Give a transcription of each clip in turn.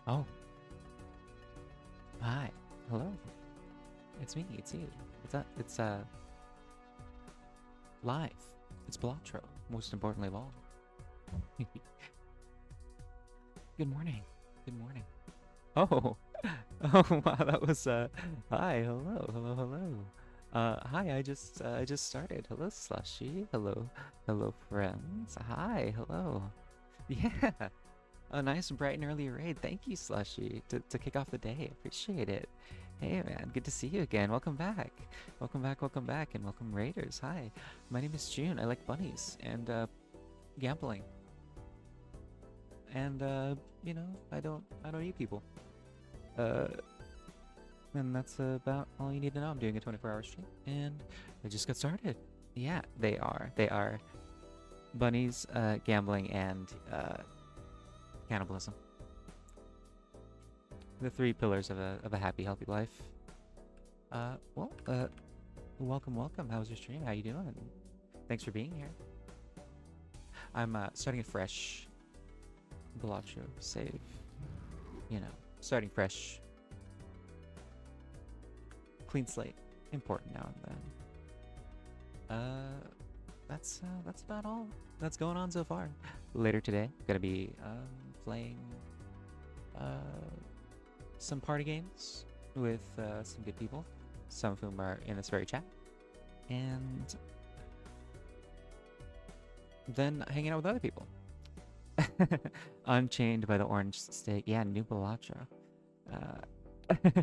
Oh, hi. Hello. It's me. It's you. It's live. It's Balatro. Most importantly of all. Good morning. Good morning. Oh. Oh wow, that was hi, hello, hello, hello. Hi, I just started. Hello, Slushy. Hello. Hello, friends. Hi, hello. Yeah. A nice bright and early raid. Thank you, Slushy, to kick off the day. Appreciate it. Hey, man. Good to see you again. Welcome back. Welcome back, welcome back, and welcome raiders. Hi. My name is June. I like bunnies and gambling. And I don't eat people. Uh and that's about all you need to know. I'm doing a 24-hour stream and I just got started. Yeah, they are. They are bunnies, gambling, and cannibalism. The three pillars of a happy, healthy life. Well, welcome, welcome. How was your stream? How you doing? Thanks for being here. I'm starting a fresh Balatro save. You know, starting fresh, clean slate. Important now and then. That's about all that's going on so far. Later today, gonna be playing uh some party games with some good people, some of whom are in this very chat, and then hanging out with other people. Unchained by the orange steak. Yeah, new Balatro. Uh, yeah,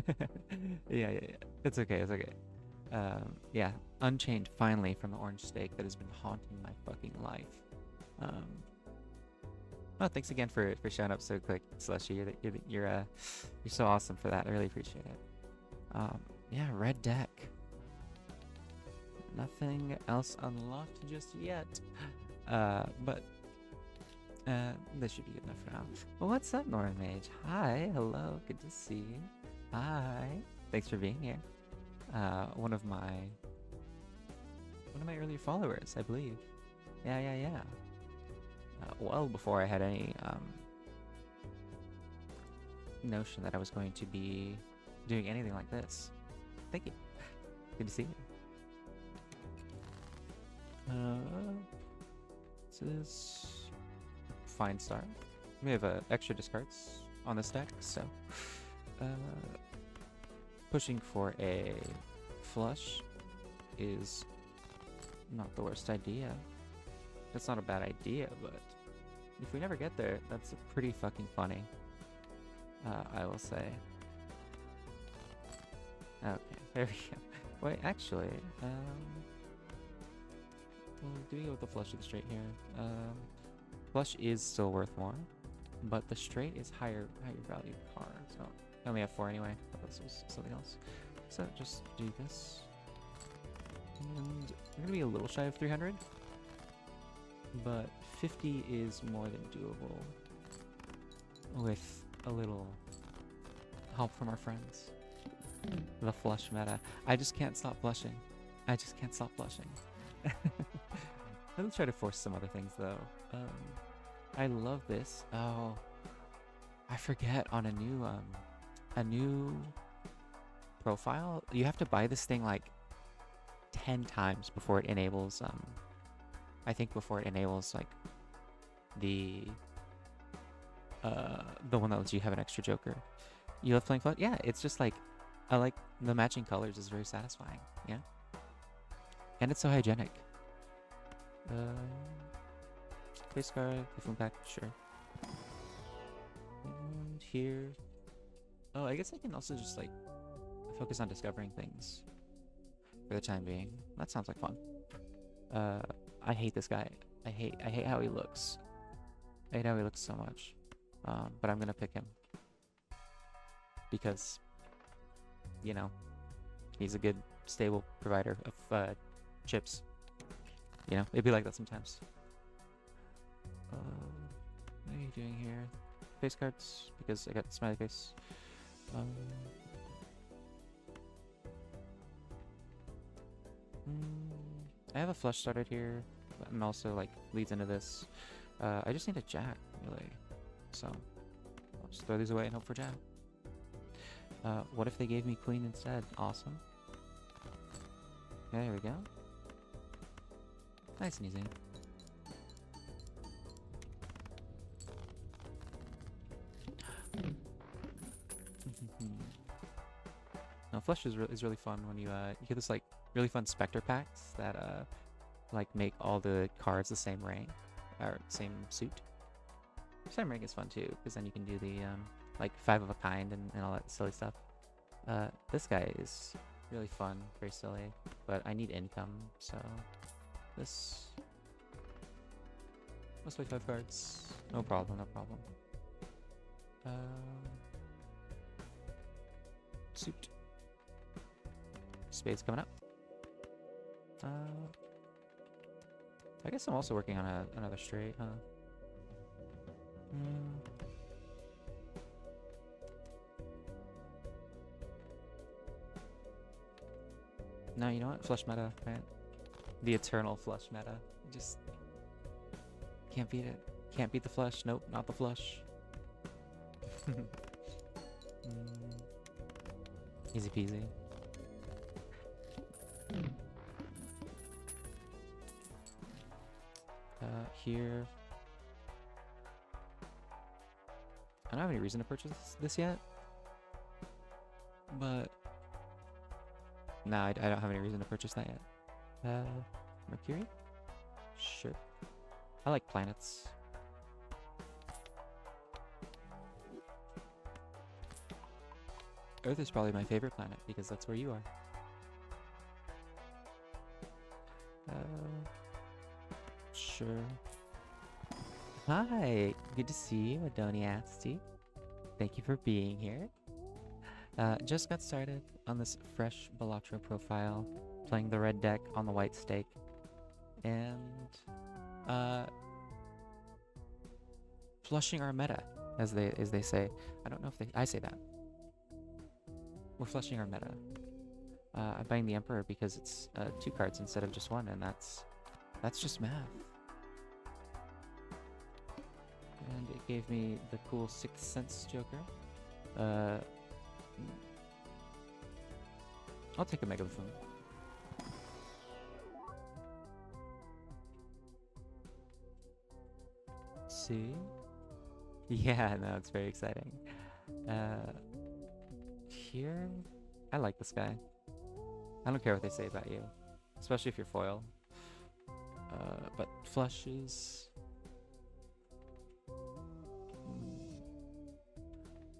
yeah, yeah. It's okay, it's okay. Yeah, unchained finally from the orange steak that has been haunting my fucking life. Um, oh, thanks again for showing up so quick, Slushy. You're so awesome for that. I really appreciate it. Yeah, red deck. Nothing else unlocked just yet. But this should be good enough for now. Well, what's up, Nora Mage? Hi, hello, good to see you. Hi, thanks for being here. One of my earlier followers, I believe. Yeah, yeah, yeah. Well, before I had any notion that I was going to be doing anything like this. Thank you. Good to see you. This is fine start. We have extra discards on this deck, so uh, pushing for a flush is not the worst idea. It's not a bad idea, but if we never get there, that's pretty fucking funny. I will say. Okay, there we go. Wait, actually, well, do we go with the flush or the straight here? Flush is still worth more, but the straight is higher value card. So I only have 4 anyway. But this was something else. So just do this, and we're gonna be a little shy of 300, but 50 is more than doable with a little help from our friends. The flush meta. I just can't stop blushing. I just can't stop blushing. Let's try to force some other things though. I love this. Oh, I forget on a new profile. You have to buy this thing like 10 times before it enables. I think before it enables like the one that lets you have an extra joker. You love playing flush? Yeah, it's just like I like the matching colors is very satisfying. Yeah, and it's so hygienic. Face card, different pack, sure. And here. Oh, I guess I can also just like focus on discovering things for the time being. That sounds like fun. I hate this guy. I hate how he looks. I hate how he looks so much. But I'm gonna pick him because you know he's a good stable provider of chips. You know, it'd be like that sometimes. What are you doing here? Face cards, because I got the smiley face. I have a flush started here, and also like leads into this. I just need a jack, really. So, Just throw these away and hope for Jack. What if they gave me queen instead? Awesome. Okay, there we go. Nice and easy. No, Flush is really fun when you get this like really fun Spectre packs that like make all the cards the same rank or same suit. Same rank is fun too, because then you can do the like 5 of a kind and all that silly stuff. This guy is really fun, very silly, but I need income, so this must play 5 cards. No problem, no problem. Suit. Spade's coming up. I guess I'm also working on another straight, huh? No, you know what? Flush meta, right? The eternal flush meta. Just can't beat it. Can't beat the flush. Nope, not the flush. Easy peasy. Here. I don't have any reason to purchase this yet. But no, I don't have any reason to purchase that yet. Mercury? Sure. I like planets. Earth is probably my favorite planet because that's where you are. Sure. Hi, good to see you, Adoniasti. Thank you for being here. Just got started on this fresh Balatro profile, playing the red deck on the white stake, and flushing our meta, as they say. I don't know if I say that. We're flushing our meta. I'm buying the Emperor because it's 2 cards instead of just 1, and that's just math. And it gave me the cool 6th Sense Joker. I'll take a Megaphone. See? Yeah, no, it's very exciting. Here, I like this guy. I don't care what they say about you, especially if you're foil. But flushes.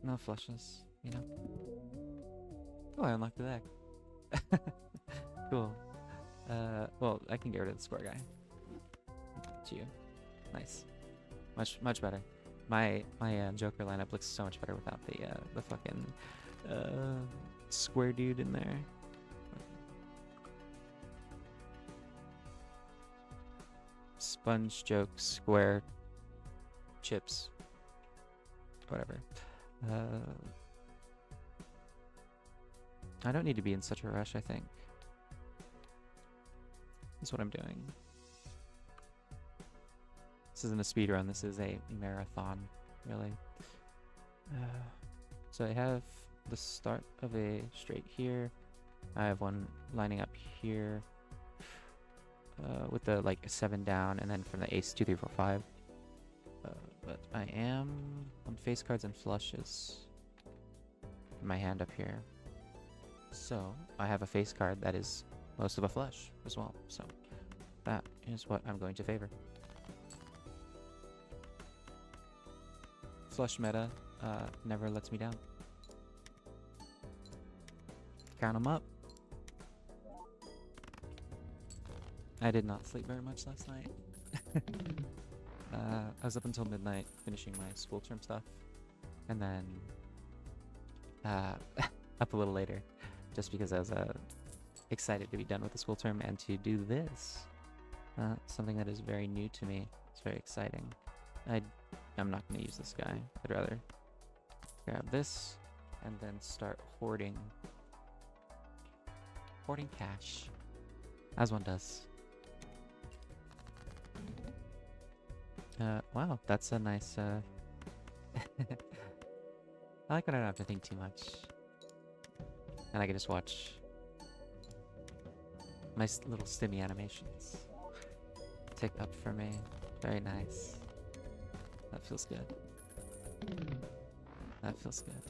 No flushes, you know? Oh, I unlocked the deck. Cool. Well, I can get rid of the square guy. To you. Nice. Much better. My Joker lineup looks so much better without the fucking square dude in there. Sponge joke, square, chips, whatever. I don't need to be in such a rush, I think. That's what I'm doing. This isn't a speed run, this is a marathon, really. So I have the start of a straight here. I have one lining up here with the like 7 down, and then from the ace 2, 3, 4, 5. But I am on face cards and flushes in my hand up here. So I have a face card that is most of a flush as well. So that is what I'm going to favor. Flush meta never lets me down. Count them up. I did not sleep very much last night. I was up until midnight finishing my school term stuff, and then up a little later just because I was excited to be done with the school term and to do this. Something that is very new to me. It's very exciting. I'm not going to use this guy. I'd rather grab this and then start hoarding cash, as one does. Wow, that's a nice I like when I don't have to think too much. And I can just watch my little stimmy animations tick up for me. Very nice. That feels good. That feels good.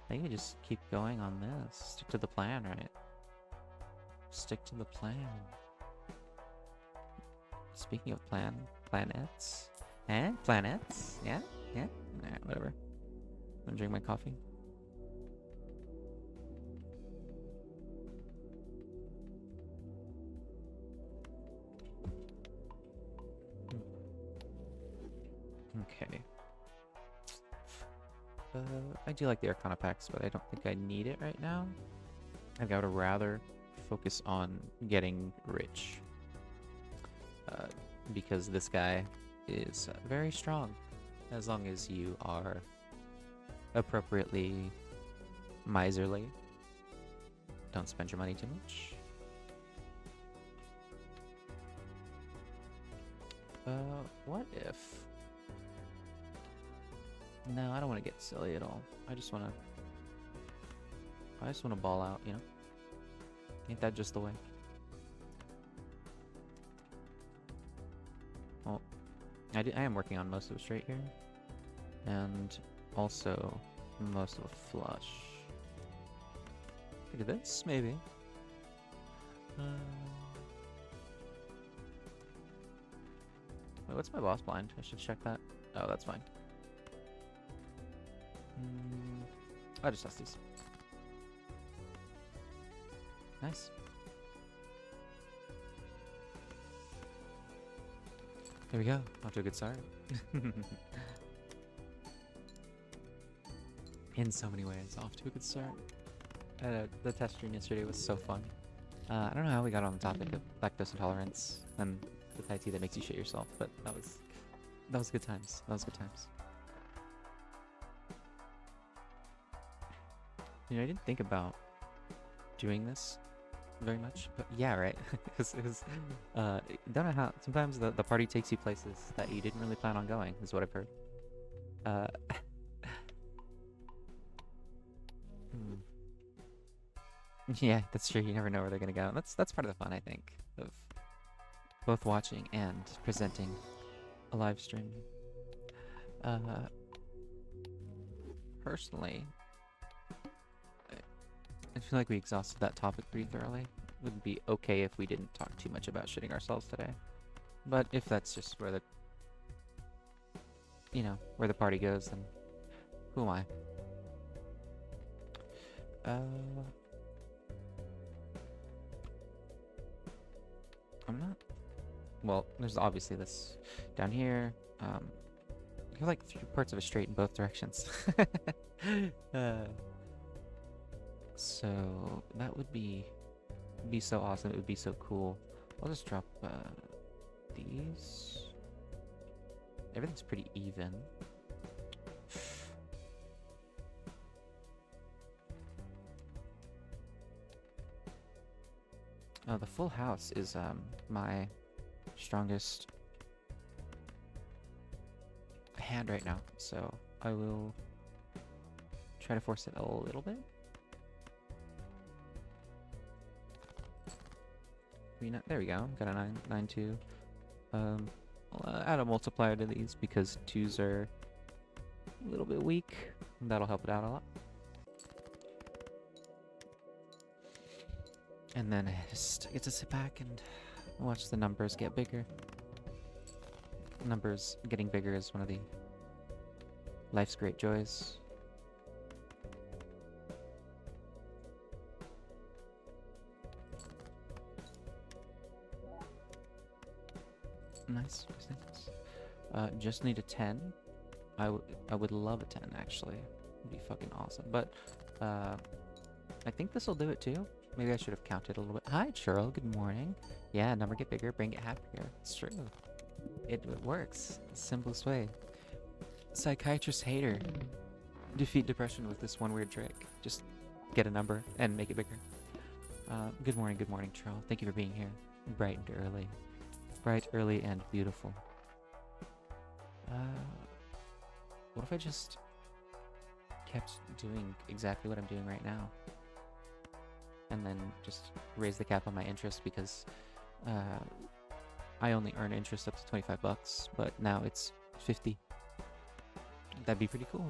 I think we just keep going on this. Stick to the plan, right? Stick to the plan. Speaking of planets. Planets? Yeah? Yeah? Alright, whatever. I'm gonna drink my coffee. Okay. I do like the Arcana packs, but I don't think I need it right now. I think I would rather focus on getting rich. Because this guy is very strong, as long as you are appropriately miserly. Don't spend your money too much. What if... No, I don't want to get silly at all. I just want to ball out, you know? Ain't that just the way? Well, I am working on most of a straight here. And also most of a flush. Look at this, maybe. Wait, what's my boss blind? I should check that. Oh, that's fine. I'll just test these. Nice. There we go. Off to a good start. In so many ways, off to a good start. The test stream yesterday was so fun. I don't know how we got on the topic of lactose intolerance and the Thai tea that makes you shit yourself, but that was good times. That was good times. You know, I didn't think about doing this very much, but yeah, right. Because don't know how. Sometimes the party takes you places that you didn't really plan on going. Is what I've heard. Yeah, that's true. You never know where they're gonna go. That's part of the fun, I think, of both watching and presenting a live stream. Personally, I feel like we exhausted that topic pretty thoroughly. It would be okay if we didn't talk too much about shitting ourselves today. But if that's just where where the party goes, then who am I? I'm not... Well, there's obviously this down here. You have like 3 parts of a straight in both directions. So that would be so awesome. It would be so cool. I'll just drop these. Everything's pretty even. Oh, the full house is my strongest hand right now, so I will try to force it a little bit. There we go. Got a 9-2. I'll add a multiplier to these because 2s are a little bit weak. That'll help it out a lot. And then I just get to sit back and watch the numbers get bigger. Numbers getting bigger is one of the life's great joys. Nice. Just need a 10. I would love a 10, actually. It'd be fucking awesome. But I think this will do it too. Maybe I should have counted a little bit. Hi, Churl. Good morning. Yeah, number get bigger, brain get happier. It's true. It works. Simplest way. Psychiatrist hater. Defeat depression with this one weird trick. Just get a number and make it bigger. Good morning, Churl. Thank you for being here. Bright and early. Bright, early, and beautiful. What if I just kept doing exactly what I'm doing right now? And then just raise the cap on my interest because I only earn interest up to 25 bucks, but now it's 50. That'd be pretty cool.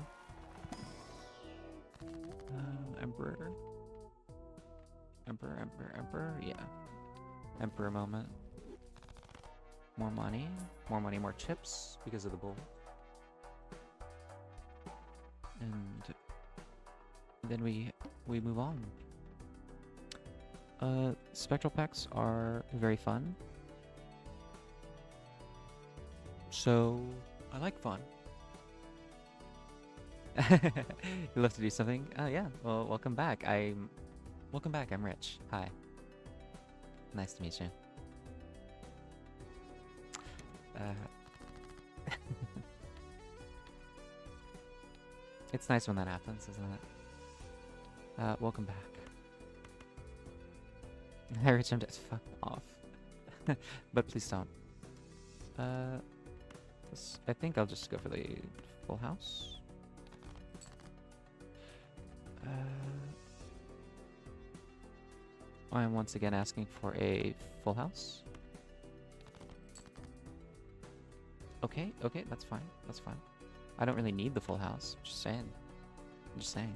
Emperor. Emperor, yeah. Emperor moment. More money, more chips because of the bull. And then we move on. Spectral packs are very fun. So I like fun. You love to do something? Yeah. Well, welcome back. I'm Rich. Hi. Nice to meet you. It's nice when that happens, isn't it? Welcome back. Hi, Rich. I'm just fuck off. But please don't. I think I'll just go for the full house. I'm once again asking for a full house. Okay, that's fine. That's fine. I don't really need the full house. Just saying. I'm just saying.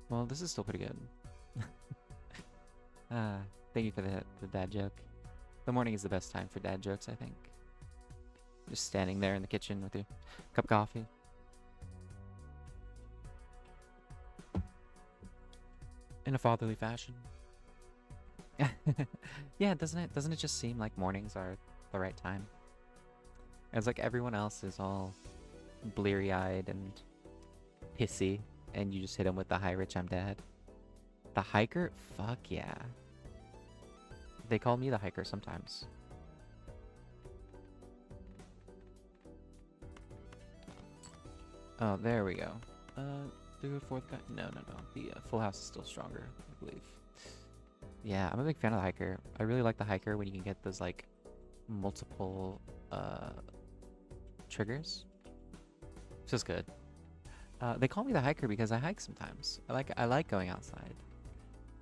Well, this is still pretty good. Thank you for the dad joke. The morning is the best time for dad jokes, I think. Just standing there in the kitchen with your cup of coffee. In a fatherly fashion. Yeah, doesn't it just seem like mornings are the right time? It's like everyone else is all bleary-eyed and pissy, and you just hit them with the "Hi, Rich, I'm Dad." The hiker? Fuck yeah. They call me the hiker sometimes. Oh, there we go. The fourth guy? No. The full house is still stronger, I believe. Yeah, I'm a big fan of the hiker. I really like the hiker when you can get those, like, multiple, triggers. It's just good. They call me the hiker because I hike sometimes. I like going outside.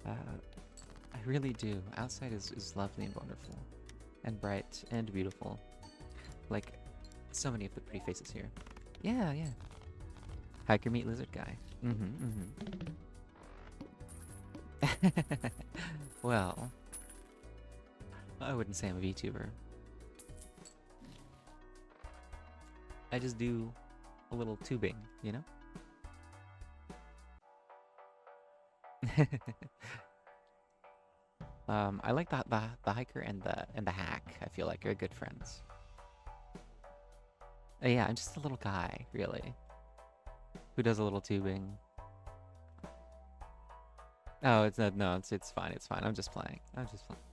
I really do. Outside is lovely and wonderful. And bright and beautiful. Like, so many of the pretty faces here. Yeah. Hiker meet lizard guy. Well, I wouldn't say I'm a VTuber. I just do a little tubing, you know? I like the hiker and the hack. I feel like are good friends. Yeah, I'm just a little guy, really, who does a little tubing. Oh, it's not. No, it's fine. It's fine. I'm just playing.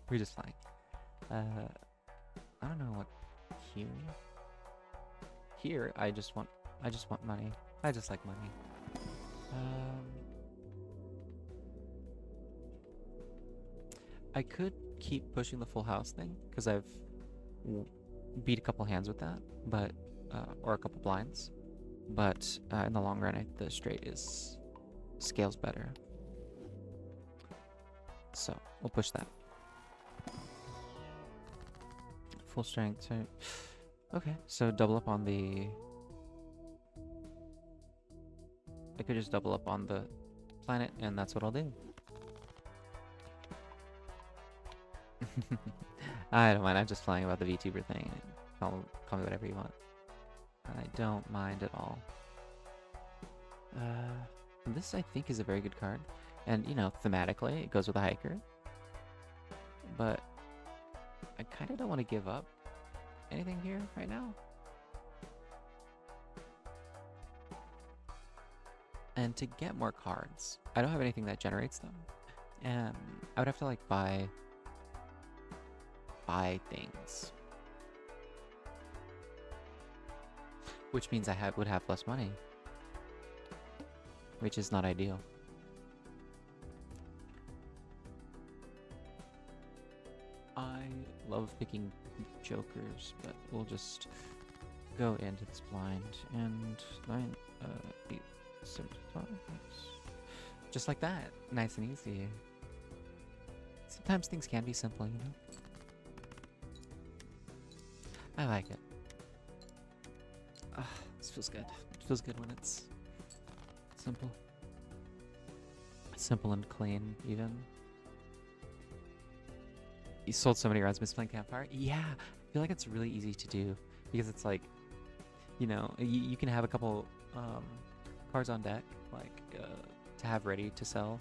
We're just playing. I don't know what here. Here, I just want money. I just like money. I could keep pushing the full house thing because I've beat a couple hands with that, but or a couple blinds. But in the long run, the straight scales better. So we'll push that. Full strength. So, okay, so double up on the. I could just double up on the planet, and that's what I'll do. I don't mind. I'm just flying about the VTuber thing. Call me whatever you want. I don't mind at all. This I think is a very good card, and you know, thematically it goes with a hiker. But I kind of don't want to give up anything here right now. And to get more cards, I don't have anything that generates them, and I would have to like buy things, which means I would have less money, which is not ideal. I love picking jokers, but we'll just go into this blind and 9, 8, 75. Just like that. Nice and easy. Sometimes things can be simple, you know? I like it. This feels good. It feels good when it's simple. Simple and clean, even. You sold so many runs misplaying Campfire? Yeah, I feel like it's really easy to do because it's like, you know, you can have a couple cards on deck, like to have ready to sell,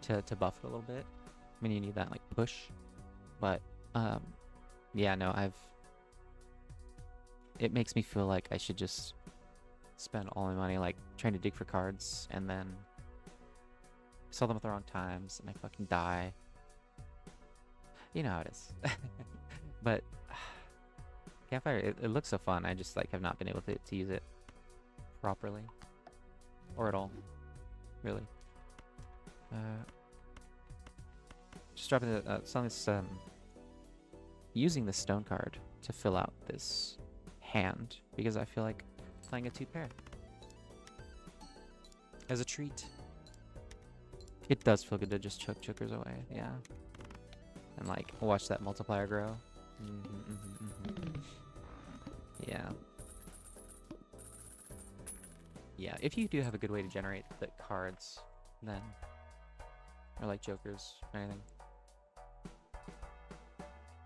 to buff it a little bit. I mean, you need that like push, but yeah, no, it makes me feel like I should just spend all my money like trying to dig for cards and then sell them at the wrong times and I fucking die. You know how it is. But Campfire, it looks so fun. I just like have not been able to use it properly or at all, really. Just dropping the selling this using the stone card to fill out this hand because I feel like playing a 2-pair as a treat. It does feel good to just choke jokers away, yeah, and like watch that multiplier grow. Yeah. Yeah, if you do have a good way to generate the cards, then, or like jokers or anything,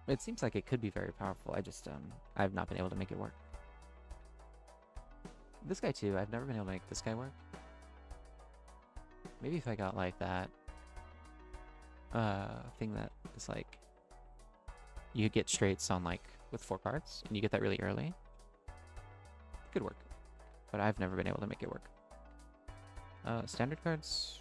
it seems like it could be very powerful. I just I've not been able to make it work. This guy too, I've never been able to make this guy work. Maybe if I got like that thing that is like you get straights on like with 4 cards and you get that really early, it could work. But I've never been able to make it work. Standard cards,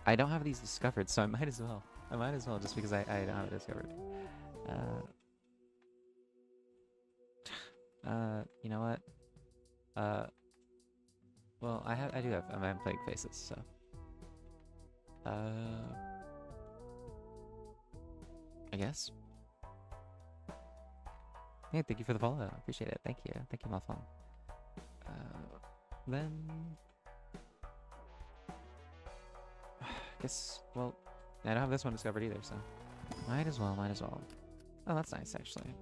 I don't have these discovered, so I might as well. I might as well, just because I don't have it discovered. You know what? Well, I do have. I'm playing faces, so. I guess. Hey, thank you for the follow. I appreciate it. Thank you, Malphon. Then. I guess. Well, I don't have this one discovered either, so might as well. Oh, that's nice, actually.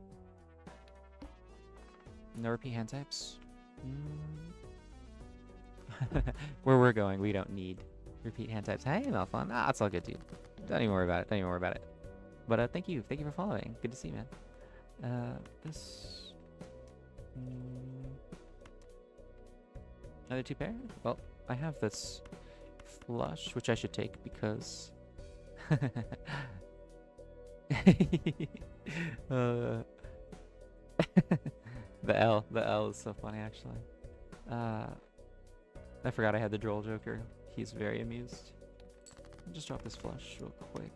No repeat hand types. Where we're going, we don't need repeat hand types. Hey, Malphon. Ah, it's all good, dude. Don't even worry about it. But thank you for following. Good to see you, man. This. Another 2-pair? Well, I have this flush, which I should take because. The L is so funny, actually. I forgot I had the droll joker. He's very amused. I'll just drop this flush real quick.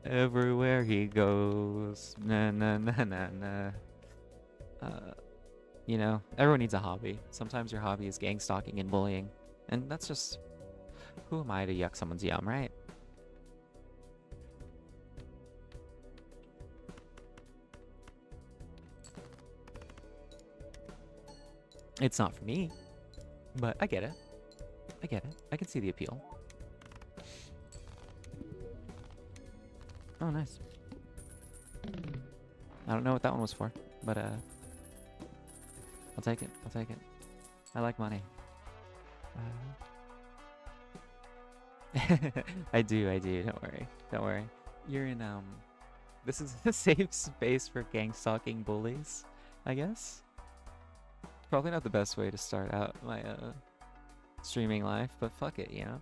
Everywhere he goes, na na na na na. You know, everyone needs a hobby. Sometimes your hobby is gang stalking and bullying, and that's just, who am I to yuck someone's yum, right? It's not for me, but I get it. I can see the appeal. Oh, nice. I don't know what that one was for, but I'll take it. I like money. I do. Don't worry. You're in this is a safe space for gang stalking bullies, I guess. Probably not the best way to start out my streaming life, but fuck it, you know.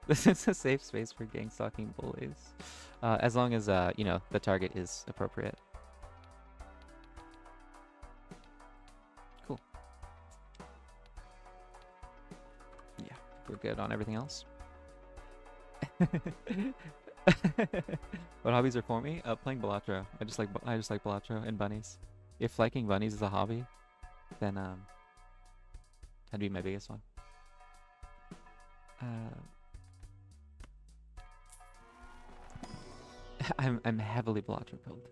This is a safe space for gang stalking bullies, as long as you know, the target is appropriate. Cool. Yeah, we're good on everything else. What hobbies are for me? Playing Balatro. I just like Balatro and bunnies. If liking bunnies is a hobby, then that'd be my biggest one. I'm heavily Balatro build.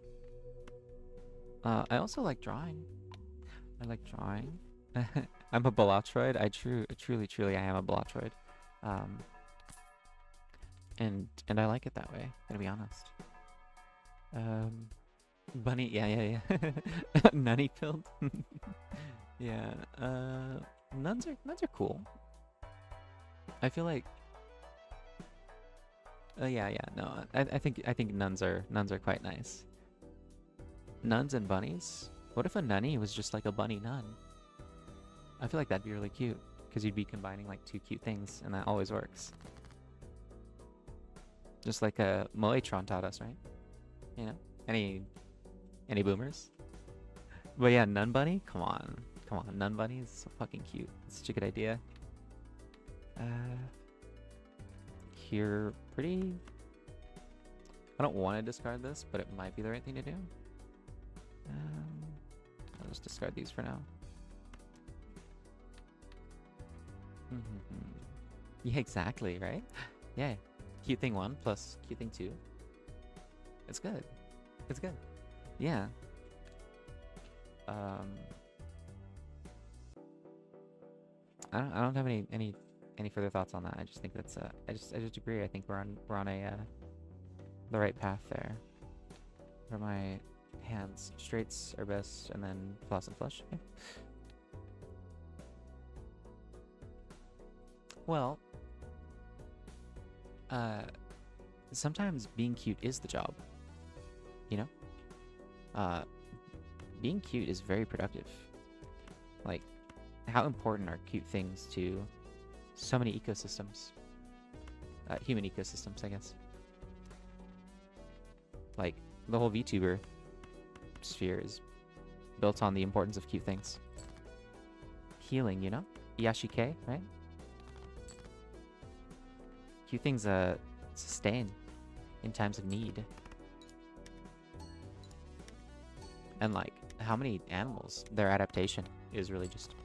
I also like drawing. I like drawing. I'm a Balatroid. Truly, I am a Balatroid. Um, and I like it that way. Gonna be honest. Um, Bunny, yeah. Nunny build. Yeah. Nuns are cool. I feel like. Yeah. No, I think nuns are quite nice. Nuns and bunnies. What if a nunny was just like a bunny nun? I feel like that'd be really cute because you'd be combining like two cute things, and that always works. Just like a Moetron taught us, right? You know, any boomers? But yeah, nun bunny. Come on, nun bunny is so fucking cute. It's such a good idea. Here, pretty. I don't want to discard this, but it might be the right thing to do. I'll just discard these for now. Yeah, exactly, right? Yeah. Cute thing 1 plus cute thing 2. It's good. It's good. Yeah. I don't have any further thoughts on that. I just think that's I just agree. I think we're on a the right path there. For my hands, straights are best, and then floss and flush. Okay. Well, sometimes being cute is the job. You know, being cute is very productive. Like, how important are cute things to so many ecosystems? Human ecosystems, I guess. Like, the whole VTuber sphere is built on the importance of cute things. Healing, you know? Yashike, right? Cute things sustain in times of need. And like, how many animals, their adaptation is really just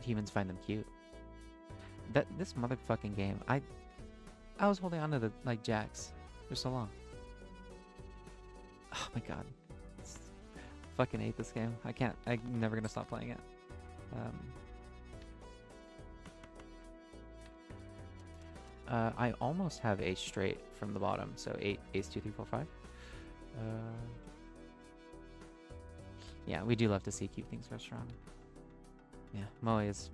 humans find them cute. This motherfucking game, I was holding on to the like jacks for so long. Oh my god. Fucking hate this game. I'm never gonna stop playing it. I almost have ace straight from the bottom, so 8, ace 2, 3, 4, 5. Yeah, we do love to see cute things first round. Yeah, Moe is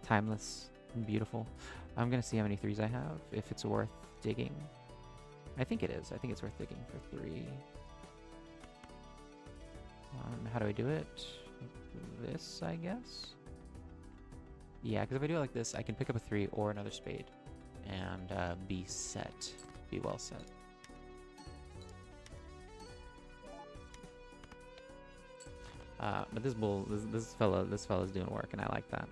timeless and beautiful. I'm gonna see how many 3s I have, if it's worth digging. I think it is. I think it's worth digging for 3. How do I do it? This, I guess? Yeah, because if I do it like this, I can pick up a 3 or another spade and be set. Be well set. But this fella's doing work, and I like that.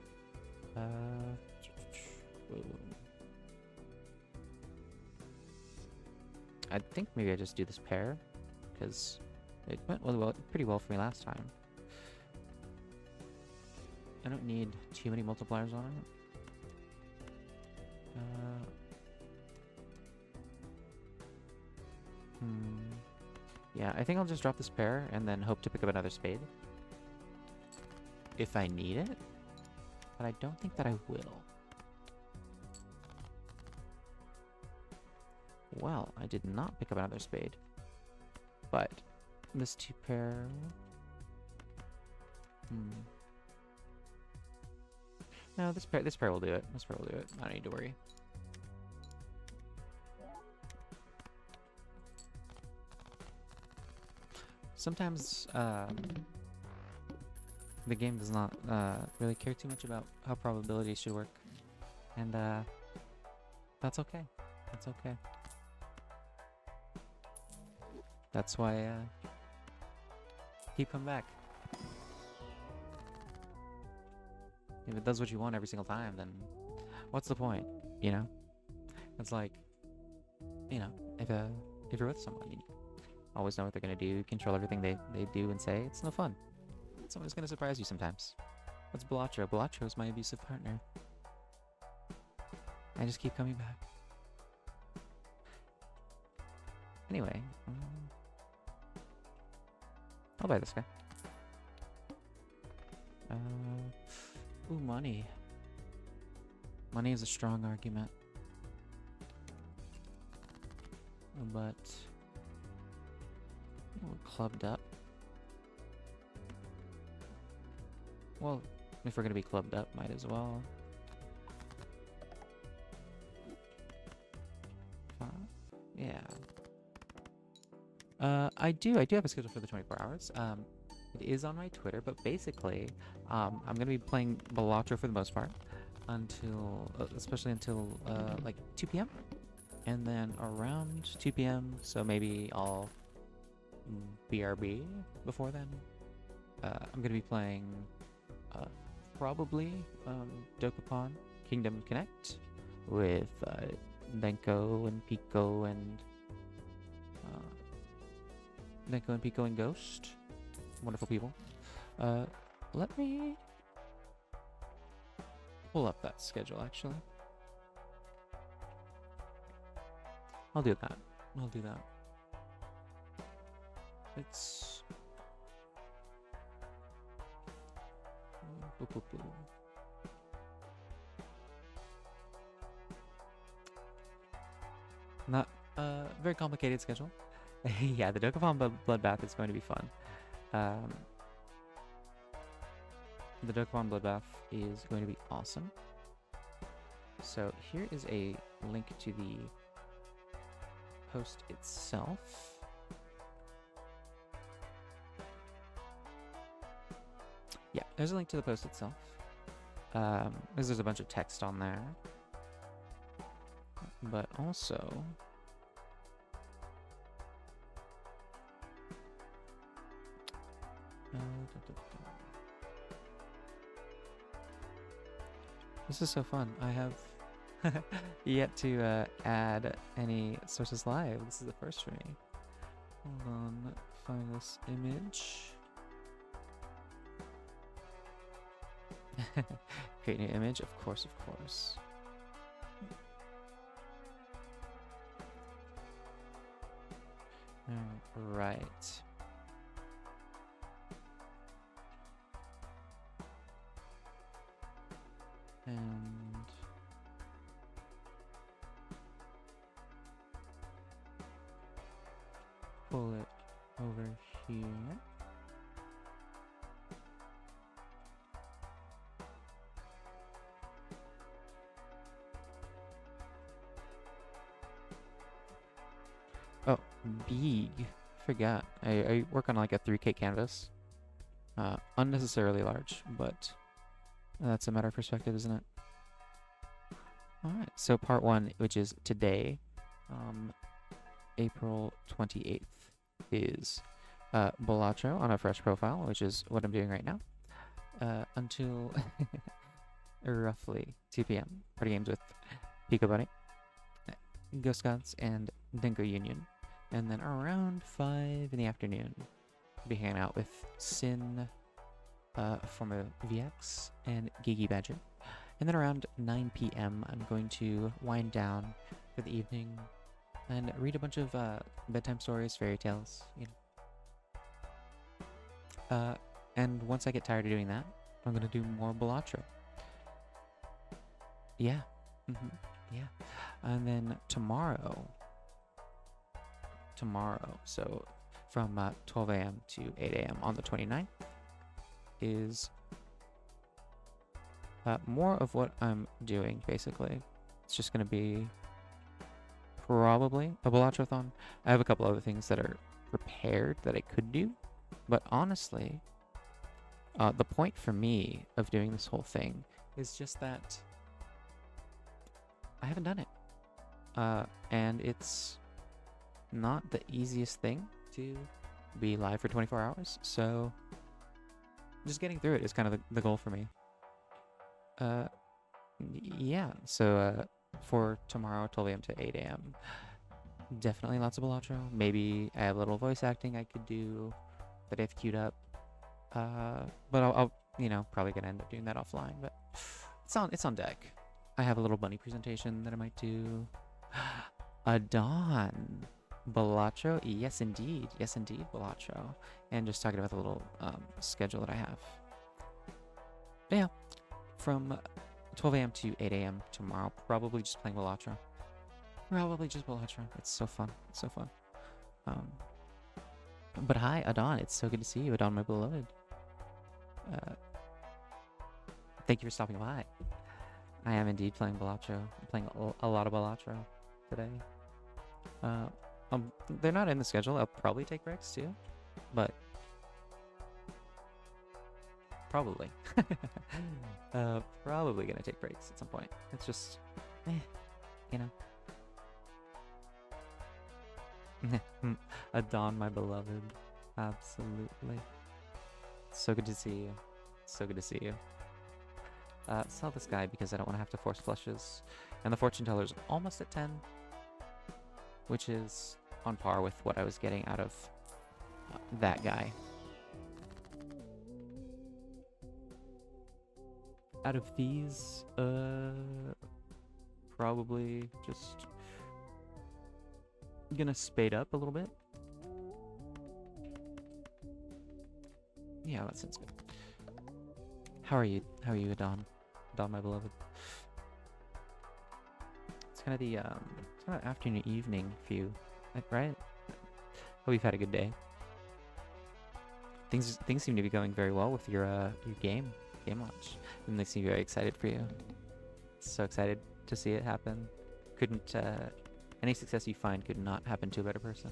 I think maybe I just do this pair, because it went pretty well for me last time. I don't need too many multipliers on it. Yeah, I think I'll just drop this pair and then hope to pick up another spade if I need it, but I don't think that I will. Well, I did not pick up another spade, but this 2 pair. No, this pair will do it. This pair will do it. I don't need to worry. Sometimes the game does not really care too much about how probabilities should work, and that's okay. That's okay. That's why keep coming back. If it does what you want every single time, then what's the point? You know? It's like, you know, if you're with someone, you always know what they're gonna do, control everything they do and say. It's no fun. Someone's gonna surprise you sometimes. What's Balatro? Balatro is my abusive partner. I just keep coming back. Anyway, I'll buy this guy. Ooh, money. Money is a strong argument. But we're clubbed up. Well, if we're gonna be clubbed up, might as well. Yeah. I do have a schedule for the 24 hours. It is on my Twitter, but basically, I'm gonna be playing Balatro for the most part until, especially until like 2 p.m. And then around 2 p.m., so maybe I'll BRB before then. I'm gonna be playing probably Dokapon Kingdom Connect with Denko and Pico and Ghost. Wonderful people. Let me pull up that schedule, actually. I'll do that. It's... Not a very complicated schedule. Yeah, the Dokapon Bloodbath is going to be fun. The Dokapon Bloodbath is going to be awesome. So here is a link to the post itself. Yeah, there's a link to the post itself. Because there's a bunch of text on there. But also... This is so fun. I have yet to add any sources live. This is the first for me. Hold on, find this image. Create new image, of course. Right. And pull it over here. Oh, big. Forgot. I work on like a 3K canvas. Unnecessarily large, but that's a matter of perspective, isn't it? Alright, so part 1, which is today, April 28th, is Balatro on a fresh profile, which is what I'm doing right now, until roughly 2 p.m. Party games with Pico Bunny, Ghost Gods, and Denko Union. And then around 5 in the afternoon, I'll be hanging out with Sin, former VX, and Gigi Badger. And then around 9 p.m. I'm going to wind down for the evening and read a bunch of bedtime stories, fairy tales, you know. And once I get tired of doing that, I'm going to do more Balatro. Yeah. Yeah. And then tomorrow, so from 12 a.m. to 8 a.m. on the 29th, is more of what I'm doing, basically. It's just going to be probably a Balatrothon. I have a couple other things that are prepared that I could do, but honestly, the point for me of doing this whole thing is just that I haven't done it. And it's not the easiest thing to be live for 24 hours, so just getting through it is kind of the goal for me. Yeah, so for tomorrow, 12 a.m. to 8 a.m., definitely lots of Balatro. Maybe I have a little voice acting I could do that I've queued up. But I'll you know, probably gonna end up doing that offline, but it's on deck. I have a little bunny presentation that I might do. A Dawn. Balatro? Yes, indeed, Balatro. And just talking about the little schedule that I have. But yeah, from 12 a.m. to 8 a.m. tomorrow, probably just playing Balatro. Probably just Balatro. It's so fun. It's so fun. Um, but hi, Adon. It's so good to see you, Adon, my beloved. Uh, thank you for stopping by. I am indeed playing Balatro. I'm playing a lot of Balatro today. Uh, they're not in the schedule. I'll probably take breaks too, but probably. Probably gonna take breaks at some point. It's just, you know. Adon, my beloved. Absolutely. So good to see you. So good to see you. Sell this guy because I don't want to have to force flushes. And the fortune teller's almost at 10, which is on par with what I was getting out of that guy. Out of these, probably just gonna spade up a little bit. Yeah, that sounds good. How are you? How are you, Adon? Adon, my beloved. It's kind of the it's kind of afternoon, evening for you, right? Hope you've had a good day. Things seem to be going very well with your game launch, and they seem very excited for you. So excited to see it happen. Couldn't any success you find could not happen to a better person.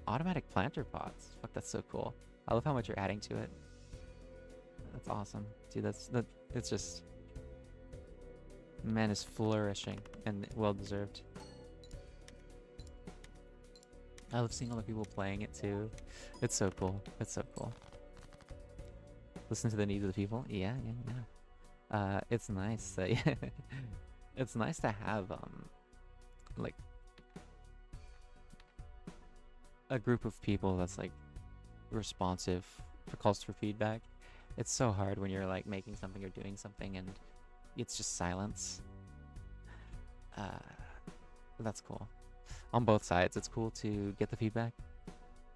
Automatic planter pots. Fuck, that's so cool. I love how much you're adding to it. That's awesome. Dude, it's just, man is flourishing and well deserved. I love seeing other people playing it too. It's so cool. It's so cool. Listen to the needs of the people. Yeah. It's nice. It's nice to have like a group of people that's like responsive for calls for feedback. It's so hard when you're like making something or doing something and it's just silence. That's cool. On both sides, it's cool to get the feedback,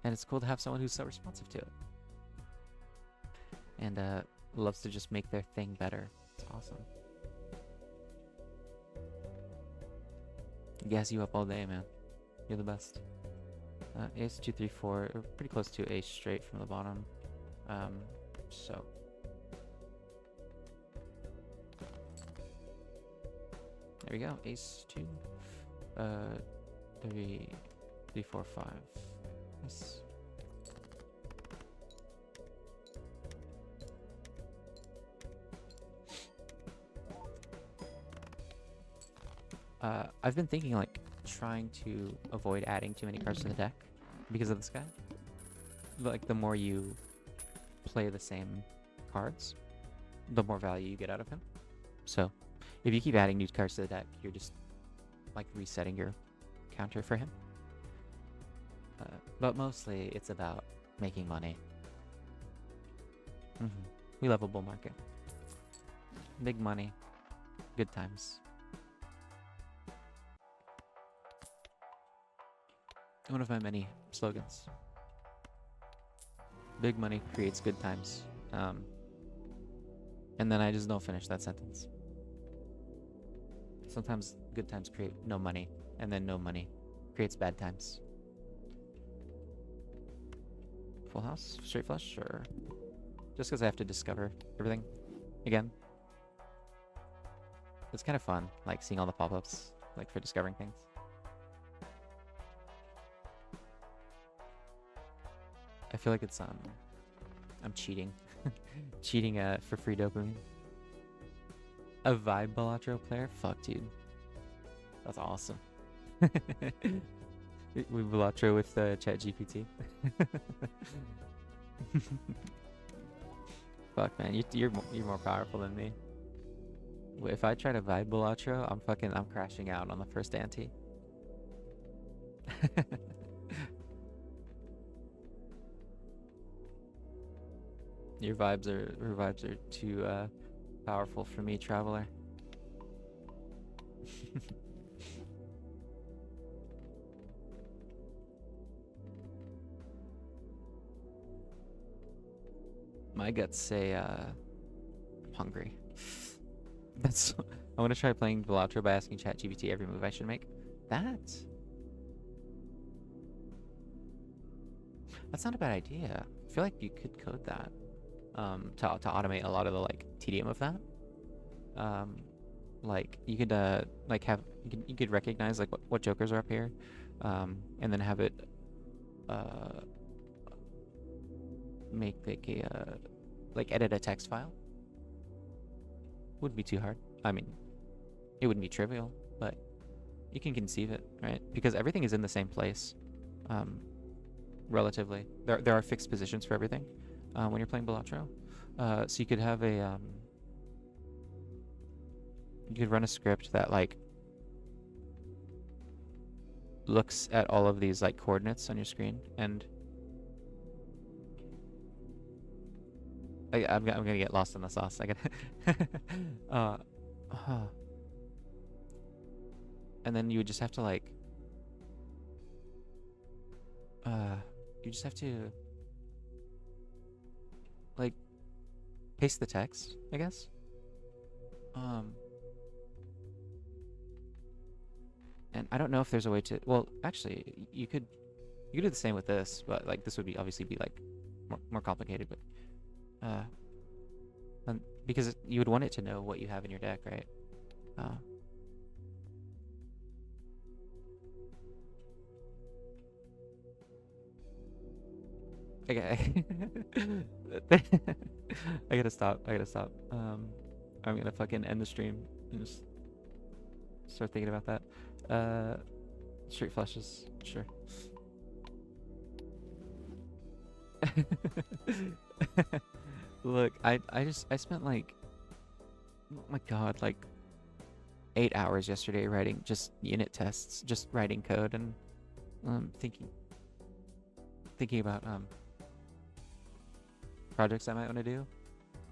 and it's cool to have someone who's so responsive to it and loves to just make their thing better. It's awesome. Gas you up all day, man. You're the best. Ace 2 3 4, or pretty close to ace straight from the bottom. So there we go. Ace 2, 3 4 5. Nice. I've been thinking like trying to avoid adding too many cards to the deck because of this guy. But, like, the more you play the same cards, the more value you get out of him. So if you keep adding new cards to the deck, you're just like resetting your counter for him. But mostly it's about making money. We love a bull market. Big money, good times. One of my many slogans. Big money creates good times. And then I just don't finish that sentence. Sometimes good times create no money, and then no money creates bad times. Full house? Straight flush? Or just because I have to discover everything again? It's kind of fun, like seeing all the pop-ups, like for discovering things. I feel like it's I'm cheating. Cheating for free dopamine. A vibe Balatro player? Fuck, dude. That's awesome. We Balatro with ChatGPT. Fuck, man, you're more powerful than me. If I try to vibe Balatro, I'm crashing out on the first ante. Your vibes are too powerful for me, traveler. My guts say, I'm hungry. That's. I want to try playing Balatro by asking ChatGPT every move I should make. That's not a bad idea. I feel like you could code that, to automate a lot of the like tedium of that. Like you could like have you could recognize like what jokers are up here, and then have it make like a like edit a text file. Wouldn't be too hard. I mean, it wouldn't be trivial, but you can conceive it, right? Because everything is in the same place, relatively. There are fixed positions for everything when you're playing Balatro. So you could have a you could run a script that like looks at all of these like coordinates on your screen, and I'm gonna get lost in the sauce. I gotta and then you would just have to like you just have to like paste the text, I guess. And I don't know if there's a way to, well, actually, you could do the same with this, but like this would be obviously be like more complicated, but because you would want it to know what you have in your deck, right? Okay. I gotta stop. I'm gonna fucking end the stream and just start thinking about that. Street flushes, sure. Look, I spent like, oh my god, like 8 hours yesterday writing just unit tests, just writing code, and thinking about projects I might want to do.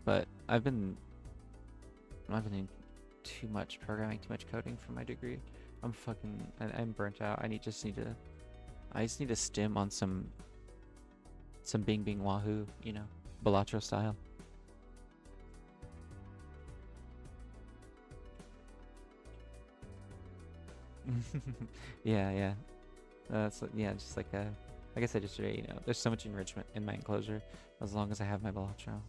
But I've been doing too much programming, too much coding for my degree. I'm burnt out. I just need to stim on some bing bing wahoo, you know, Balatro style. Yeah. Yeah, just like I said yesterday, you know, there's so much enrichment in my enclosure as long as I have my Balatro.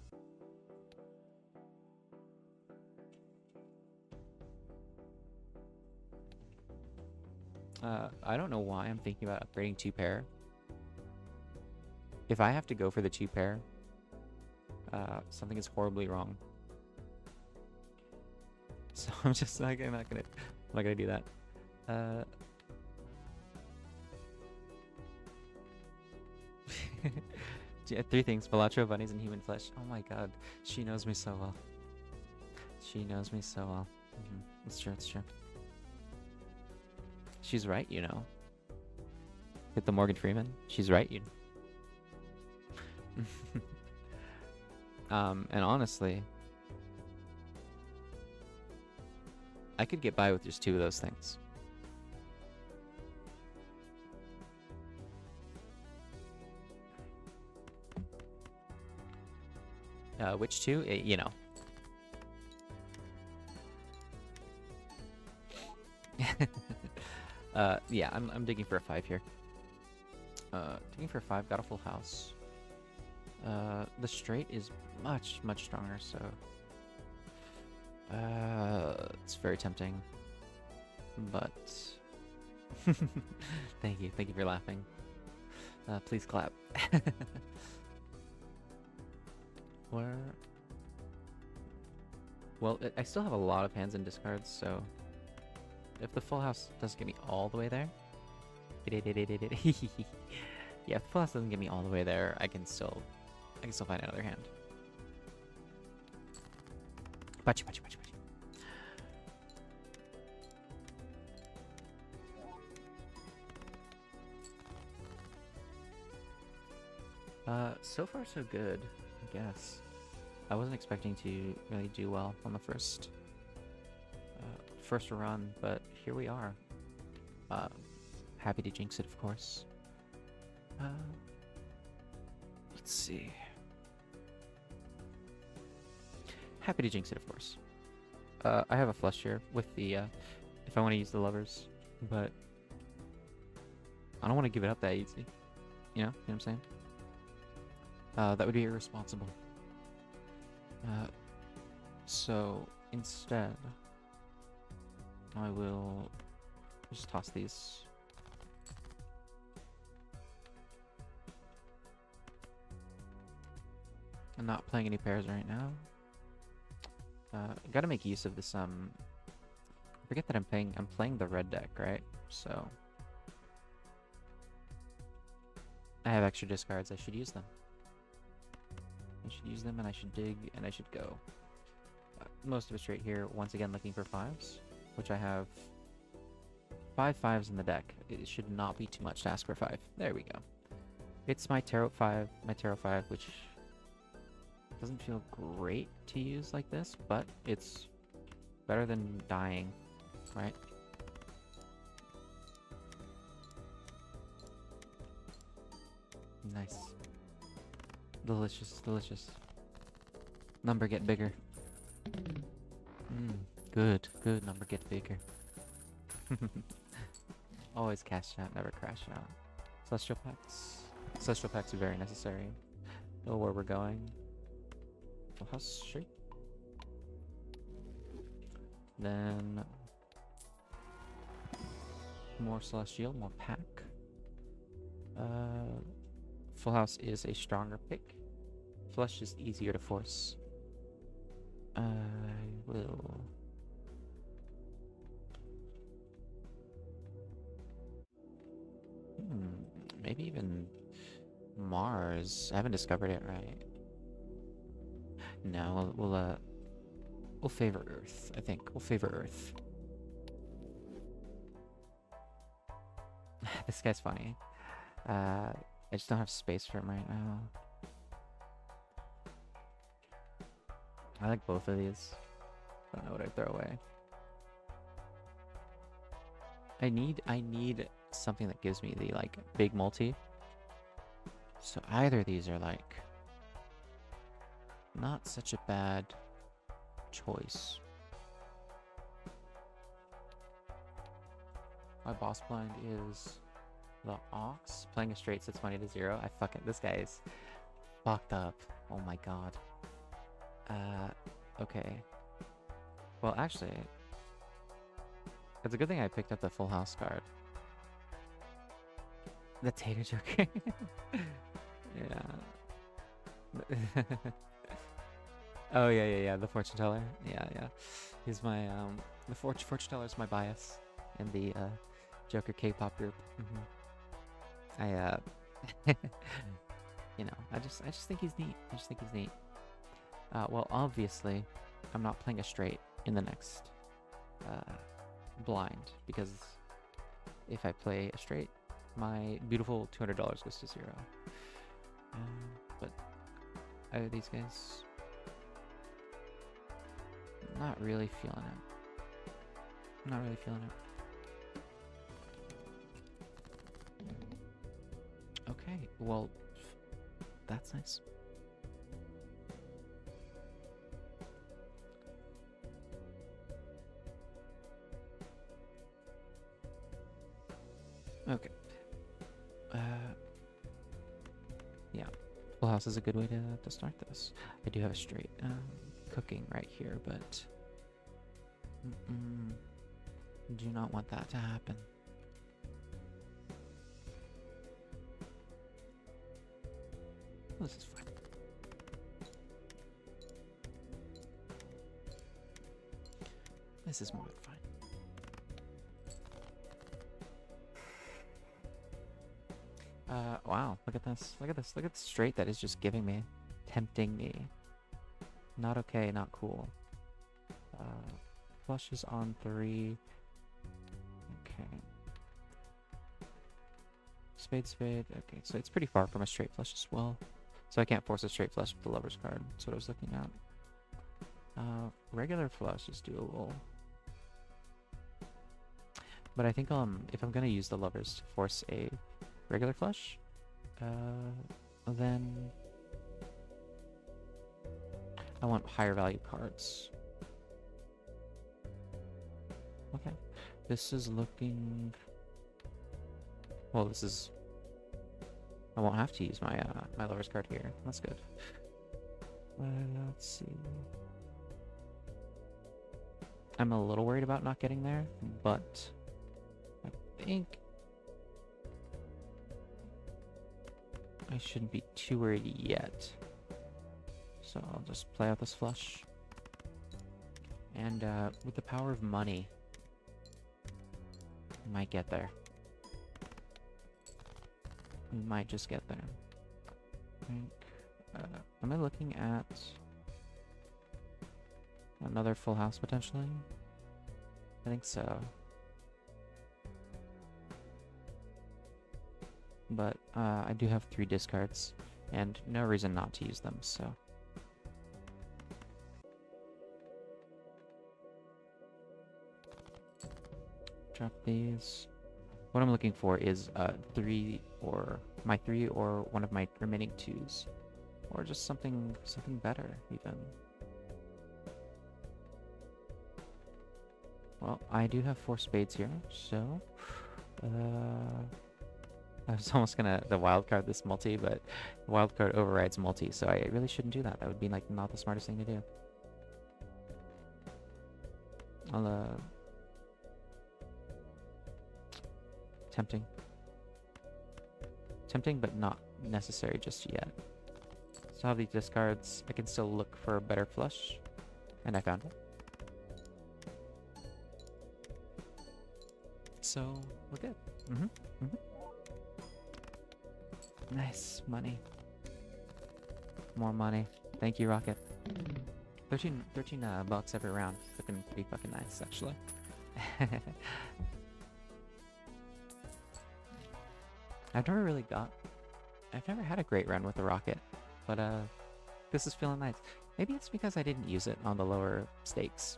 I don't know why I'm thinking about upgrading 2-pair. If I have to go for the 2-pair, something is horribly wrong. So I'm just like, I'm not gonna do that. Yeah, 3 things: Balatro, bunnies, and human flesh. Oh my god, she knows me so well. She knows me so well. It's true, it's true. She's right, you know. Hit the Morgan Freeman. She's right, you know. And honestly, I could get by with just 2 of those things. Which 2? You know. Yeah, I'm digging for a 5 here. Digging for a 5, got a full house. The straight is much stronger, so it's very tempting. But thank you for laughing. Please clap. Where? Well, I still have a lot of hands and discards, so if the full house doesn't get me all the way there, yeah, if the full house doesn't get me all the way there, I can still find another hand. Bachi. So far so good, I guess. I wasn't expecting to really do well on the first run, but here we are. Happy to jinx it, of course. Let's see. Happy to jinx it, of course. I have a flush here with the, if I want to use the lovers, but I don't want to give it up that easy. You know what I'm saying? That would be irresponsible. So instead, I will just toss these. I'm not playing any pairs right now. Gotta make use of this, I forget that I'm playing the red deck, right? So I have extra discards, I should use them. I should use them and I should dig and I should go. Most of us right here, once again looking for 5s, which I have 5 5s in the deck. It should not be too much to ask for 5. There we go. It's my Tarot 5, which doesn't feel great to use like this, but it's better than dying, right? Nice. Delicious, delicious. Number get bigger. Good, good. Number get bigger. Always cash out, never crash out. Celestial packs. Celestial packs are very necessary. Know where we're going. Full house straight. Then more celestial, more pack. Full house is a stronger pick. Flush is easier to force. I will. Maybe even Mars. I haven't discovered it right. No, we'll favor Earth. I think we'll favor Earth. This guy's funny. I just don't have space for him right now. I like both of these. I don't know what I'd throw away. I need something that gives me the like big multi. So either of these are like not such a bad choice. My boss blind is the Ox. Playing a straight sets money to 0. This guy is fucked up. Oh my god. Okay. Well, actually, it's a good thing I picked up the Full House card. The Tater Joker. Yeah. Oh yeah. The Fortune Teller. Yeah. He's my the Fortune Teller is my bias in the Joker K-pop group. I you know, I just think he's neat. Well, obviously, I'm not playing a straight in the next blind, because if I play a straight, my beautiful $200 goes to 0. But these guys, not really feeling it. Not really feeling it. Okay, well, that's nice. Okay. Yeah. Full house is a good way to start this. I do have a straight cooking right here, but do not want that to happen. This is fine. This is more than fine. Wow, look at this. Look at this. Look at the straight that is just giving me. Tempting me. Not okay, not cool. Flushes on 3. Okay. Spade. Okay, so it's pretty far from a straight flush as well. So I can't force a straight flush with the lover's card. That's what I was looking at. Regular flush is doable. But I think if I'm gonna use the lovers to force a regular flush, then I want higher value cards. Okay. This is looking... Well, this is... I won't have to use my my lover's card here. That's good. Let's see. I'm a little worried about not getting there, but I think I shouldn't be too worried yet. So I'll just play out this flush. And with the power of money, I might get there. We might just get there. I think, am I looking at another full house potentially? I think so. But I do have 3 discards and no reason not to use them, so. Drop these. What I'm looking for is 3 or my 3 or one of my remaining 2s, or just something better even. Well, I do have 4 spades here, so I was almost gonna the wild card this multi, but wild card overrides multi, so I really shouldn't do that. That would be like not the smartest thing to do. I'll tempting, but not necessary just yet. So I have these discards. I can still look for a better flush, and I found it. So we're good. Nice money. More money. Thank you, Rocket. 13 bucks every round. Looking pretty fucking nice, actually. I've never had a great run with the Rocket, but this is feeling nice. Maybe it's because I didn't use it on the lower stakes,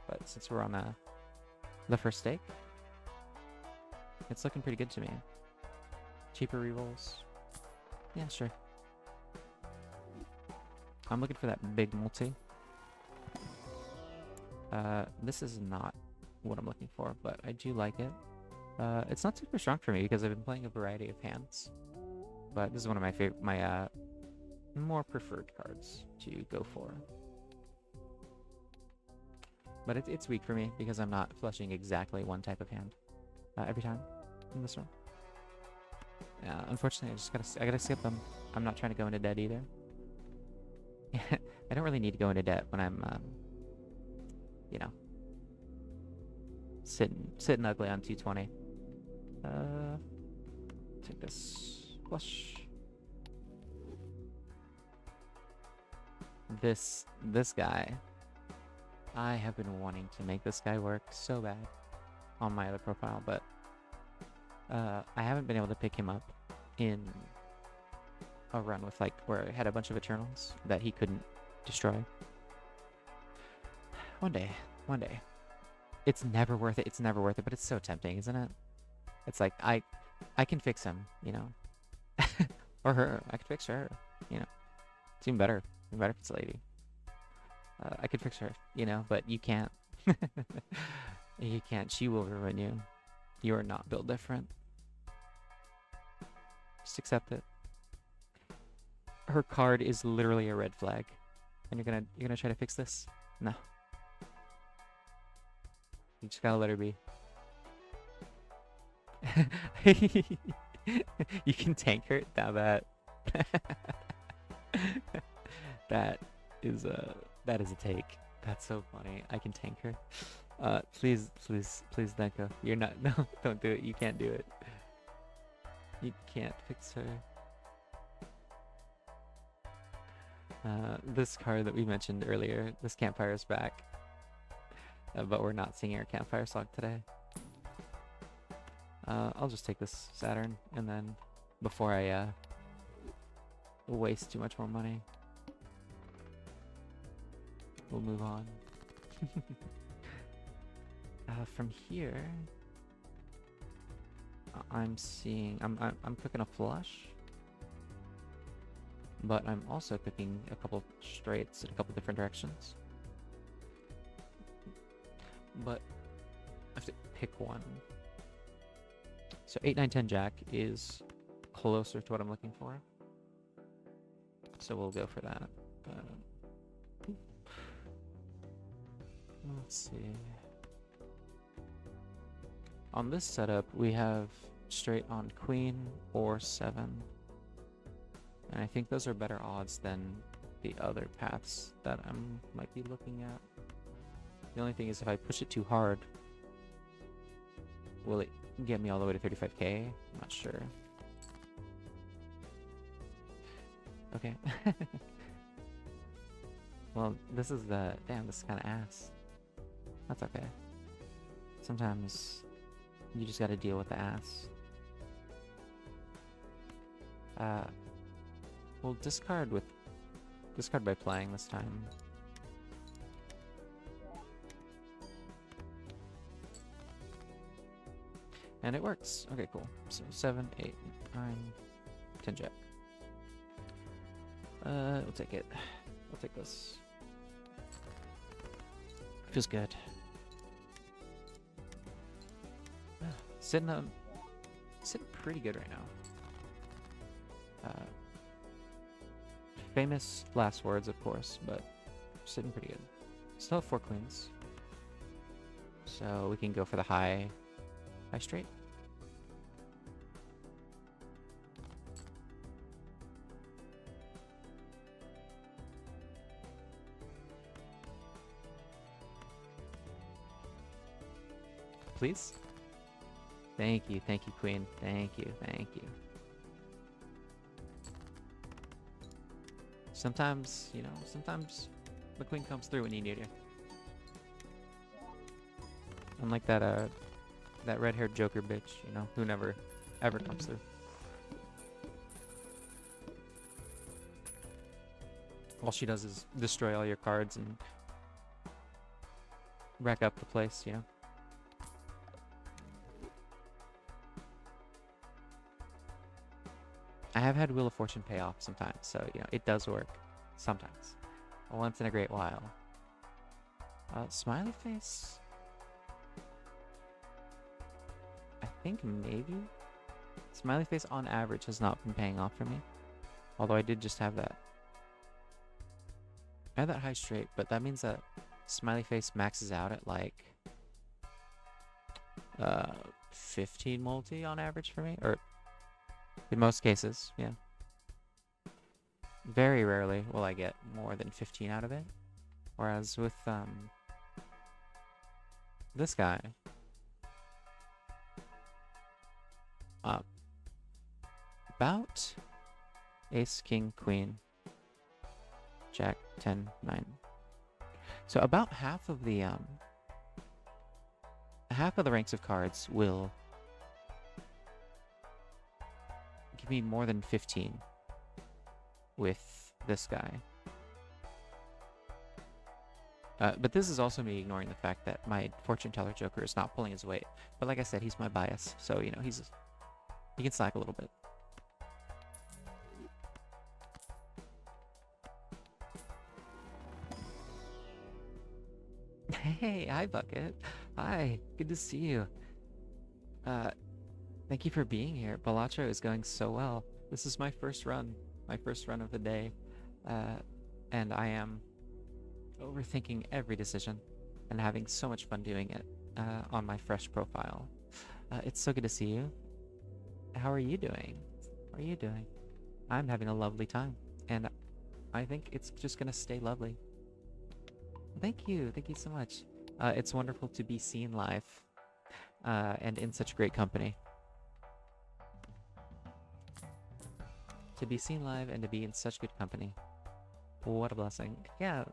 but since we're on the first stake, it's looking pretty good to me. Cheaper rerolls. Yeah, sure. I'm looking for that big multi. This is not what I'm looking for, but I do like it. It's not super strong for me because I've been playing a variety of hands, but this is one of my more preferred cards to go for. But it's weak for me because I'm not flushing exactly one type of hand every time in this one. Unfortunately, I gotta skip them. I'm not trying to go into debt either. I don't really need to go into debt when I'm, you know, sitting ugly on 220. Take this flush. This guy. I have been wanting to make this guy work so bad on my other profile, but I haven't been able to pick him up in a run with like where I had a bunch of Eternals that he couldn't destroy. One day. It's never worth it. It's never worth it, but it's so tempting, isn't it? It's like I can fix him, you know, or her. I could fix her, you know. It's even better. Even better if it's a lady. I could fix her, you know, but you can't. You can't. She will ruin you. You are not built different. Just accept it. Her card is literally a red flag, and you're gonna try to fix this? No. You just gotta let her be. You can tank her. Now that that is a take. That's so funny. I can tank her. Please, Denko. You're not. No, don't do it. You can't do it. You can't fix her. This card that we mentioned earlier, this campfire is back. But we're not singing our campfire song today. I'll just take this Saturn, and then before I waste too much more money, we'll move on. From here, I'm seeing I'm cooking a flush. but I'm also cooking a couple straights in a couple different directions. But I have to pick one. So 8, 9, 10 jack is closer to what I'm looking for. So we'll go for that. Let's see. On this setup, we have straight on queen or 7. And I think those are better odds than the other paths that I might be looking at. The only thing is if I push it too hard, will it get me all the way to 35k? I'm not sure. Okay. Well, this is the... Damn, this is kind of ass. That's okay. Sometimes you just gotta deal with the ass. We'll discard by playing this time. And it works. Okay, cool. So 7, 8, 9, 10 jack. We'll take it. We'll take this. Feels good. Sitting pretty good right now. Famous last words, of course, but sitting pretty good. Still have 4 queens, so we can go for the high straight. Please. Thank you, queen. Thank you. Sometimes, you know, sometimes the queen comes through when you need her. Unlike that red-haired Joker bitch, you know, who never, ever comes through. All she does is destroy all your cards and rack up the place, you know. I have had Wheel of Fortune pay off sometimes, so, you know, it does work. Sometimes. Once in a great while. Smiley face? I think maybe? Smiley face on average has not been paying off for me. Although I did just have that. I had that high straight, but that means that smiley face maxes out at like 15 multi on average for me, or in most cases, yeah. Very rarely will I get more than 15 out of it. Whereas with this guy, about ace, king, queen, jack, 10, 9. So about half of the ranks of cards will give me more than 15 with this guy. But this is also me ignoring the fact that my fortune teller Joker is not pulling his weight. But like I said, he's my bias, so you know he can slack a little bit. Hey, hi Bucket. Hi, good to see you. Thank you for being here. Balatro is going so well. This is my first run of the day, and I am overthinking every decision and having so much fun doing it on my fresh profile. It's so good to see you. How are you doing? I'm having a lovely time, and I think it's just gonna stay lovely. Thank you so much. It's wonderful to be seen live and in such great company. To be seen live and to be in such good company. What a blessing. Yeah,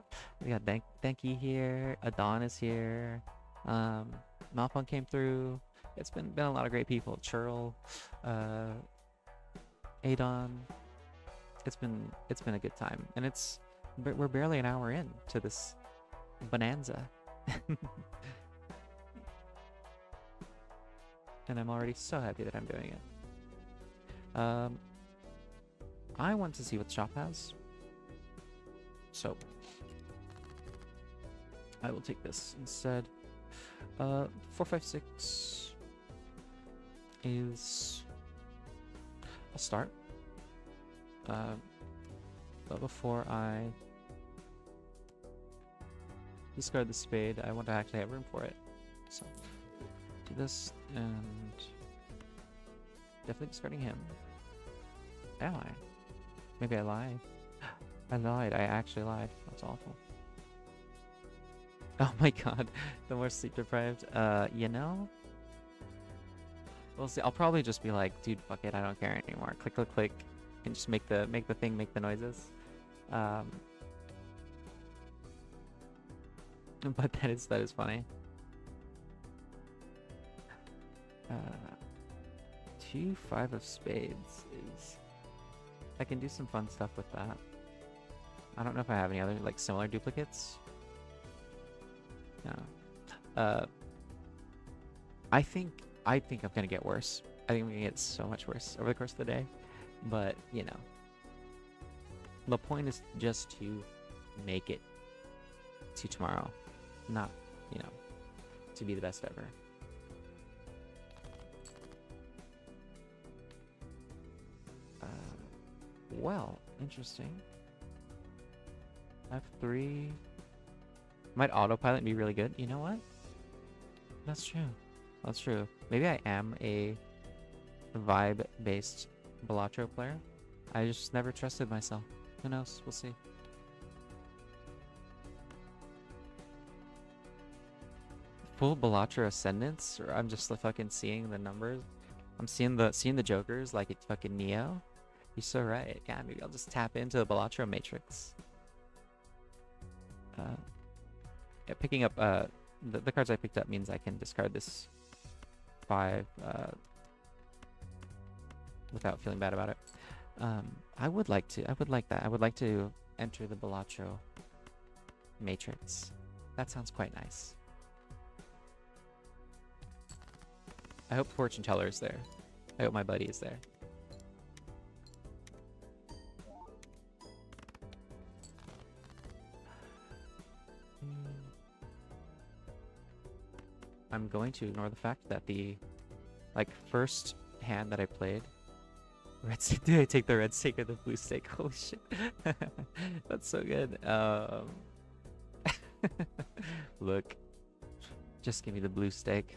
we got Denki here, Adon is here, Malfon came through. It's been a lot of great people. Churl, Adon. It's been a good time, and we're barely an hour in to this bonanza. And I'm already so happy that I'm doing it. I want to see what the shop has. So I will take this instead. 456 is a start. But before I discard the spade, I want to actually have room for it. So do this and definitely discarding him. Am I? Maybe I lied. I lied. I actually lied. That's awful. Oh my god. The more sleep deprived. You know? We'll see. I'll probably just be like, dude, fuck it. I don't care anymore. Click, click, click. And just make the thing make the noises. But that is funny. 2-5 of spades is... I can do some fun stuff with that. I don't know if I have any other like similar duplicates. No. I think I'm gonna get worse. I think I'm gonna get so much worse over the course of the day. But, you know. The point is just to make it to tomorrow. Not, you know, to be the best ever. Well, interesting. F3 might autopilot be really good. You know what? That's true. That's true. Maybe I am a vibe-based Balatro player. I just never trusted myself. Who knows? We'll see. Full Balatro ascendance, or I'm just fucking seeing the numbers. I'm seeing the jokers like it's fucking Neo. You're so right. Yeah, maybe I'll just tap into the Balatro matrix. Yeah, picking up the cards I picked up means I can discard this 5 without feeling bad about it. I would like that. I would like to enter the Balatro matrix. That sounds quite nice. I hope Fortune Teller is there. I hope my buddy is there. I'm going to ignore the fact that the first hand that I played, red stake. Did I take the red stake or the blue stake? Holy shit. That's so good. Look, just give me the blue stake.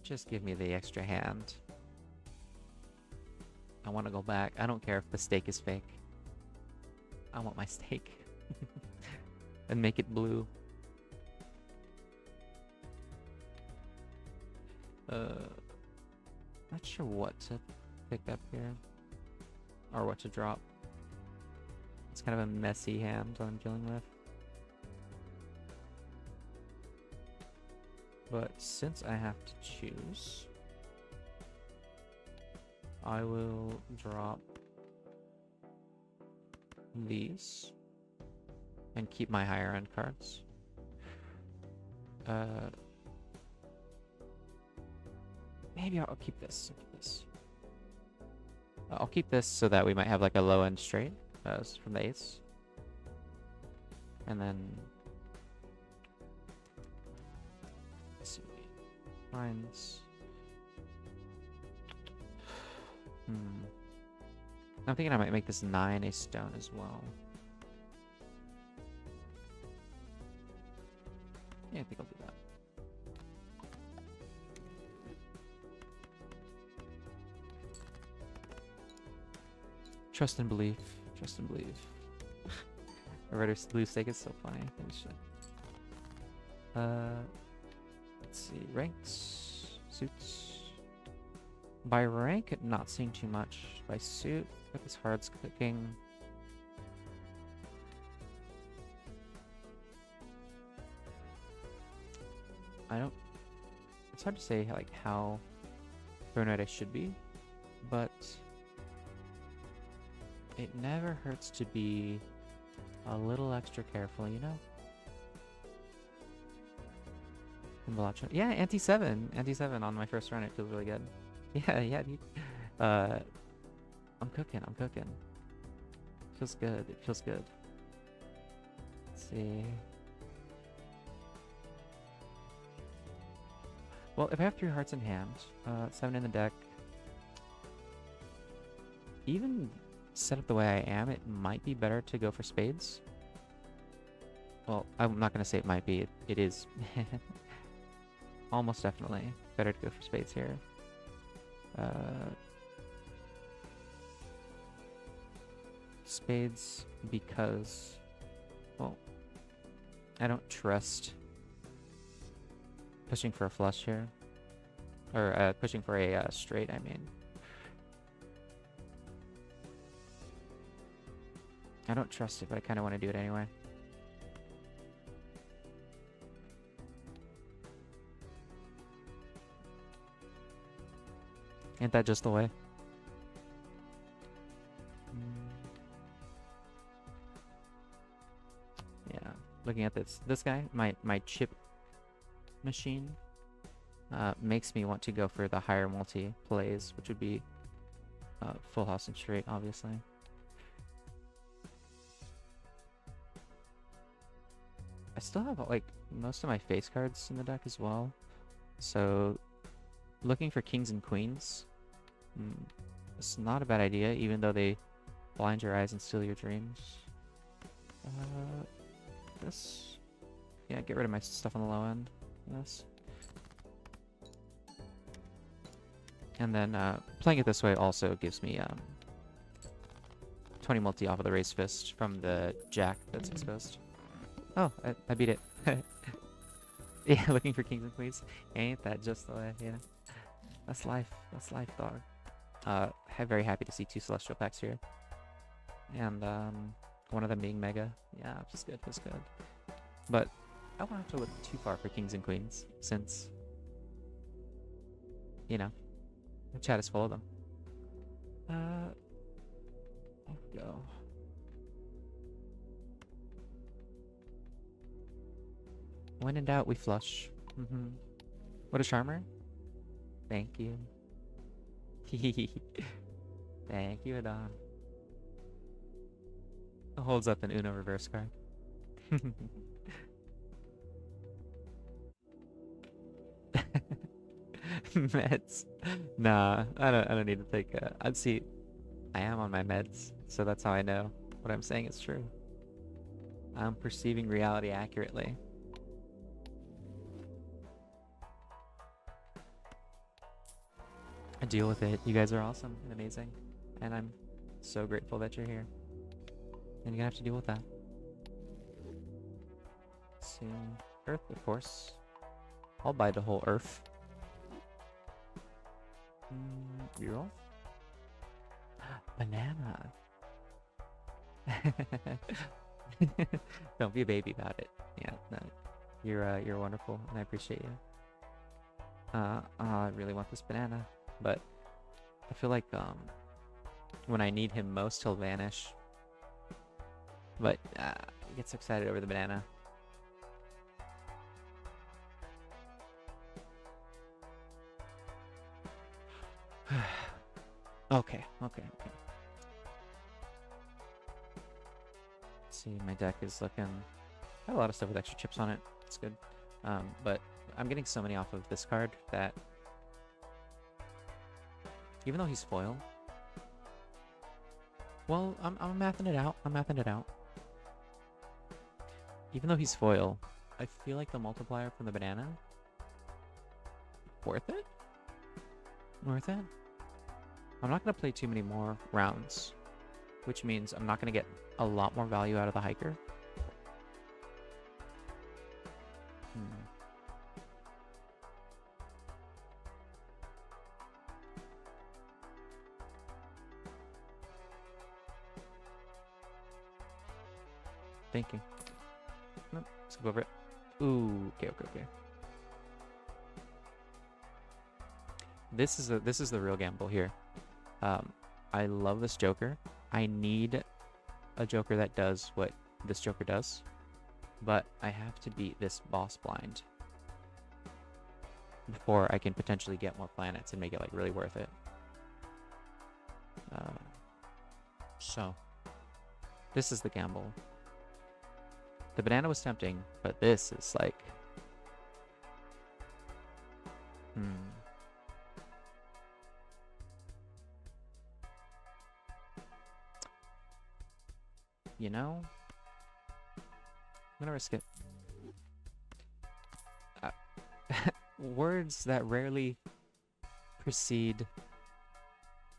Just give me the extra hand. I want to go back. I don't care if the stake is fake. I want my stake. And make it blue. Not sure what to pick up here. Or what to drop. It's kind of a messy hand I'm dealing with. But since I have to choose, I will drop these and keep my higher end cards. Maybe I'll keep this. I'll keep this so that we might have like a low end straight from the ace. And then let's see. Lines. I'm thinking I might make this 9 a stone as well. Yeah, I think I'll do that. Trust and belief. Trust and believe. A red or blue stake is so funny. Holy shit. Let's see. Ranks. Suits. By rank, not seeing too much. By suit, got this hearts clicking. It's hard to say like how paranoid I should be, but it never hurts to be a little extra careful, you know? Yeah, anti-7 on my first run. It feels really good. Yeah, dude. I'm cooking. I'm cooking. Feels good. It feels good. Let's see. Well, if I have 3 hearts in hand, 7 in the deck, even set up the way I am, it might be better to go for spades. Well, I'm not going to say it might be. It is almost definitely better to go for spades here. Spades because, well, I don't trust pushing for a flush here. Or pushing for a straight, I mean. I don't trust it, but I kind of want to do it anyway. Ain't that just the way? Yeah, looking at this guy, my chip machine makes me want to go for the higher multi plays, which would be full house and straight, obviously. I still have like most of my face cards in the deck as well, so looking for kings and queens, it's not a bad idea, even though they blind your eyes and steal your dreams. This, yeah, get rid of my stuff on the low end. This, and then playing it this way also gives me 20 multi off of the raised fist from the jack that's exposed. Oh, I beat it. Yeah, looking for kings and queens. Ain't that just the way? Yeah, that's life. That's life, dog. Very happy to see 2 celestial packs here, and one of them being mega. Yeah, feels good. Feels good. But I won't have to look too far for kings and queens, since, you know, the chat is full of them. There we go. When in doubt, we flush. What a charmer. Thank you. Thank you, Adon. Holds up an Uno reverse card. Meds. Nah, I don't need to take I'd see. I am on my meds, so that's how I know what I'm saying is true. I'm perceiving reality accurately. I deal with it. You guys are awesome and amazing, and I'm so grateful that you're here. And you're gonna have to deal with that. Let's see, Earth, of course. I'll buy the whole Earth. Reroll. Banana. Don't be a baby about it. Yeah, no, you're wonderful, and I appreciate you. I really want this banana, but I feel like when I need him most, he'll vanish. But I get so excited over the banana. Okay. Let's see, my deck is looking... I have a lot of stuff with extra chips on it. It's good. But I'm getting so many off of this card that... Even though he's foil... Well, I'm mathing it out. Even though he's foil, I feel like the multiplier from the banana... Worth it? I'm not going to play too many more rounds, which means I'm not going to get a lot more value out of the hiker. Thinking. Nope, let's go over it. Ooh, okay. This is the real gamble here. I love this Joker. I need a Joker that does what this Joker does, but I have to beat this boss blind before I can potentially get more planets and make it like really worth it. So, this is the gamble. The banana was tempting, but this is like... You know? I'm gonna risk it. Words that rarely precede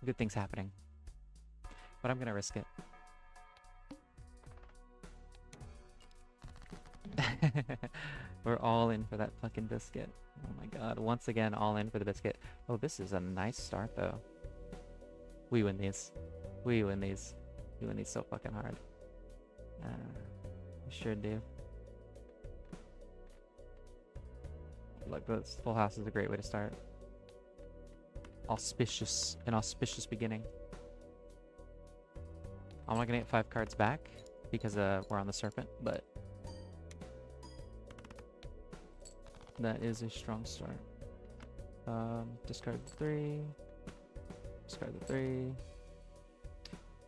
good things happening. But I'm gonna risk it. We're all in for that fucking biscuit. Oh my god, once again, all in for the biscuit. Oh, this is a nice start, though. We win these. We win these. We win these so fucking hard. We sure do. Look, this full house is a great way to start. Auspicious. An auspicious beginning. I'm not gonna get 5 cards back because we're on the serpent, but that is a strong start. Discard 3. Discard the 3.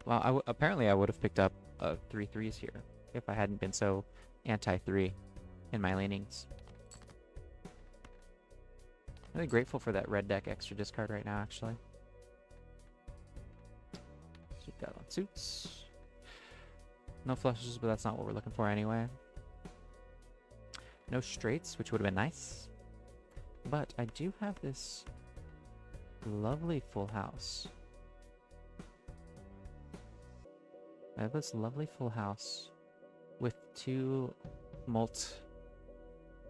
Well, apparently I would have picked up 3 3s here if I hadn't been so anti-3 in my leanings. Really grateful for that red deck extra discard right now, actually. So we've got on suits. No flushes, but that's not what we're looking for anyway. No straights, which would have been nice. But I do have this lovely full house. I have this lovely full house with 2 Molt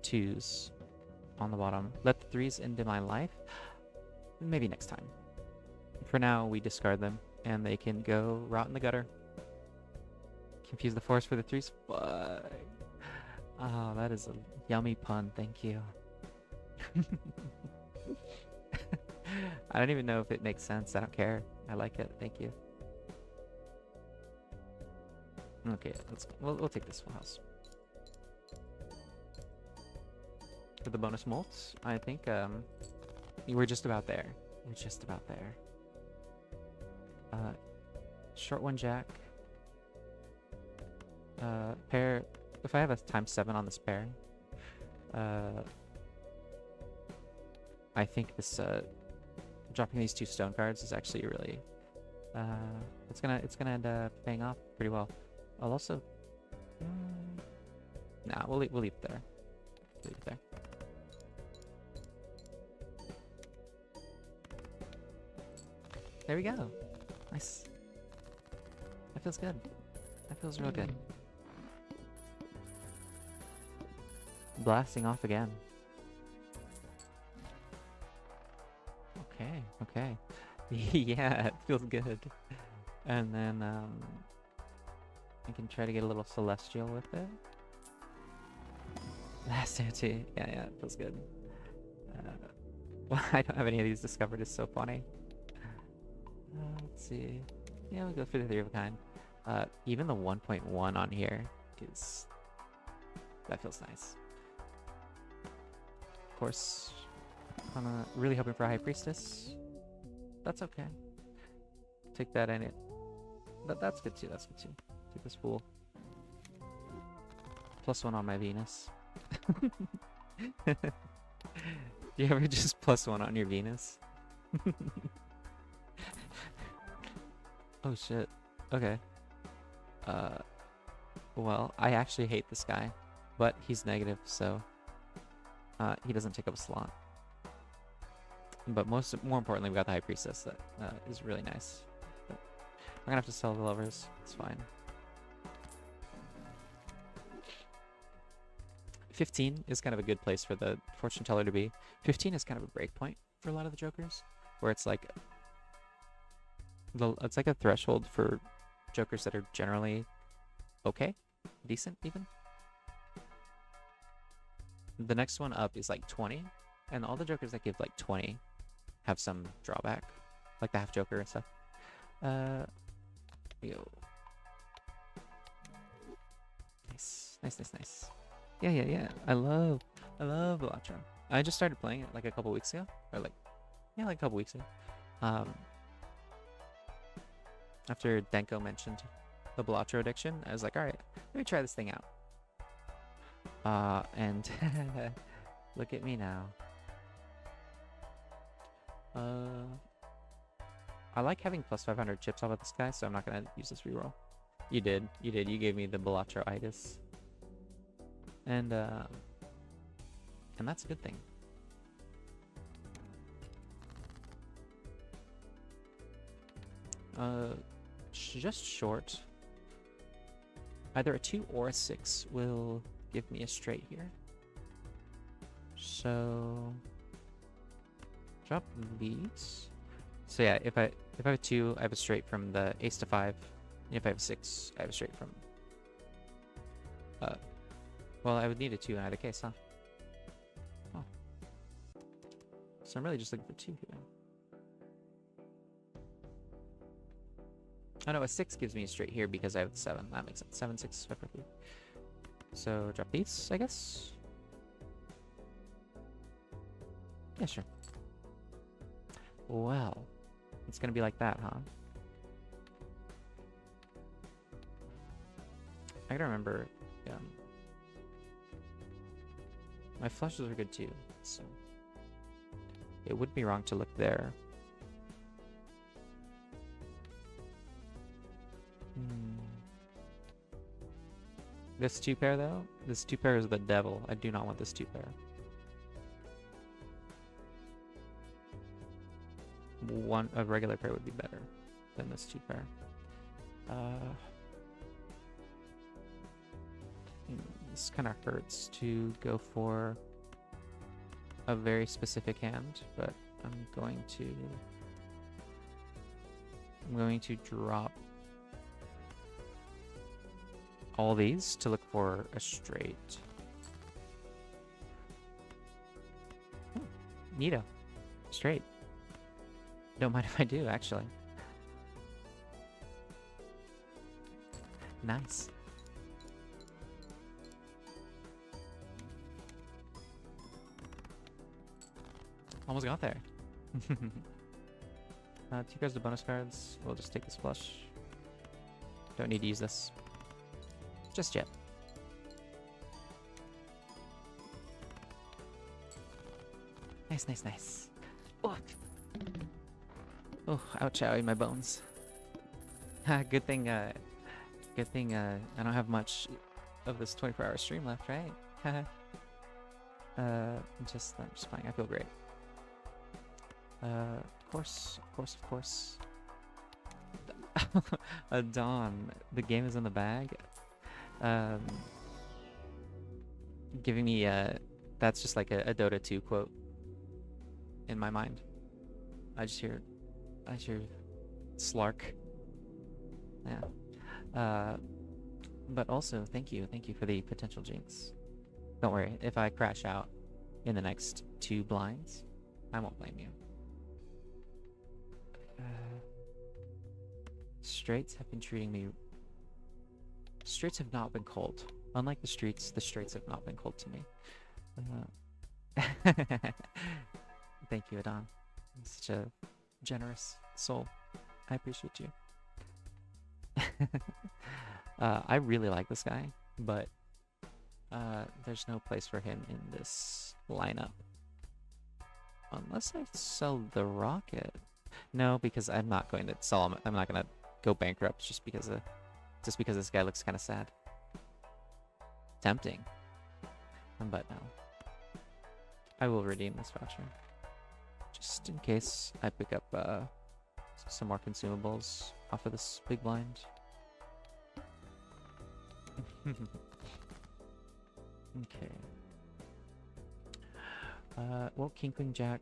2s on the bottom. Let the 3s into my life? Maybe next time. For now, we discard them, and they can go rot in the gutter. Confuse the 4s for the 3s? Fuck. Oh, that is a yummy pun, thank you. I don't even know if it makes sense. I don't care. I like it, thank you. Okay, we'll take this full house. For the bonus molts, I think we're just about there. We're just about there. Short 1 jack. Pair. If I have a ×7 on this pair, I think this dropping these 2 stone cards is actually really it's gonna end up paying off pretty well. I'll also nah, we'll leave it there. Leave it there. There we go. Nice. That feels good. That feels real good. Blasting off again. Okay, okay. Yeah, it feels good. And then I can try to get a little celestial with it. Last anti. Yeah, it feels good. Well, I don't have any of these discovered. Is so funny. Let's see. Yeah, we'll go for the 3 of a kind. Even the 1.1 on here is... That feels nice. Of course, I'm really hoping for a High Priestess. That's okay. Take that in it. That's good too, that's good too. Take this Fool. +1 on my Venus. Do you ever just +1 on your Venus? Oh shit. Okay. Well, I actually hate this guy, but he's negative, so he doesn't take up a slot. But more importantly, we got the High Priestess that is really nice. But we're gonna have to sell the lovers. It's fine. 15 is kind of a good place for the fortune teller to be. 15 is kind of a break point for a lot of the jokers, where it's like it's like a threshold for jokers that are generally okay, decent even. The next one up is like 20, and all the jokers that give like 20 have some drawback, like the half joker and stuff. Yo. Nice, nice, nice, nice. Yeah. I love Balatro. I just started playing it like a couple weeks ago, or like a couple weeks ago. After Denko mentioned the Balatro addiction, I was like, all right, let me try this thing out. And look at me now. I like having plus 500 chips off of this guy, so I'm not gonna use this reroll. You did. You gave me the Balatro-itis. And that's a good thing. Just short. Either a 2 or a 6 will give me a straight here. So drop these. So yeah, if I have a 2, I have a straight from the ace to 5. And if I have a 6, I have a straight from well, I would need a 2 in either case, huh? Oh. So I'm really just looking for 2 here. Oh no, a 6 gives me a straight here because I have the 7. That makes sense. 7, 6, 5, 4, 3. So drop these, I guess. Yeah, sure. Well, it's gonna be like that, huh? I gotta remember, my flushes are good too, so it would be wrong to look there. This 2 pair though, this 2 pair is the devil. I do not want this 2 pair. A regular pair would be better than this 2 pair. This kind of hurts to go for a very specific hand, but I'm going to drop all these to look for a straight. Oh, neato. Straight. Don't mind if I do, actually. Nice. Almost got there. 2 cards to bonus cards. We'll just take this flush. Don't need to use this just yet. Nice, nice, nice. Oh, ouch, owie, my bones. Good thing I don't have much of this 24-hour stream left, right? I'm just playing. I feel great. Of course. Dawn, the game is in the bag. Giving me that's just like a Dota 2 quote in my mind. I hear Slark. Yeah. But also thank you for the potential jinx. Don't worry, if I crash out in the next 2 blinds, I won't blame you. Straights have been treating me... Straights have not been cold. Unlike the straights have not been cold to me. Thank you, Adon. You're such a generous soul. I appreciate you. I really like this guy, but there's no place for him in this lineup. Unless I sell the rocket. No, because I'm not going to sell him. I'm not going to go bankrupt just because this guy looks kind of sad. Tempting. But no. I will redeem this voucher. Just in case I pick up some more consumables off of this big blind. Okay. Well, King Queen Jack.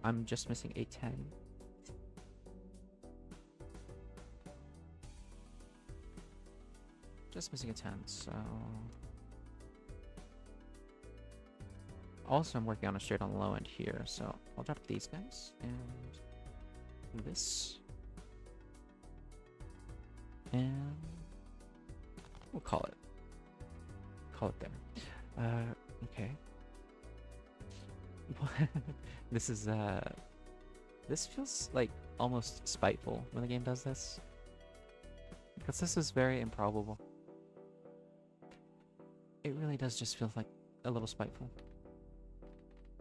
I'm just missing a 10. Just missing a 10, so... Also, I'm working on a straight on the low end here, so I'll drop these guys, and this. And we'll call it. Call it there. Okay. This is, this feels like almost spiteful when the game does this. Because this is very improbable. It really does just feel like a little spiteful.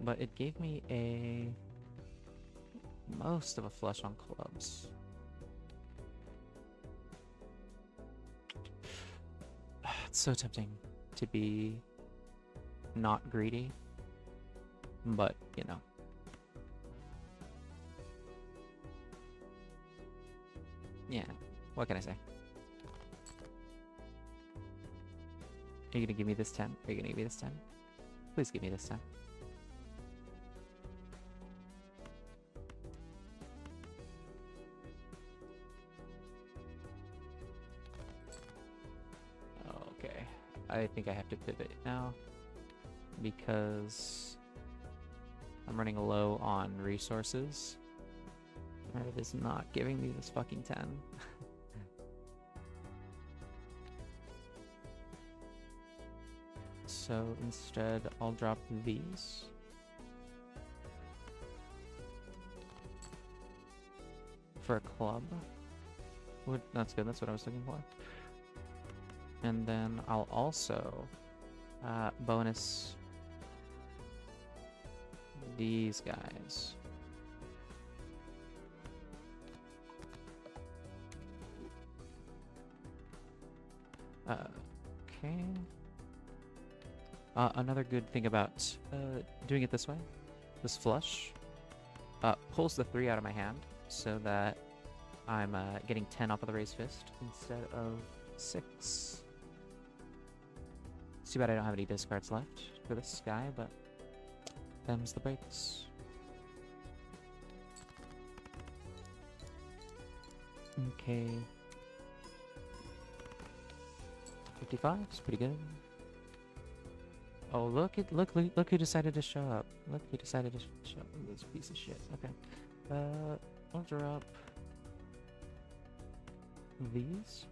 But it gave me a... most of a flush on clubs. It's so tempting to be not greedy, but, you know. Yeah, what can I say? Are you gonna give me this 10? Are you gonna give me this 10? Please give me this 10. Okay, I think I have to pivot now because I'm running low on resources. And it is not giving me this fucking 10. So instead, I'll drop these. For a club. That's good, that's what I was looking for. And then I'll also bonus these guys. Okay. Another good thing about doing it this way, this flush, pulls the 3 out of my hand so that I'm getting 10 off of the raised fist instead of 6. It's too bad I don't have any discards left for this guy, but them's the breaks. Okay. 55 is pretty good. Oh, look who decided to show up. Look who decided to show up. This piece of shit. Okay. I'll drop these.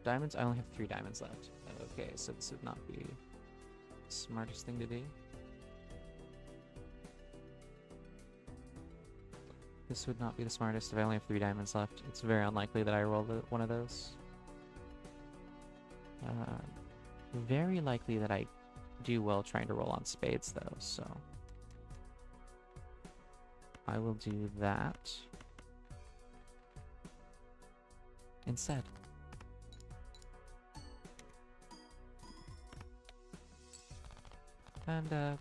Diamonds? I only have 3 diamonds left. Okay, so this would not be the smartest thing to do. This would not be the smartest if I only have 3 diamonds left. It's very unlikely that I roll one of those. Very likely that I do well trying to roll on spades though, so I will do that instead. And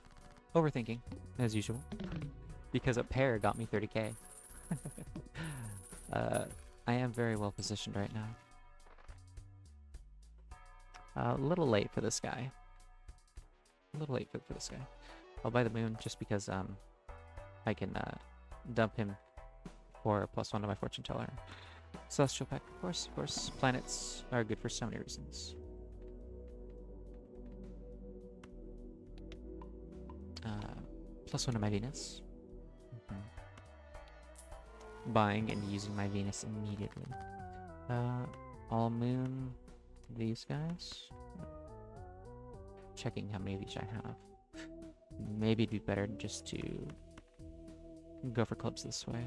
overthinking as usual because a pair got me 30k. I am very well positioned right now. A little late for this guy. A little late for this guy. I'll buy the moon just because I can dump him for +1 to my fortune teller. Celestial pack, of course. Planets are good for so many reasons. +1 to my Venus. Buying and using my Venus immediately. I'll moon these guys. Checking how many of each I have. Maybe it'd be better just to go for clubs this way.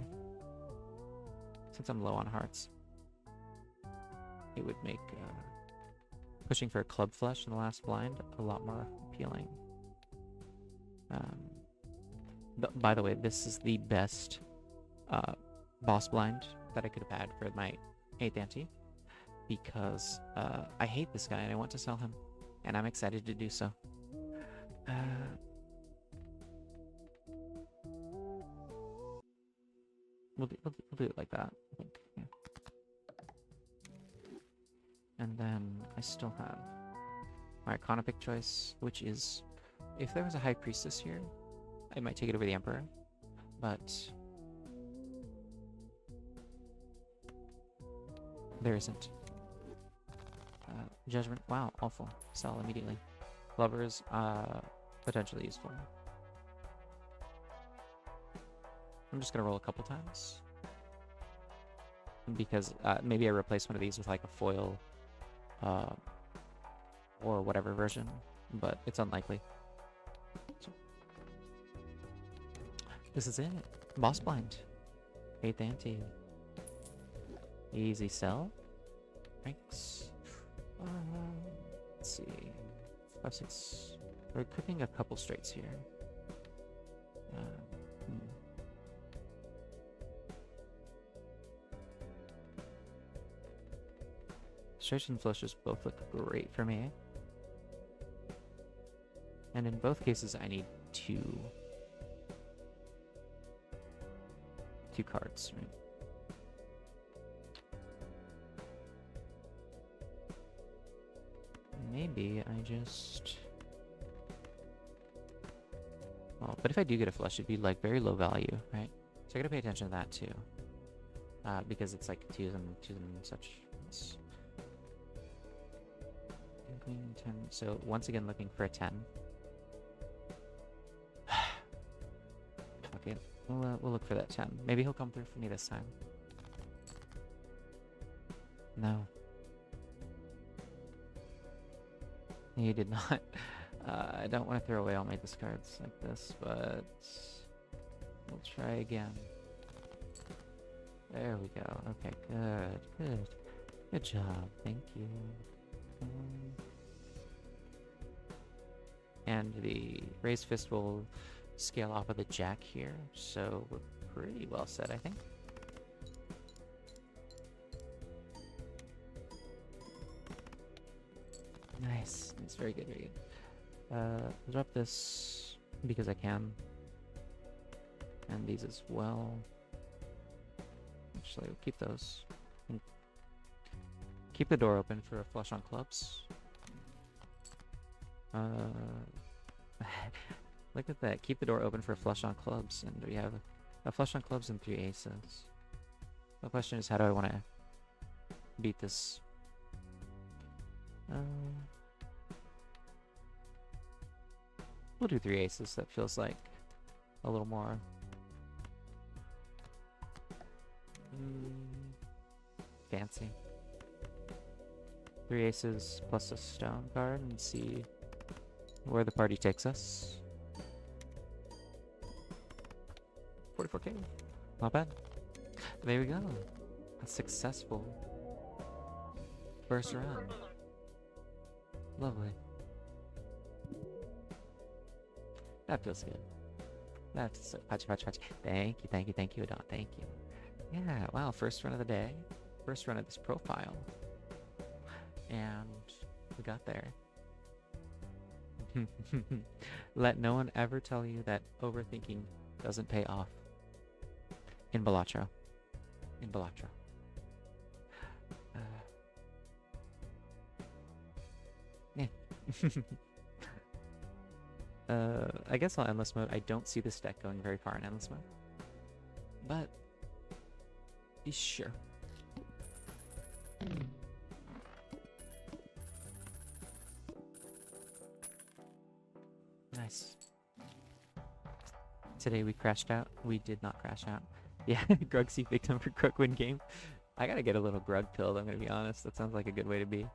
Since I'm low on hearts. It would make pushing for a club flush in the last blind a lot more appealing. By the way, this is the best boss blind that I could have had for my 8th ante. Because I hate this guy and I want to sell him. And I'm excited to do so. We'll do it like that, I think. Yeah. And then I still have my Arcana pick choice, which is, if there was a High Priestess here, I might take it over the Emperor. But there isn't. Judgment, wow, awful. Sell immediately. Lovers, potentially useful. I'm just gonna roll a couple times. Because maybe I replace one of these with like a foil or whatever version, but it's unlikely. So, this is it. Boss blind. 8th ante. Easy sell. strikes. Let's see. 5, 6. We're cooking a couple straights here. Straights and flushes both look great for me. And in both cases, I need two cards, right? Maybe I just... Well, but if I do get a flush, it'd be like very low value, right? So I gotta pay attention to that too. Because it's like twos and such. Yes. Queen, 10. So once again, looking for a 10. Fuck it. We'll look for that 10. Maybe he'll come through for me this time. No. He did not. I don't want to throw away all my discards like this, but we'll try again. There we go. Okay, good. Good job. Thank you. And the raised fist will scale off of the jack here, so we're pretty well set, I think. Nice. It's very good, very good. I'll drop this because I can. And these as well. Actually, we'll keep those. And keep the door open for a flush on clubs. Look at that. Keep the door open for a flush on clubs. And we have a flush on clubs and 3 aces. The question is, how do I want to beat this? We'll do 3 aces. That feels like a little more fancy. 3 aces plus a stone card and see where the party takes us. 44k. Not bad. There we go. A successful first round. Lovely. That feels good. That's patchy. Thank you, Adon. Thank you. Yeah, wow, first run of the day. First run of this profile. And we got there. Let no one ever tell you that overthinking doesn't pay off. In Balatro. In Balatro. Yeah. I guess I'll endless mode. I don't see this deck going very far in endless mode. But be sure. Nice. Today we crashed out. We did not crash out. Yeah, Grugsy victim for Crook win game. I gotta get a little grug pilled, I'm gonna be honest. That sounds like a good way to be.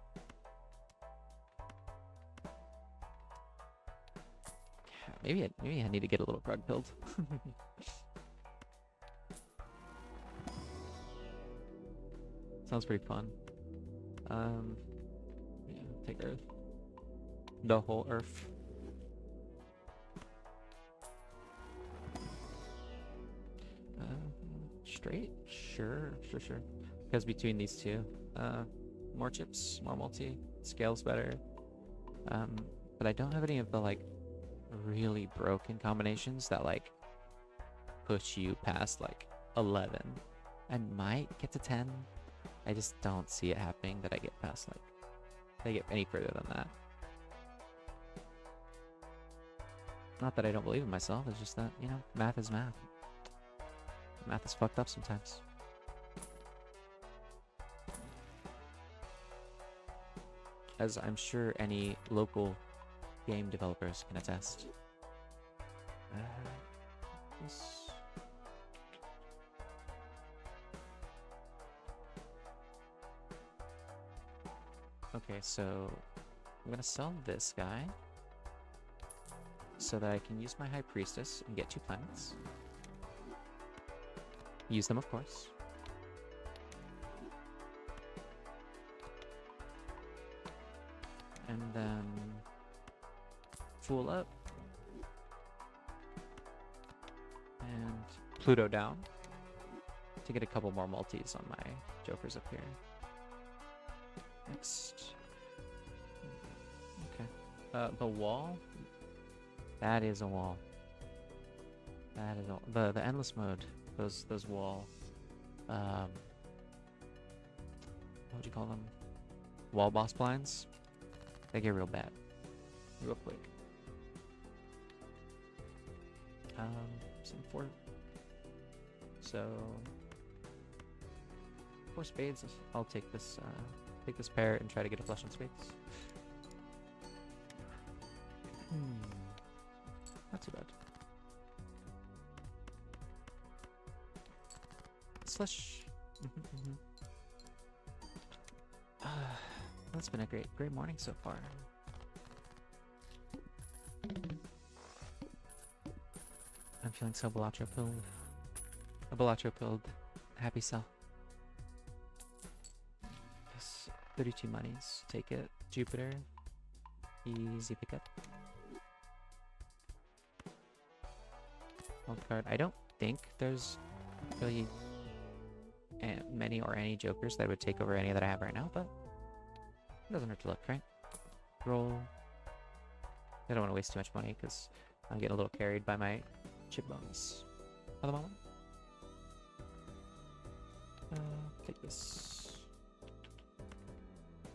Maybe I need to get a little grug pilled. Sounds pretty fun. Yeah, take Earth. The whole Earth. Straight? Sure. Because between these two, more chips, more multi, scales better. But I don't have any of the like really broken combinations that like push you past like 11. I might get to 10. I just don't see it happening that I get past like I get any further than that. Not that I don't believe in myself, it's just that, you know, math is math. Math is fucked up sometimes. As I'm sure any local game developers can attest. Okay, so I'm gonna sell this guy so that I can use my High Priestess and get 2 planets. Use them, of course. And then Fool up. And Pluto down to get a couple more multis on my jokers up here. Next. Okay. The wall. That is a wall. That is the endless mode. Those wall. What would you call them? Wall boss blinds. They get real bad, real quick. Some four. So 4 spades. I'll take this pair and try to get a flush on spades. Not too bad. Slush. That's been a great morning so far. I'm feeling so Balatro pilled. A Balatro pilled happy self. Yes, 32 monies. Take it. Jupiter. Easy pickup. Wild card. I don't think there's really many or any jokers that would take over any that I have right now, but it doesn't hurt to look, right? Roll. I don't want to waste too much money because I'm getting a little carried by my chip bones at the moment. Take this.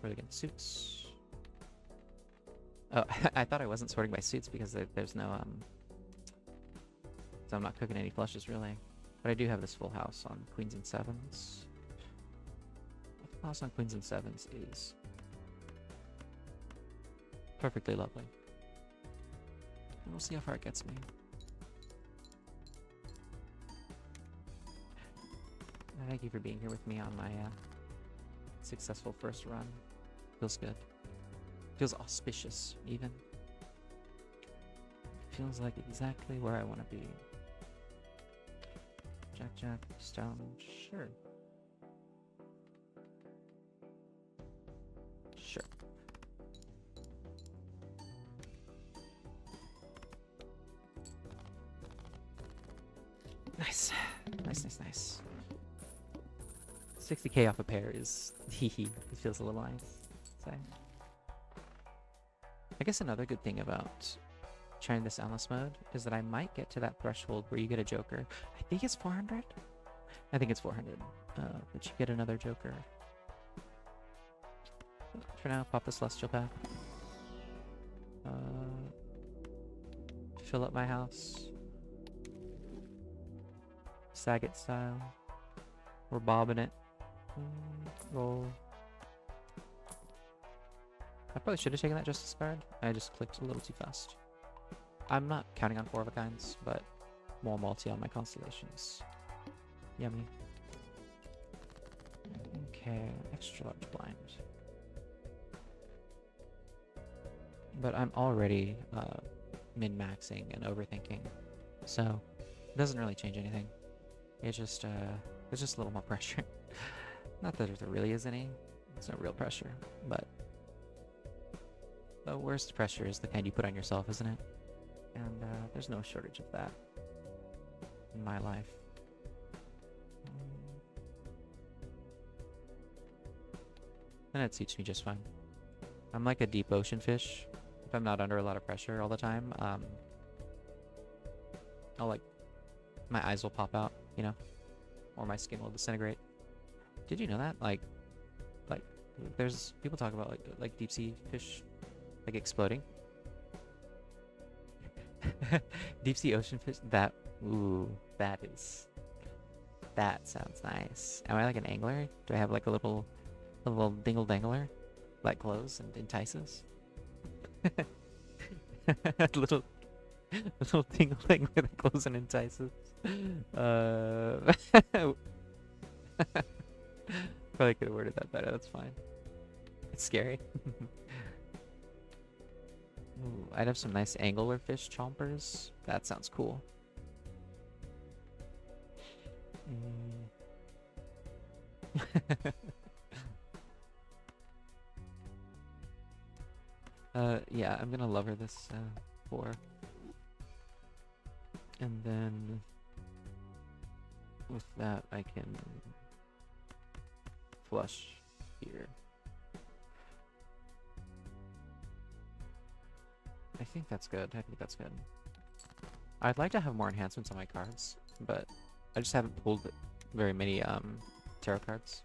Really good suits. Oh, I thought I wasn't sorting by suits because there's no so I'm not cooking any flushes really. But I do have this full house on queens and sevens. Full house on queens and sevens is perfectly lovely. And we'll see how far it gets me. Thank you for being here with me on my successful first run. Feels good. Feels auspicious, even. Feels like exactly where I want to be. Jack, Jack, stone, sure. Sure. Nice. Nice. 60k off a pair is hee. It feels a little nice. So, I guess another good thing about trying this endless mode is that I might get to that threshold where you get a joker. I think it's 400. I think it's 400. But you get another joker. For now, pop the celestial pack. Fill up my house. Saget style. We're bobbing it. Roll. I probably should have taken that Justice card. I just clicked a little too fast. I'm not counting on 4 of a kinds, but more multi on my constellations. Yummy. Okay, extra large blind. But I'm already min-maxing and overthinking, so it doesn't really change anything. It's just there's just a little more pressure. Not that there really is any. It's no real pressure, but the worst pressure is the kind you put on yourself, isn't it? And there's no shortage of that in my life. And it suits me just fine. I'm like a deep ocean fish. If I'm not under a lot of pressure all the time, I'll like, my eyes will pop out, you know, or my skin will disintegrate. Did you know that? Like there's people talk about like deep sea fish like exploding. Deep sea ocean fish. That sounds nice. Am I like an angler? Do I have like a little dingle dangler that glows and entices? little dingle dangler that glows and entices. Probably could have worded that better. That's fine. It's scary. Ooh, I'd have some nice anglerfish chompers. That sounds cool. Yeah, I'm gonna lover this, 4. And then with that, I can flush here. I think that's good. I think that's good. I'd like to have more enhancements on my cards, but I just haven't pulled very many tarot cards.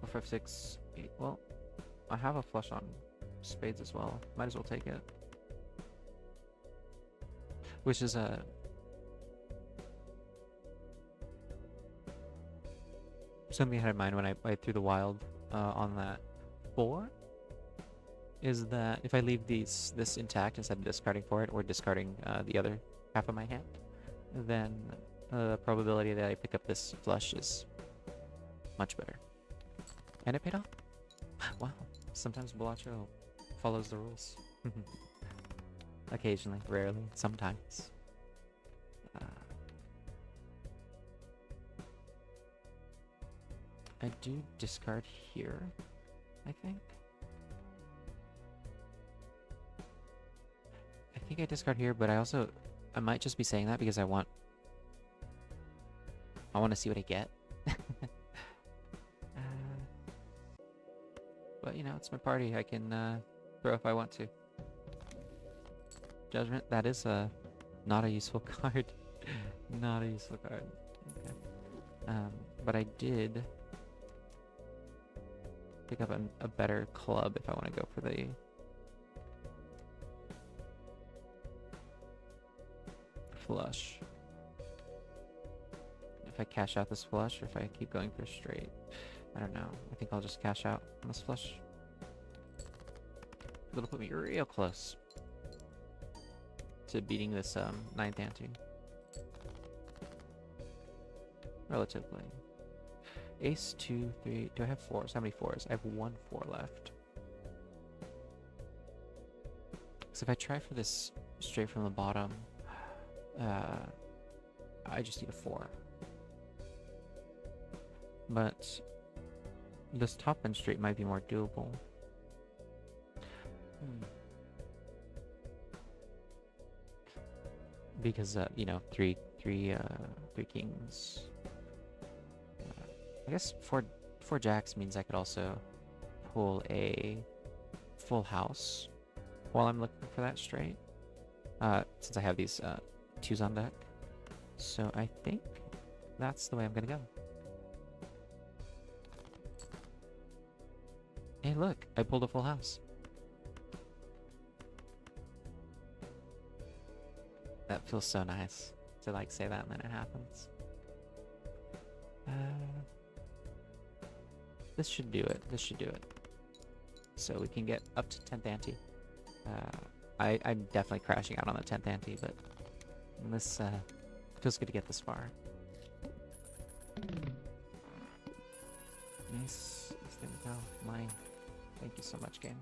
4, 5, 6, 8. Well, I have a flush on spades as well. Might as well take it. Which is something I had in mind when I threw the wild on that 4. Is that if I leave this intact instead of discarding for it or discarding the other half of my hand, then the probability that I pick up this flush is much better. And it paid off. Wow. Sometimes Balatro follows the rules. Occasionally, rarely, sometimes. I do discard here, I think. I think I discard here, but I might just be saying that because I want to see what I get. But, you know, it's my party. I can throw if I want to. Judgment, that is not a useful card. Not a useful card. Okay. But I did pick up a better club if I want to go for the flush. If I cash out this flush or if I keep going for straight. I don't know. I think I'll just cash out on this flush. It'll put me real close to beating this 9th ante. Relatively. Ace, 2, 3. Do I have 4s? How many 4s? I have 1 4 left. So if I try for this straight from the bottom, I just need a 4. But this top end straight might be more doable. Because you know, three kings. I guess four jacks means I could also pull a full house while I'm looking for that straight. Since I have these 2s on deck. So I think that's the way I'm gonna go. Hey look, I pulled a full house. That feels so nice to like say that and then it happens. This should do it. This should do it. So we can get up to 10th ante. I'm definitely crashing out on the 10th ante, but this feels good to get this far. Nice. There we go. Mine. Thank you so much, game.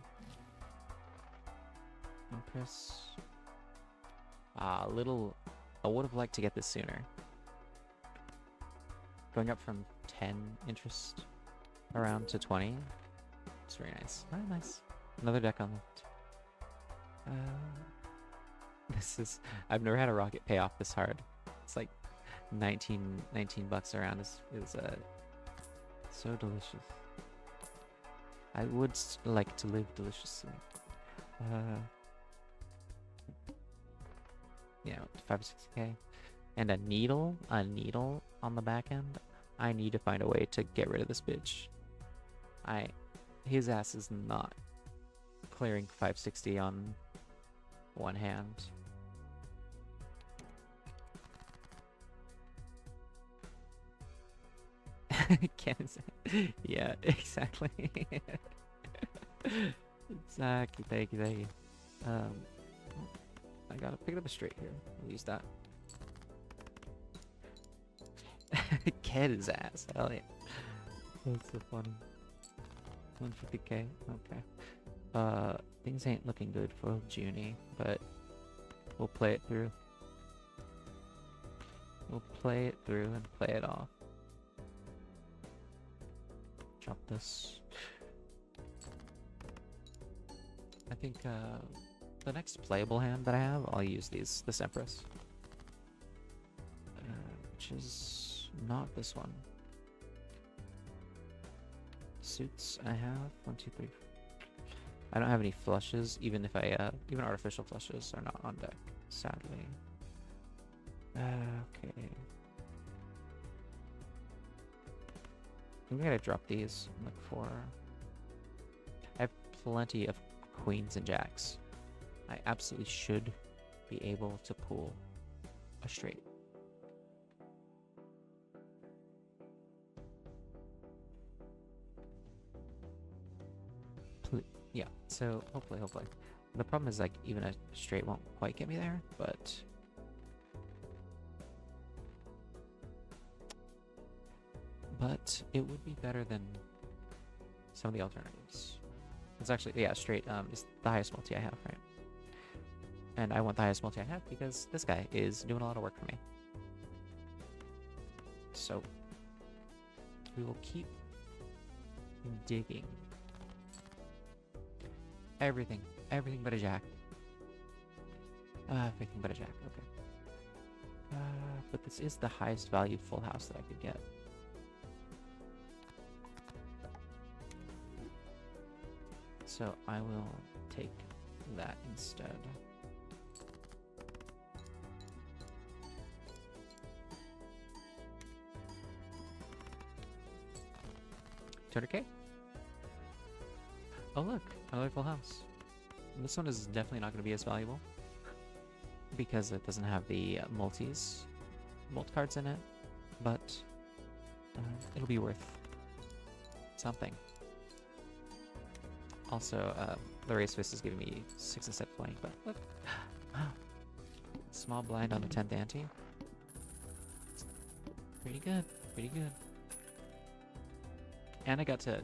Empress. I would have liked to get this sooner. Going up from 10 interest around to 20. It's very nice. Very nice. Another deck unlocked. I've never had a rocket pay off this hard. It's like 19 bucks around is so delicious. I would like to live deliciously. You know, 5 or 6k. And a needle on the back end. I need to find a way to get rid of this bitch. His ass is not clearing 560 on one hand. Yeah, exactly. Exactly. Thank you. I gotta pick it up a straight here. I'll use that. Get his ass. Hell yeah. That's so funny. 150k. Okay. Things ain't looking good for Junie, but we'll play it through. We'll play it through and play it off. drop this. I think the next playable hand that I have, I'll use this Empress. Which is not this one. Suits I have 1, 2, 3. I don't have any flushes, even if I even artificial flushes are not on deck, sadly. Okay. I'm gonna drop these and look for. I have plenty of queens and jacks. I absolutely should be able to pull a straight. Yeah, so hopefully. The problem is, like, even a straight won't quite get me there, but it would be better than some of the alternatives. It's actually, yeah, straight is the highest multi I have, right? And I want the highest multi I have because this guy is doing a lot of work for me. So we will keep digging. Everything but a jack. Everything but a jack, okay. But this is the highest value full house that I could get. So I will take that instead. $200K. Oh look, another full house. This one is definitely not going to be as valuable because it doesn't have the multi cards in it, but it'll be worth something. Also, the race twist is giving me 6 instead of 20, but look. Small blind on the 10th ante. Pretty good, pretty good. And I got to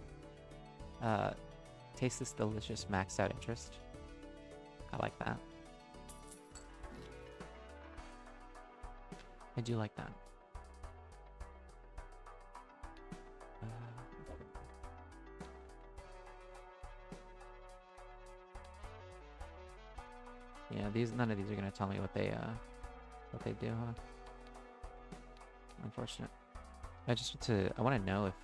taste this delicious maxed out interest. I like that. I do like that. Yeah, none of these are gonna tell me what they do, huh? Unfortunate. I want to know if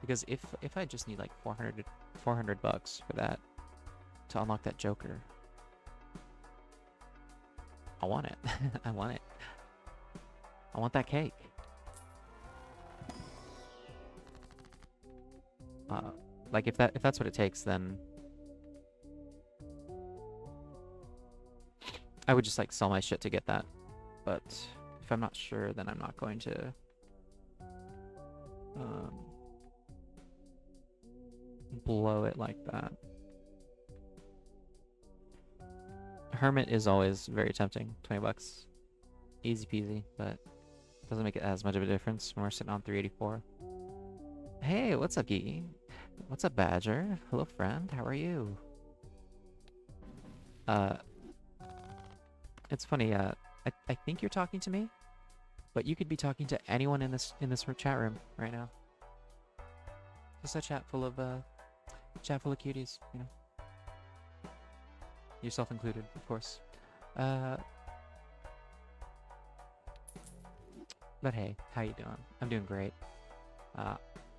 because if I just need like 400 bucks for that to unlock that Joker, I want it. I want it. I want that cake. Like if that's what it takes, then I would just like sell my shit to get that. But if I'm not sure, then I'm not going to blow it like that. Hermit is always very tempting. 20 bucks. Easy peasy, but doesn't make it as much of a difference when we're sitting on 384. Hey, what's up, Geeky? What's up, Badger? Hello, friend. How are you? It's funny, I think you're talking to me, but you could be talking to anyone in this chat room right now. Just a chat full of cuties, you know. Yourself included, of course. But hey, how you doing? I'm doing great.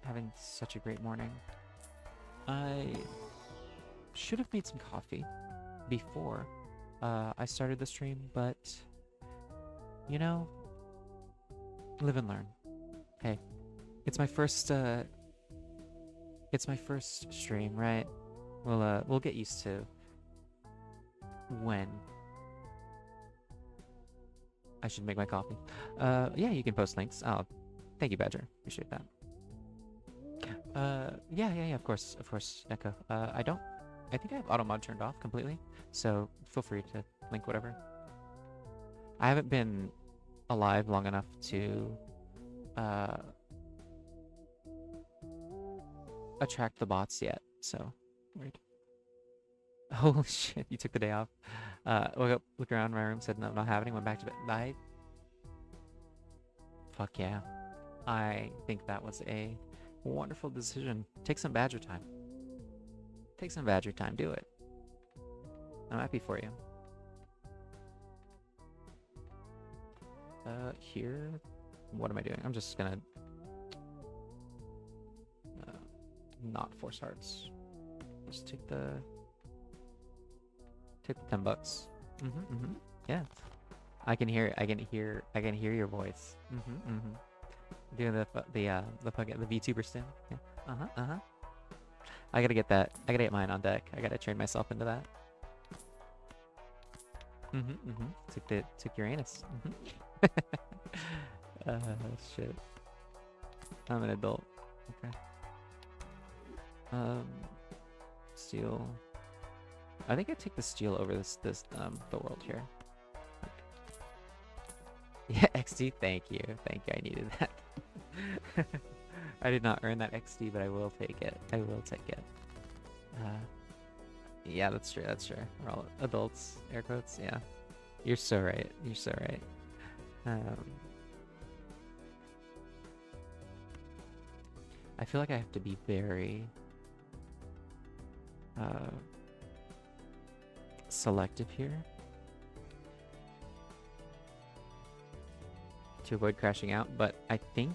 Having such a great morning. I should have made some coffee before I started the stream, but you know, live and learn. Hey, it's my first stream, right? We'll get used to when I should make my coffee. Yeah, you can post links. Oh, thank you, Badger. Appreciate that. Yeah, of course, Neko. I think I have auto mod turned off completely, so feel free to link whatever. I haven't been alive long enough to attract the bots yet, so weird. Holy shit, you took the day off. Woke up, looked around my room, said no, not having, went back to bed. Fuck yeah. I think that was a wonderful decision. Take some badger time. Take some badger time. Do it. I'm happy for you. Here. What am I doing? I'm just gonna not force hearts. Just take the $10. Yeah. I can hear it. I can hear your voice. Doing the VTuber stim. Yeah. I gotta get that. I gotta get mine on deck. I gotta train myself into that. Took Uranus. Shit. I'm an adult. Okay. Steel. I think I take the steel over the world here. Yeah, XD. Thank you. I needed that. I did not earn that XD, but I will take it. Yeah, that's true. We're all adults. Air quotes. Yeah. You're so right. I feel like I have to be very selective here to avoid crashing out, but I think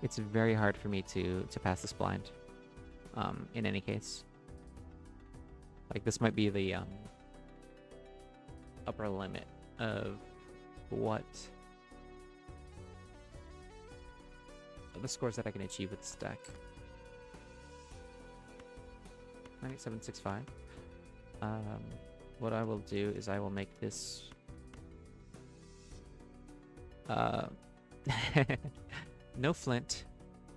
it's very hard for me to pass this blind in any case. Like, this might be the upper limit of what the scores that I can achieve with this deck. 98765. What I will do is I will make this no flint,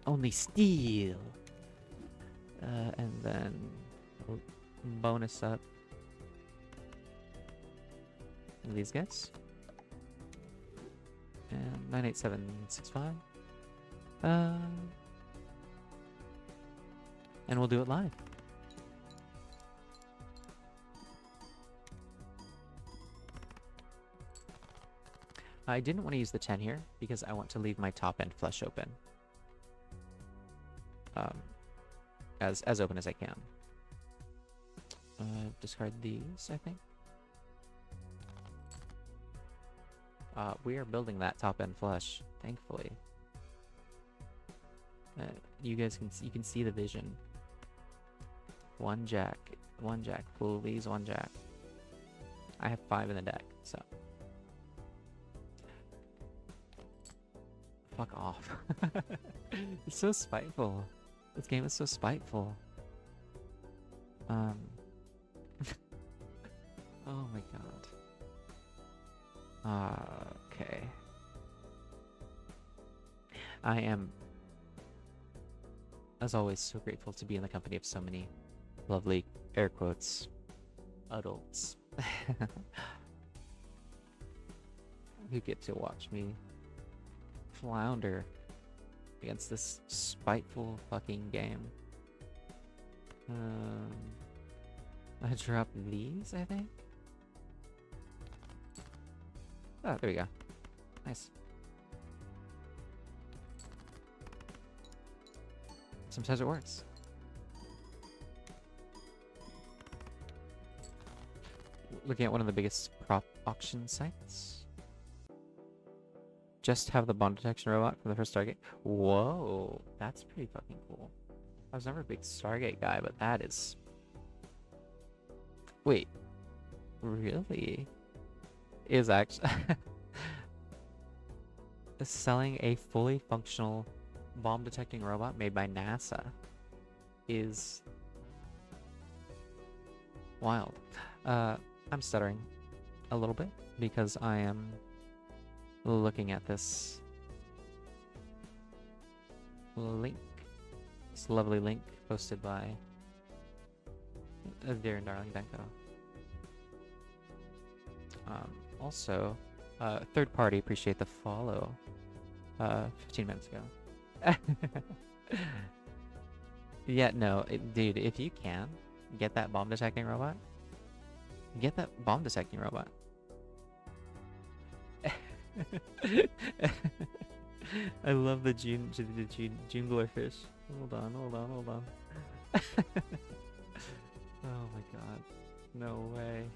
only steel, and then we'll bonus up these guys. And 98765. And we'll do it live. I didn't want to use the 10 here because I want to leave my top end flush open. As open as I can. Discard these, I think. We are building that top end flush, thankfully. You guys can see the vision. One jack, please, one jack. I have 5 in the deck, so. Fuck off. It's so spiteful. This game is so spiteful. Oh my god. Okay. I am, as always, so grateful to be in the company of so many lovely, air quotes, adults who get to watch me flounder against this spiteful fucking game. I drop these, I think. Oh, there we go. Nice. Sometimes it works. Looking at one of the biggest prop auction sites. Just have the bomb detection robot for the first Stargate. Whoa, that's pretty fucking cool. I was never a big Stargate guy, but that is... Wait, really? Is actually... selling a fully functional bomb detecting robot made by NASA is wild. I'm stuttering a little bit because I am looking at this link, this lovely link posted by dear and darling Denko. Also, third party, appreciate the follow 15 minutes ago. Yeah, no, dude, if you can get that bomb detecting robot, get that bomb detecting robot. I love the jungler fish. Hold on, hold on, hold on. Oh my god. No way.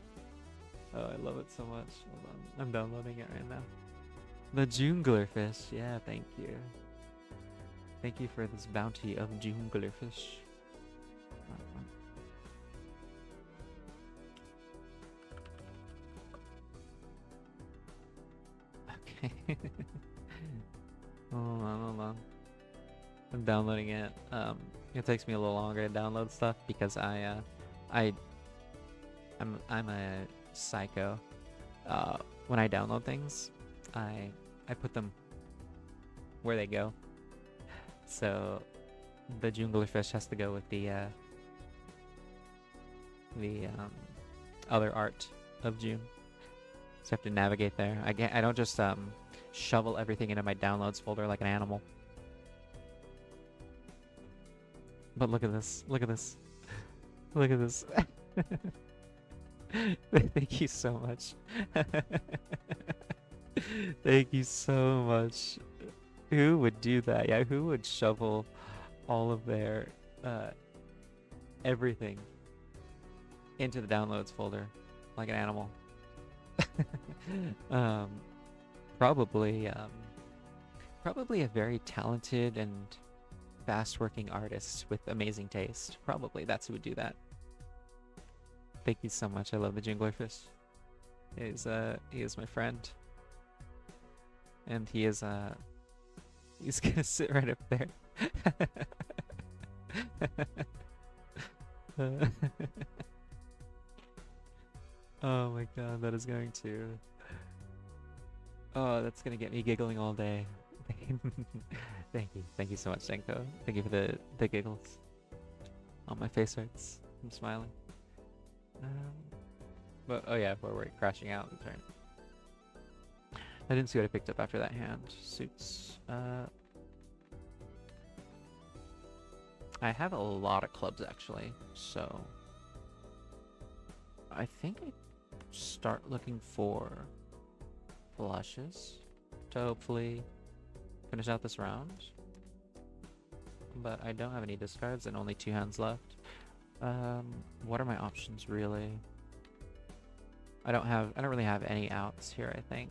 Oh, I love it so much. Hold on. I'm downloading it right now. The jungler fish. Yeah, thank you. Thank you for this bounty of jungler fish. Okay. Hold on, hold on. I'm downloading it. It takes me a little longer to download stuff because I'm a psycho. When I download things, I put them where they go. So the jungler fish has to go with the other art of June. So I have to navigate there. I don't just shovel everything into my downloads folder like an animal. But look at this. Look at this. Look at this. Thank you so much. Thank you so much. Who would do that? Yeah, who would shovel all of their everything into the downloads folder like an animal? Probably a very talented and fast-working artist with amazing taste. Probably that's who would do that. Thank you so much. I love the junglerfish. He is my friend, and he's gonna sit right up there. Oh my god, that is going to. Oh, that's gonna get me giggling all day. Thank you so much, Senko. Thank you for the giggles. Oh, my face hurts. I'm smiling. But oh yeah, we're crashing out. Turn. I didn't see what I picked up after that hand. Suits. I have a lot of clubs actually, so I think I start looking for flushes to hopefully finish out this round. But I don't have any discards and only 2 hands left. What are my options really? I don't really have any outs here, I think.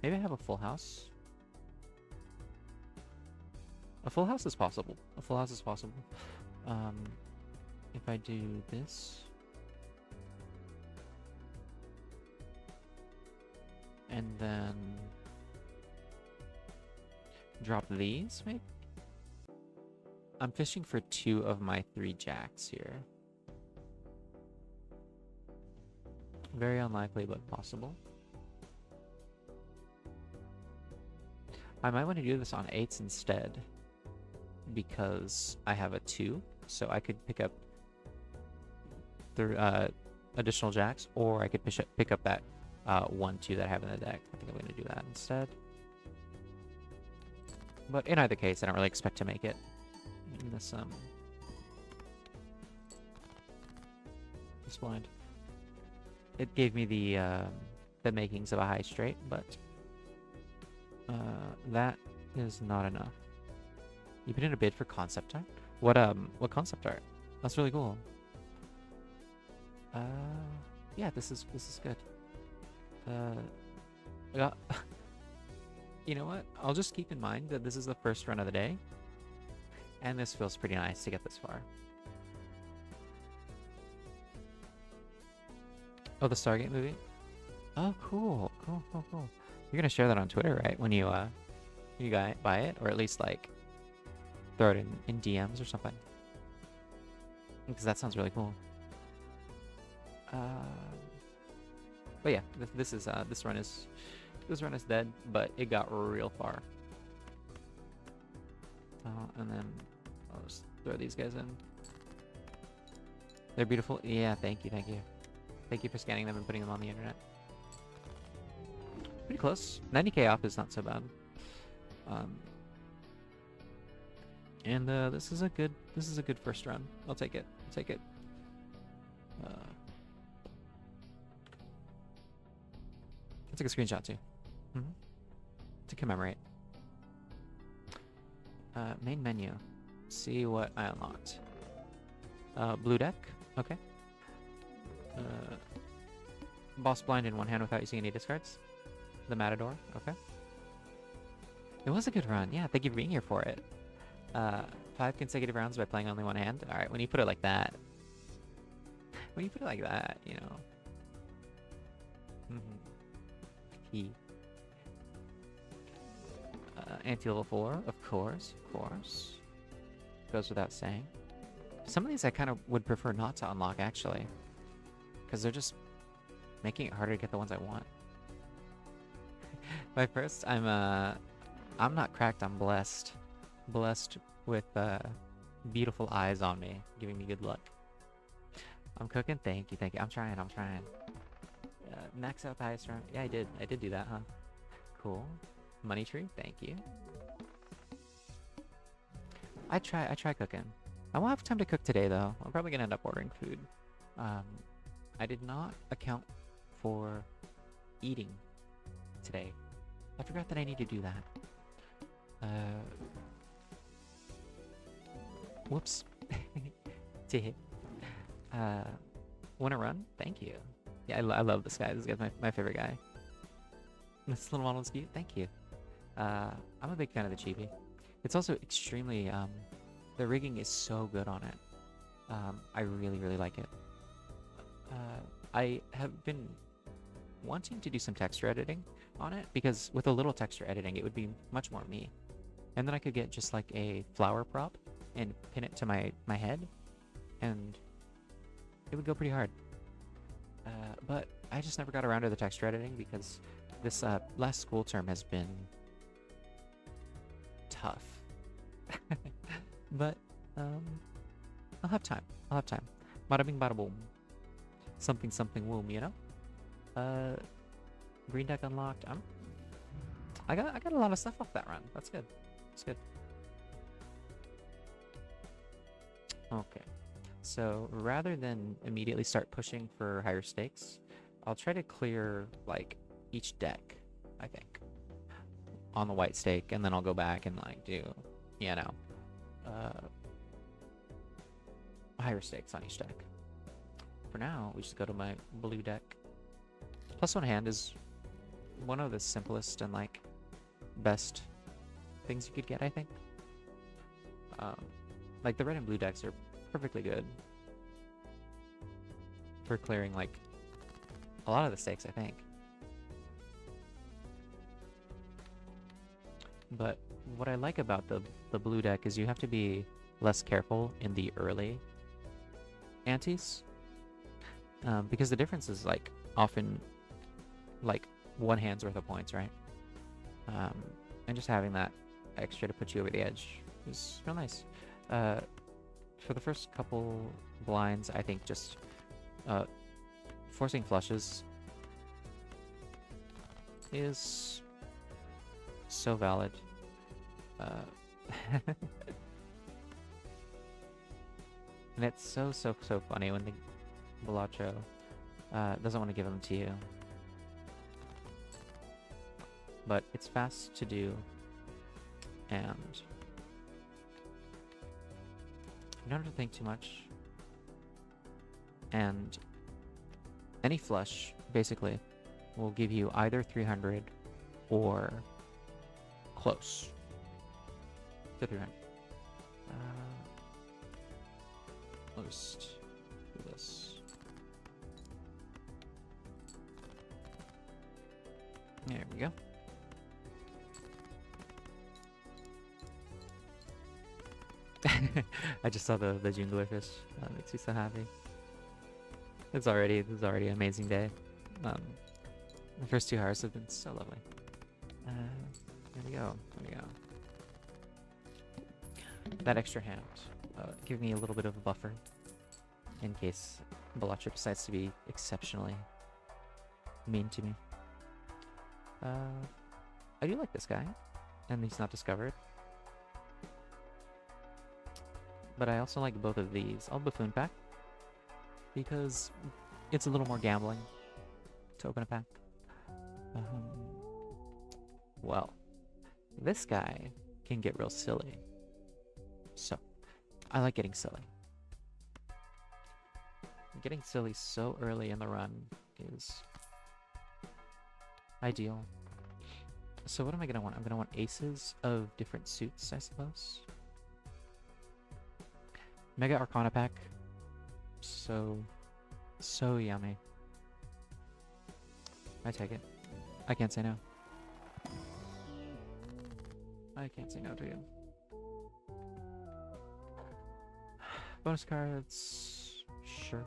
Maybe I have a full house. A full house is possible. A full house is possible. If I do this. And then drop these, maybe? I'm fishing for 2 of my 3 jacks here. Very unlikely, but possible. I might want to do this on 8s instead, because I have a 2, so I could pick up the additional jacks, or I could pick up that 1-2 that I have in the deck. I think I'm going to do that instead. But in either case, I don't really expect to make it in this blind. It gave me the makings of a high straight, but that is not enough. You put in a bid for concept art? What concept art? That's really cool. Yeah, this is good. You know what? I'll just keep in mind that this is the first run of the day, and this feels pretty nice to get this far. Oh, the Stargate movie? Oh, cool. You're gonna share that on Twitter, right? When you buy it, or at least like throw it in DMs or something. Because that sounds really cool. But yeah, this run is dead, but it got real far. And then I'll just throw these guys in. They're beautiful. Yeah, thank you. Thank you for scanning them and putting them on the internet. Pretty close. 90k off is not so bad. And this is a good first run. I'll take it. I took a screenshot too. To commemorate. Main menu. See what I unlocked. Blue deck. Okay. Boss blind in one hand without using any discards. The Matador. Okay. It was a good run. Yeah, thank you for being here for it. 5 consecutive rounds by playing only one hand. All right, when you put it like that. When you put it like that, you know. Key. Anti-level 4, of course, Goes without saying. Some of these I kind of would prefer not to unlock, actually. Because they're just making it harder to get the ones I want. By first, I'm not cracked, I'm blessed. Blessed with beautiful eyes on me, giving me good luck. I'm cooking, thank you. I'm trying. Max out the highest round. Yeah, I did do that, huh? Cool. Money tree, thank you. I try cooking. I won't have time to cook today though. I'm probably gonna end up ordering food. I did not account for eating today. I forgot that I need to do that. Whoops. Wanna run? Thank you. Yeah, I love this guy. This guy's my favorite guy. This little model is cute. Thank you. I'm a big fan of the chibi. It's also extremely, the rigging is so good on it. I really, really like it. I have been wanting to do some texture editing on it, because with a little texture editing, it would be much more me. And then I could get just like a flower prop and pin it to my head, and it would go pretty hard. But I just never got around to the texture editing because this last school term has been tough. But I'll have time. Bada bing bada boom. Something womb, you know? Green deck unlocked. I got a lot of stuff off that run. That's good. Okay. So rather than immediately start pushing for higher stakes, I'll try to clear like each deck, I think, on the white stake, and then I'll go back and like do, you know, higher stakes on each deck. For now, we just go to my blue deck. Plus one hand is one of the simplest and like best things you could get, I think. Like the red and blue decks are perfectly good for clearing like a lot of the stakes, I think. But what I like about the blue deck is you have to be less careful in the early antes, because the difference is like often like one hand's worth of points, right? And just having that extra to put you over the edge is real nice. For the first couple blinds, I think just forcing flushes is so valid. And it's so funny when the Balatro doesn't want to give them to you. But it's fast to do, and you don't have to think too much. And any flush, basically, will give you either 300 or close to 300. Let me just do this. There we go. I just saw the jungler fish. That makes me so happy. This is already an amazing day. The first 2 hours have been so lovely. There we go. That extra hand give me a little bit of a buffer in case Balatro decides to be exceptionally mean to me. I do like this guy, and he's not discovered. But I also like both of these. I'll buffoon pack because it's a little more gambling to open a pack. Um, well, this guy can get real silly. So, I like getting silly. Getting silly so early in the run is ideal. So what am I going to want? I'm going to want aces of different suits, I suppose. Mega Arcana pack. So yummy. I take it. I can't say no. I can't say no to you. Bonus cards. Sure.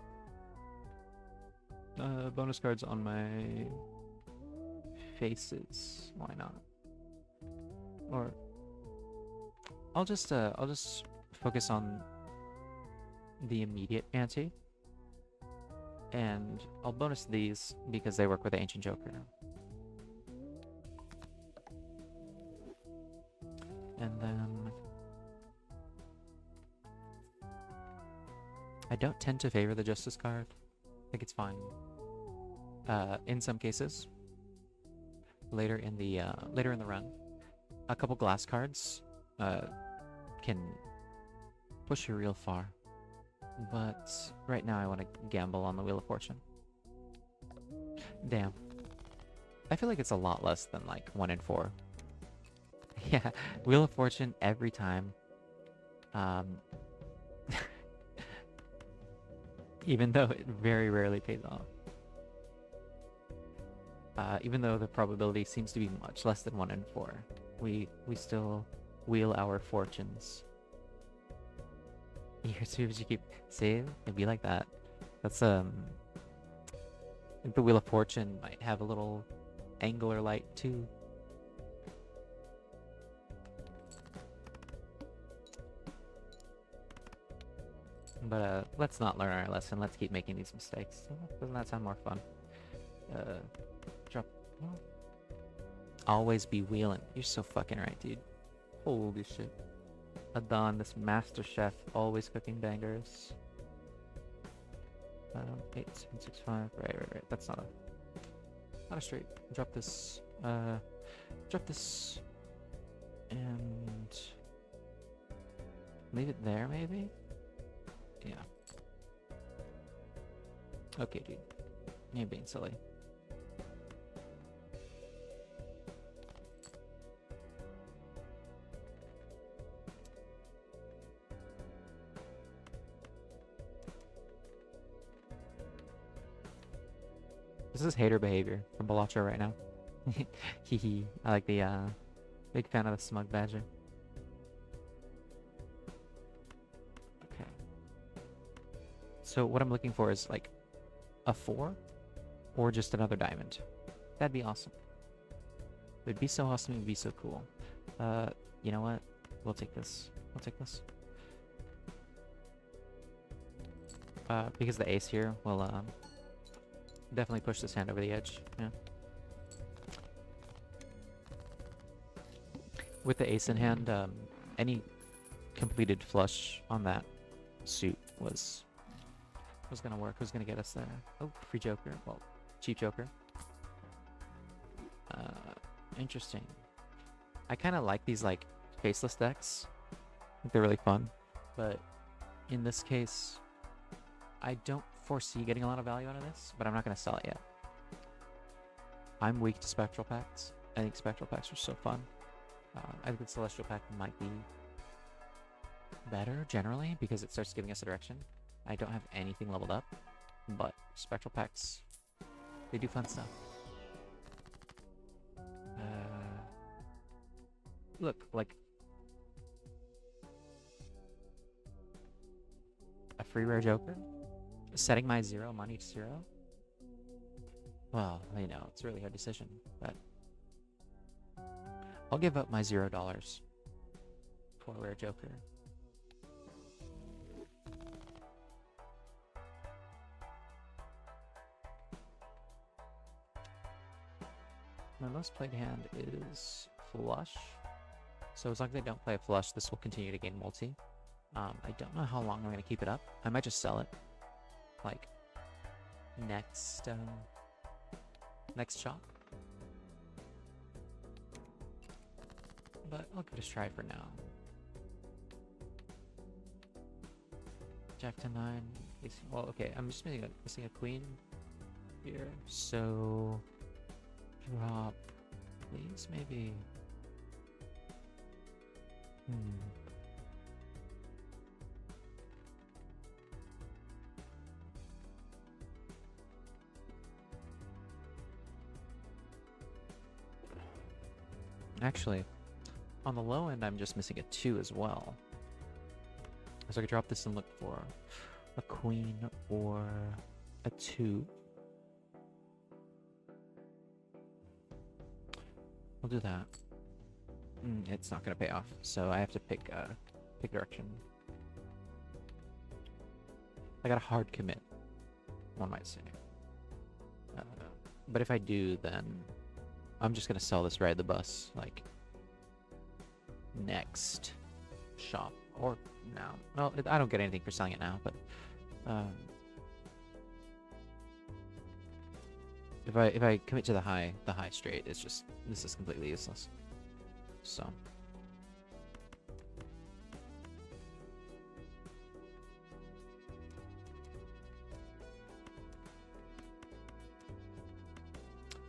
Bonus cards on my faces. Why not? Or I'll just focus on the immediate ante, and I'll bonus these because they work with the Ancient Joker. And then I don't tend to favor the Justice card. I think it's fine. In some cases, later in the run, a couple glass cards can push you real far. But right now I want to gamble on the Wheel of Fortune. Damn. I feel like it's a lot less than like 1 in 4. Yeah, Wheel of Fortune every time. Even though it very rarely pays off. Even though the probability seems to be much less than 1 in 4. We still wheel our fortunes. Here's you keep see it'd be like that. That's I think the Wheel of Fortune might have a little angular light too. But let's not learn our lesson. Let's keep making these mistakes. Doesn't that sound more fun? Drop. Always be wheeling. You're so fucking right, dude. Holy shit. Adon, this master chef, always cooking bangers. 8, 7, 6, 5. Right. That's not a straight. Drop this. Drop this. And leave it there, maybe? Yeah. Okay, dude. You're being silly. This is hater behavior from Balatro right now. Hehe. I like the, big fan of the smug badger. Okay. So what I'm looking for is like a 4 or just another diamond. That'd be awesome. It'd be so awesome, it'd be so cool. You know what? We'll take this. We'll take this. Because the ace here will, definitely push this hand over the edge. Yeah. With the ace in hand, any completed flush on that suit was gonna work. Was gonna get us there. Oh, free joker. Well, cheap joker. Interesting. I kind of like these like faceless decks. I think they're really fun, but in this case, I don't foresee getting a lot of value out of this, but I'm not going to sell it yet. I'm weak to Spectral Pacts. I think Spectral Pacts are so fun. I think the Celestial Pact might be better generally because it starts giving us a direction. I don't have anything leveled up, but Spectral Pacts, they do fun stuff. Look, like a free rare joker? Setting my 0 money to 0? Well, I know, it's a really hard decision, but I'll give up my $0 for a rare joker. My most played hand is flush. So as long as I don't play a flush, this will continue to gain multi. I don't know how long I'm going to keep it up. I might just sell it. Like, next shot. but I'll give it a try for now. Jack 10-9. Well, okay, I'm just missing a queen here, so drop, please, maybe. Actually, on the low end, I'm just missing a 2 as well. So I could drop this and look for a queen or a 2. We'll do that. It's not going to pay off, so I have to pick direction. I got a hard commit, one might say. But if I do, then I'm just going to sell this, ride the bus, like, next shop. Or now. Well, I don't get anything for selling it now, but if I commit to the high straight, it's just, this is completely useless. So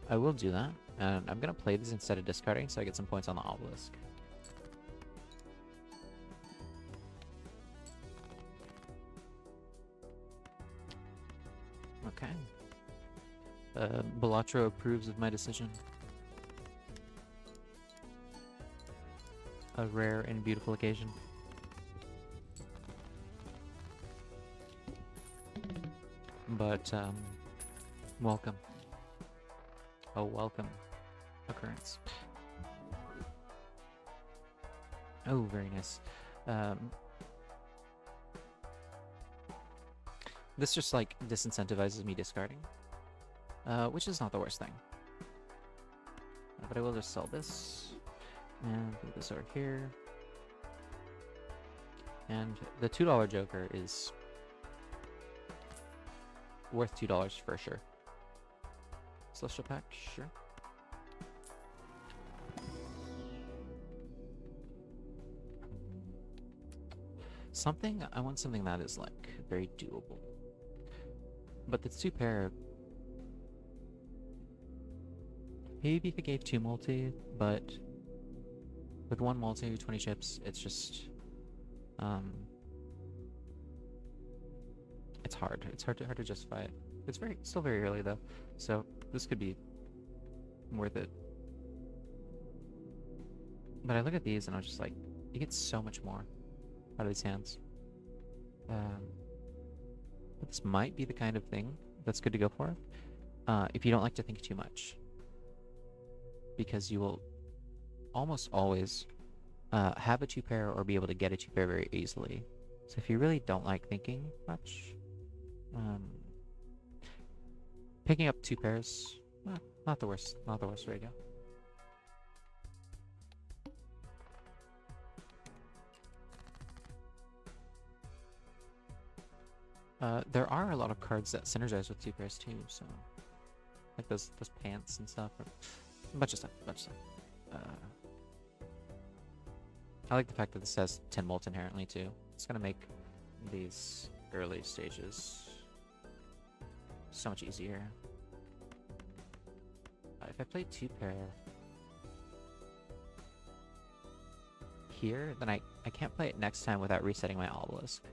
I will do that, and I'm gonna play this instead of discarding, so I get some points on the obelisk. Okay. Balatro approves of my decision. A rare and beautiful occasion. But, welcome. A welcome occurrence. Oh, very nice. This just, like, disincentivizes me discarding. Which is not the worst thing. But I will just sell this. And put this over here. And the $2 Joker is worth $2 for sure. Celestial Pack, sure. I want something that is, like, very doable. But the 2 pair, maybe if it gave 2 multi, but with 1 multi, 20 chips, it's just, it's hard. It's hard to justify it. It's still very early though, so this could be worth it. But I look at these and I'm just like, you get so much more out of these hands. But this might be the kind of thing that's good to go for if you don't like to think too much, because you will almost always have a 2 pair or be able to get a 2 pair very easily. So if you really don't like thinking much, picking up 2 pairs, not the worst way to go. There are a lot of cards that synergize with 2 pairs too, so like those pants and stuff, a bunch of stuff. I like the fact that this has 10 molt inherently too. It's gonna make these early stages so much easier. If I play 2 pair here, then I can't play it next time without resetting my obelisk.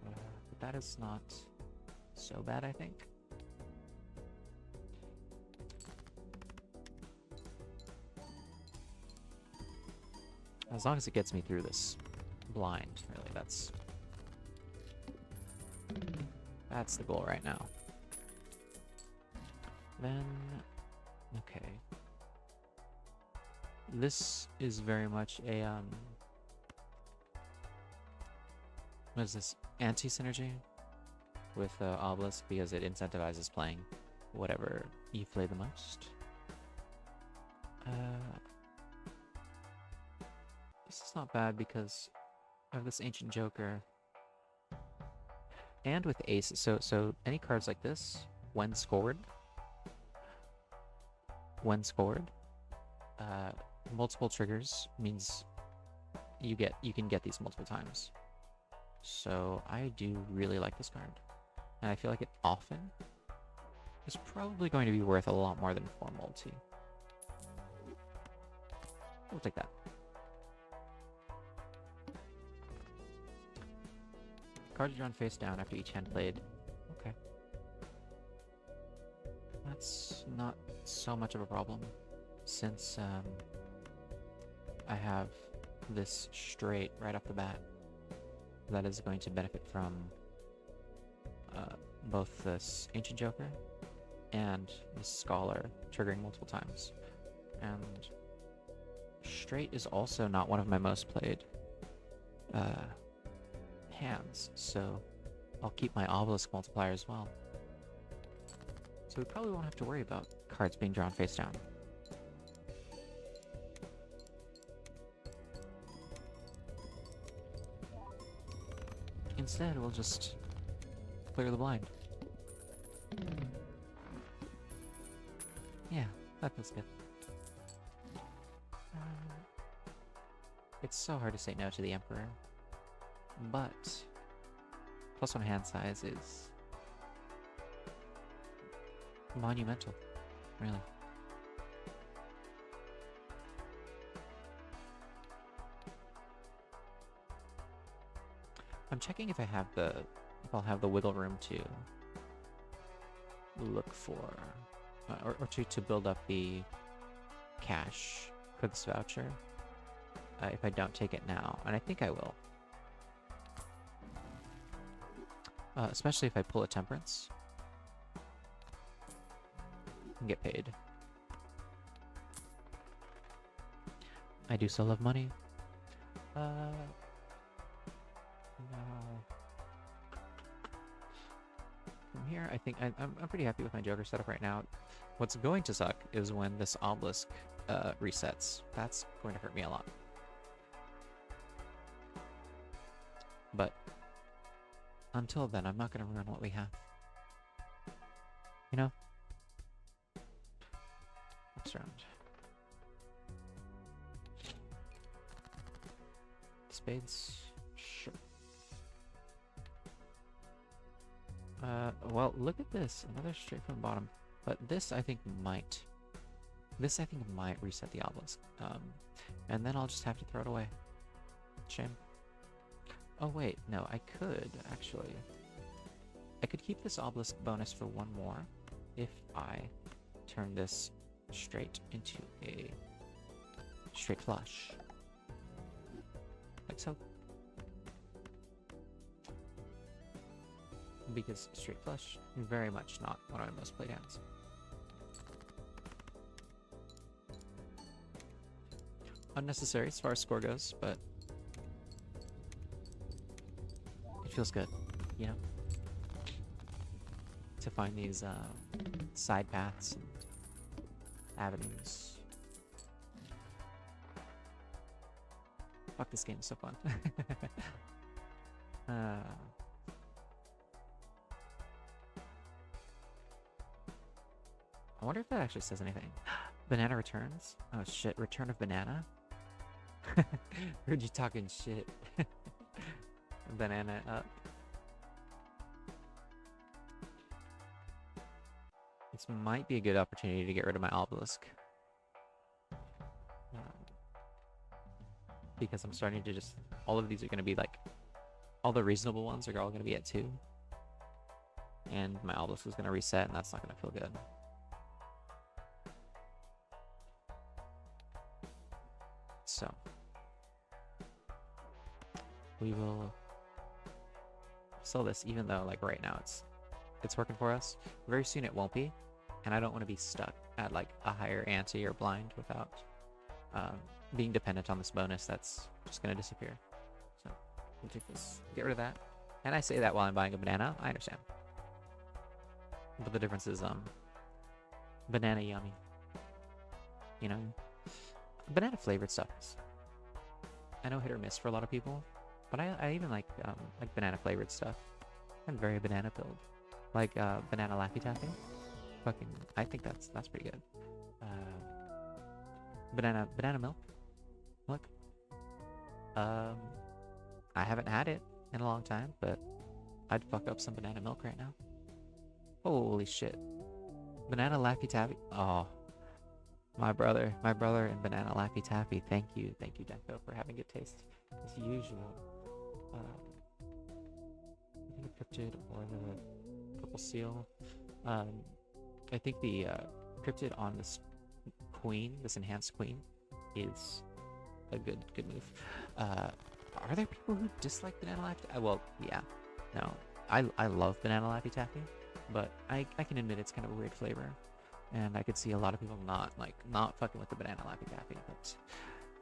But that is not so bad, I think. As long as it gets me through this blind, really, that's the goal right now. Then, okay. This is very much a, what is this? Anti-synergy with Obelisk, because it incentivizes playing whatever you play the most. This is not bad because of this Ancient Joker. And with aces, so any cards like this, when scored, multiple triggers means you can get these multiple times. So I do really like this card. And I feel like it often is probably going to be worth a lot more than 4 multi. We'll take that. Cards drawn face down after each hand played. Okay. That's not so much of a problem, since I have this straight right off the bat that is going to benefit from both this Ancient Joker and the Scholar triggering multiple times. And straight is also not one of my most played hands, so I'll keep my Obelisk multiplier as well. So we probably won't have to worry about cards being drawn face down. Instead, we'll just clear the blind. Yeah, that feels good. It's so hard to say no to the Emperor, but +1 hand size is monumental, really. I'm checking if I'll have the wiggle room to look for, or to build up the cash for this voucher. If I don't take it now, and I think I will. Especially if I pull a Temperance and get paid. I do still love money. No. From here, I think I'm pretty happy with my Joker setup right now. What's going to suck is when this Obelisk resets. That's going to hurt me a lot. But until then, I'm not going to ruin what we have. You know? Next round. Spades? Sure. Well, look at this. Another straight from the bottom. But this, I think, might reset the Obelisk. And then I'll just have to throw it away. Shame. Oh wait, no, I could, actually. I could keep this Obelisk bonus for 1 more if I turn this straight into a straight flush. Like so. Because straight flush, very much not one of my most played hands. Unnecessary as far as score goes, but it feels good, you know, to find these side paths and avenues. Fuck, this game is so fun. I wonder if that actually says anything. Banana returns? Oh shit, return of banana? Heard you talking shit. Banana up. This might be a good opportunity to get rid of my Obelisk. Because I'm starting to just... all of these are going to be like... all the reasonable ones are all going to be at 2. And my Obelisk is going to reset, and that's not going to feel good. So... we will sell this, even though, like, right now it's working for us. Very soon it won't be, and I don't want to be stuck at, like, a higher ante or blind without being dependent on this bonus that's just going to disappear. So, we'll take this, get rid of that. And I say that while I'm buying a banana, I understand. But the difference is, banana yummy. You know? Banana flavored stuff is, I know, hit or miss for a lot of people. But I even like banana flavored stuff. I'm very banana pilled. Like banana Laffy Taffy. Fucking, I think that's pretty good. Banana milk. Look. Um, I haven't had it in a long time, but I'd fuck up some banana milk right now. Holy shit. Banana Laffy Taffy. Oh, my brother and Banana Laffy Taffy. Thank you, Deco, for having good taste as usual. I think the cryptid or the purple seal. I think the cryptid on this queen, this enhanced queen, is a good move. Are there people who dislike Banana Laffy? Well, yeah, no, I love Banana Laffy Taffy, but I can admit it's kind of a weird flavor, and I could see a lot of people not fucking with the Banana Laffy Taffy, but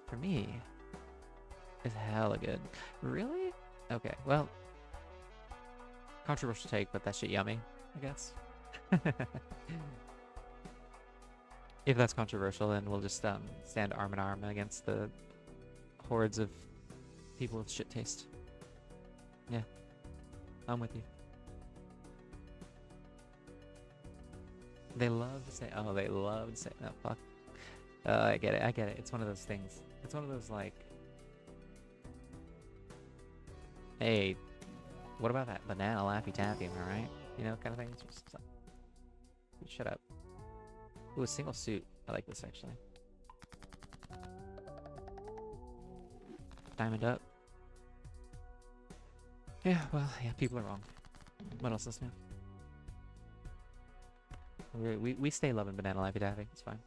for me, it's hella good. Really? Okay, well, controversial take, but that shit yummy, I guess. If that's controversial, then we'll just stand arm in arm against the hordes of people with shit taste. Yeah, I'm with you. They love to say, oh, they love to say, no, fuck. I get it. It's one of those things. It's one of those, like, hey, what about that Banana Laffy Taffy, am I right? You know, kind of thing. It's just like, shut up. Ooh, a single suit. I like this, actually. Diamond up. Yeah, well, yeah, people are wrong. What else is new? We stay loving Banana Laffy Taffy. It's fine.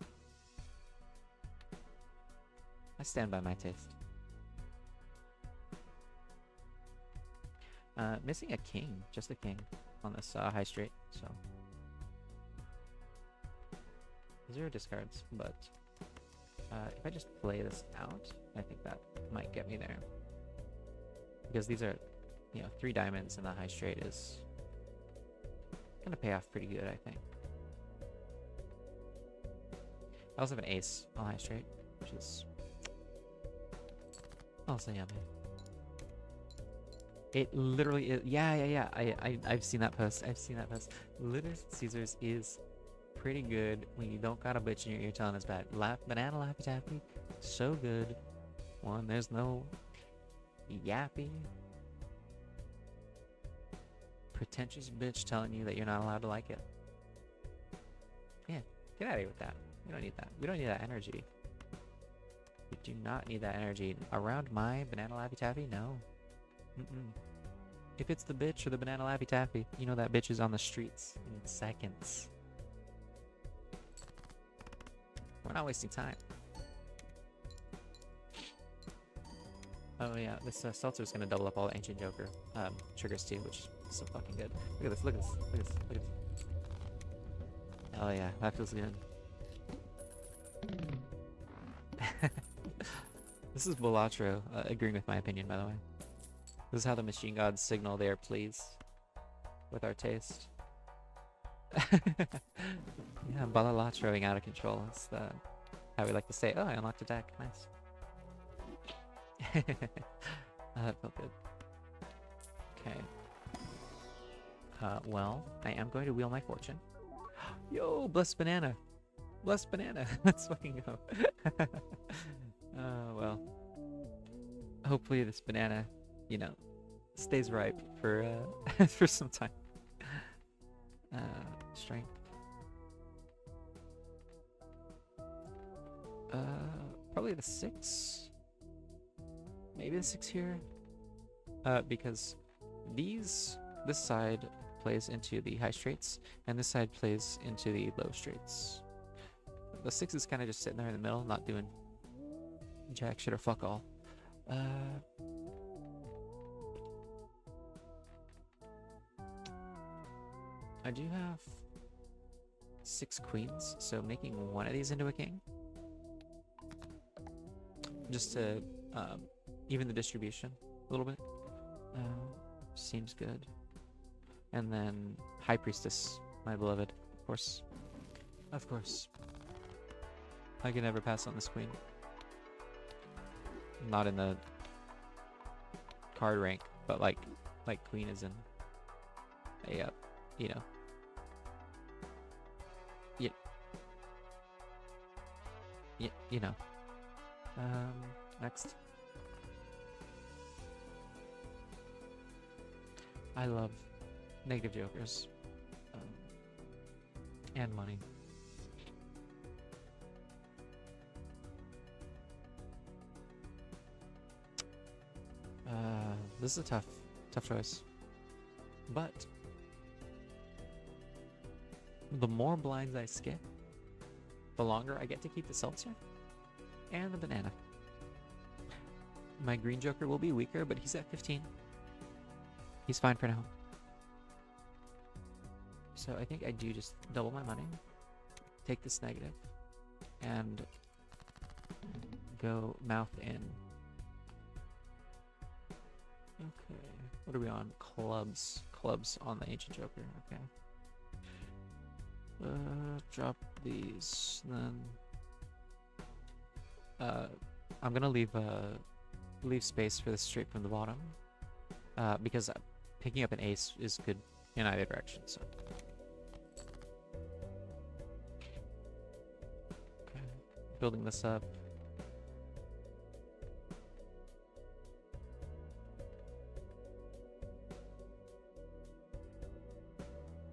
I stand by my taste. Missing a king. Just a king on this high street, so. 0 discards, but if I just play this out, I think that might get me there. Because these are, you know, 3 diamonds in the high straight is gonna pay off pretty good, I think. I also have an ace on high straight, which is also yummy. It literally is. Yeah. I've seen that post. Little Caesars is pretty good when you don't got a bitch in your ear telling us bad. Banana Laffy Taffy, so good. One, there's no yappy, pretentious bitch telling you that you're not allowed to like it. Yeah, get out of here with that. We don't need that. We don't need that energy. We do not need that energy around my Banana Laffy Taffy. No. If it's the bitch or the Banana Laffy Taffy, you know that bitch is on the streets in seconds. We're not wasting time. Oh yeah, this seltzer is gonna double up all the Ancient Joker triggers too, which is so fucking good. Look at this. Oh yeah, that feels good. This is Balatro agreeing with my opinion, by the way. This is how the machine gods signal they are pleased with our taste. Yeah, Balatroing out of control. That's how we like to say, oh, I unlocked a deck. Nice. That felt good. Okay. Well, I am going to wheel my fortune. Yo, blessed banana. Blessed banana. Let's fucking go. Well. Hopefully this banana, you know, stays ripe for for some time. Strength. Probably the 6. Maybe the 6 here. Because this side plays into the high straights, and this side plays into the low straights. The 6 is kind of just sitting there in the middle, not doing jack shit or fuck all. I do have 6 queens, so making one of these into a king, just to even the distribution a little bit, seems good. And then High Priestess, my beloved, of course. I can never pass on this queen. Not in the card rank, but like queen is in a you know. You know. Next. I love negative jokers. And money. This is a tough choice. But the more blinds I skip, the longer I get to keep the seltzer and the banana. My green joker will be weaker, but he's at 15. He's fine for now. So I think I do just double my money, take this negative, and go mouth in. Okay, what are we on? Clubs. Clubs on the ancient joker, okay. Drop these, then I'm gonna leave space for the straight from the bottom, because picking up an ace is good in either direction. So okay, building this up.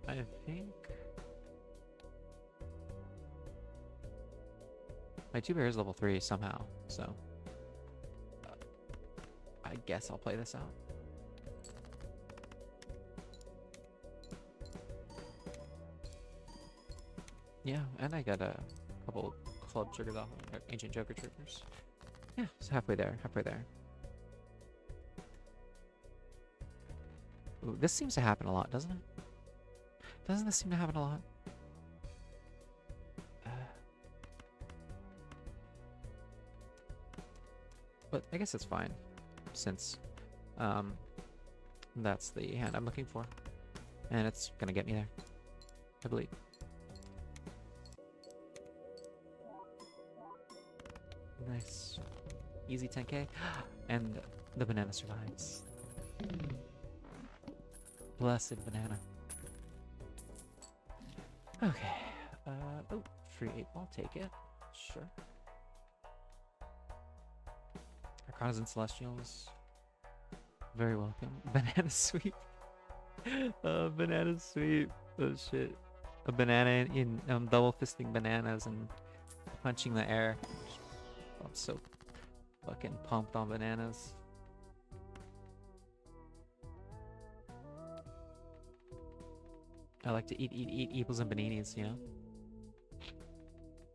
I think my 2 pair is level 3 somehow, so I guess I'll play this out. Yeah, and I got a couple club triggers off of ancient joker triggers. Yeah, it's halfway there, halfway there. Ooh, this seems to happen a lot, doesn't it? Doesn't this seem to happen a lot? But I guess it's fine, since that's the hand I'm looking for. And it's gonna get me there, I believe. Nice. Easy 10k. And the banana survives. Blessed banana. Okay. Oh, free 8-ball. Take it. Sure. Arcanas and Celestials. Very welcome. Banana sweep. Banana sweep. Oh shit. A banana in double fisting bananas and punching the air. I'm so fucking pumped on bananas. I like to eat equals and bananas, you know?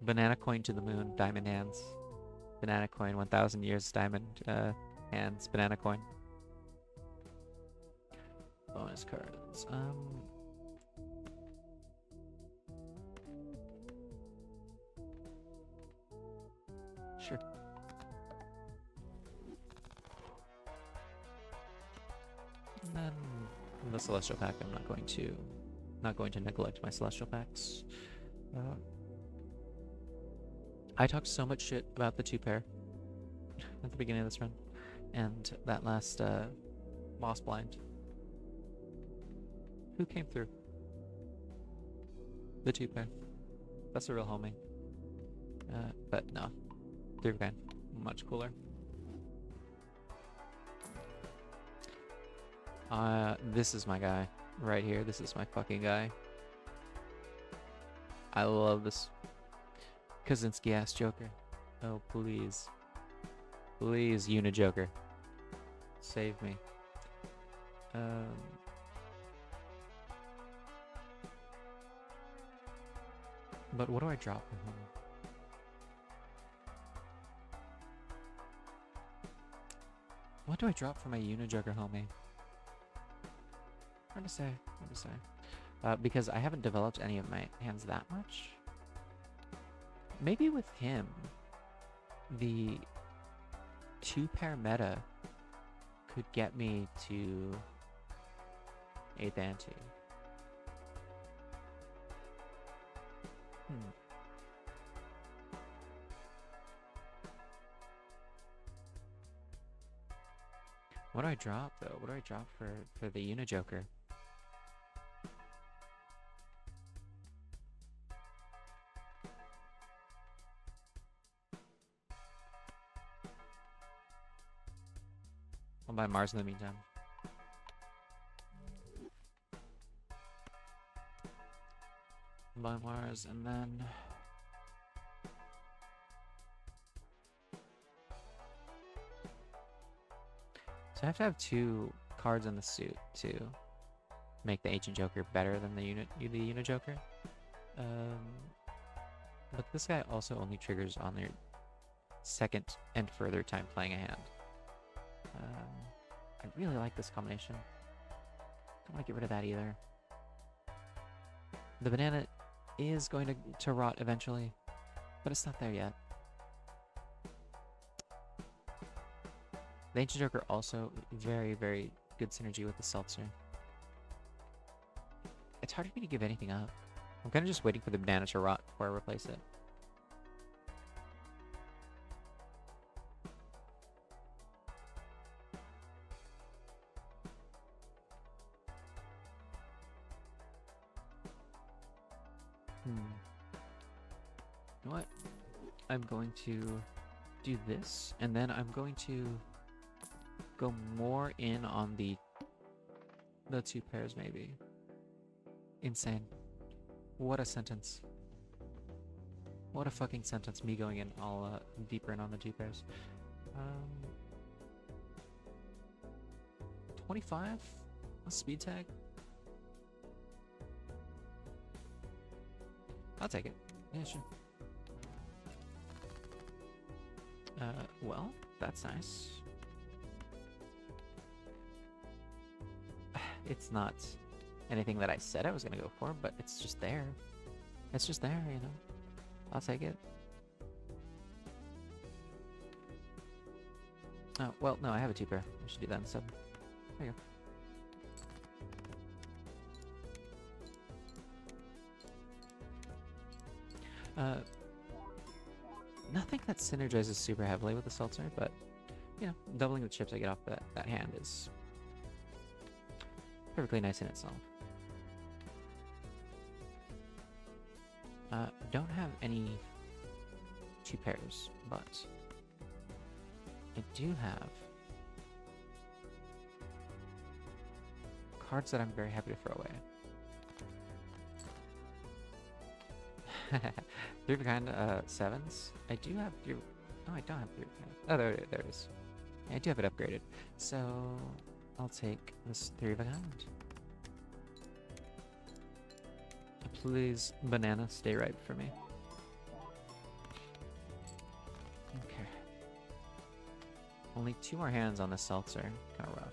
Banana coin to the moon, diamond hands. Banana coin, 1,000 years, diamond hands, banana coin. Bonus cards. Sure. And then the celestial pack, I'm not going to neglect my celestial packs. I talked so much shit about the 2 pair at the beginning of this run, and that last moss blind. Who came through? The 2 pair. That's a real homie. But no, 3 again, much cooler. This is my guy right here. This is my fucking guy. I love this Kaczynski ass Joker. Oh please, please, Unijoker, save me. But what do I drop for him? What do I drop for my Unijoker homie? Hard to say, hard to say. Because I haven't developed any of my hands that much. Maybe with him, the 2 pair meta could get me to 8th ante. What do I drop though? What do I drop for the Unijoker? I'll buy Mars in the meantime. Buy Mars and then... So I have to have 2 cards in the suit to make the Ancient Joker better than the Unit Joker. But this guy also only triggers on their second and further time playing a hand. I really like this combination. Don't want to get rid of that either. The banana is going to rot eventually, but it's not there yet. The Ancient Joker also very, very good synergy with the Seltzer. It's hard for me to give anything up. I'm kind of just waiting for the banana to rot before I replace it. You know what? I'm going to do this, and then I'm going to go more in on the 2 pairs, maybe. Insane. What a sentence. What a fucking sentence, me going in all deeper in on the 2 pairs. 25? A speed tag? I'll take it. Yeah, sure. Well, that's nice. It's not anything that I said I was gonna go for, but it's just there. It's just there, you know. I'll take it. Oh, well, no, I have a 2 pair. I should do that instead. There you go. Nothing that synergizes super heavily with the Seltzer, but, you know, doubling the chips I get off that hand is perfectly nice in itself. Don't have any 2 pairs, but I do have cards that I'm very happy to throw away. 3 of a kind, 7s. I do have 3. Oh, I don't have 3 of a kind. Oh, there it is. Yeah, I do have it upgraded. So I'll take this 3 of a kind. Please, banana, stay ripe for me. Okay. Only 2 more hands on the Seltzer. Kind of rough.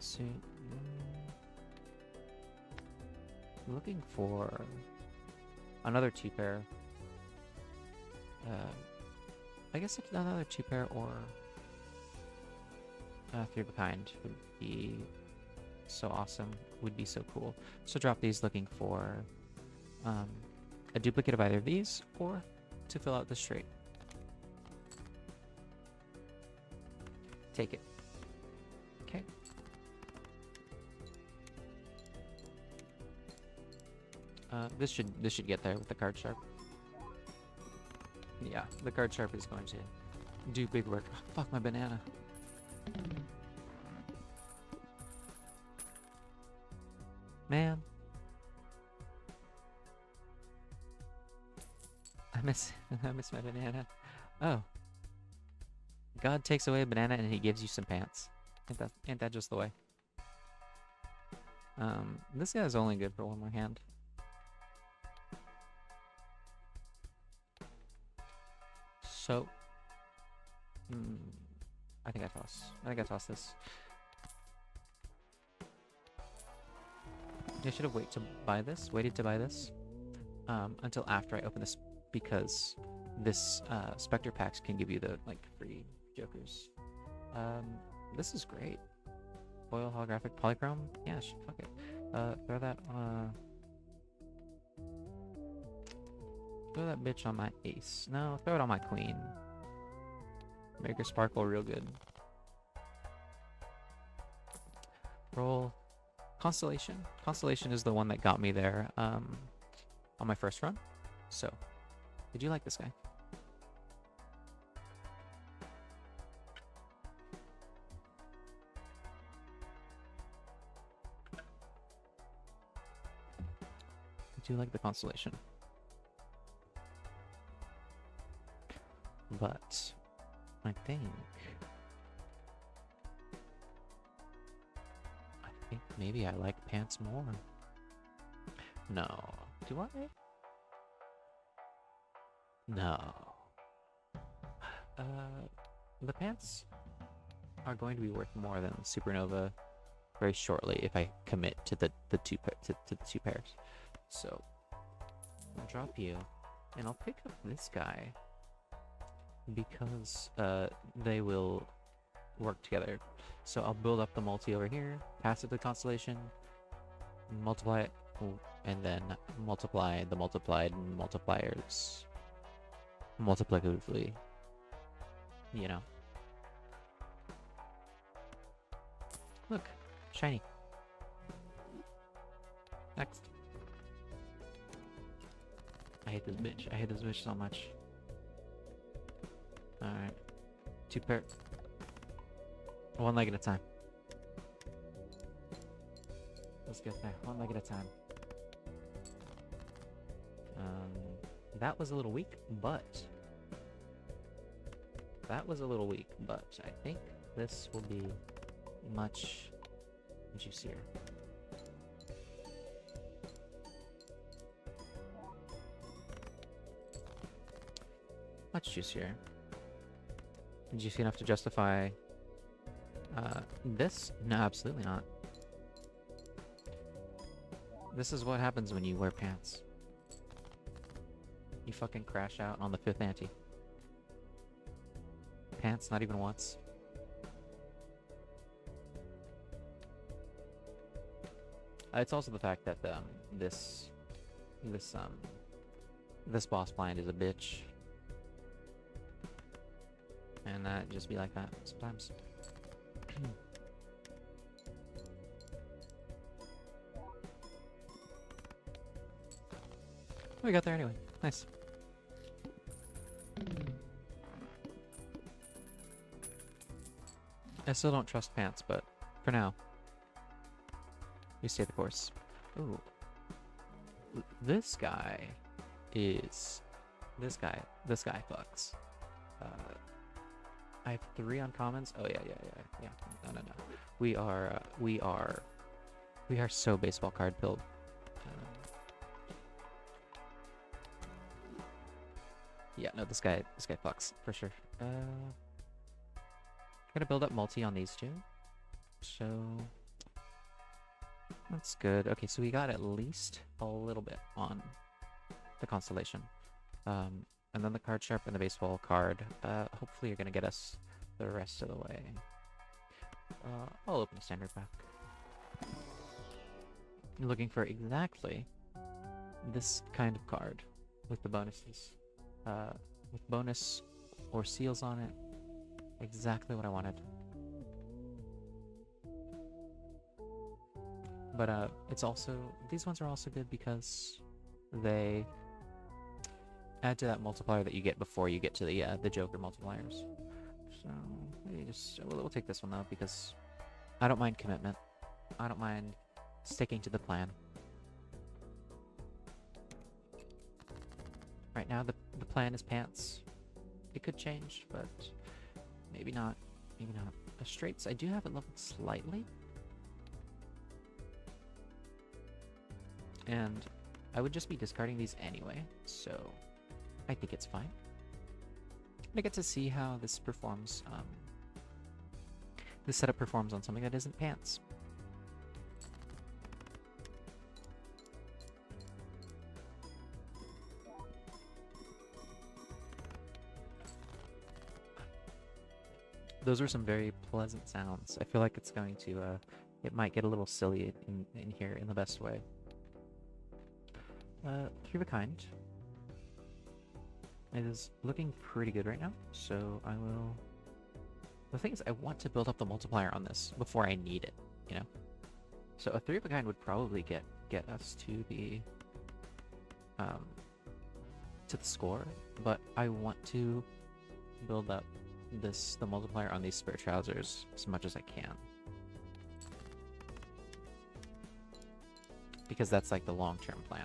So, looking for another 2 pair. I guess if another 2 pair or 3 of a kind would be so awesome, would be so cool. So drop these looking for a duplicate of either of these or to fill out the straight. Take it. Okay. This should get there with the card sharp. Yeah, the card sharp is going to do big work. Oh, fuck my banana. Man. I miss my banana. Oh. God takes away a banana and he gives you some pants. Ain't that just the way? This guy is only good for 1 more hand. So, I think I toss this. I should have waited to buy this until after I open this, because this Spectre packs can give you the free Jokers. This is great. Foil holographic polychrome. Yeah, fuck it. Throw that bitch on my ace. No, throw it on my queen. Make her sparkle real good. Roll Constellation. Constellation is the one that got me there on my first run. So, did you like this guy? do like the constellation. But I think maybe I like pants more. No. Do I? No. The pants are going to be worth more than Supernova very shortly if I commit to the two pairs. So I'll drop you, and I'll pick up this guy because they will work together. So I'll build up the multi over here, pass it to the constellation, multiply it, and then multiply the multiplied multipliers multiplicatively, you know. Look, shiny. Next. I hate this bitch. I hate this bitch so much. Alright. 2 pair. 1 leg at a time. Let's get there. 1 leg at a time. That was a little weak, but... I think this will be much juicier. Much juicier. Juicy enough to justify this? No, absolutely not. This is what happens when you wear pants. You fucking crash out on the 5th ante. Pants, not even once. It's also the fact that this boss blind is a bitch, and that just be like that sometimes. We got there anyway. Nice. I still don't trust pants, but for now, we stay the course. Ooh. This guy is... This guy fucks. I have 3 uncommons. Oh, yeah. No. We are so baseball card pilled. Yeah, no, this guy fucks, for sure. Gonna build up multi on these 2. So... That's good. Okay, so we got at least a little bit on the constellation. And then the card sharp and the baseball card. Hopefully you're gonna get us the rest of the way. I'll open a standard pack. Looking for exactly this kind of card with the bonuses. With bonus or seals on it. Exactly what I wanted. But it's also, these ones are also good because they add to that multiplier that you get before you get to the Joker multipliers. So maybe we'll take this one though, because I don't mind commitment. I don't mind sticking to the plan. Right now the plan is pants. It could change, but maybe not. Maybe not. The straights, I do have it leveled slightly. And I would just be discarding these anyway, so I think it's fine. I get to see how this performs, this setup performs on something that isn't pants. Those were some very pleasant sounds. I feel like it's going to, it might get a little silly in here in the best way. 3 of a kind. It is looking pretty good right now, so I will... The thing is, I want to build up the multiplier on this before I need it, you know? So a 3 of a kind would probably get us to the score, but I want to build up the multiplier on these spare trousers as much as I can. Because that's like the long-term plan.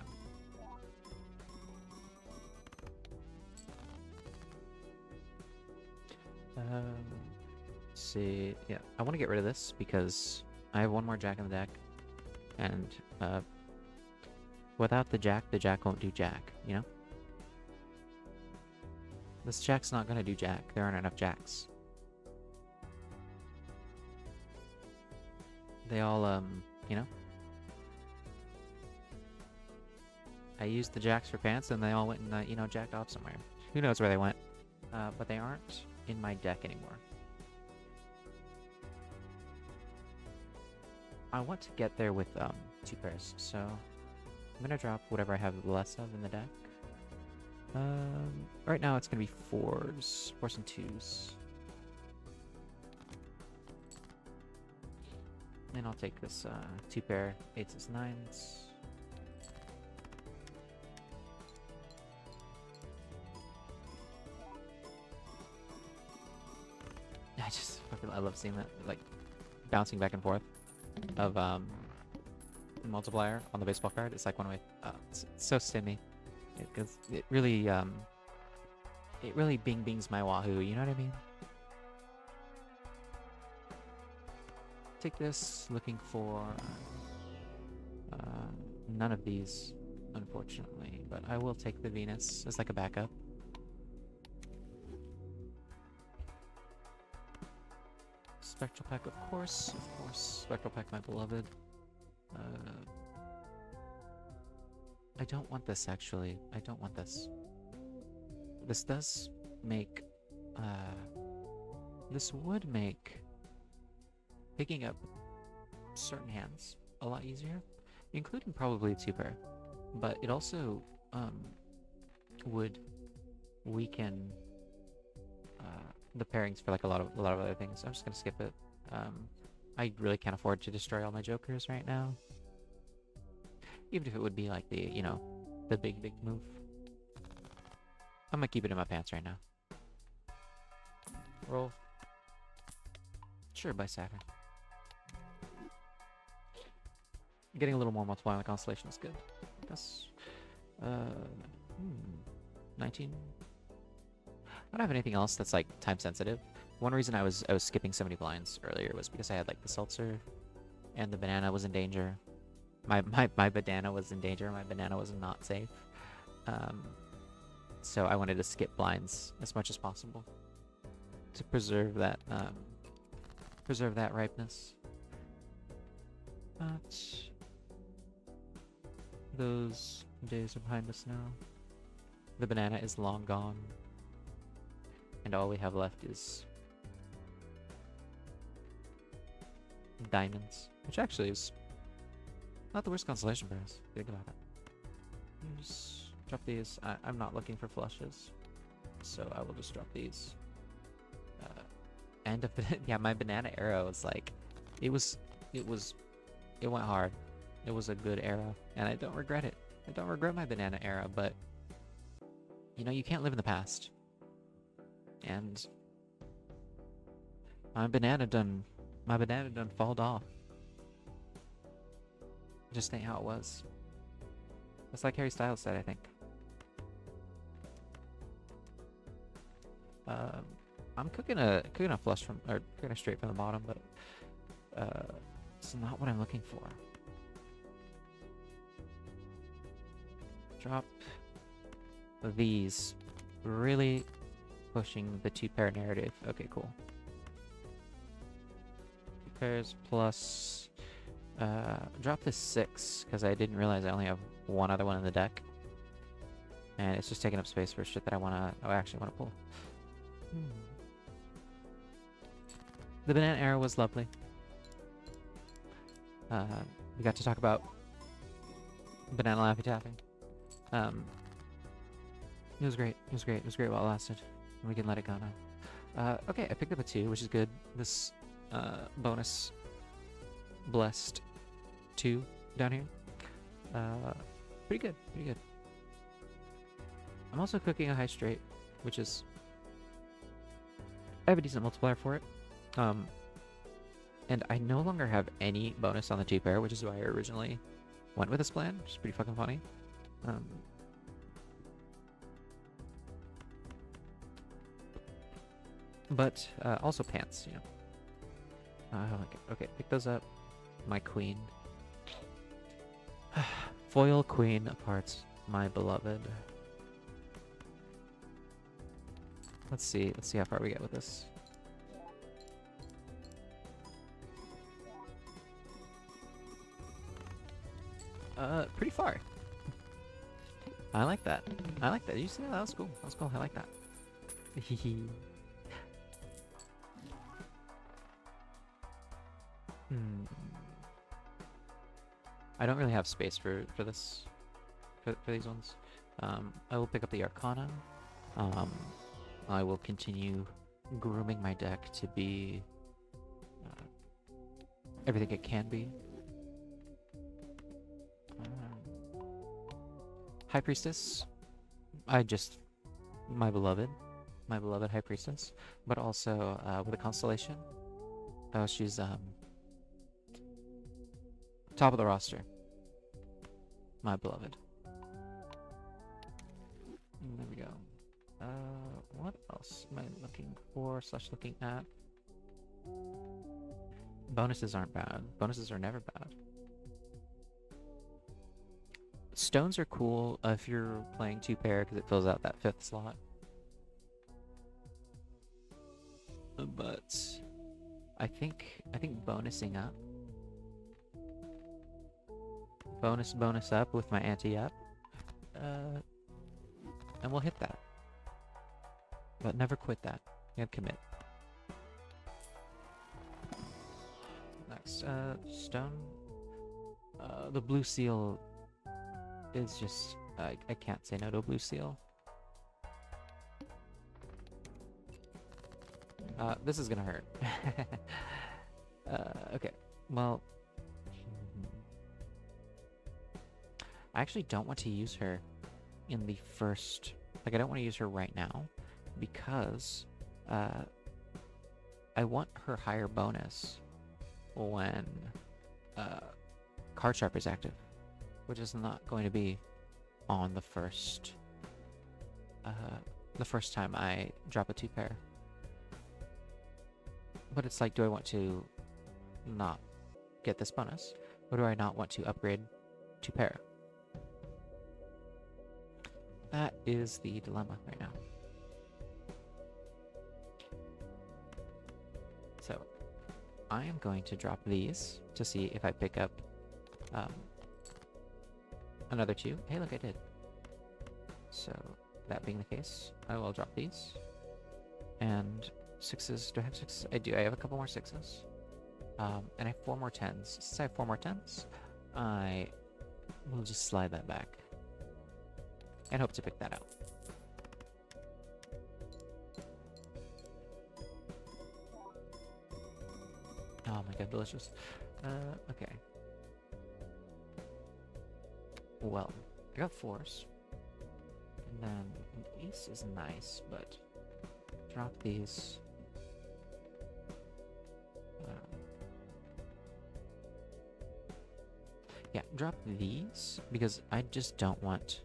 Let's see. Yeah, I want to get rid of this because I have one more jack in the deck, and without the jack won't do jack, you know? This jack's not gonna do jack. There aren't enough jacks. They all, you know? I used the jacks for pants and they all went and, you know, jacked off somewhere. Who knows where they went? But they aren't in my deck anymore. I want to get there with, 2 pairs, so I'm gonna drop whatever I have less of in the deck. Right now it's gonna be 4s and 2s. And I'll take this 2 pair 8s and 9s. I love seeing that, like, bouncing back and forth of multiplier on the baseball card. It's like one of my, it's so stimmy. It really bing bings my wahoo, you know what I mean? Take this, looking for none of these, unfortunately, but I will take the Venus as like a backup. Spectral Pack, of course, Spectral Pack, my beloved. I don't want this, actually. I don't want this. This does make, this would make picking up certain hands a lot easier, including probably 2 pair. But it also, would weaken the pairings for like a lot of other things. I'm just gonna skip it. I really can't afford to destroy all my jokers right now, even if it would be like the, you know, the big move. I'm gonna keep it in my pants right now. Roll. Sure, by Saturn. Getting a little more multiply on the constellation is good. That's 19. I don't have anything else that's like time sensitive. One reason I was skipping so many blinds earlier was because I had like the seltzer, and the banana was in danger. My banana was in danger. My banana was not safe. So I wanted to skip blinds as much as possible to preserve that ripeness. But those days are behind us now. The banana is long gone. And all we have left is diamonds, which actually is not the worst constellation for us. Think about it. Just drop these. I'm not looking for flushes, so I will just drop these. And yeah, my banana arrow was like, it went hard. It was a good arrow, and I don't regret it. I don't regret my banana arrow, but you know, you can't live in the past. And my banana done falled off. Just ain't how it was. That's like Harry Styles said, I think. I'm cooking a flush from, or cooking a straight from the bottom, but it's not what I'm looking for. Drop these. Really pushing the 2 pair narrative. Okay, cool. 2 pairs plus drop this 6 because I didn't realize I only have one other one in the deck, and it's just taking up space for shit that I actually want to pull. The banana arrow was lovely. We got to talk about banana Laffy Taffy. It was great. It was great. It was great while it lasted. We can let it go now. Okay, I picked up a 2, which is good. This bonus blessed 2 down here. Pretty good. Pretty good. I'm also cooking a high straight, which is, I have a decent multiplier for it. And I no longer have any bonus on the 2 pair, which is why I originally went with this plan, which is pretty fucking funny. But also pants, you know. Okay, okay, pick those up. My queen. Foil queen of hearts, my beloved. Let's see how far we get with this. Pretty far. I like that. I like that. You see that? That was cool. That was cool. I like that. Hmm. I don't really have space for this, for these ones. I will pick up the Arcana. I will continue grooming my deck to be everything it can be. High Priestess. My beloved High Priestess, but also with a constellation. Oh, she's top of the roster. My beloved. And there we go. What else am I looking for / looking at? Bonuses aren't bad. Bonuses are never bad. Stones are cool if you're playing 2-pair because it fills out that 5th slot. But I think bonusing up. Bonus up with my anti-up. And we'll hit that. But never quit that. You have to commit. Next, stone. The blue seal is just... I can't say no to a blue seal. This is gonna hurt. Okay, well... I actually don't want to use her in the first... Like, I don't want to use her right now, because I want her higher bonus when Card Sharp is active, which is not going to be on the first time I drop a 2-pair. But it's like, do I want to not get this bonus, or do I not want to upgrade 2-pair? That is the dilemma right now. So, I am going to drop these to see if I pick up another 2. Hey, look, I did. So, that being the case, I will drop these. And 6s. Do I have 6s? I do. I have a couple more 6s. And I have 4 more 10s. Since I have 4 more 10s, I will just slide that back. And hope to pick that out. Oh my god, delicious. Okay. Well, I got 4s. And then an ace is nice, but drop these. Yeah, drop these, because I just don't want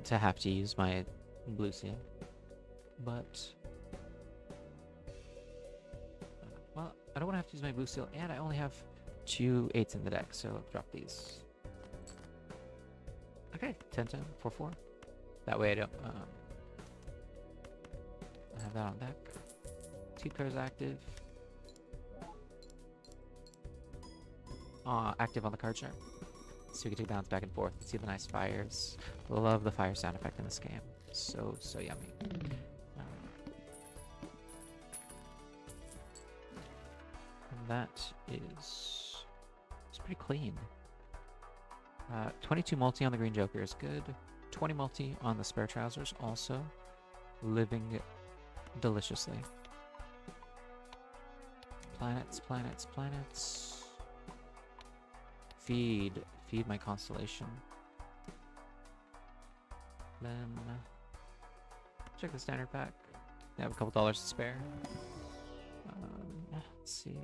to have to use my blue seal. But well, I don't want to have to use my blue seal, and I only have 2 8s in the deck, so drop these. Okay, 10-10, 4-4. That way I don't have that on deck. 2 pairs active. Active on the card chart. So we can take bounce back and forth. See the nice fires. Love the fire sound effect in this game. So yummy. And that is... It's pretty clean. 22 multi on the green joker is good. 20 multi on the spare trousers also. Living deliciously. Planets, planets, planets. Feed my constellation. Then check the standard pack. I have a couple dollars to spare. Let's see.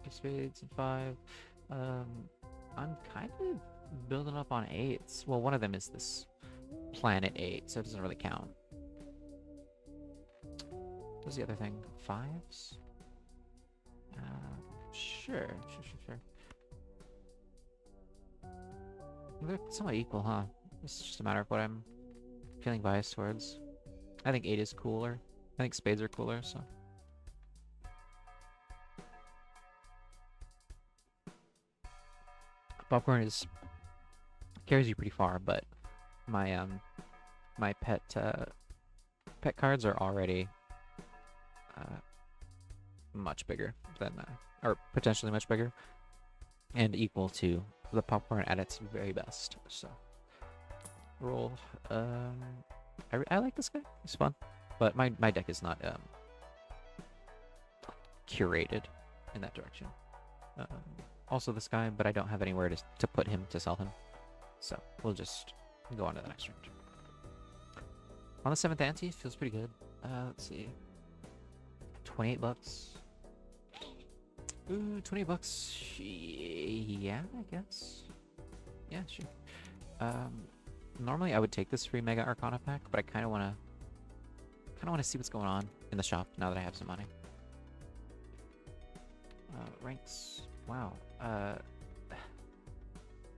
2 spades and 5. I'm kind of building up on 8s. Well, one of them is this planet 8, so it doesn't really count. What's the other thing? Fives? Sure. They're somewhat equal, huh? It's just a matter of what I'm feeling biased towards. I think 8 is cooler. I think spades are cooler, so. Popcorn carries you pretty far, but my my pet cards are already much bigger than or potentially much bigger and equal to the popcorn at its very best. So roll. I like this guy. He's fun, but my deck is not curated in that direction. Also this guy, but I don't have anywhere to put him to sell him. So we'll just go on to the next round. On the 7th ante, feels pretty good. Let's see. 28 bucks. Ooh, 20 bucks. Yeah, I guess. Yeah, sure. Normally I would take this free Mega Arcana pack, but I kind of want to see what's going on in the shop now that I have some money. Ranks. Wow. I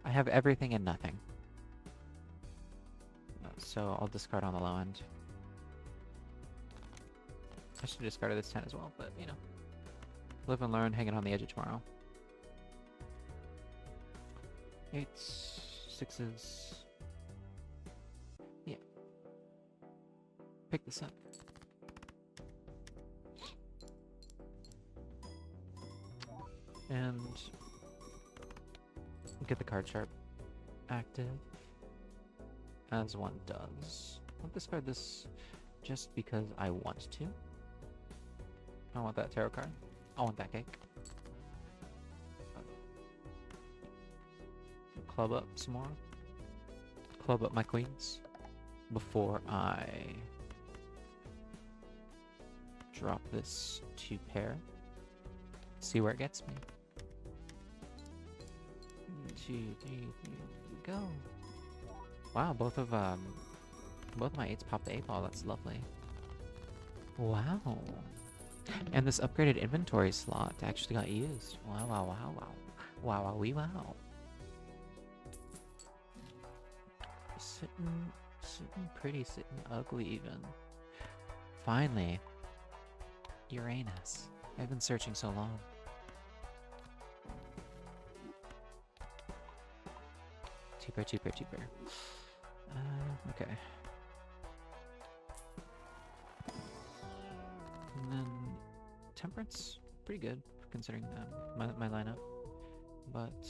have everything and nothing. So I'll discard on the low end. I should have discarded this 10 as well, but you know. Live and learn, hanging on the edge of tomorrow. 8s, 6s. Yeah. Pick this up. And get the card sharp active, as one does. I'll discard this just because I want to. I want that tarot card. I want that cake. Club up some more. Club up my queens before I drop this 2 pair. See where it gets me. 2, 3, go. Wow, both of my 8s popped the 8-ball. That's lovely. Wow. And this upgraded inventory slot actually got used. Wow, wow, wow, wow. Wow, wow, wee, wow. Sitting pretty, sitting ugly even. Finally. Uranus. I've been searching so long. Two pair. Okay. And then Temperance, pretty good considering my lineup, but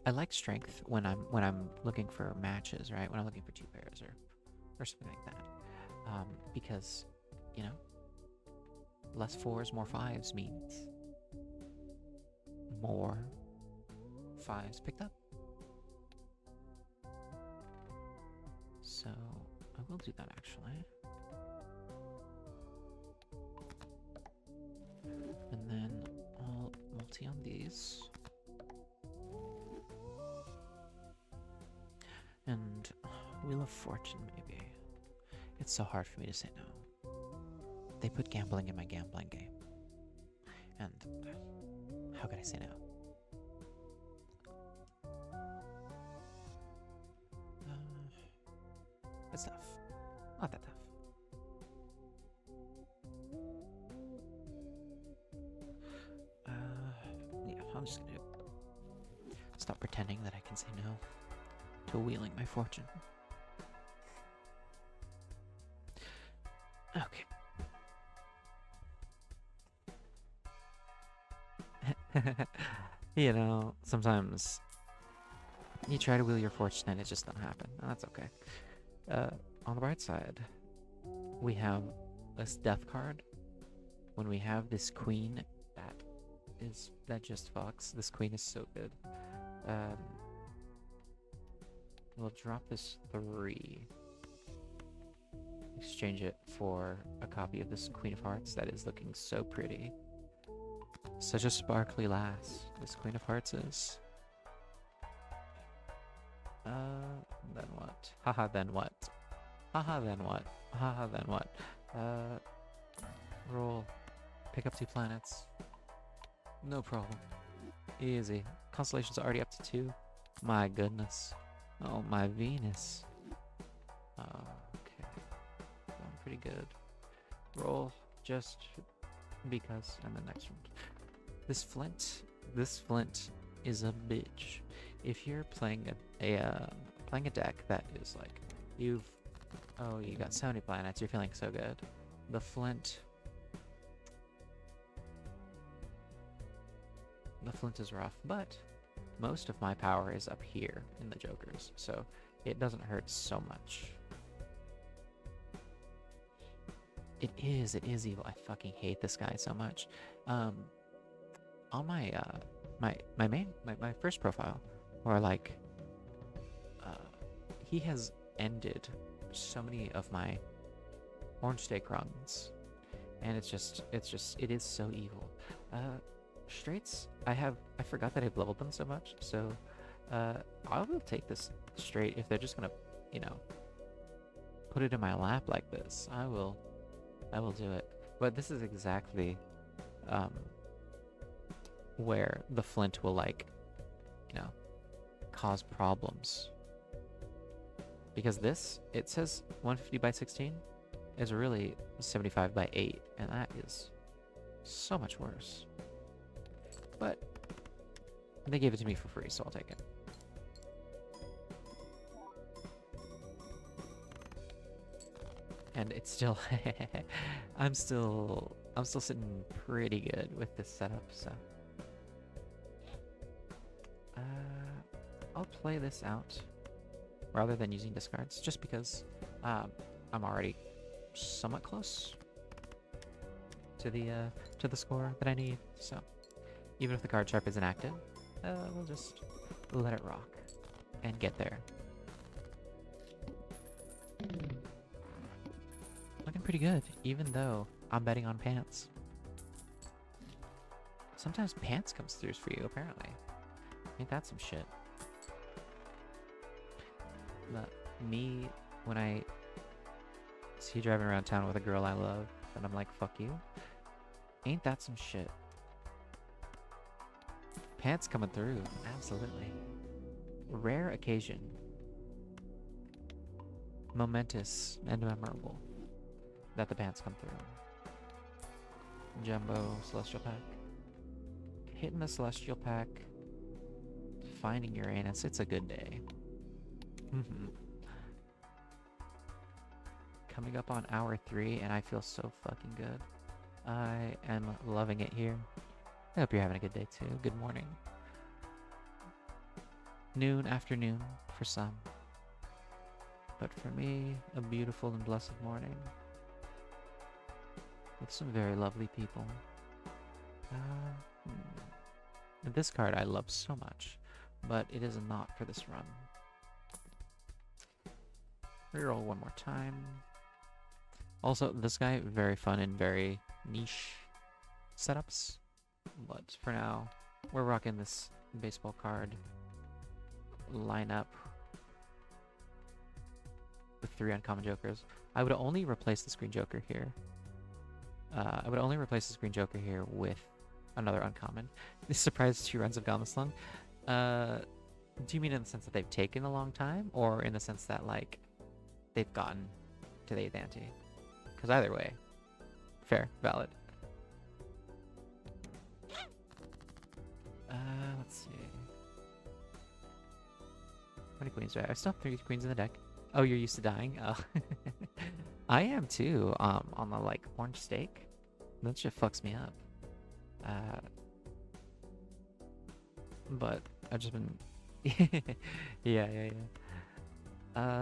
I like Strength when I'm looking for matches, right? When I'm looking for 2 pairs or something like that, because you know, less 4s, more 5s means more 5s picked up. So I will do that actually. And then I'll multi on these. And Wheel of Fortune maybe. It's so hard for me to say no. They put gambling in my gambling game. And how can I say no? It's tough. Not that tough. Yeah, I'm just gonna stop pretending that I can say no to wheeling my fortune. Okay. You know, sometimes you try to wheel your fortune and it just don't happen. That's okay. On the right side, we have this death card. When we have this queen that just fucks. This queen is so good. We'll drop this 3. Exchange it for a copy of this Queen of Hearts that is looking so pretty. Such a sparkly lass, this Queen of Hearts is. Then what? Haha, then what? Haha, then what? Haha, then what? Uh, roll. Pick up 2 planets. No problem. Easy. Constellation's already up to 2. My goodness. Oh, my Venus. Okay. Going pretty good. Roll just because. And the next one. This flint is a bitch. If you're playing a deck that is like you got 70 planets, you're feeling so good. The flint is rough, but most of my power is up here in the jokers, so it doesn't hurt so much. It is evil. I fucking hate this guy so much. On my my first profile, or like he has ended so many of my orange steak runs, and it is so evil. Straights, I forgot that I've leveled them so much, so I will take this straight if they're just gonna, put it in my lap like this. I will do it. But this is exactly where the flint will, like, cause problems. Because this, it says 150 by 16 is really 75 by 8, and that is so much worse. But they gave it to me for free, so I'll take it. And it's still I'm still sitting pretty good with this setup, so I'll play this out rather than using discards, just because I'm already somewhat close to the score that I need. So even if the card sharp isn't active, we'll just let it rock and get there. Looking pretty good, even though I'm betting on pants. Sometimes pants comes through for you, apparently. Ain't that some shit? Me, when I see you driving around town with a girl I love, and I'm like, fuck you. Ain't that some shit? Pants coming through, absolutely. Rare occasion. Momentous and memorable that the pants come through. Jumbo Celestial Pack. Hitting the Celestial Pack. Finding Uranus. It's a good day. Coming up on hour 3, and I feel so fucking good. I am loving it here. I hope you're having a good day too. Good morning. Noon, afternoon for some. But for me, a beautiful and blessed morning. With some very lovely people. This card I love so much, but it is not for this run. Reroll one more time. Also, this guy, very fun and very niche setups. But for now, we're rocking this baseball card lineup with 3 uncommon jokers. I would only replace the green joker here. With another uncommon. This surprised 2 runs of Gauntlet Slung. Do you mean in the sense that they've taken a long time, or in the sense that, like, they've gotten to the 8th ante? Because either way, fair, valid. Let's see. How many queens do I have? I still have 3 queens in the deck. Oh, you're used to dying? Oh. I am too, on the, like, orange steak. That shit fucks me up. But I've just been... yeah.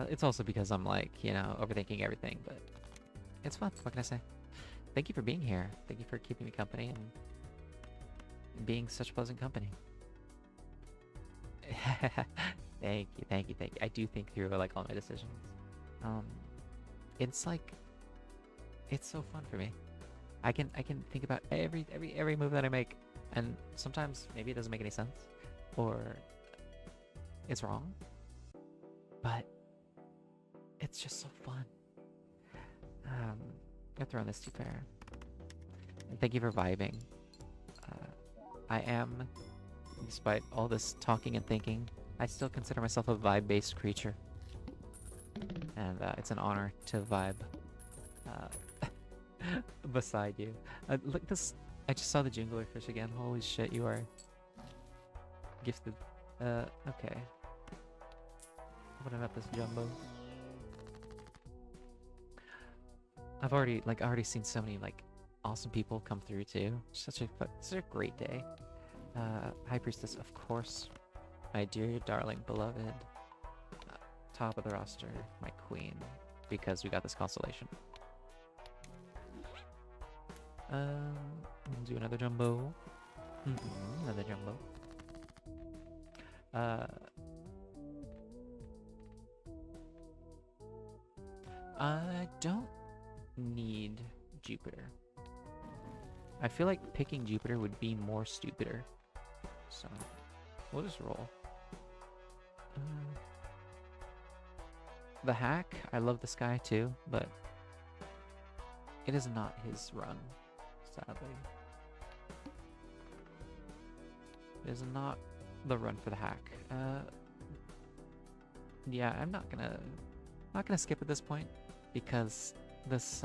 It's also because I'm, like, overthinking everything, but it's fun. What can I say? Thank you for being here. Thank you for keeping me company and being such pleasant company. Thank you. I do think through, like, all my decisions. It's like, it's so fun for me. I can think about every move that I make, and sometimes maybe it doesn't make any sense, or it's wrong, but it's just so fun. I'll throw in this 2 pair. And thank you for vibing. I am, despite all this talking and thinking, I still consider myself a vibe-based creature. And it's an honor to vibe beside you. Look, this. I just saw the jungler fish again. Holy shit, you are gifted. Okay. Opening up this jumbo. I've already seen so many awesome people come through too. Such a great day. High Priestess, of course, my dear, darling, beloved, top of the roster, my queen, because we got this constellation. We'll do another jumbo. Another jumbo. I don't need Jupiter. I feel like picking Jupiter would be more stupider. So, we'll just roll. The hack, I love this guy too, but it is not his run, sadly. It is not the run for the hack. Yeah, I'm not gonna skip at this point because this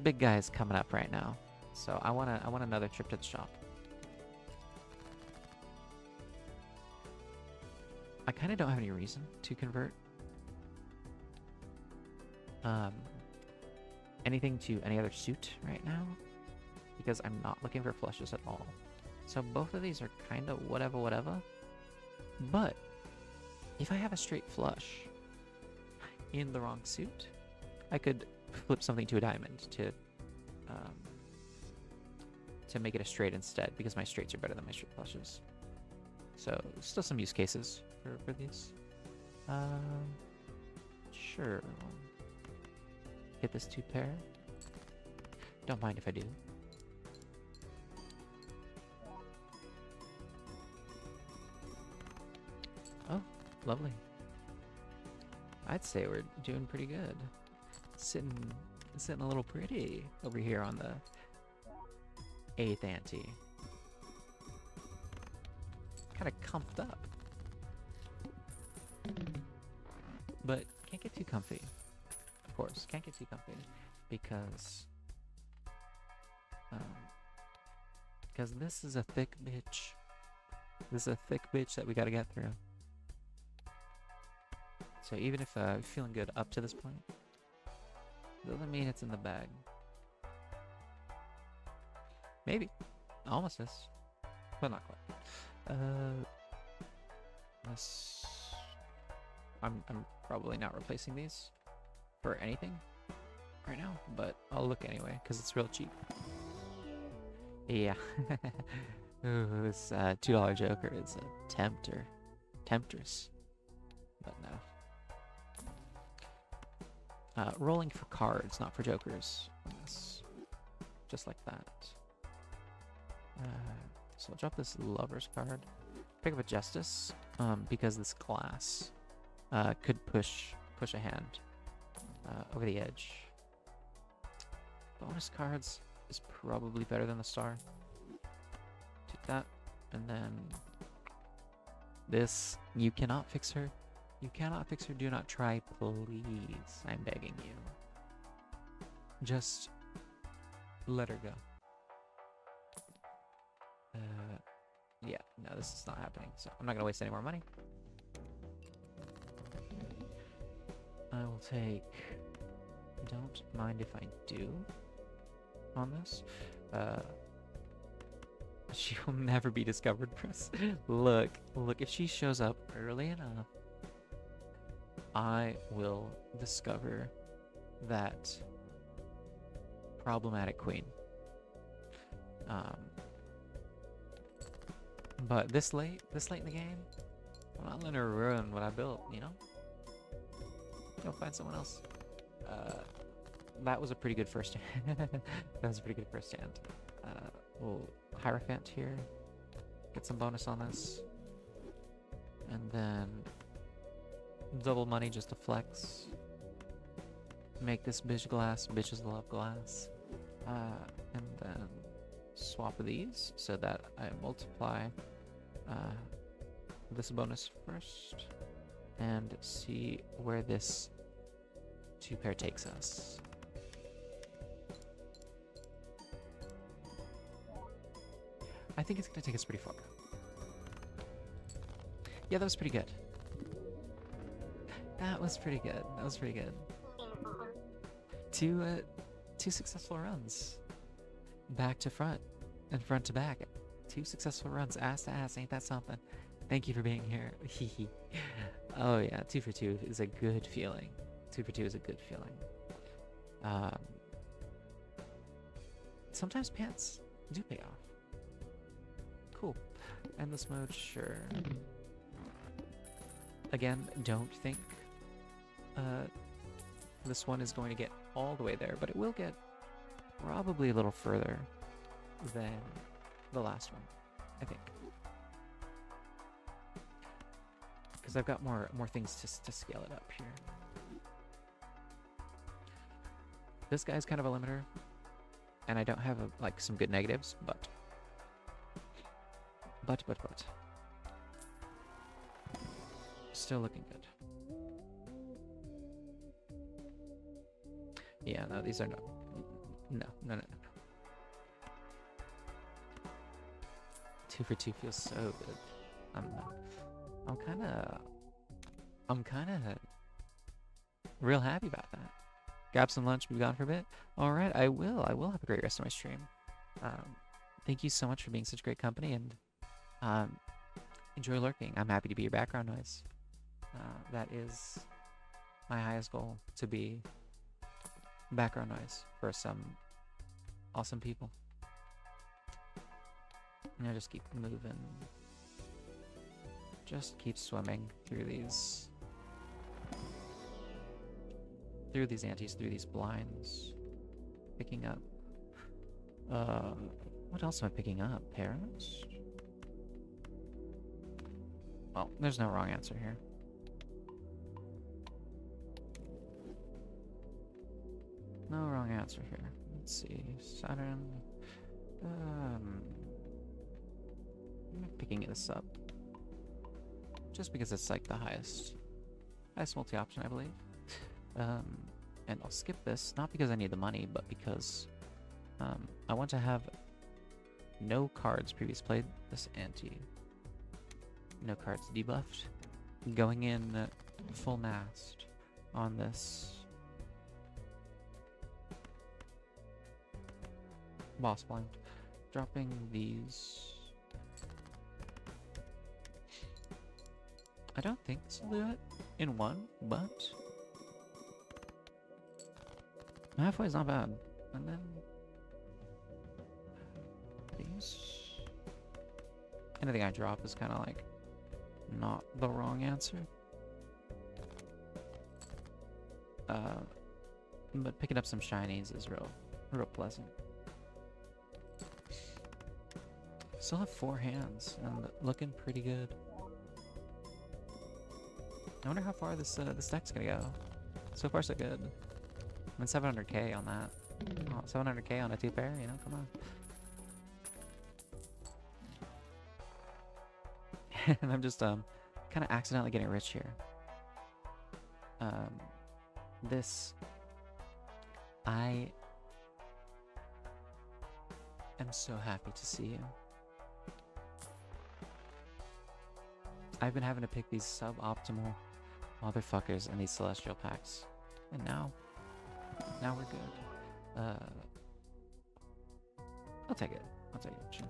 big guy is coming up right now. So I want another trip to the shop. I kind of don't have any reason to convert anything to any other suit right now because I'm not looking for flushes at all. So both of these are kind of whatever. But if I have a straight flush in the wrong suit, I could flip something to a diamond to make it a straight instead because my straights are better than my straight flushes. So still some use cases for these. Sure. Hit this 2 pair. Don't mind if I do. Oh, lovely. I'd say we're doing pretty good. Sitting a little pretty over here on the 8th ante. Kind of comfed up. But can't get too comfy. Of course, can't get too comfy because this is a thick bitch. This is a thick bitch that we gotta get through. So even if feeling good up to this point, doesn't mean it's in the bag. Maybe. Almost is. But not quite. I'm probably not replacing these for anything right now, but I'll look anyway, because it's real cheap. Yeah. Ooh, this $2 Joker is a temptress. But no. Rolling for cards, not for jokers. Yes. Just like that. So I'll drop this Lover's card. Pick up a Justice, because this glass could push a hand over the edge. Bonus cards is probably better than the star. Take that, and then this. You cannot fix her. You cannot fix her. Do not try, please. I'm begging you. Just let her go. Yeah, no, this is not happening, so I'm not gonna waste any more money. I will take... Don't mind if I do on this. She will never be discovered, Chris. Look, if she shows up early enough, I will discover that problematic queen. But this late in the game, I'm not letting her ruin what I built, you know? Go find someone else. That was a pretty good first hand. That was a pretty good first hand. We'll Hierophant here. Get some bonus on this. And then double money just to flex. Make this bitch glass. Bitches love glass. And then swap these so that I multiply this bonus first and see where this 2-pair takes us. I think it's gonna take us pretty far. Yeah, that was pretty good. That was pretty good. That was pretty good. Two successful runs. Back to front and front to back. 2 successful runs, ass to ass. Ain't that something? Thank you for being here. Oh yeah, 2 for 2 is a good feeling. 2 for 2 is a good feeling. Sometimes pants do pay off. Cool. Endless mode, sure. Again, don't think this one is going to get all the way there, but it will get probably a little further than the last one, I think. Because I've got more things to scale it up here. This guy's kind of a limiter, and I don't have like some good negatives, but. Still looking good. Yeah, no, these are not. No. 2 for 2 feels so good. I'm kind of real happy about that. Grab some lunch, be gone for a bit. All right, I will have a great rest of my stream. Thank you so much for being such great company, and enjoy lurking. I'm happy to be your background noise. That is my highest goal, to be background noise for some awesome people. And I just keep moving. Just keep swimming through these antes, through these blinds. Picking up. What else am I picking up? Parents? Well, there's no wrong answer here. No wrong answer here. Let's see. Saturn. I'm picking this up. Just because it's like the highest multi-option, I believe. And I'll skip this, not because I need the money, but because I want to have no cards previous played this ante. No cards debuffed. Going in full mast on this boss blind. Dropping these. I don't think this will do it in one, but halfway is not bad. And then these. Anything I drop is kind of like not the wrong answer. But picking up some shinies is real pleasant. Still have 4 hands and looking pretty good. I wonder how far this deck's gonna go. So far, so good. I'm in 700k on that. Oh, 700k on a 2-pair, you know, come on. And I'm just kind of accidentally getting rich here. I am so happy to see you. I've been having to pick these suboptimal motherfuckers in these celestial packs, and now we're good. I'll take it. Sure.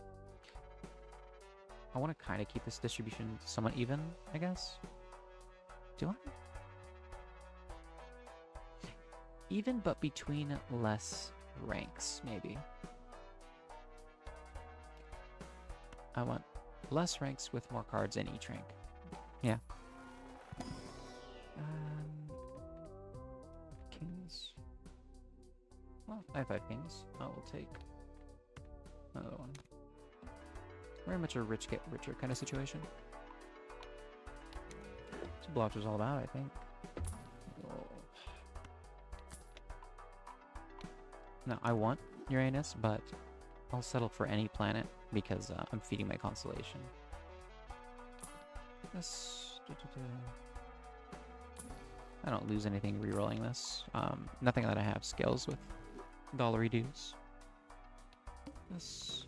I want to kind of keep this distribution somewhat even, I guess. Do I? Even, but between less ranks, maybe. I want less ranks with more cards in each rank. Yeah. Kings. Well, I have 5 kings. I will take another one. Very much a rich get richer kind of situation. That's what Balatro's all about, I think. No, I want Uranus, but I'll settle for any planet because I'm feeding my constellation. This... I don't lose anything re-rolling this. Nothing that I have skills with dollary dues. This...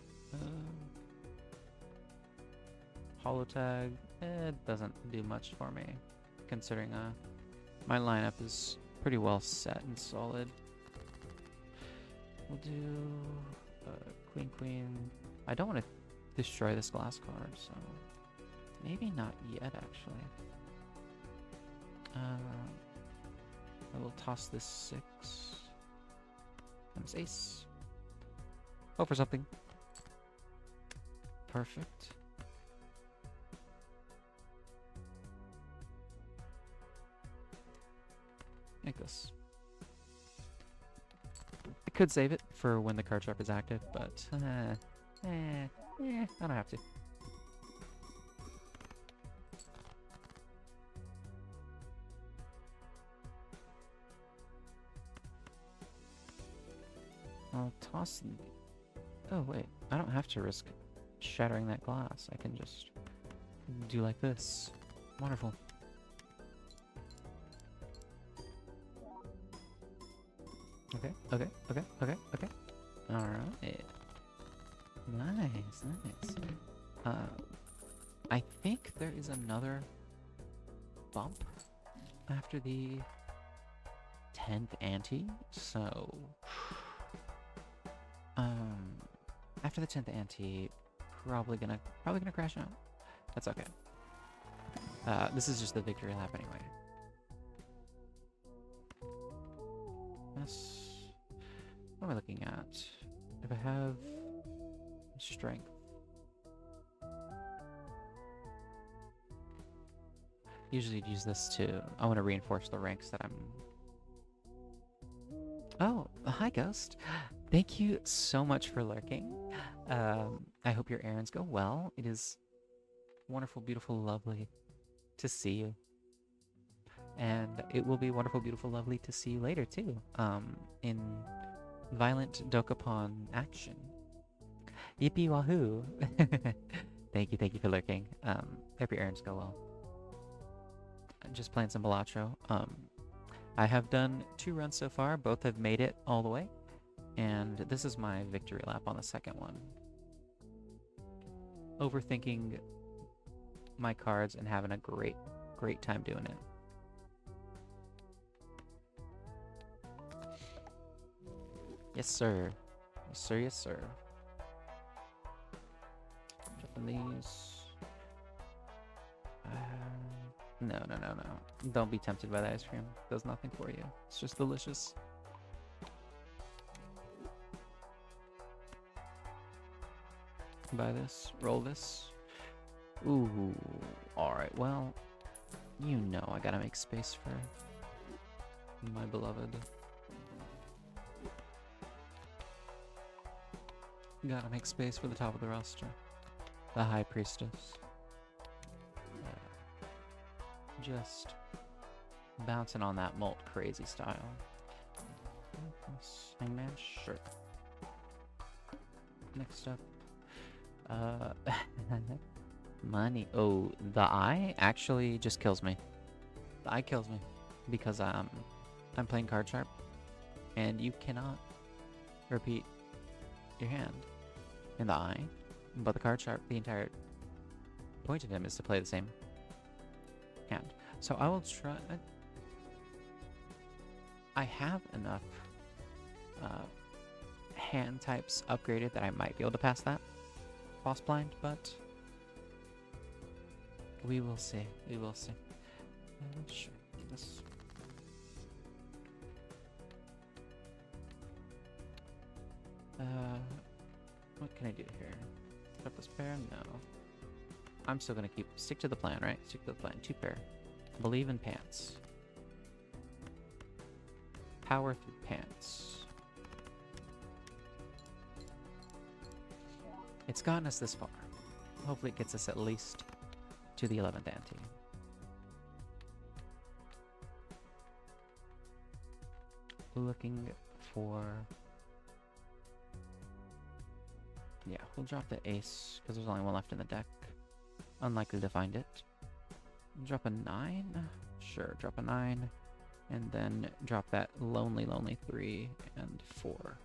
Holotag, it doesn't do much for me, considering my lineup is pretty well set and solid. We'll do Queen Queen. I don't want to destroy this glass card, so maybe not yet, actually. I will toss this 6. And this ace. Hope for something. Perfect. Like this. I could save it for when the card sharp is active, but I don't have to. I'll toss... Oh, wait. I don't have to risk shattering that glass. I can just do like this. Wonderful. Okay. Alright. Nice. I think there is another bump after the 10th ante, so... after the 10th ante, probably gonna crash out. That's okay. This is just the victory lap anyway. What am I looking at? If I have strength. Usually use this to... I want to reinforce the ranks that I'm... Oh, hi Ghost. Thank you so much for lurking. I hope your errands go well. It is wonderful, beautiful, lovely to see you. And it will be wonderful, beautiful, lovely to see you later too. In violent Dokapon action. Yippee wahoo! Thank you for lurking. Hope your errands go well. I'm just playing some Balatro. I have done 2 runs so far. Both have made it all the way. And this is my victory lap on the second one. Overthinking my cards and having a great time doing it. Yes, sir. Yes, sir. Dropping these. No. Don't be tempted by the ice cream. It does nothing for you. It's just delicious. Buy this. Roll this. Ooh. Alright, well, you know I gotta make space for my beloved. Gotta make space for the top of the roster. The High Priestess. Just bouncing on that molt crazy style. Hangman, sure. Next up. Money. Oh, the eye actually just kills me. The eye kills me. Because I'm playing card sharp. And you cannot repeat your hand in the eye. But the card sharp, the entire point of him is to play the same hand. So I will try... I have enough hand types upgraded that I might be able to pass that boss blind, but we will see. Sure. This. What can I do here? Put up this pair? No. I'm still gonna stick to the plan, right? Stick to the plan. 2 pair. Believe in pants. Power through pants. It's gotten us this far. Hopefully it gets us at least to the 11th ante. Looking for Yeah, we'll drop the ace, because there's only one left in the deck. Unlikely to find it. Drop a 9? Sure, drop a 9. And then drop that lonely 3 and 4.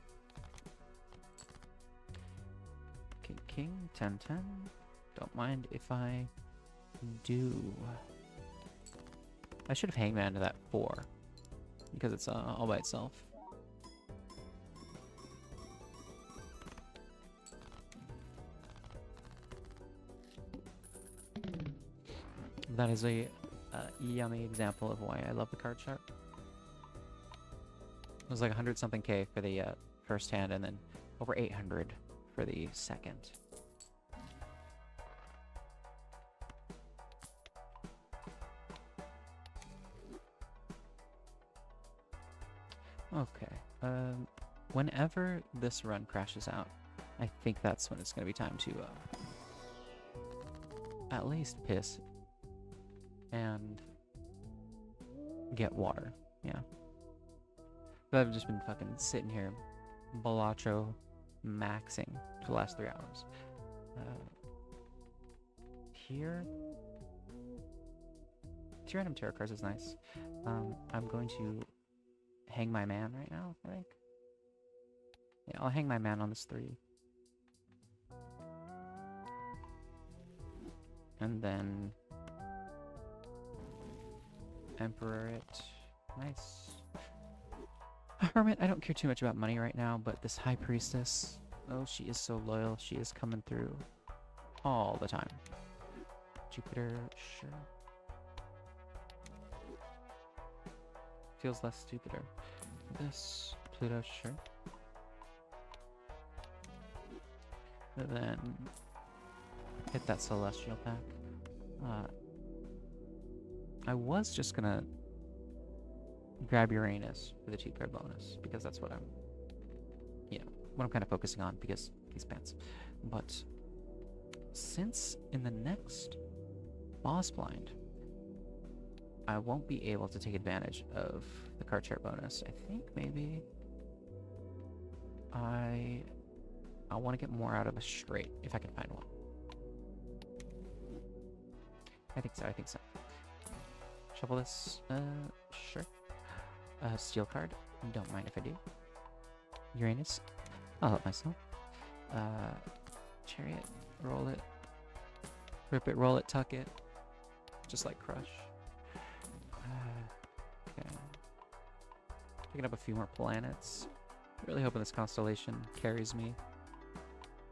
Okay, king, 10, 10. Don't mind if I do. I should have hangman to that 4, because it's all by itself. That is a yummy example of why I love the card sharp. It was like 100 something K for the first hand, and then over 800 for the second. Okay. Whenever this run crashes out, I think that's when it's going to be time to at least piss and get water. Yeah. But I've just been fucking sitting here, Balatro maxing for the last 3 hours. Here, 2 random tarot cards is nice. I'm going to hang my man right now, I think. Yeah, I'll hang my man on this 3. And then Emperor it. Nice. Hermit, I don't care too much about money right now, but this High Priestess, oh, she is so loyal. She is coming through all the time. Jupiter, sure. Feels less stupider. This, Pluto, sure. And then hit that Celestial pack. I was just gonna grab Uranus for the 2-card bonus, because that's what I'm, what I'm kind of focusing on, because these pants. But since in the next boss blind, I won't be able to take advantage of the card chart bonus, I think maybe I want to get more out of a straight, if I can find one. I think so. Shuffle this, sure. Steel card, don't mind if I do. Uranus, I'll help myself. Chariot, roll it. Rip it, roll it, tuck it. Just like Crush. Okay. Picking up a few more planets. Really hoping this constellation carries me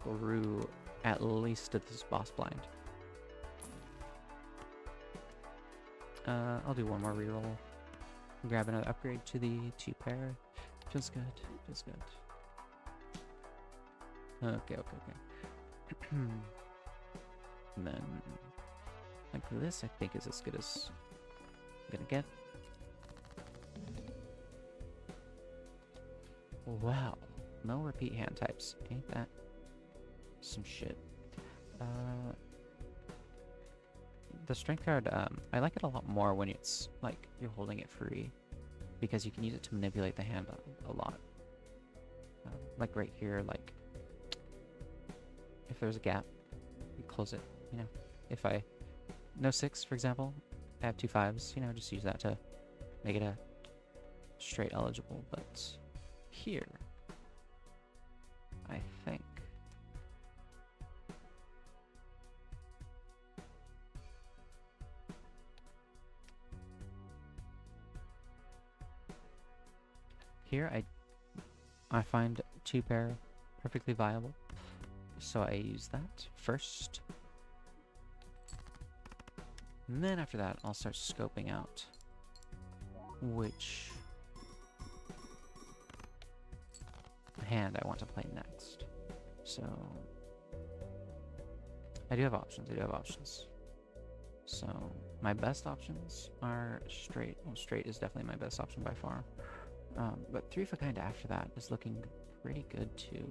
through at least to this boss blind. I'll do one more reroll. Grab another upgrade to the 2-pair. Feels good. Feels good. Okay. And then like this, I think, is as good as I'm gonna get. Wow. No repeat hand types. Ain't that some shit? The strength card, I like it a lot more when it's like you're holding it free, because you can use it to manipulate the hand a lot. Like right here, like if there's a gap, you close it. If I no 6, for example, I have 2 5s. Just use that to make it a straight eligible. But here, I think. Here, I find 2-pair perfectly viable, so I use that first. And then after that, I'll start scoping out which hand I want to play next. So I do have options. So my best options are straight. Well, straight is definitely my best option by far. But 3 of a kind after that is looking pretty good too.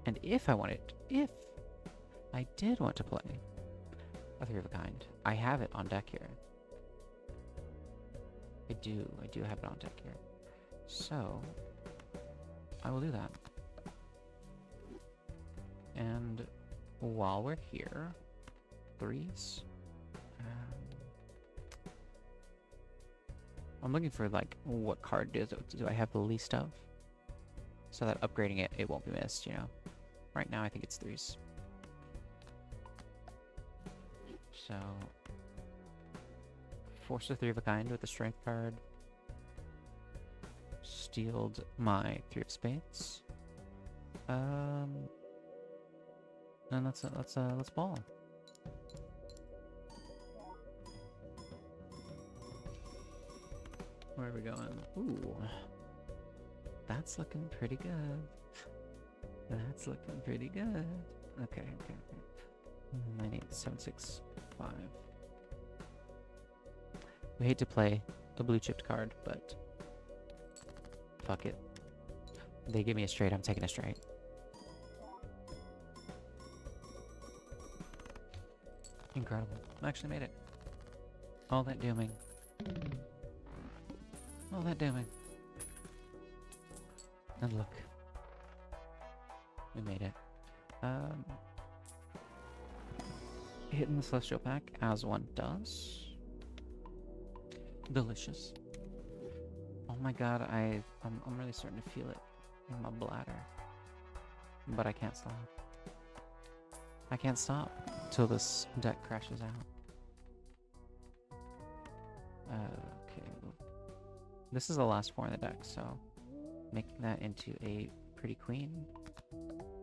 And if I did want to play a 3 of a kind, I have it on deck here. I do have it on deck here. So I will do that. And while we're here, 3s. I'm looking for like what card do I have the least of, so that upgrading it won't be missed. You know, right now I think it's 3s. So force a 3 of a kind with the strength card. Stealed my 3 of spades. And let's ball. Where are we going? Ooh, that's looking pretty good. That's looking pretty good. Okay. 9875. We hate to play a blue chipped card, but fuck it. They give me a straight, I'm taking a straight. Incredible. I actually made it. All that dooming. All that dooming. And look. We made it. Hitting the Celestial pack as one does. Delicious. Oh my god, I'm really starting to feel it in my bladder. But I can't stop. I can't stop till this deck crashes out. Okay. This is the last 4 in the deck, so making that into a pretty queen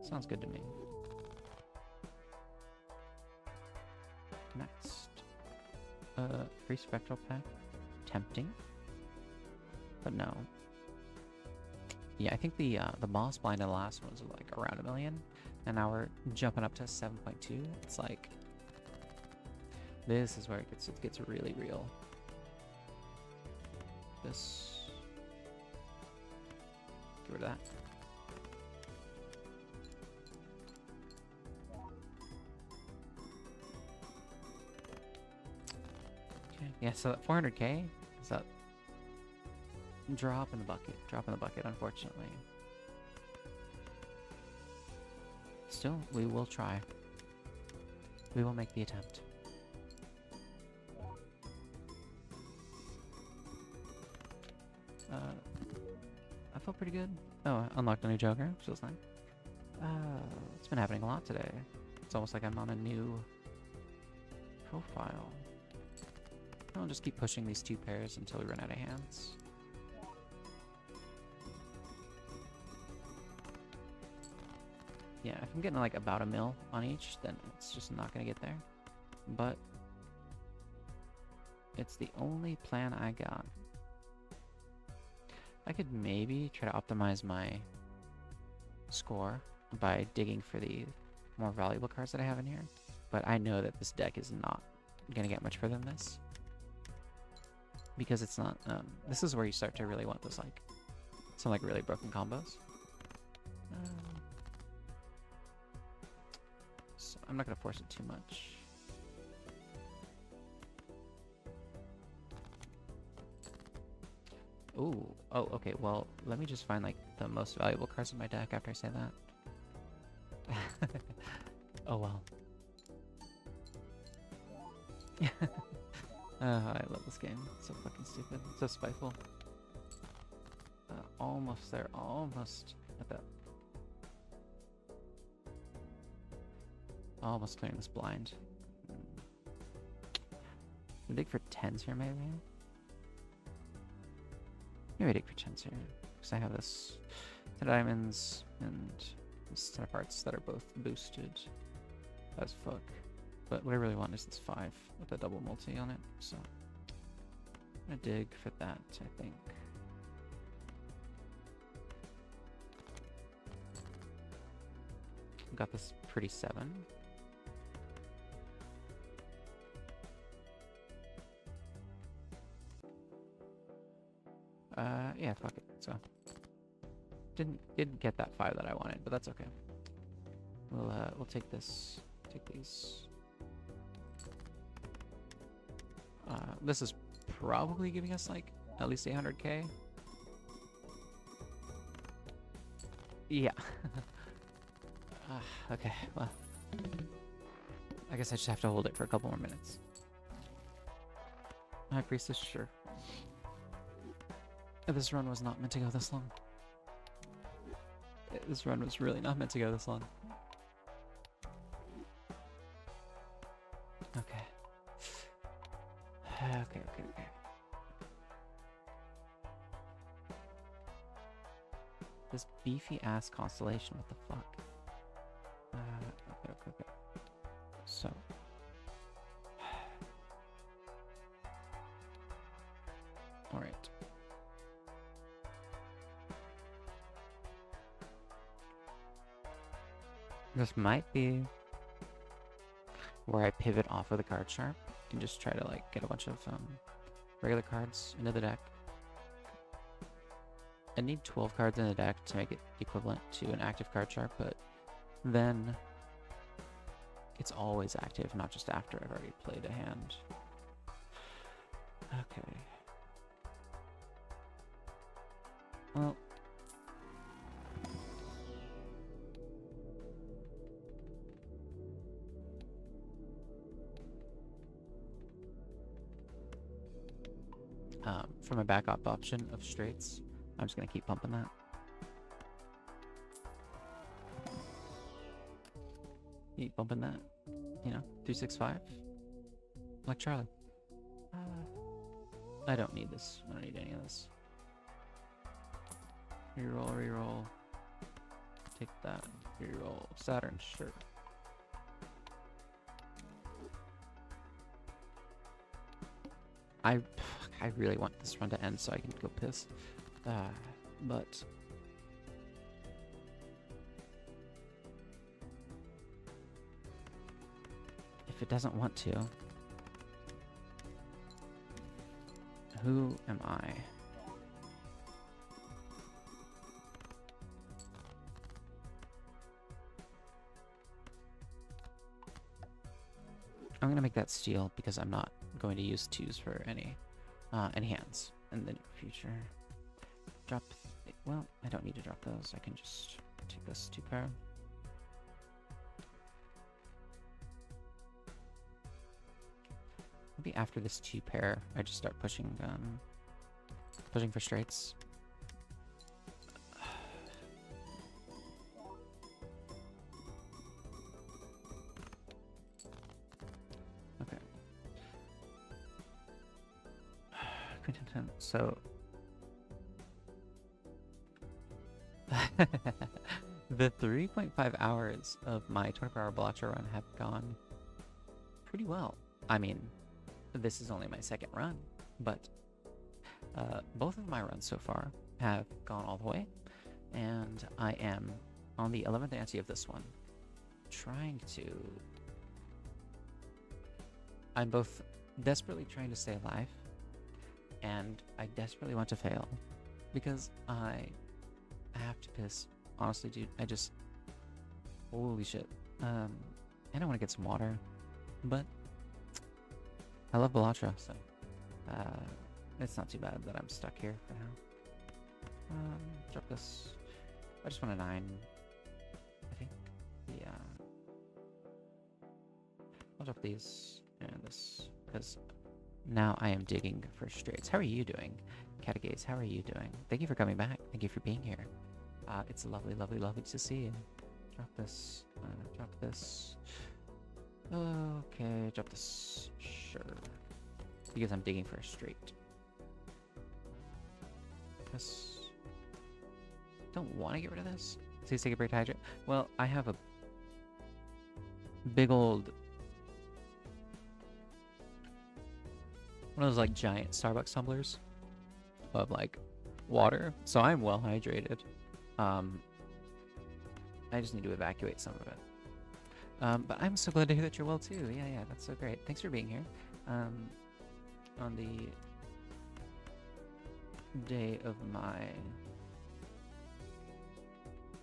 sounds good to me. Next. Free Spectral pack. Tempting. But no. Yeah, I think the boss blind in the last one was like around 1 million, and now we're jumping up to 7.2. It's like this is where it gets really real. This, get rid of that. Okay, yeah. So that 400k is that. Drop in the bucket, unfortunately. Still, we will try. We will make the attempt. I felt pretty good. Oh, I unlocked a new Joker, feels nice. It's been happening a lot today. It's almost like I'm on a new profile. I'll just keep pushing these 2 pairs until we run out of hands. Yeah, if I'm getting like about 1 mil on each, then it's just not gonna get there. But it's the only plan I got. I could maybe try to optimize my score by digging for the more valuable cards that I have in here. But I know that this deck is not gonna get much further than this. Because it's not, this is where you start to really want those like, some like really broken combos. So I'm not gonna force it too much. Ooh, oh, okay, well, let me just find like the most valuable cards in my deck after I say that. Oh well. I love this game. It's so fucking stupid. It's so spiteful. Almost there. Almost at that. Almost clearing this blind. We dig for 10s here, maybe? Maybe I dig for 10s here. Because I have this 10 diamonds and this 10 of hearts that are both boosted as fuck. But what I really want is this 5 with a double multi on it, so I'm gonna dig for that, I think. Got this pretty 7. Yeah, fuck it. So didn't get that 5 that I wanted, but that's okay. We'll take this. Take these. This is probably giving us like at least 800k. Yeah. Okay, well, I guess I just have to hold it for a couple more minutes. High Priestess, sure. This run was not meant to go this long. This run was really not meant to go this long. Okay. Okay. This beefy ass constellation, what the fuck? Okay. So. Alright. This might be where I pivot off of the card sharp and just try to like get a bunch of regular cards into the deck. I need 12 cards in the deck to make it equivalent to an active card sharp, but then it's always active, not just after I've already played a hand. Okay. Well, for my backup option of straights, I'm just gonna keep pumping that. Keep bumping that, you know, 365, like Charlie. I don't need this. I don't need any of this. Reroll. Take that. Reroll. Saturn, sure. I really want this run to end so I can go piss. But if it doesn't want to, who am I? I'm gonna make that steel because I'm not going to use 2s for any hands in the near future. Drop. Well, I don't need to drop those. I can just take this 2 pair. Maybe after this 2 pair, I just start pushing for straights. Okay. So the 3.5 hours of my 24-hour Balatro run have gone pretty well. I mean, this is only my second run, but both of my runs so far have gone all the way, and I am on the 11th ante of this one, I'm both desperately trying to stay alive, and I desperately want to fail, because I have to piss. Honestly, dude, holy shit. And I want to get some water, but I love Balatro, so it's not too bad that I'm stuck here for now. Drop this. I just want a 9, I think. Yeah. I'll drop these and this, because now I am digging for straights. How are you doing? Catagaze, how are you doing? Thank you for coming back. Thank you for being here. It's lovely to see you. Drop this. Drop this. Okay, drop this. Sure. Because I'm digging for a straight. This. Don't want to get rid of this. Please take a break to hydrate. Well, I have a big old... one of those, like, giant Starbucks tumblers of, like, water. So I'm well hydrated. I just need to evacuate some of it. But I'm so glad to hear that you're well too. Yeah, that's so great. Thanks for being here. On the day of my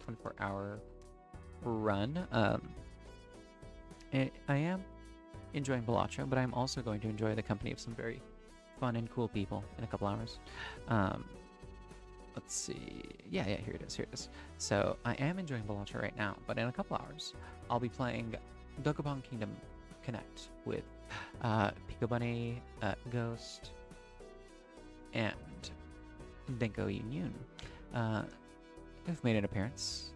24-hour run, I am enjoying Balatro, but I'm also going to enjoy the company of some very fun and cool people in a couple hours. let's see. Yeah, here it is. Here it is. So I am enjoying Balatro right now, but in a couple hours, I'll be playing Dokapon Kingdom Connect with Pico Bunny, Ghost, and Denko Union. They've made an appearance.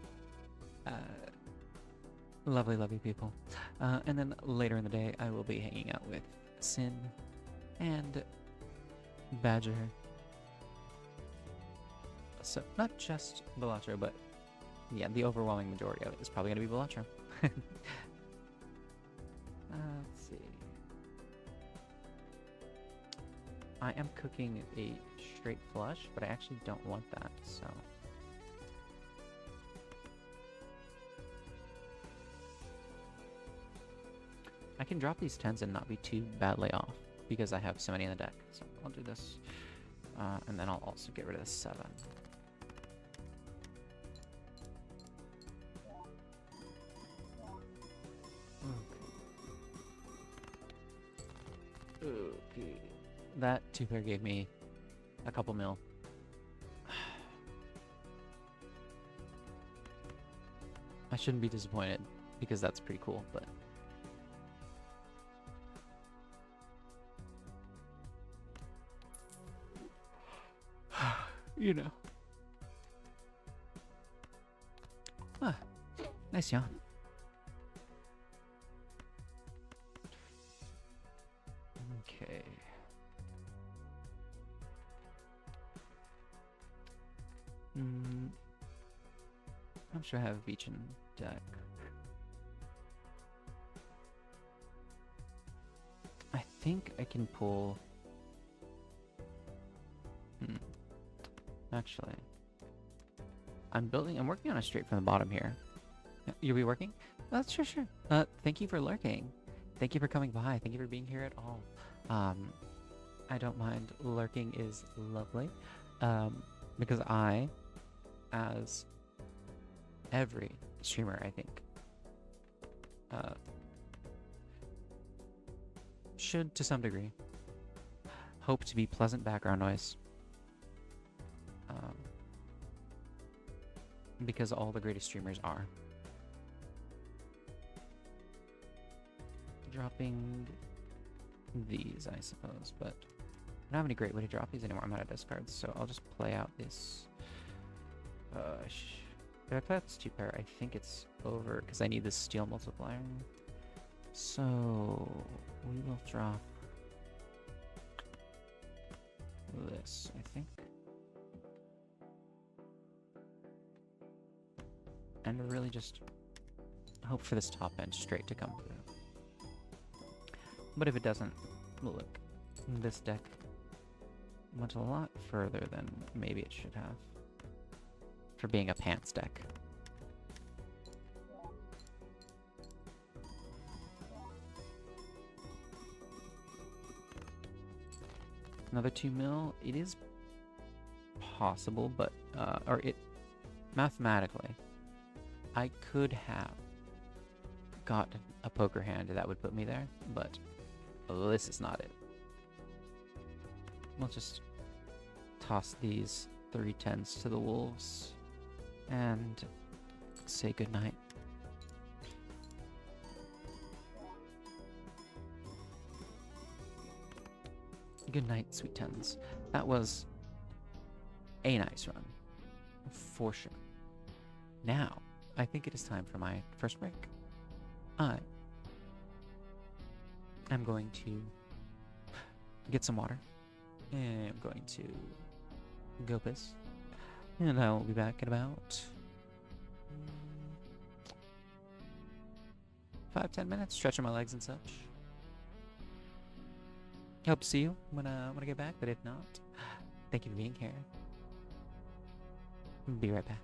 Lovely, lovely people. And then later in the day, I will be hanging out with Sin and Badger. So not just Balatro, but yeah, the overwhelming majority of it is probably going to be Balatro. Let's see. I am cooking a straight flush, but I actually don't want that, so... I can drop these 10s and not be too badly off, because I have so many in the deck. So I'll do this, and then I'll also get rid of the 7. Okay. That 2-pair gave me a couple mil. I shouldn't be disappointed, because that's pretty cool, but... you know. Ah, nice yawn. Okay. I'm sure I have a beach in deck. I think I can pull... Actually, I'm working on a straight from the bottom here. You'll be working? Sure. Thank you for lurking. Thank you for coming by. Thank you for being here at all. I don't mind. Lurking is lovely. Because I, as every streamer, I think, should, to some degree, hope to be pleasant background noise. Because all the greatest streamers are. Dropping these, I suppose, but I don't have any great way to drop these anymore. I'm out of discards, so I'll just play out this. If I play out this 2-pair, I think it's over, because I need this steel multiplier. So we will drop this, I think. And really just hope for this top end straight to come through. But if it doesn't, look, this deck went a lot further than maybe it should have for being a pants deck. Another 2 mil, it is possible, but, mathematically, I could have got a poker hand that would put me there, but this is not it. We'll just toss these 3 10s to the wolves and say goodnight. Good night, sweet 10s. That was a nice run, for sure. Now, I think it is time for my first break. I am going to get some water, and I'm going to go piss, and I will be back in about 5-10 minutes, stretching my legs and such. Hope to see you when I get back, but if not, thank you for being here. Be right back.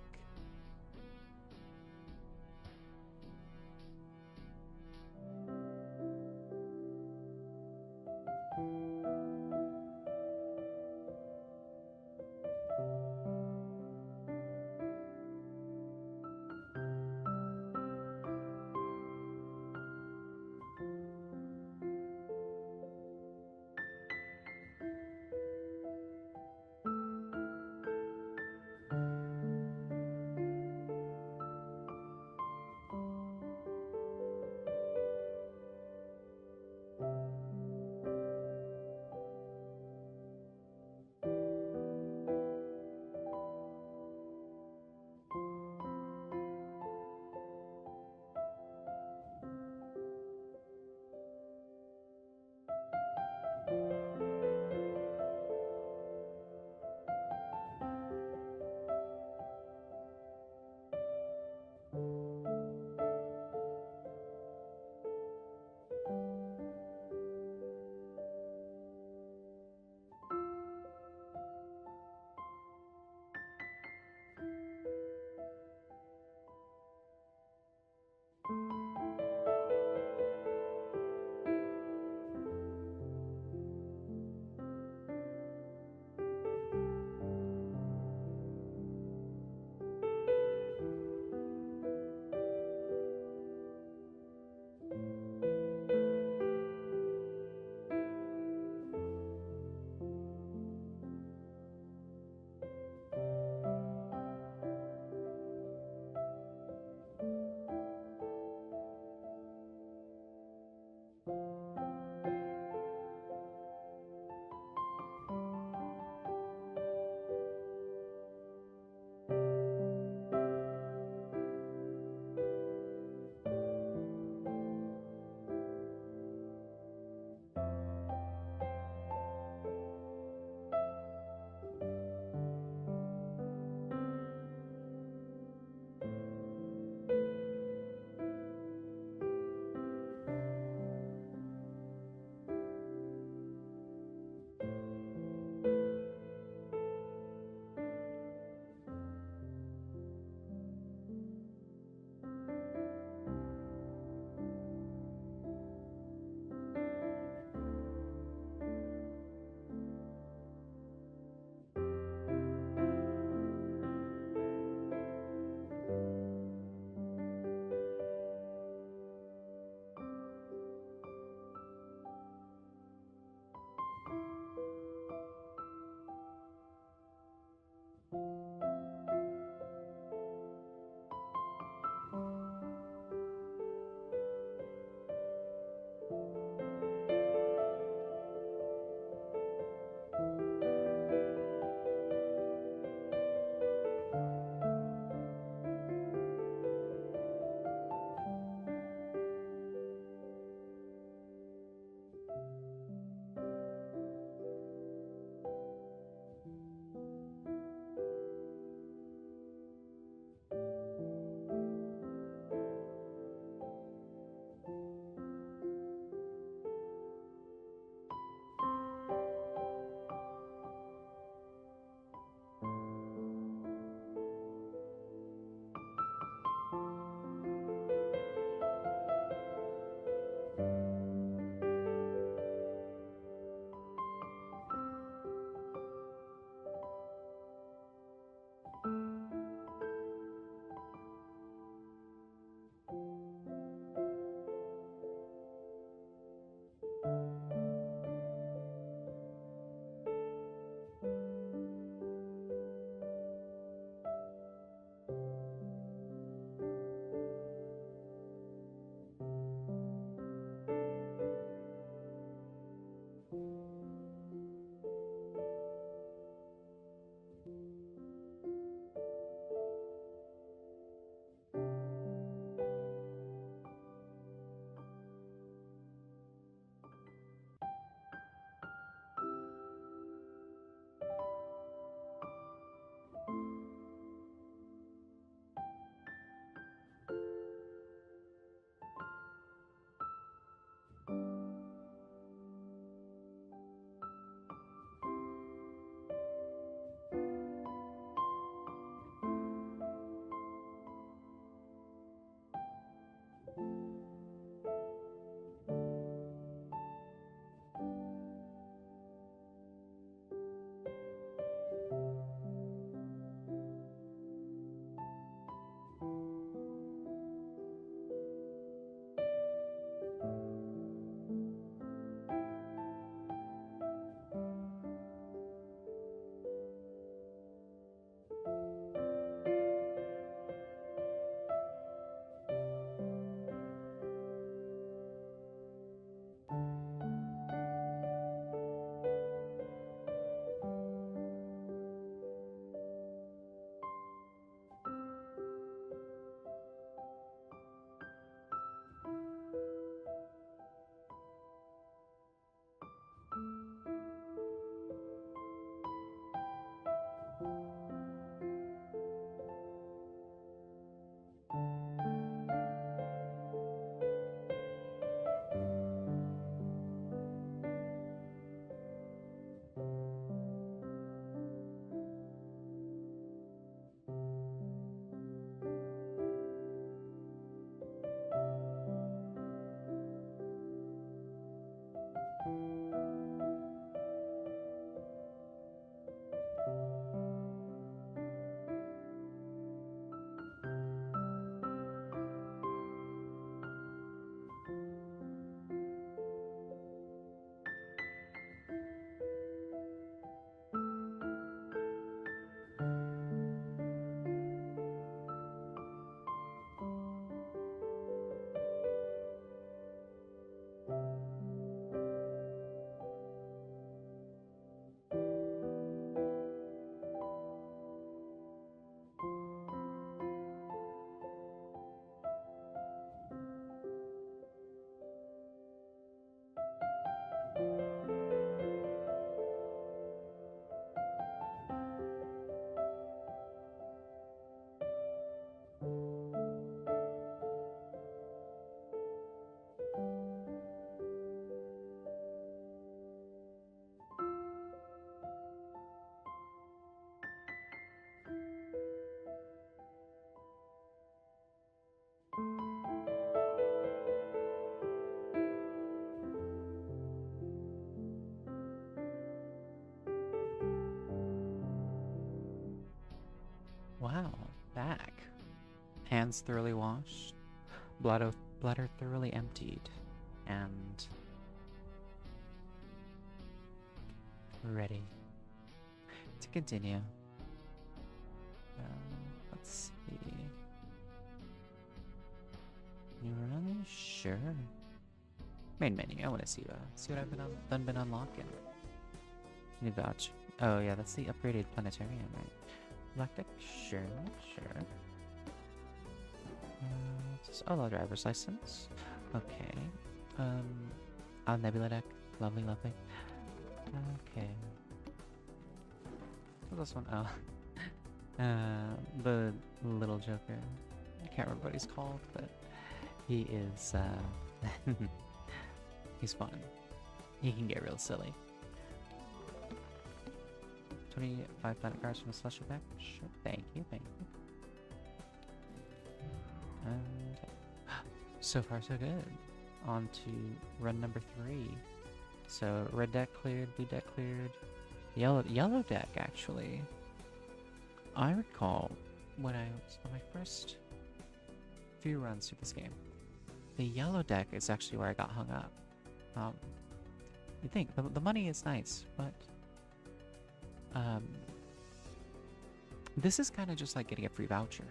Hands thoroughly washed, bladder thoroughly emptied, and ready to continue. Let's see. You running? Sure. Main menu. I want to see what I've been unlocking. New vouch. Oh yeah, that's the upgraded planetarium, right? Galactic? Sure. Oh, driver's license. Okay. Nebula deck. Lovely. Okay. What's this one? Oh. The little Joker. I can't remember what he's called, but he is, he's fun. He can get real silly. 25 planet cards from the Celestial deck? Sure. Thank you. And so far so good. On to run number 3. So red deck cleared, blue deck cleared, yellow deck actually. I recall when I was on my first few runs through this game, the yellow deck is actually where I got hung up. You think the money is nice, but this is kind of just like getting a free voucher.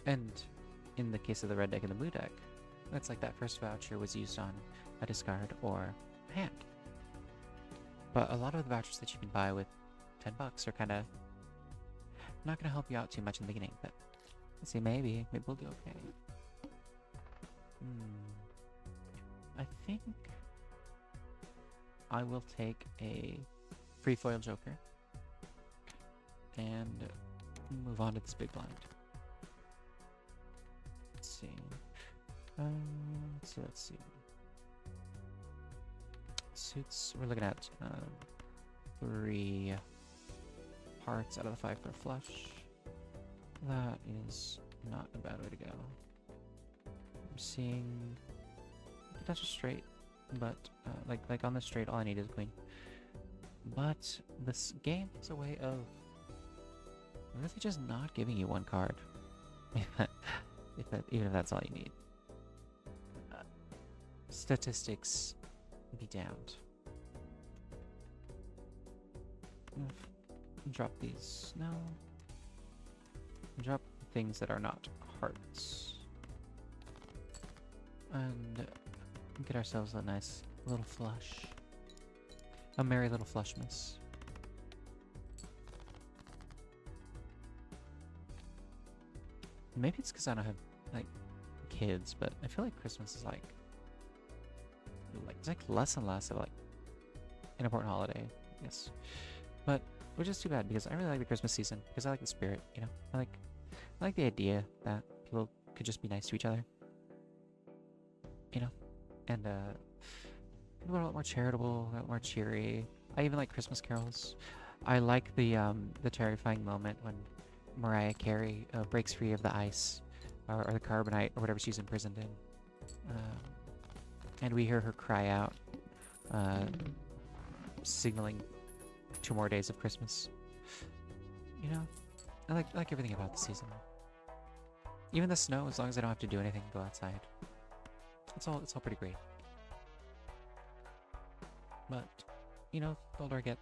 And in the case of the red deck and the blue deck, it's like that first voucher was used on a discard or a hand. But a lot of the vouchers that you can buy with $10 are kind of not going to help you out too much in the beginning, but let's see, maybe we'll do okay. I think I will take a free foil Joker and move on to this big blind. Let's see. Let's see. Suits, we're looking at 3 hearts out of the 5 for a flush. That is not a bad way to go. I'm seeing potential straight, but like on the straight, all I need is a queen. But this game is a way of really just not giving you one card, even if that's all you need. Statistics be damned. Drop these. No. Drop things that are not hearts. And get ourselves a nice little flush. A merry little flushmas. Maybe it's because I don't have, like, kids, but I feel like Christmas is like it's like less and less of like an important holiday, I guess. But which is too bad because I really like the Christmas season because I like the spirit, you know. I like the idea that people could just be nice to each other, you know, and people are a lot more charitable, a lot more cheery. I even like Christmas carols. I like the terrifying moment when Mariah Carey breaks free of the ice or the carbonite or whatever she's imprisoned in. And we hear her cry out, signaling 2 more days of Christmas. You know, I like everything about the season. Even the snow, as long as I don't have to do anything, go outside. It's all pretty great. But, you know, the older I get,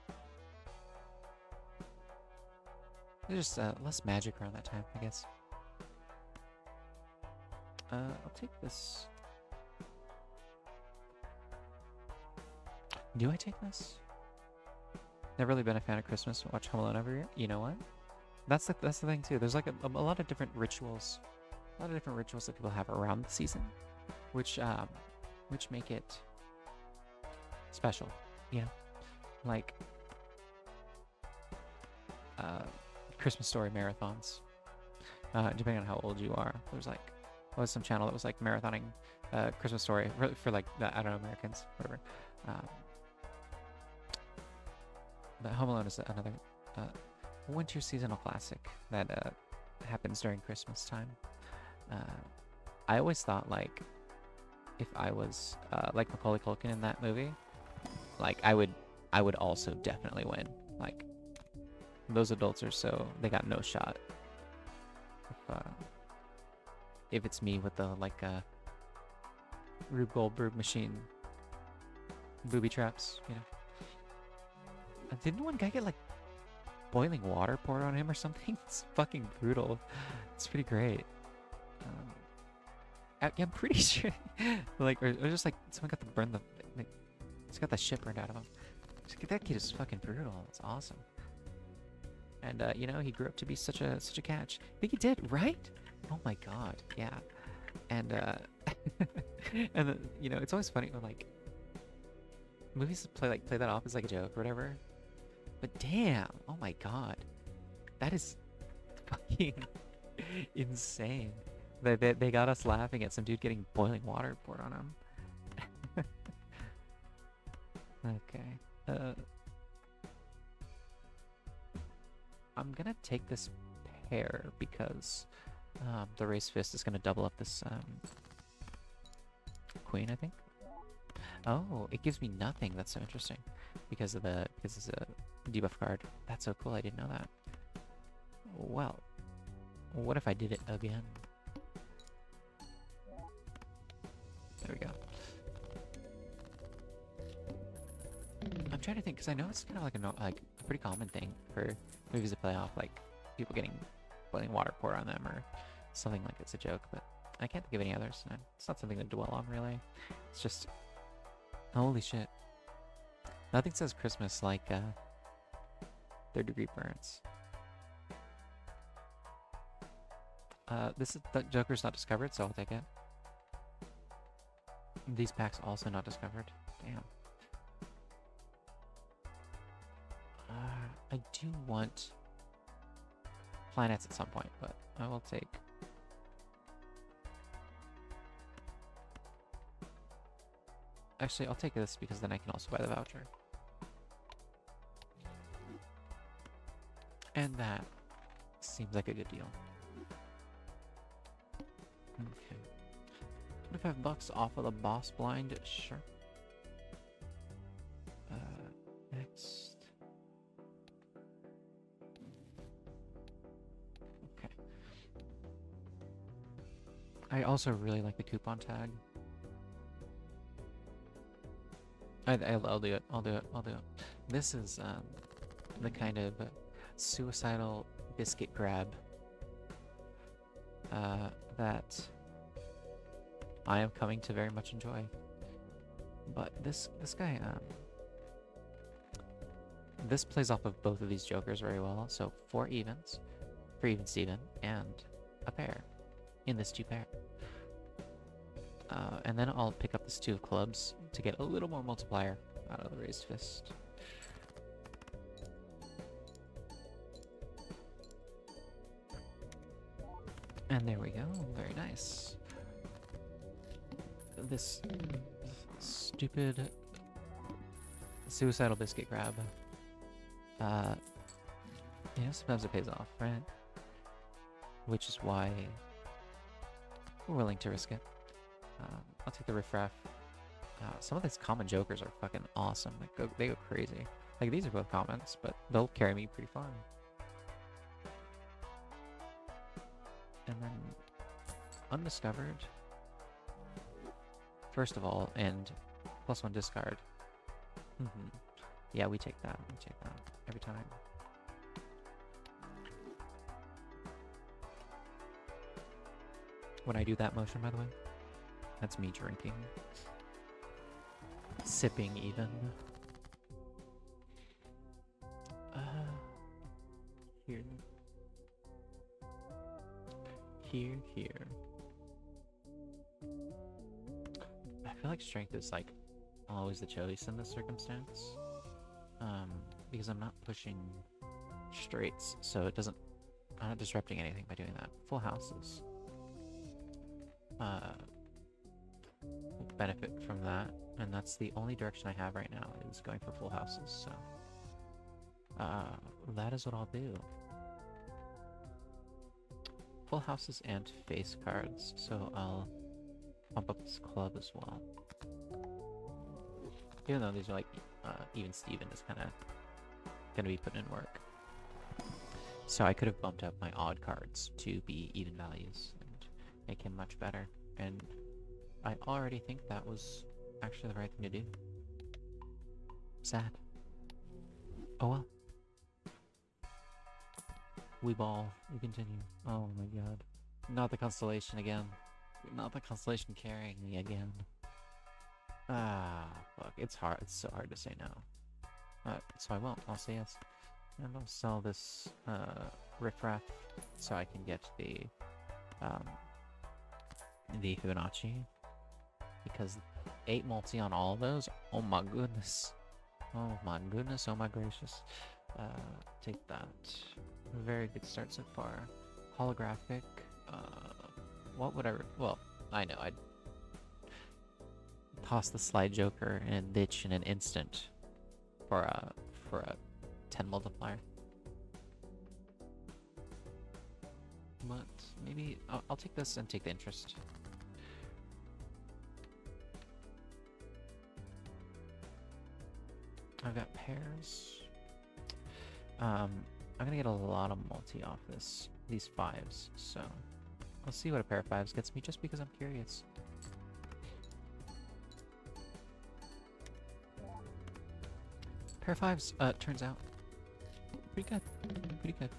there's just less magic around that time, I guess. I'll take this. Do I take this? Never really been a fan of Christmas. Watch Home Alone every year. You know what? That's the thing too. There's like a lot of different rituals, that people have around the season, which make it special. You know, like Christmas Story marathons. Depending on how old you are, there's like was some channel that was like marathoning Christmas Story for like the, I don't know, Americans, whatever. But Home Alone is another winter seasonal classic that happens during Christmas time. I always thought, like, if I was like Macaulay Culkin in that movie, like I would also definitely win. Like, Those adults are they got no shot. If it's me with the Rube Goldberg machine booby traps, you know. Didn't one guy get like boiling water poured on him or something? It's fucking brutal. It's pretty great. I'm pretty sure, or just like someone got to burn just got the shit burned out of him. That kid is fucking brutal. It's awesome. And you know, he grew up to be such a catch. I think he did, right? Oh my god, yeah. And and then, you know, it's always funny when like movies play that off as like a joke or whatever. But damn, oh my god, that is fucking insane. They got us laughing at some dude getting boiling water poured on him. Okay. I'm gonna take this pair because the raised fist is gonna double up this queen, I think. Oh, it gives me nothing. That's so interesting because it's a debuff card. That's so cool. I didn't know that. Well, what if I did it again? There we go. I'm trying to think because I know it's kind of like a pretty common thing for movies to play off, like people getting boiling water poured on them or something like it's a joke, but I can't think of any others. It's not something to dwell on really. It's just holy shit. Nothing says Christmas like third degree burns. This is the Joker's not discovered, so I'll take it. These packs also not discovered. Damn. I do want planets at some point, but I will take. Actually, I'll take this because then I can also buy the voucher. And that seems like a good deal. Okay. 25 bucks off of the boss blind, sure. Next. Okay. I also really like the coupon tag. I'll do it. I'll do it. I'll do it. This is the kind of suicidal biscuit grab that I am coming to very much enjoy. But this guy, this plays off of both of these jokers very well. So 4 evens for even Steven and a pair in this 2 pair. And then I'll pick up this 2 of clubs to get a little more multiplier out of the raised fist. And there we go. Very nice. This stupid suicidal biscuit grab. You know, sometimes it pays off, right? Which is why we're willing to risk it. I'll take the riffraff. Some of these common jokers are fucking awesome. Like they go crazy. Like these are both commons, but they'll carry me pretty far. And then undiscovered. First of all, and +1 discard. Yeah, we take that. We take that every time. When I do that motion, by the way, that's me drinking. Sipping, even. Here. Here. I feel like strength is like always the choice in this circumstance. Because I'm not pushing straights, so it doesn't. I'm not disrupting anything by doing that. Full houses. Benefit from that, and that's the only direction I have right now is going for full houses. So that is what I'll do. Full houses and face cards, so I'll pump up this club as well. Even though these are like even Steven is kind of gonna be putting in work. So I could have bumped up my odd cards to be even values and make him much better. And I already think that was actually the right thing to do. Sad. Oh well. We ball. We continue. Oh my god. Not the constellation again. Not the constellation carrying me again. Ah, fuck. It's hard. It's so hard to say no. So I won't. I'll say yes. And I'll sell this riffraff so I can get the Fibonacci. Because 8 multi on all of those? Oh my goodness. Oh my goodness, oh my gracious. Take that. Very good start so far. Holographic. What would I... Well, I know. I'd toss the Slide Joker and ditch in an instant for a 10 multiplier. But maybe... I'll take this and take the interest. I've got pairs. I'm gonna get a lot of multi off these 5s, so I'll see what a pair of 5s gets me just because I'm curious. Pair of 5s, turns out pretty good. Pretty good.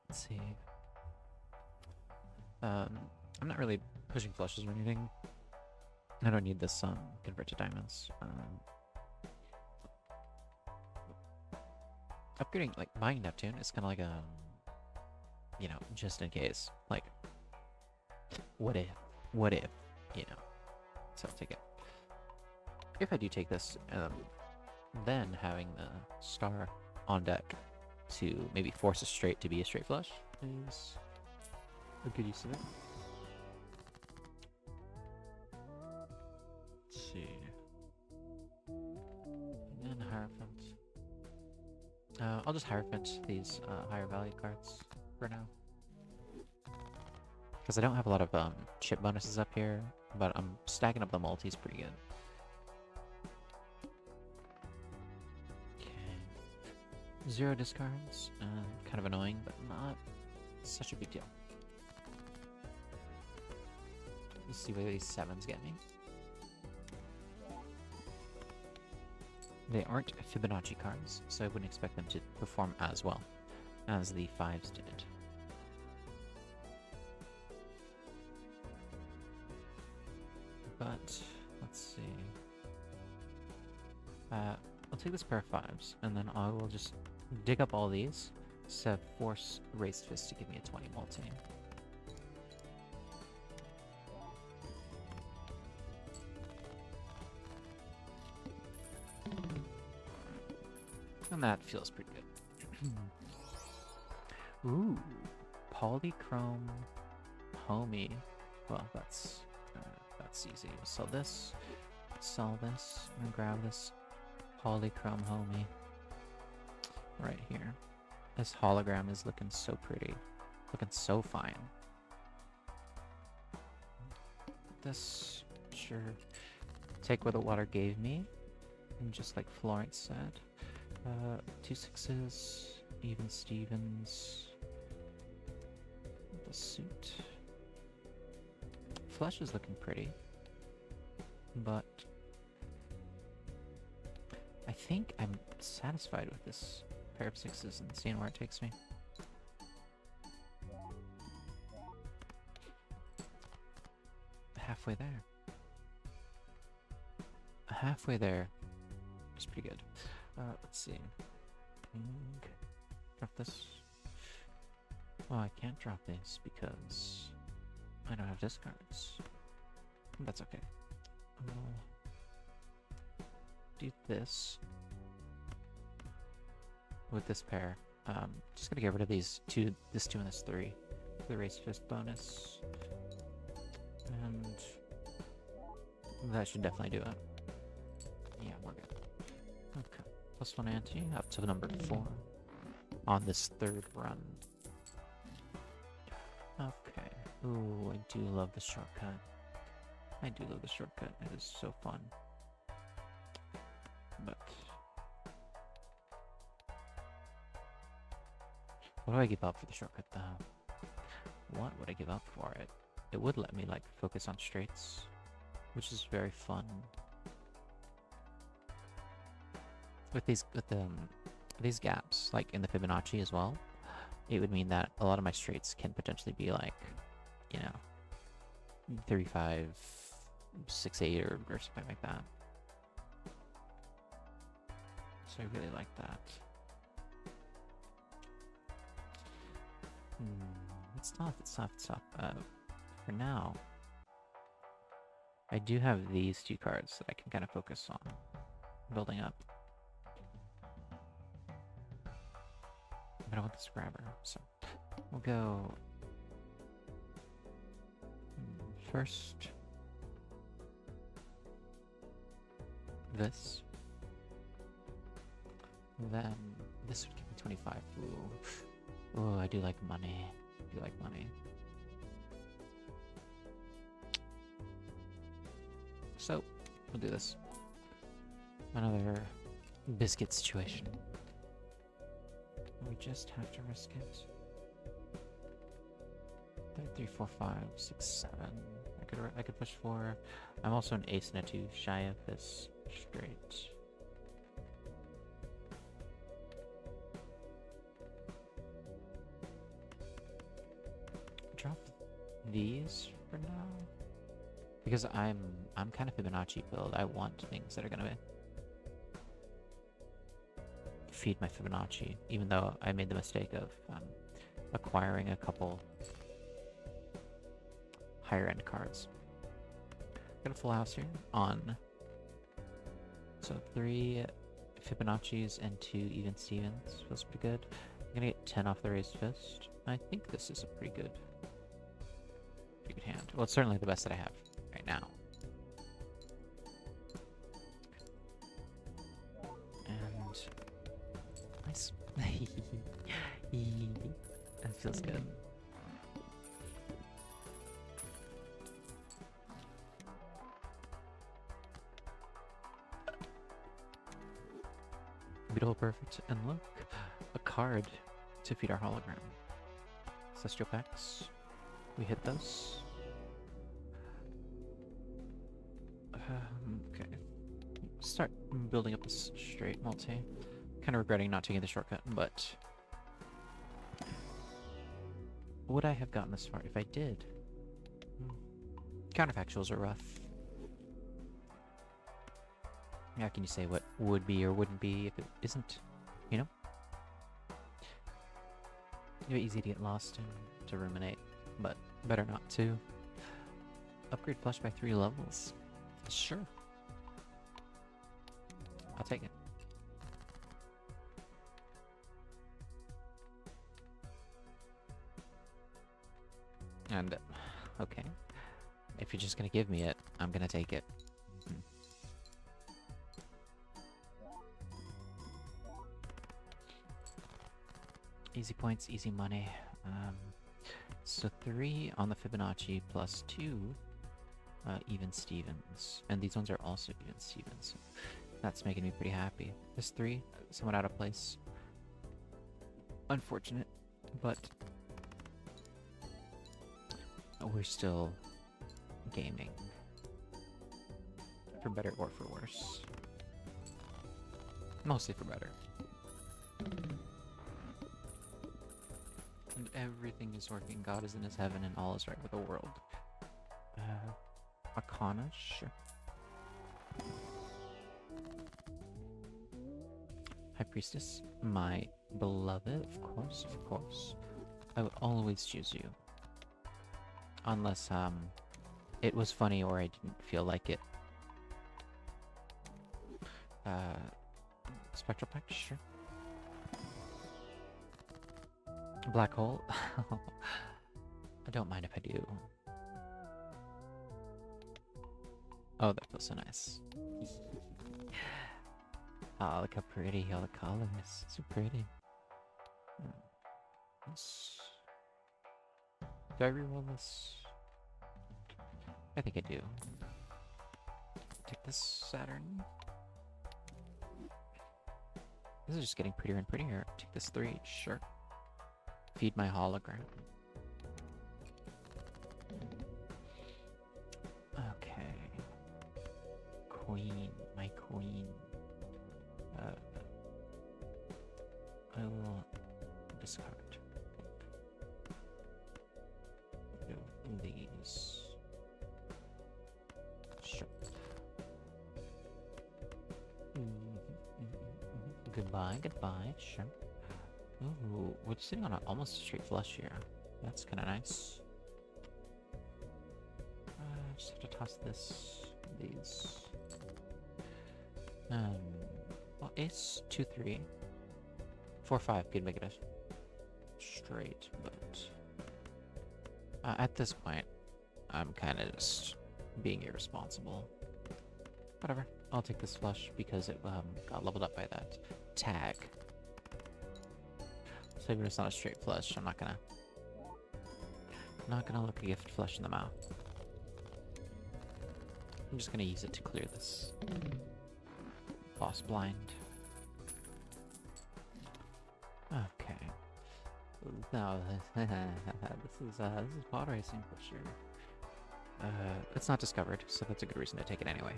Let's see. I'm not really pushing flushes or anything. I don't need this convert to diamonds. Upgrading, like, buying Neptune is kind of like a, you know, just in case. Like, what if, you know. So I'll take it. If I do take this, then having the star on deck to maybe force a straight to be a straight flush is a good use of it. Let's see. And Hierophant. I'll just Hierophant these higher value cards for now. Because I don't have a lot of chip bonuses up here, but I'm stacking up the multis pretty good. Okay. 0 discards. Kind of annoying, but not such a big deal. Let's see what these 7s get me. They aren't Fibonacci cards, so I wouldn't expect them to perform as well as the 5s did. But, let's see. I'll take this pair of 5s, and then I will just dig up all these to force Raised Fist to give me a 20 multi. And that feels pretty good. Ooh, Polychrome Homie. Well, that's easy. We'll sell this, and grab this Polychrome Homie right here. This hologram is looking so pretty, looking so fine. This, sure, take what the water gave me, and just like Florence said. 2 6s, even Stevens. The suit. Flesh is looking pretty, but I think I'm satisfied with this pair of 6s and seeing where it takes me. Halfway there. Halfway there. It's pretty good. Let's see. Drop this. Oh, I can't drop this because I don't have discards. That's okay. I'll do this with this pair. Just gonna get rid of these two, this 2 and this 3. The Raised Fist bonus. And that should definitely do it. Yeah, we're good. Okay. +1 ante up to number 4 on this 3rd run. Okay. Ooh, I do love the shortcut. I do love the shortcut. It is so fun. But what do I give up for the shortcut though? What would I give up for it? It would let me like focus on straights, which is very fun. With these gaps, like in the Fibonacci as well, it would mean that a lot of my straights can potentially be like, you know, 35, 6, 8 or something like that. So I really like that. It's tough. For now, I do have these two cards that I can kind of focus on building up. But I want this grabber, so we'll go first this. Then this would give me 25. Ooh, I do like money. So, we'll do this. Another biscuit situation. We just have to risk it. 3, 4, 5, 6, 7. I could push 4. I'm also an ace and a 2 shy of this straight. Drop these for now. Because I'm kind of Fibonacci build. I want things that are gonna feed my Fibonacci, even though I made the mistake of acquiring a couple higher end cards. Got a full house here on, so 3 Fibonacci's and 2 even Stevens. Feels pretty good. I'm gonna get 10 off the raised fist. I think this is a pretty good hand. Well, it's certainly the best that I have right now. And nice. That feels good. Beautiful, perfect, and look, a card to feed our hologram. Celestial Packs. We hit those. Okay. Start building up this straight multi. Kind of regretting not taking the shortcut, but would I have gotten this far if I did? Counterfactuals are rough. How can you say what would be or wouldn't be if it isn't, you know? It's easy to get lost and to ruminate, but better not to. Upgrade flush by 3 levels. Sure. I'll take it. And, okay. If you're just gonna give me it, I'm gonna take it. Easy points, easy money. So 3 on the Fibonacci plus 2 even Stevens. And these ones are also even Stevens. So that's making me pretty happy. This 3, somewhat out of place. Unfortunate, but we're still gaming. For better or for worse. Mostly for better. And everything is working. God is in his heaven and all is right with the world. Arcana, sure. High Priestess, my beloved, of course, of course. I would always choose you. Unless, it was funny or I didn't feel like it. Spectral Pact, sure. Black hole? I don't mind if I do. Oh, that feels so nice. Oh, look how pretty, all the colors. So pretty. Do I reroll this? I think I do. Take this Saturn. This is just getting prettier and prettier. Take this 3, sure. Feed my hologram. Okay. Queen, my queen. I will discard these. Sure. Goodbye, goodbye, sure. Ooh, we're sitting on almost a straight flush here. That's kind of nice. Just have to toss these. Well, ace 2-3, 4-5 could make it a straight, but at this point, I'm kind of just being irresponsible. Whatever. I'll take this flush because it got leveled up by that tag. So even if it's not a straight flush, I'm not gonna look a gift flush in the mouth. I'm just gonna use it to clear this boss blind. Okay. No, this is pod racing for sure. It's not discovered, so that's a good reason to take it anyway.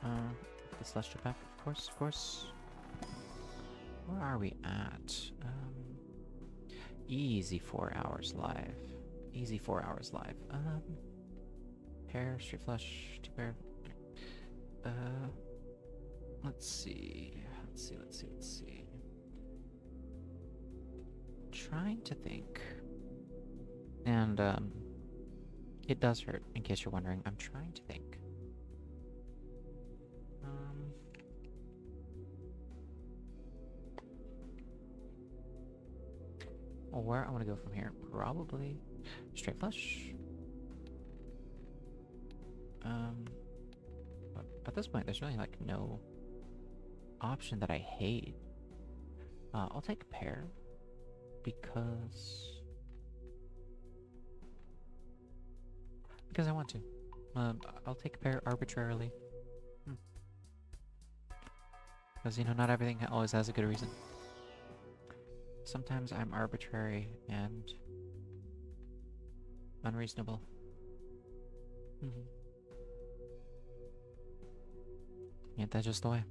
The celestial pack, of course. Where are we at? Easy 4 hours live. Easy 4 hours live. Pair, straight flush, 2 pair. Let's see. Trying to think. And, it does hurt, in case you're wondering. I'm trying to think. Well, where I want to go from here? Probably straight flush. But at this point, there's really like no option that I hate. I'll take a pair because I want to. I'll take a pair arbitrarily. Because, you know, not everything always has a good reason. Sometimes I'm arbitrary and unreasonable. Ain't that just the way?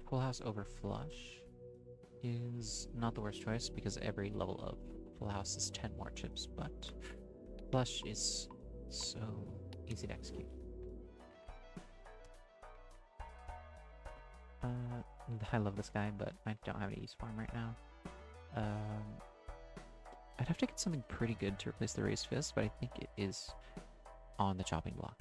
Full house over flush is not the worst choice because every level of full house is 10 more chips, but flush is so easy to execute. I love this guy, but I don't have any use for him right now. I'd have to get something pretty good to replace the raised fist, but I think it is on the chopping block.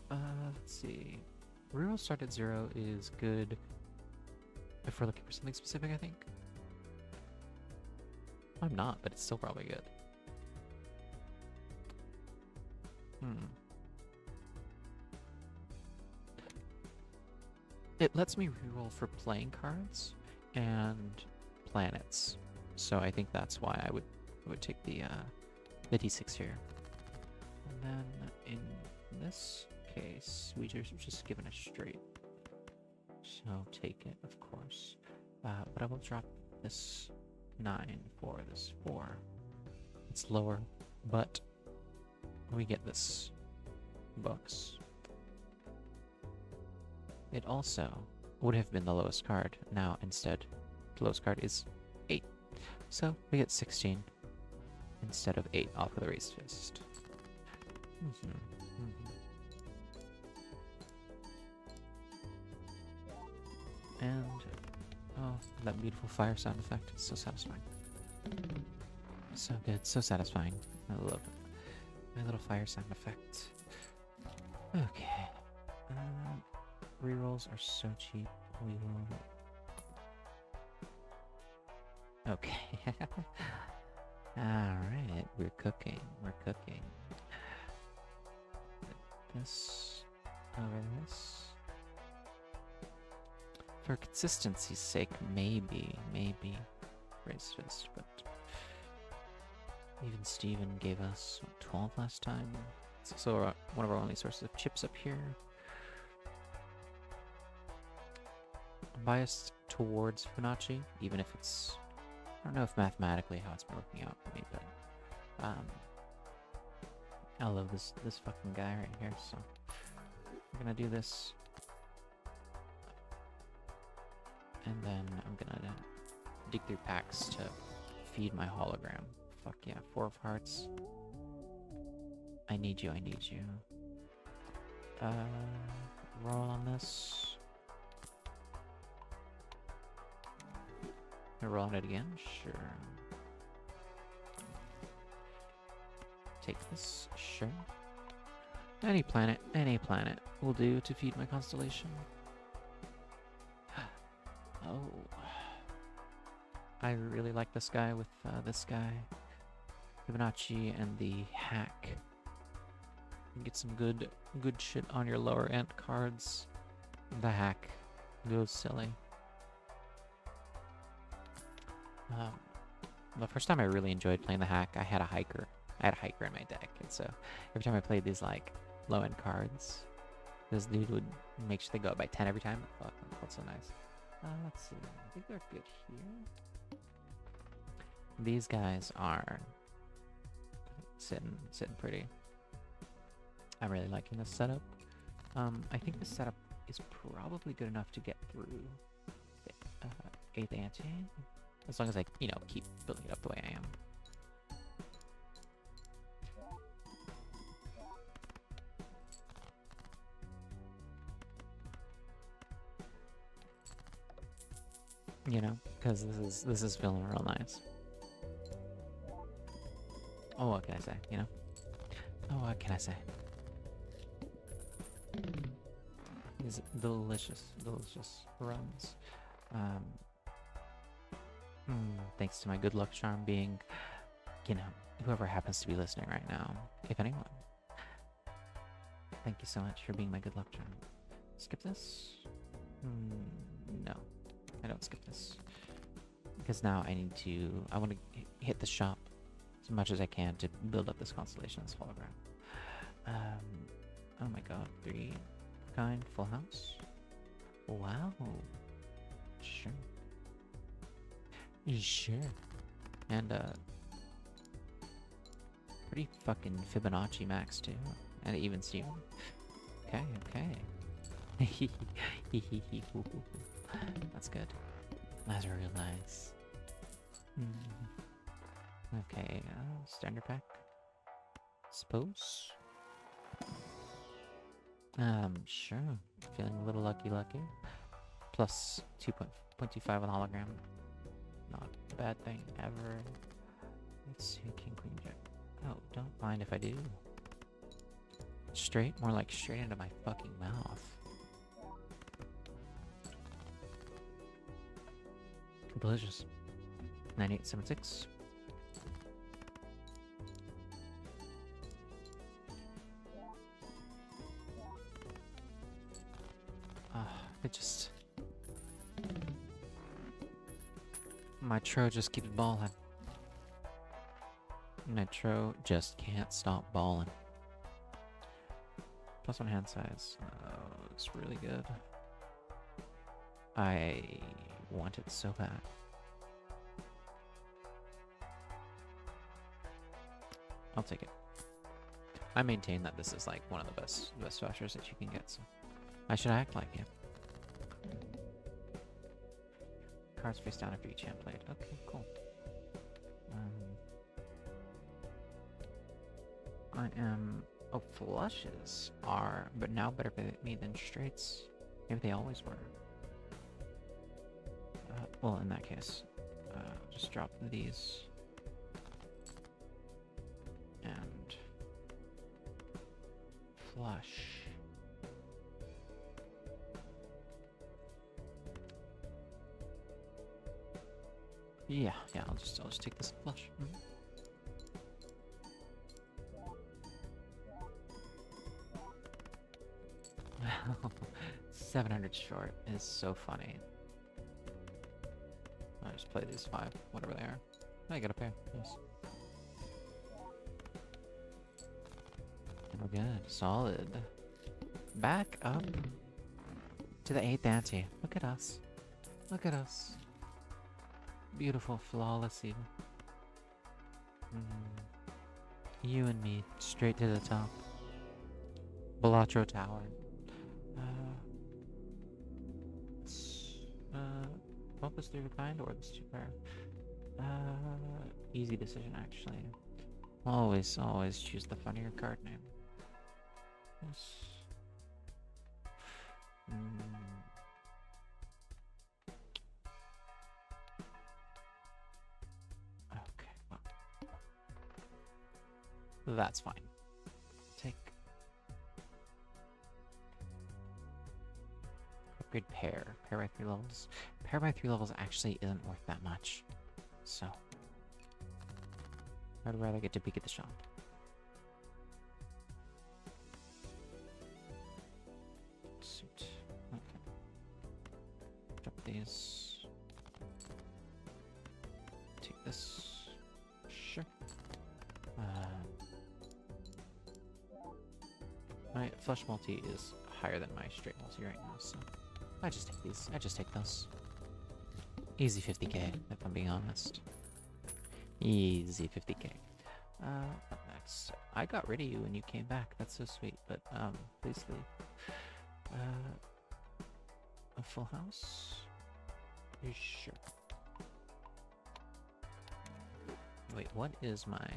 Let's see. Reroll start at 0 is good if we're looking for something specific, I think. I'm not, but it's still probably good. It lets me reroll for playing cards and planets, so I think that's why I would take the d6 here. And then in this case, we just given a straight, so take it, of course. But I will drop this 9 for this 4. It's lower, but we get this box. It also would have been the lowest card. Now, instead, the lowest card is 8. So, we get 16 instead of 8 off of the raised fist. And, oh, that beautiful fire sound effect is so satisfying. So good, so satisfying. I love it. My little fire sound effect. Okay. Rerolls are so cheap. We will... Okay. Alright, we're cooking. This over this. For consistency's sake, maybe raise fist, but even Steven gave us what, 12 last time. It's also one of our only sources of chips up here. I'm biased towards Fibonacci, even if it's, I don't know if mathematically how it's been working out for me, but I love this fucking guy right here, so we're gonna do this. And then I'm gonna dig through packs to feed my hologram. Fuck yeah, 4 of hearts. I need you, I need you. Roll on this. Roll on it again? Sure. Take this? Sure. Any planet will do to feed my constellation. Oh. I really like this guy with this guy. Fibonacci and the hack. Get some good shit on your lower end cards. The hack goes silly. The first time I really enjoyed playing the hack, I had a hiker. I had a hiker in my deck, and so every time I played these like low end cards, this dude would make sure they go up by 10 every time. Fuck, that felt so nice. Let's see. I think they're good here. These guys are sitting pretty. I'm really liking this setup. I think this setup is probably good enough to get through the 8th ante, as long as I, you know, keep building it up the way I am. You know, because this is feeling real nice. Oh, what can I say? You know. Oh, what can I say? These delicious runs. Thanks to my good luck charm being, you know, whoever happens to be listening right now, if anyone. Thank you so much for being my good luck charm. Skip this? No, I don't skip this. Because now I want to hit the shop as much as I can to build up this constellation, this hologram. Oh my god, 3 kind full house. Wow. Sure. Sure. And pretty fucking Fibonacci max too. And even Steven. Okay. That's good. That's real nice. Okay, standard pack. Suppose. Sure. Feeling a little lucky. Plus 2.25 on hologram. Not a bad thing ever. Let's see, king, queen, jack. Oh, don't mind if I do. Straight? More like straight into my fucking mouth. Delicious. 9876. It just... My tro just keeps balling. My tro just can't stop balling. Plus 1 hand size. Oh, it's really good. I want it so bad. I'll take it. I maintain that this is like one of the best vouchers that you can get, so I should act like it. Cards face down after each hand played. Okay, cool. I am... Oh, flushes are, but now better for me than straights. Maybe they always were. Well, in that case, just drop these. And... flush. Yeah, I'll just take this flush. 700 short is so funny. just play these 5, whatever they are. Oh, I got a pair. Yes. We're good. Solid. Back up to the 8th ante. Look at us. Look at us. Beautiful, flawless even. You and me, straight to the top. Balatro Tower. Both this 3 of a kind or this 2 pair? Easy decision actually. Always choose the funnier card name. Yes. Okay, well. That's fine. Take upgrade pair. Pair by 3 levels. Pair by 3 levels actually isn't worth that much. So I'd rather get to peek at the shop. Suit. Okay. Drop these. Take this. Sure. My flush multi is higher than my straight multi right now, so I just take these. I just take those. Easy 50k, if I'm being honest. Easy 50k. What next? I got rid of you when you came back. That's so sweet, but please leave. A full house? Sure. Wait, what is my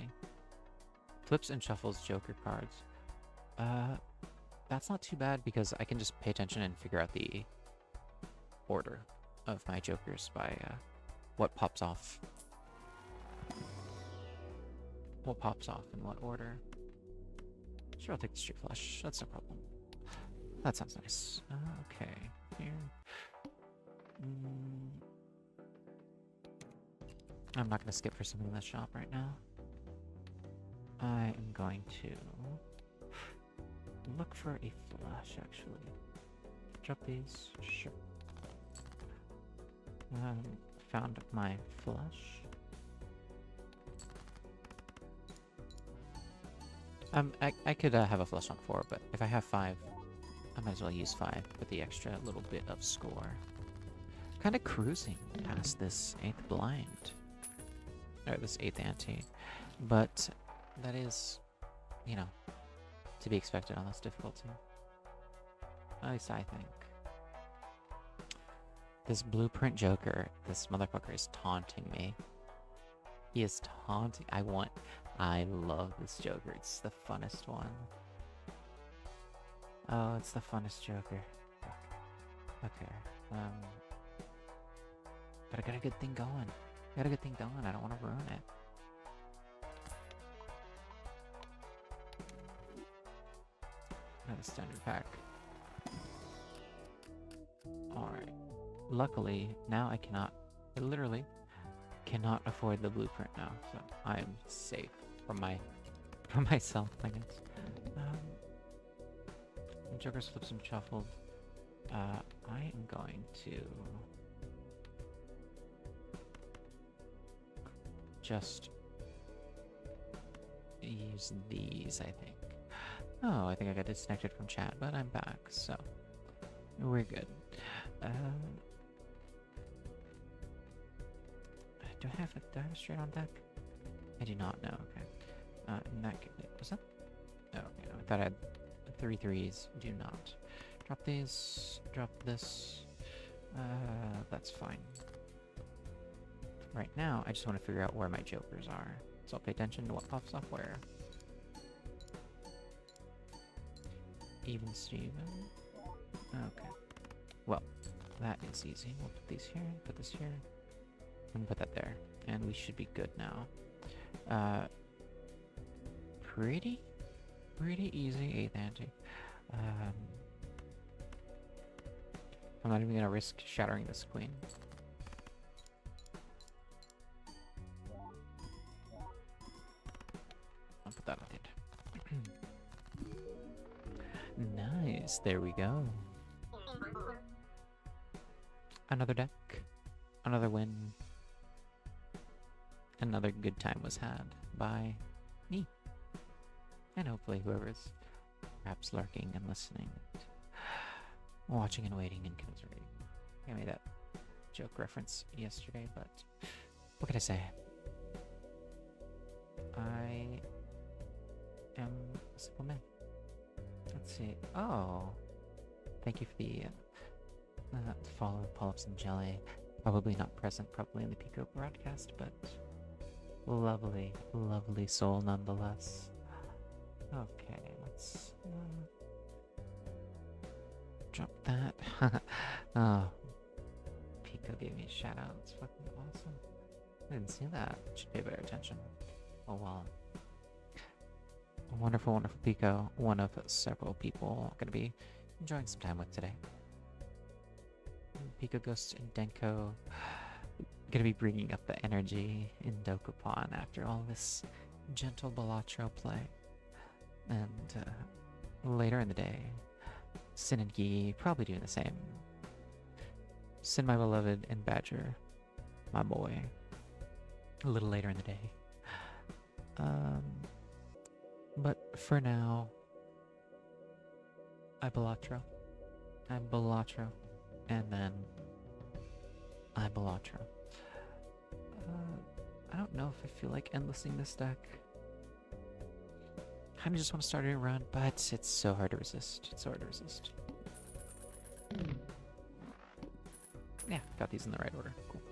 flips and shuffles Joker cards? That's not too bad because I can just pay attention and figure out the order of my Jokers by what pops off. What pops off in what order. Sure, I'll take the street flush. That's no problem. That sounds nice. Okay, here. I'm not going to skip for something in the shop right now. I am going to look for a flush, actually. Drop these. Sure. Found my flush. I could have a flush on 4, but if I have 5, I might as well use 5 with the extra little bit of score. Kind of cruising past this 8th blind. Or this 8th ante. But that is, you know, to be expected on this difficulty. At least I think. This blueprint Joker, this motherfucker is taunting me. He is taunting. I love this Joker. It's the funnest one. Oh, it's the funnest Joker. Okay. But I got a good thing going. I don't want to ruin it. Another standard pack. Alright. Luckily, now I literally cannot afford the blueprint now, so I am safe from myself, I guess. Joker's flips and shuffled. I am going to just use these, I think. Oh, I think I got disconnected from chat, but I'm back, so we're good. Do I have a straight on deck? I do not know. Okay. In that case, was that? Oh, okay. I thought I had 3 3s. Do not. Drop these. Drop this. That's fine. Right now, I just want to figure out where my Jokers are. So I'll pay attention to what pops up where. Even Steven. Okay. Well, that is easy. We'll put these here, put this here, and put that there. And we should be good now. Pretty easy 8th ante. I'm not even gonna risk shattering this queen. I'll put that on it. Nice, there we go. Another deck, another win. another good time was had by me. And hopefully whoever's perhaps lurking and listening, and watching and waiting and commiserating. I made that joke reference yesterday, but what can I say? I am a simple man. Let's see. Oh, thank you for the follow, polyps and jelly. Probably not present, probably in the Pico broadcast, but lovely, lovely soul nonetheless. Okay, let's drop that. Oh, Pico gave me a shout out. It's fucking awesome. I didn't see that. Should pay better attention. Oh well. A wonderful, wonderful Pico. One of several people I'm gonna be enjoying some time with today. Pico Ghost and Denko. Gonna be bringing up the energy in Dokapon after all this gentle Balatro play. And later in the day, Sin and Gi probably doing the same. Sin, my beloved, and Badger, my boy, a little later in the day. But for now, I Balatro, and then I Balatro. I don't know if I feel like endlessing this deck. I just want to start a run, but it's so hard to resist. It's so hard to resist. Yeah, got these in the right order. Cool.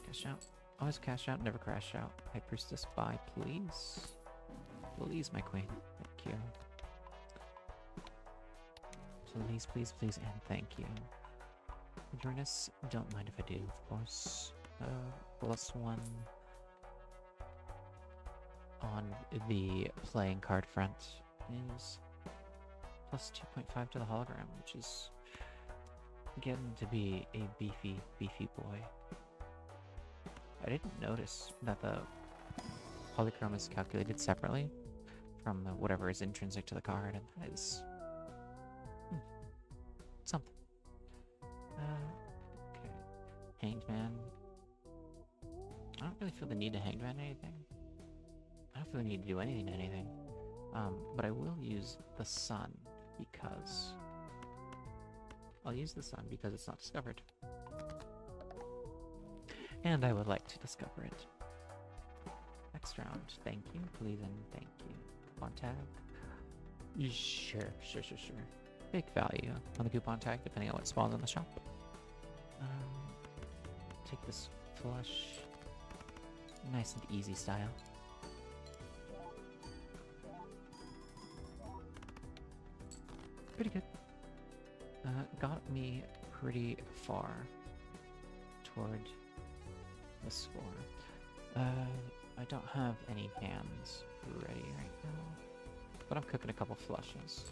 Cash out. Always cash out, never crash out. High Priestess, buy, please. Please, my queen. Thank you. Please, please, please, and thank you. Uranus, don't mind if I do, of course. +1 on the playing card front is +2.5 to the hologram, which is getting to be a beefy, beefy boy. I didn't notice that the polychrome is calculated separately from whatever is intrinsic to the card, and that is something. Okay. Hanged Man. I don't really feel the need to Hanged Man anything. I don't feel the need to do anything to anything. But I will use the Sun because... I'll use the Sun because it's not discovered. And I would like to discover it. Next round. Thank you, please, and thank you. Coupon tag. Sure. Big value on the coupon tag, depending on what spawns in the shop. Take this flush. Nice and easy style. Pretty good. Got me pretty far toward the score. I don't have any hands ready right now, but I'm cooking a couple flushes.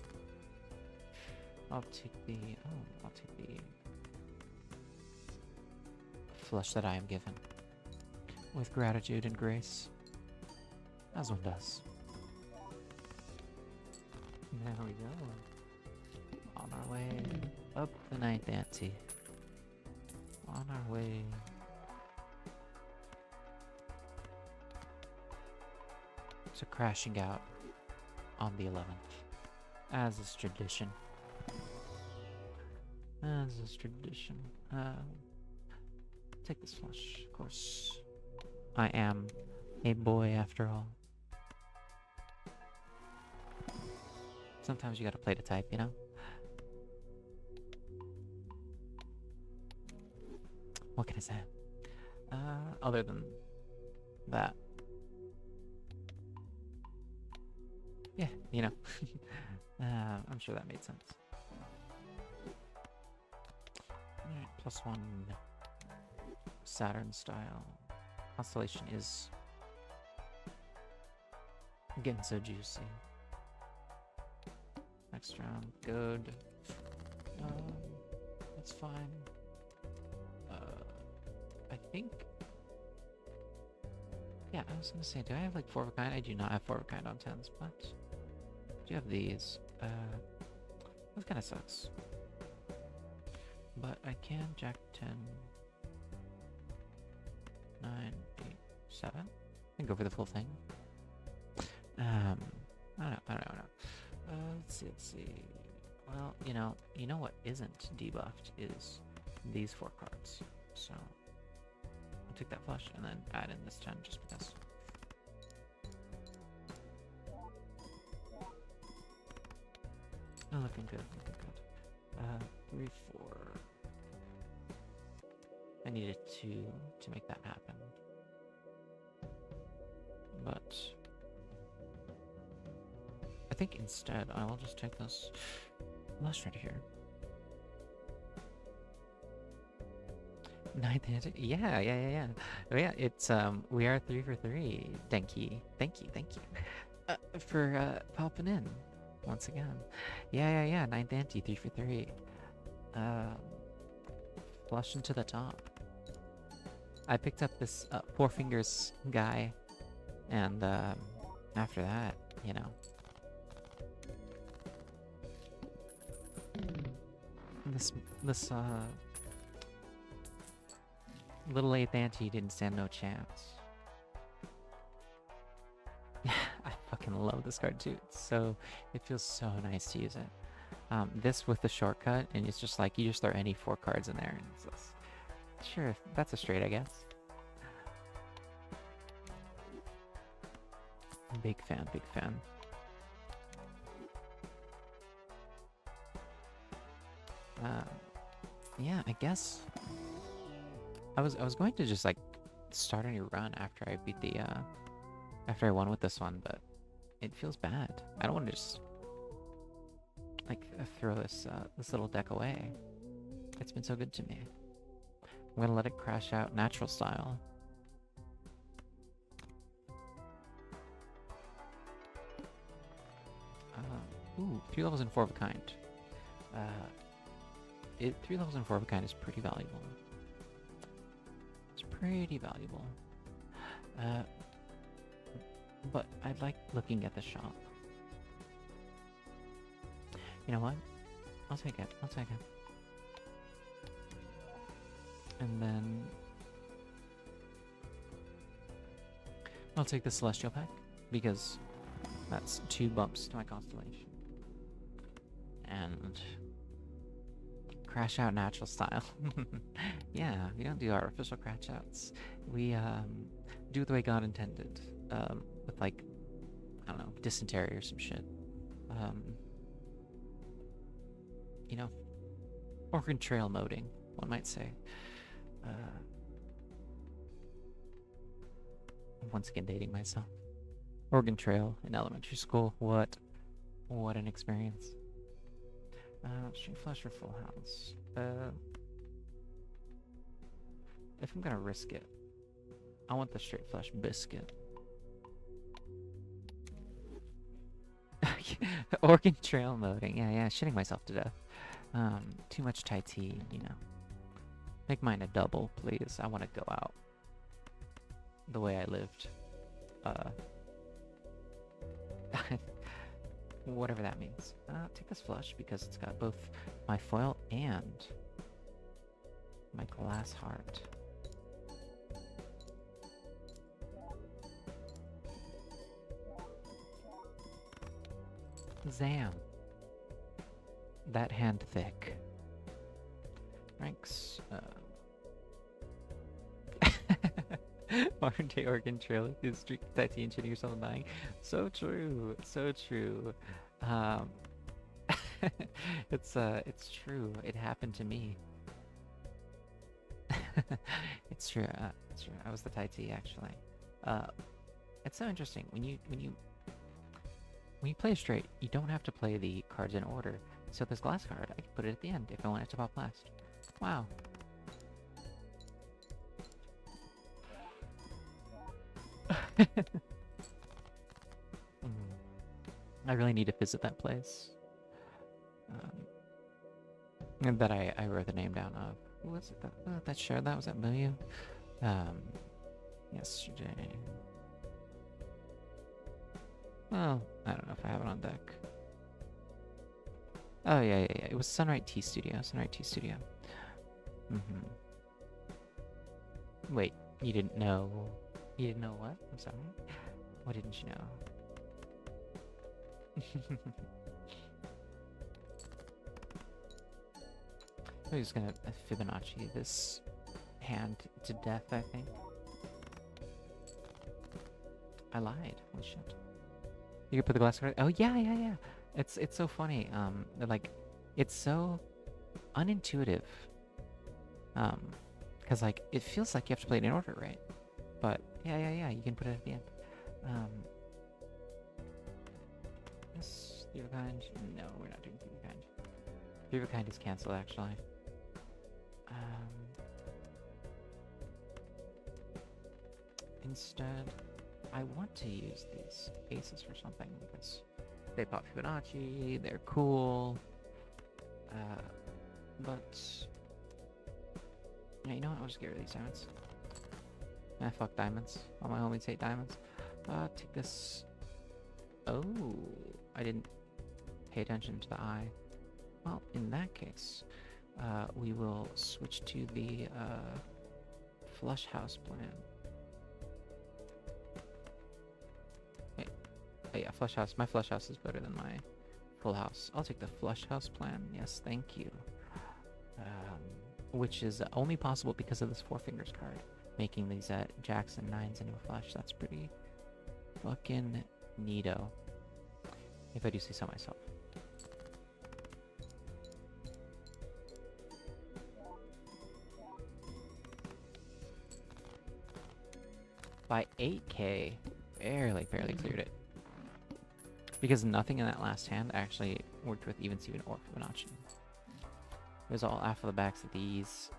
I'll take the flush that I am given with gratitude and grace, as one does. There we go. On our way up the ninth ante. On our way. So crashing out on the 11th, as is tradition. As is tradition. Take this flush, of course. I am a boy after all. Sometimes you gotta play the type, you know? What can I say? Other than that. Yeah, you know. I'm sure that made sense. Alright, +1 Saturn style. Constellation is getting so juicy. Next round, good. That's fine. I think... Yeah, I was gonna say, do I have like 4 of a kind? I do not have 4 of a kind on 10s, but I do have these. That kinda sucks. But I can jack 10, 9, 8, 7. I can go for the full thing. I don't know. Let's see. Well, you know what isn't debuffed is these 4 cards. So I'll take that flush and then add in this 10 just because. Oh, looking good, looking good. 3, 4. I needed 2 to make that happen. But I think instead I will just take this flush right here. 9th hand. Yeah. Oh yeah, it's we are 3 for 3. Thank you. For popping in once again. Yeah. 9th ante, 3 for 3. Flush into the top. I picked up this 4 fingers guy, and after that, this little 8th ante didn't stand no chance. I fucking love this card too. It feels so nice to use it. This with the shortcut, and it's just like you just throw any 4 cards in there, and it's just, sure, that's a straight, I guess. Big fan. Yeah, I guess I was going to just like start a new run after I beat the after I won with this one, but it feels bad. I don't want to just like throw this little deck away. It's been so good to me. I'm gonna let it crash out natural style. Ooh, 3 levels and 4 of a kind. 3 levels and 4 of a kind is pretty valuable. It's pretty valuable. But I like looking at the shop. You know what? I'll take it. And then I'll take the Celestial Pack, because that's 2 bumps to my Constellation. And crash out natural style. Yeah, we don't do artificial crash outs. We do it the way God intended. With like, I don't know, dysentery or some shit. Organ trail moding, one might say. Once again dating myself. Organ trail in elementary school. What an experience. Straight flush or full house? If I'm gonna risk it, I want the straight flush biscuit. Organ trail moding. Yeah, shitting myself to death. Too much Thai tea, Make mine a double, please. I want to go out the way I lived. Whatever that means. Take this flush because it's got both my foil and my glass heart. Zam. That hand thick. Ranks. Modern day organ trail is streak Thai and shitting yourself and dying. So true. It's true. It happened to me. It's true. I was the Thai tea actually. It's so interesting when you play straight. You don't have to play the cards in order. So this glass card, I can put it at the end if I want it to pop last. Wow. I really need to visit that place. That I wrote the name down of. Who was it that shared that? Was that Milieu? Yesterday. Well, I don't know if I have it on deck. Oh, yeah. It was Sunright Tea Studio. Wait, you didn't know You didn't know what? I'm sorry. What didn't you know? I'm just gonna Fibonacci this hand to death, I think. I lied. Holy shit. You could put the glass card. Oh yeah, yeah, yeah. It's so funny. Like, it's so unintuitive. Because like it feels like you have to play it in order, right? But yeah, yeah, yeah. You can put it at the end. Yes, Thief of Kind. No, we're not doing Thief of Kind. Thief of Kind is canceled, actually. Instead, I want to use these aces for something because they pop Fibonacci, they're cool. But yeah, you know what? I'll just get rid of these diamonds. Ah, fuck diamonds. All my homies hate diamonds. Take this. Oh, I didn't pay attention to the eye. Well, in that case, we will switch to the flush house plan. Wait, oh yeah, flush house. My flush house is better than my full house. I'll take the flush house plan. Yes, thank you. Which is only possible because of this Four Fingers card, making these jacks and nines into a flush. That's pretty fucking neato, if I do say so myself. By 8k, barely cleared it. Because nothing in that last hand actually worked with even Steven or Fibonacci. It was all off of the backs of these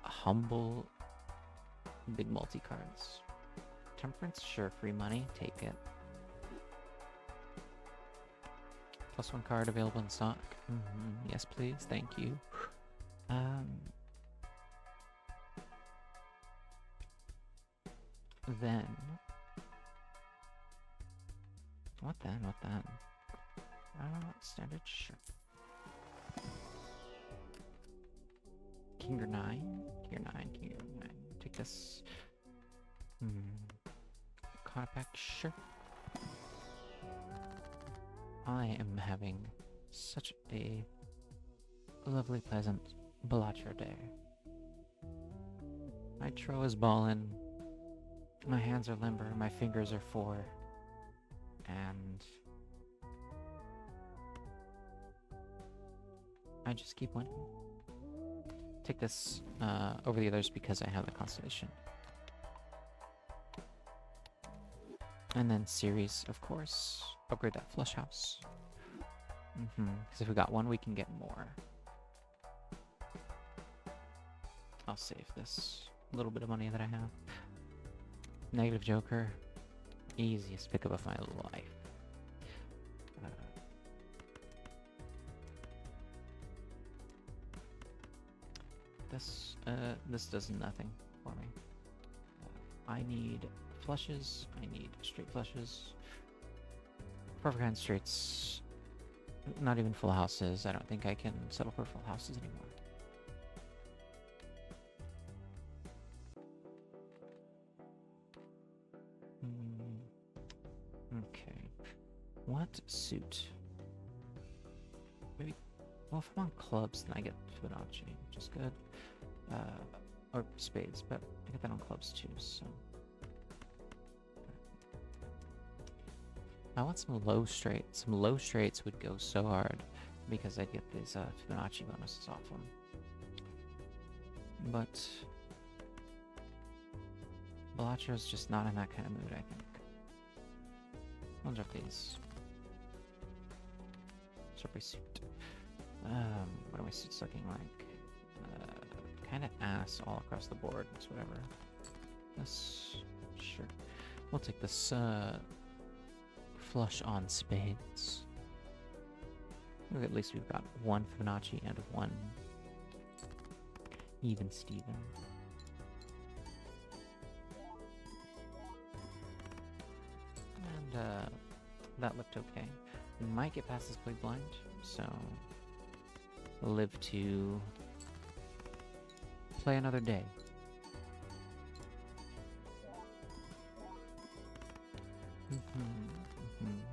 humble big multi cards. Temperance, sure, free money, take it. +1 card available in stock. Yes, please, thank you. Then what then? Standard, sure. King or 9? King or 9, King or 9. Take this. Contact, sure. I am having such a lovely, pleasant Balatro day. My tro is ballin'. My hands are limber, my fingers are 4. And I just keep winning. Take this over the others because I have the Constellation. And then series, of course. Upgrade that flush house. Because if we got one, we can get more. I'll save this little bit of money that I have. Negative Joker. Easiest pickup of my life. This does nothing for me. I need flushes. I need straight flushes. Perfect kind straights. Not even full houses. I don't think I can settle for full houses anymore. Okay. What suit? Maybe. Well, if I'm on clubs, then I get Fibonacci, which is good. Or spades, but I get that on clubs too, so. I want some low straights. Some low straights would go so hard because I'd get these Fibonacci bonuses off them. But Balatro's just not in that kind of mood, I think. I'll drop these. Surprise suit. What are my suits looking like? Kind of ass all across the board. It's whatever. This, sure. We'll take this flush on spades. At least we've got one Fibonacci and one even Steven. And that looked okay. We might get past this big blind, so live to play another day.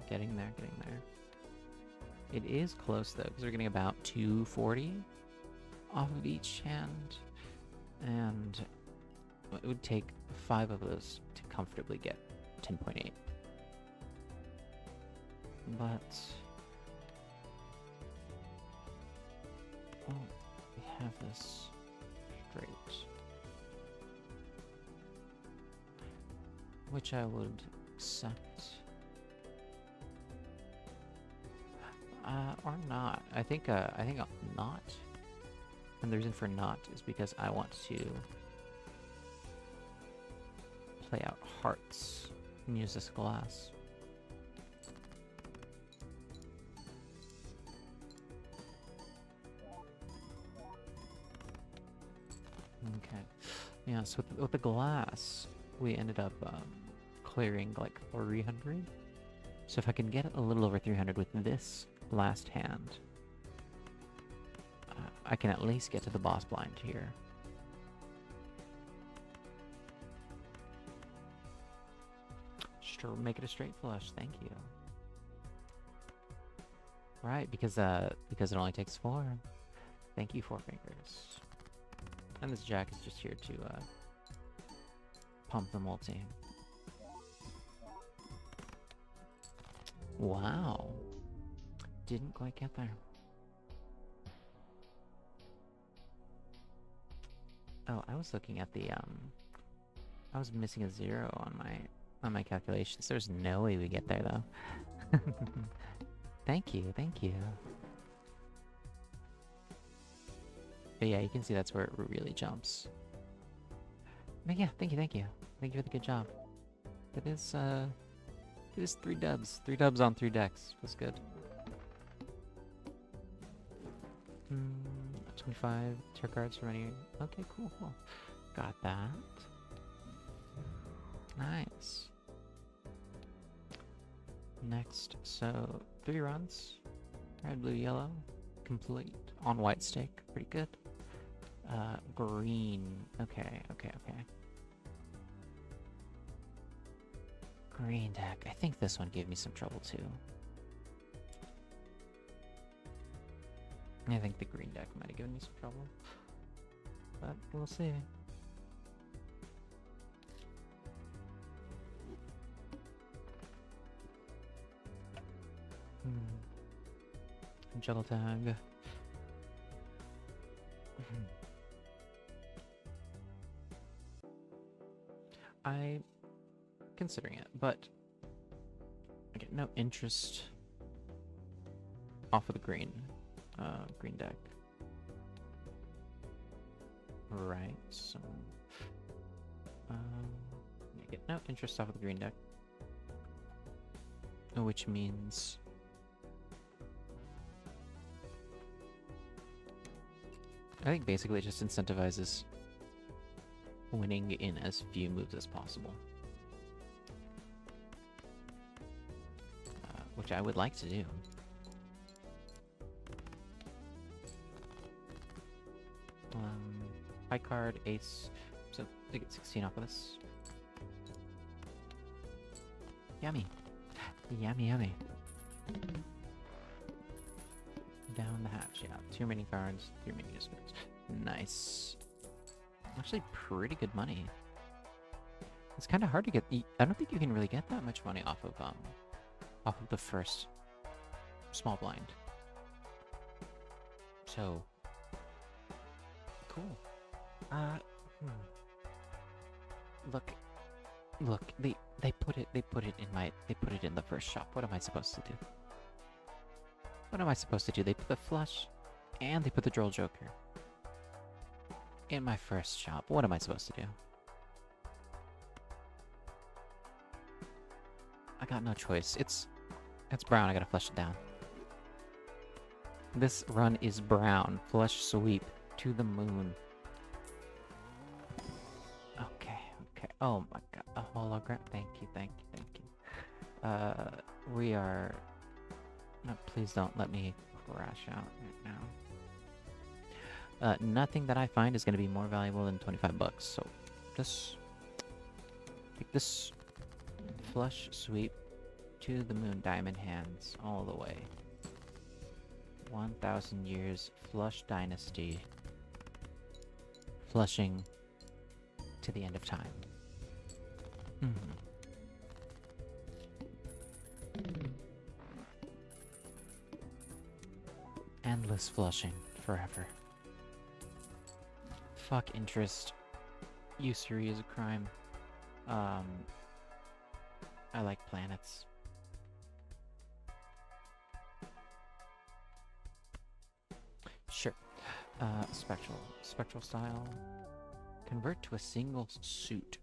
Getting there, getting there. It is close though, because we're getting about 240 off of each hand, and it would take 5 of those to comfortably get 10.8. But we have this straight, which I would accept. Or not. I think I'll not. And the reason for not is because I want to play out hearts and use this glass. Okay. Yeah, so with the glass, we ended up clearing like 300. So if I can get a little over 300 with this last hand, I can at least get to the boss blind here. Sure, make it a straight flush. Thank you. Right, because it only takes 4. Thank you, 4 fingers. And this jack is just here to pump the multi. Wow. Didn't quite get there. Oh, I was looking at the I was missing a 0 on my calculations. There's no way we get there though. Thank you, thank you. But yeah, you can see that's where it really jumps. But yeah, thank you, thank you. Thank you for the good job. It is 3 dubs. 3 dubs on 3 decks. That's good. 25 tier cards from any. Okay, cool, cool. Got that. Nice. Next, so 3 runs. Red, blue, yellow. Complete. On white stake. Pretty good. Green. Okay, okay, okay. Green deck. I think this one gave me some trouble too. I think the green deck might have given me some trouble. But we'll see. Juggle tag. I'm considering it, but I get no interest off of the green deck. Right, so I get no interest off of the green deck, which means I think basically it just incentivizes winning in as few moves as possible. Which I would like to do. High card, ace, so I get 16 off of this. Yummy. Yummy, yummy. Down the hatch, yeah. 2 remaining cards, 3 remaining discards. Nice. Actually, pretty good money. It's kind of hard to get. I don't think you can really get that much money off of the first small blind. So cool. Look. They put it in the first shop. What am I supposed to do? What am I supposed to do? They put the flush, and they put the droll joker in my first shop. What am I supposed to do? I got no choice. It's brown. I gotta flush it down. This run is brown. Flush sweep to the moon. Okay. Oh my god. A hologram. Thank you. We are... No, please don't let me crash out right now. Nothing that I find is going to be more valuable than 25 bucks. So, just take this flush sweep to the moon, diamond hands, all the way. 1,000 years, flush dynasty. Flushing to the end of time. Endless flushing, forever. Fuck interest. Usury is a crime. I like planets. Sure. Spectral style. Convert to a single suit.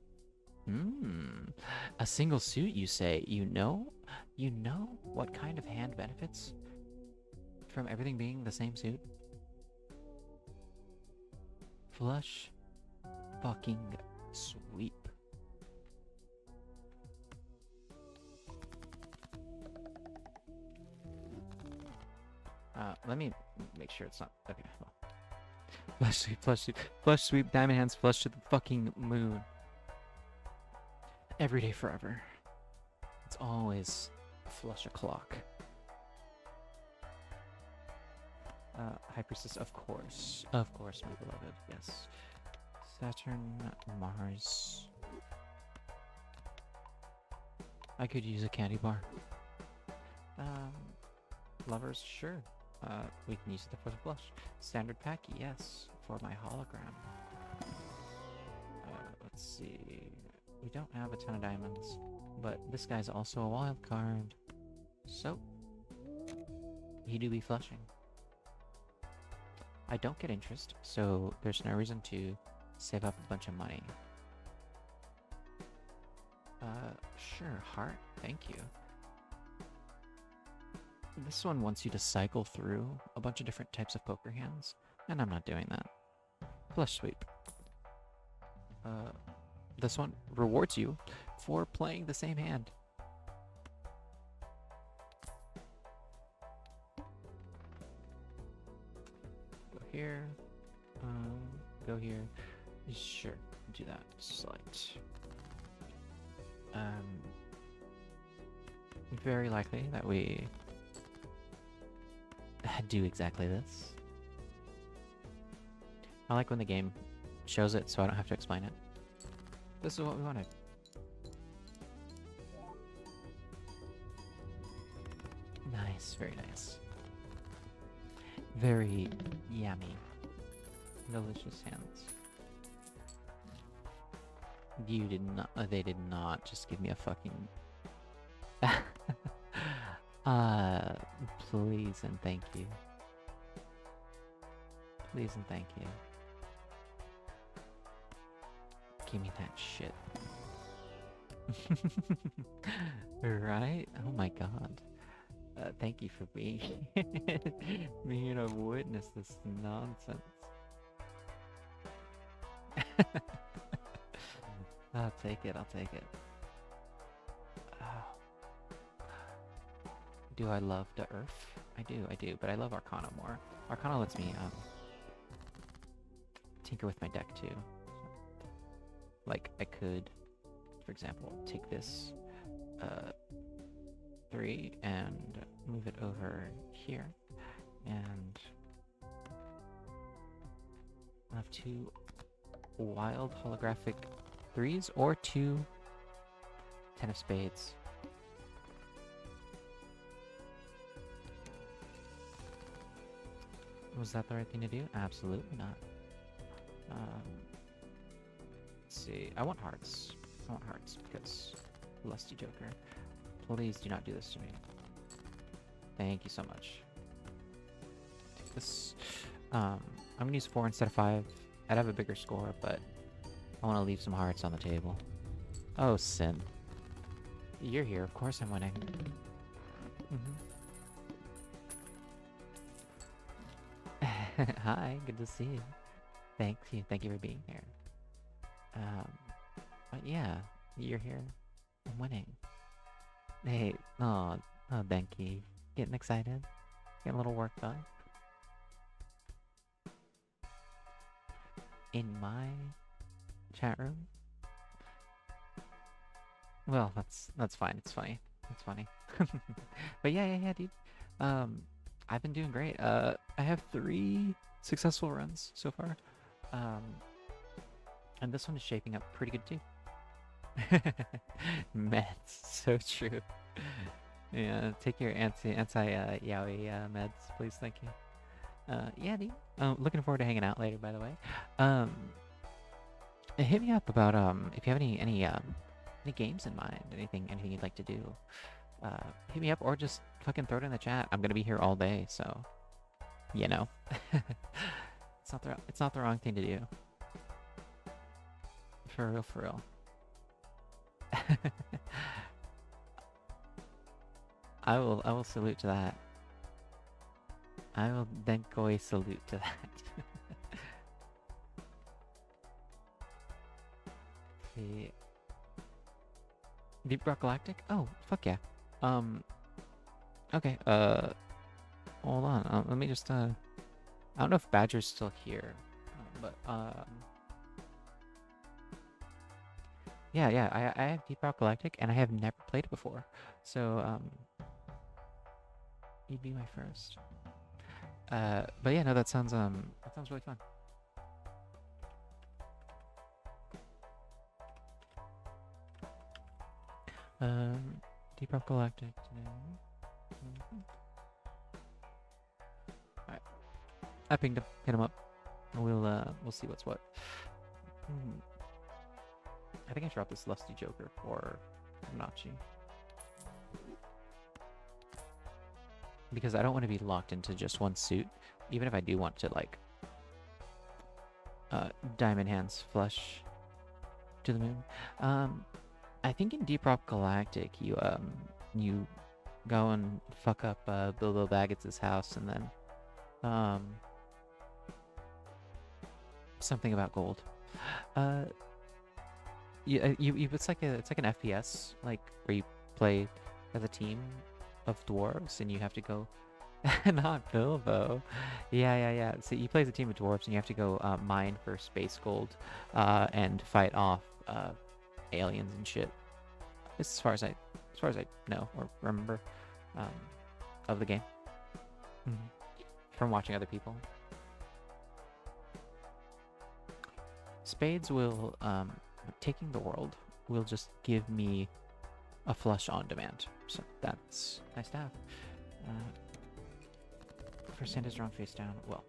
A single suit, you say? You know what kind of hand benefits from everything being the same suit? Flush fucking sweep. Let me make sure it's not okay. Well. Flush sweep, diamond hands, flush to the fucking moon. Every day, forever. It's always flush o'clock. High Priestess, of course, my beloved. Yes. Saturn, Mars. I could use a candy bar. Lovers, sure. We can use it for the blush. Standard pack, yes, for my hologram. Let's see. We don't have a ton of diamonds, but this guy's also a wild card. So, he do be flushing. I don't get interest, so there's no reason to save up a bunch of money. Sure, heart, thank you. This one wants you to cycle through a bunch of different types of poker hands, and I'm not doing that. Flush sweep. This one rewards you for playing the same hand. Go here. Go here. Sure, do that. Select. Very likely that we do exactly this. I like when the game shows it so I don't have to explain it. This is what we wanted. Nice, very nice. Very yummy. Delicious hands. You did not, they did not just give me a fucking... please and thank you. Please and thank you. Give me that shit. Right? Oh my god. Thank you for being here to witness this nonsense. I'll take it, I'll take it. Do I love the Earth? I do, but I love Arcana more. Arcana lets me tinker with my deck too. Like, I could, for example, take this 3 and move it over here, and I have 2 wild holographic 3s or 2 10 of spades. Was that the right thing to do? Absolutely not. Let's see. I want hearts. Because lusty joker. Please do not do this to me. Thank you so much. Take this. I'm gonna use 4 instead of 5. I'd have a bigger score, but I want to leave some hearts on the table. Oh, Sin. You're here. Of course I'm winning. Hi, good to see you. Thank you for being here. But yeah, you're here. I'm winning. Hey, oh, Denki. Getting excited? Getting a little work done? In my chat room? Well, that's fine, it's funny. That's funny. But yeah, dude. Um, I've been doing great. I have 3 successful runs so far. Um, and this one is shaping up pretty good too. Meds, so true. Yeah, take your anti yaoi meds, please, thank you. Yeah, dude. Looking forward to hanging out later, by the way. Um, hit me up about if you have any games in mind, anything you'd like to do. Hit me up or just fucking throw it in the chat. I'm gonna be here all day, so you know. It's not the wrong thing to do. For real, for real. I will salute to that. I will denkoi salute to that. The Deep Rock Galactic? Oh, fuck yeah. Okay, hold on. Let me just, I don't know if Badger's still here, but, yeah, I have Deep Rock Galactic, and I have never played it before, so, you'd be my first. But yeah, no, that sounds really fun. Deep Rock Galactic today. Alright. I pinged him. Hit him up. We'll see what's what. I think I dropped this Lusty Joker for Nachi. Because I don't want to be locked into just one suit. Even if I do want to, like, Diamond Hands flush to the moon. I think in Deep Rock Galactic, you go and fuck up Bilbo Baggins's house, and then something about gold. It's like an FPS, like where you play as a team of dwarves, and you have to go. Not Bilbo. Yeah. So you play as a team of dwarves, and you have to go mine for space gold, and fight off aliens and shit. As far as I know or remember of the game from watching other people. Spades will taking the world will just give me a flush on demand, so that's nice to have. For Santa's wrong face down. Well,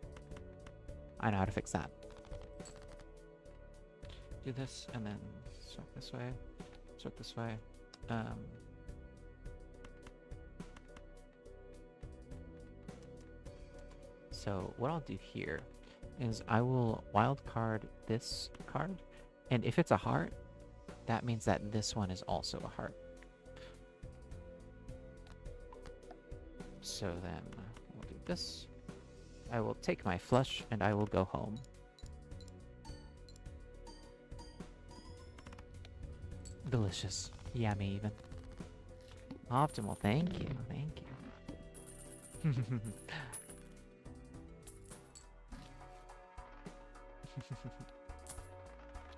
I know how to fix that. Do this and then sort this way. Sort this way. So what I'll do here is I will wild card this card, and if it's a heart, that means that this one is also a heart. So then we'll do this. I will take my flush and I will go home. Delicious. Yummy even. Optimal, thank you.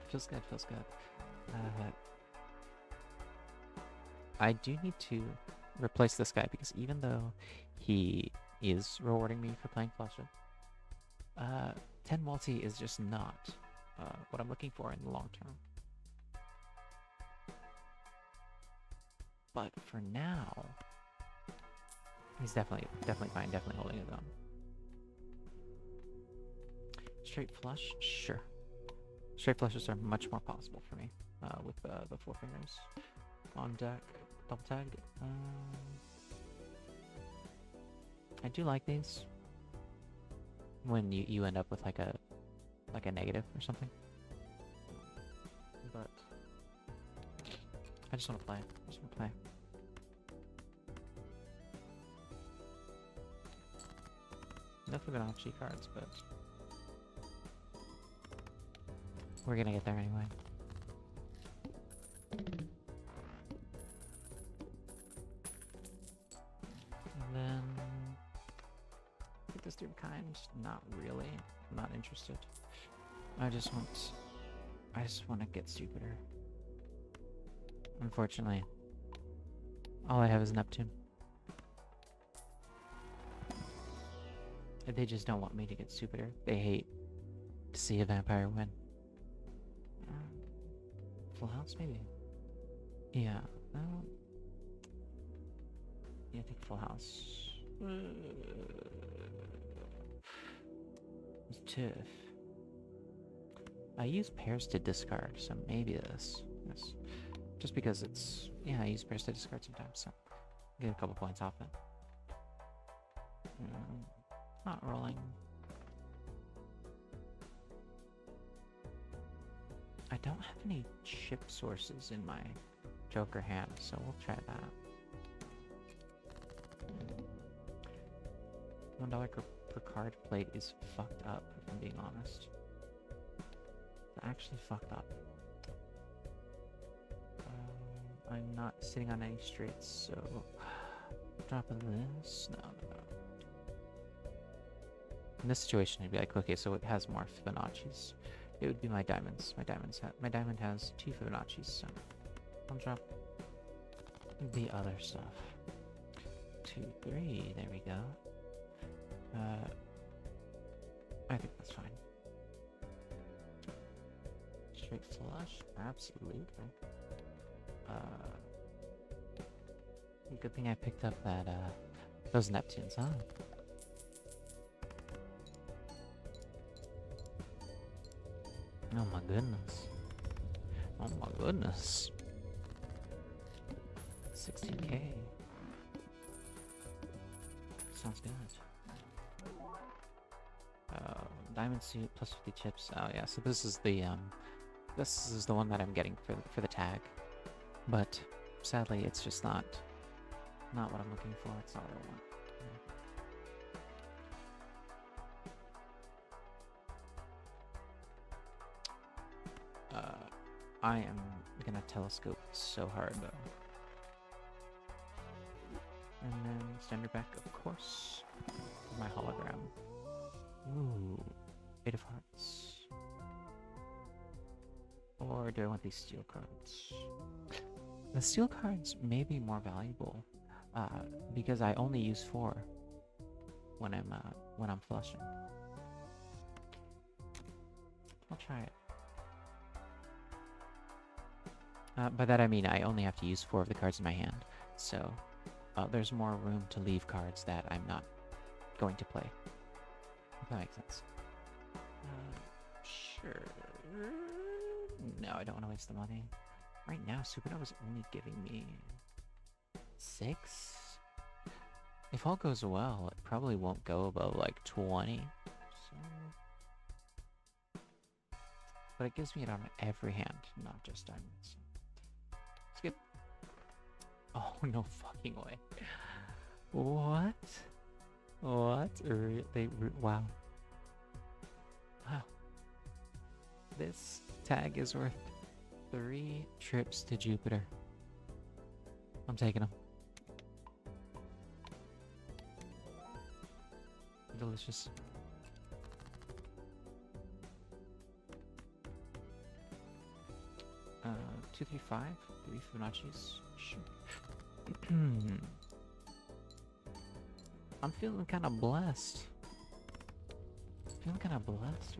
Feels good. I do need to replace this guy because even though he is rewarding me for playing Flusha, 10 multi is just not what I'm looking for in the long term. But for now, he's definitely fine, definitely holding his own. Straight flush? Sure. Straight flushes are much more possible for me with the 4 fingers on deck, double tagged. I do like these when you end up with like a negative or something. But I just want to play. No Fibonacci cards, but we're gonna get there anyway. And then get this dude kind. Not really. I'm not interested. I just want to get stupider. Unfortunately, All I have is Neptune. They just don't want me to get Jupiter. They hate to see a vampire win. Full house, maybe? Yeah. Yeah, I think full house. It's tough. I use pairs to discard, so maybe this. Yes. Just because it's... Yeah, I use pairs to discard sometimes, so... Get a couple points off it. Not rolling. I don't have any chip sources in my Joker hand, so we'll try that. $1 per card played is fucked up, if I'm being honest. It's actually fucked up. I'm not sitting on any straights, so... Drop this? No. In this situation, I'd be like, okay, so it has more Fibonacci's. It would be my diamonds. My diamond has 2 Fibonacci's, so I'll drop the other stuff. 2, 3, there we go. I think that's fine. Straight flush, absolutely. Good thing I picked up that, those Neptunes, huh? Oh my goodness. Oh my goodness. 16k. Sounds good. Diamond suit plus 50 chips. Oh yeah, so this is the one that I'm getting for the tag. But sadly it's just not what I'm looking for. It's not what I want. I am gonna telescope so hard though. And then standard back, of course. My hologram. Ooh, 8 of hearts. Or do I want these steel cards? The steel cards may be more valuable, because I only use 4 when I'm flushing. I'll try it. By that I mean I only have to use 4 of the cards in my hand, so there's more room to leave cards that I'm not going to play. If that makes sense. Sure. No, I don't want to waste the money. Right now, Supernova's only giving me 6? If all goes well, it probably won't go above like 20. So... But it gives me it on every hand, not just diamonds. Skip. Oh, no fucking way. What? What? Wow. Wow. This tag is worth 3 trips to Jupiter. I'm taking them. Delicious. Two, 3, 5, 3 Fibonacci's. Sure. I'm feeling kind of blessed. Feeling kind of blessed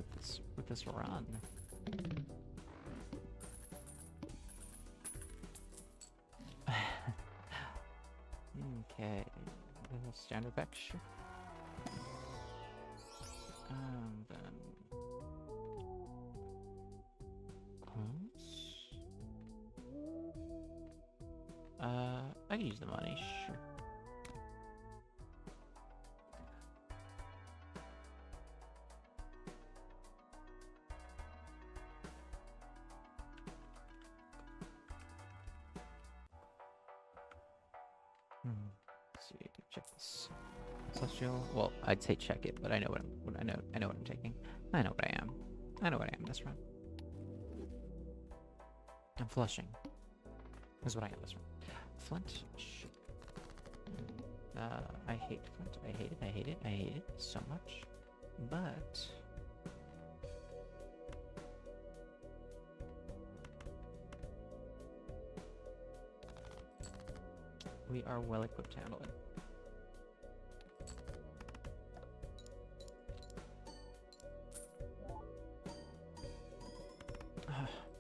with this run. Okay, a little standard back, sure. And then I can use the money, sure. Let's see, check this. Celestial. Well, I'd say check it, but I know what I know what I'm taking. I know what I am. I know what I am this run. I'm flushing. Is what I am this run. Flint. I hate Flint. I hate it. I hate it. I hate it so much. But We are well equipped to handle it.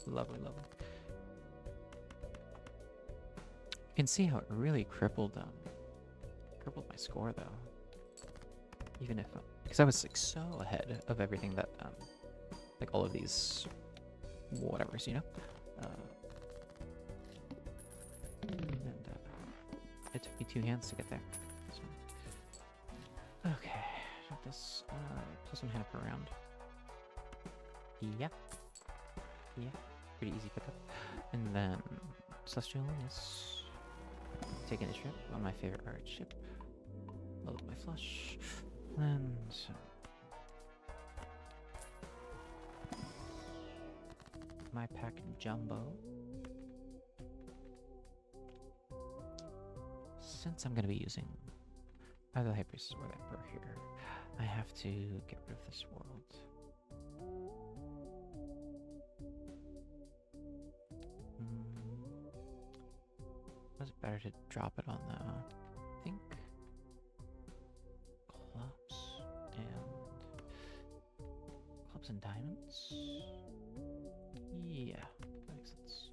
Lovely, lovely. You can see how it really crippled my score though. Even if, because I was like so ahead of everything that, like all of these, whatevers, you know. And it took me 2 hands to get there. So. Okay, this plus 1 hand per round. Yeah. Yeah, pretty easy pickup. And then Celestial is taking a trip on my favorite pirate ship. Load my flush. And my pack jumbo. Since I'm going to be using either the High Priestess or the Emperor here, I have to get rid of this world. Was it better to drop it on the, I think, clubs and diamonds? Yeah, that makes sense.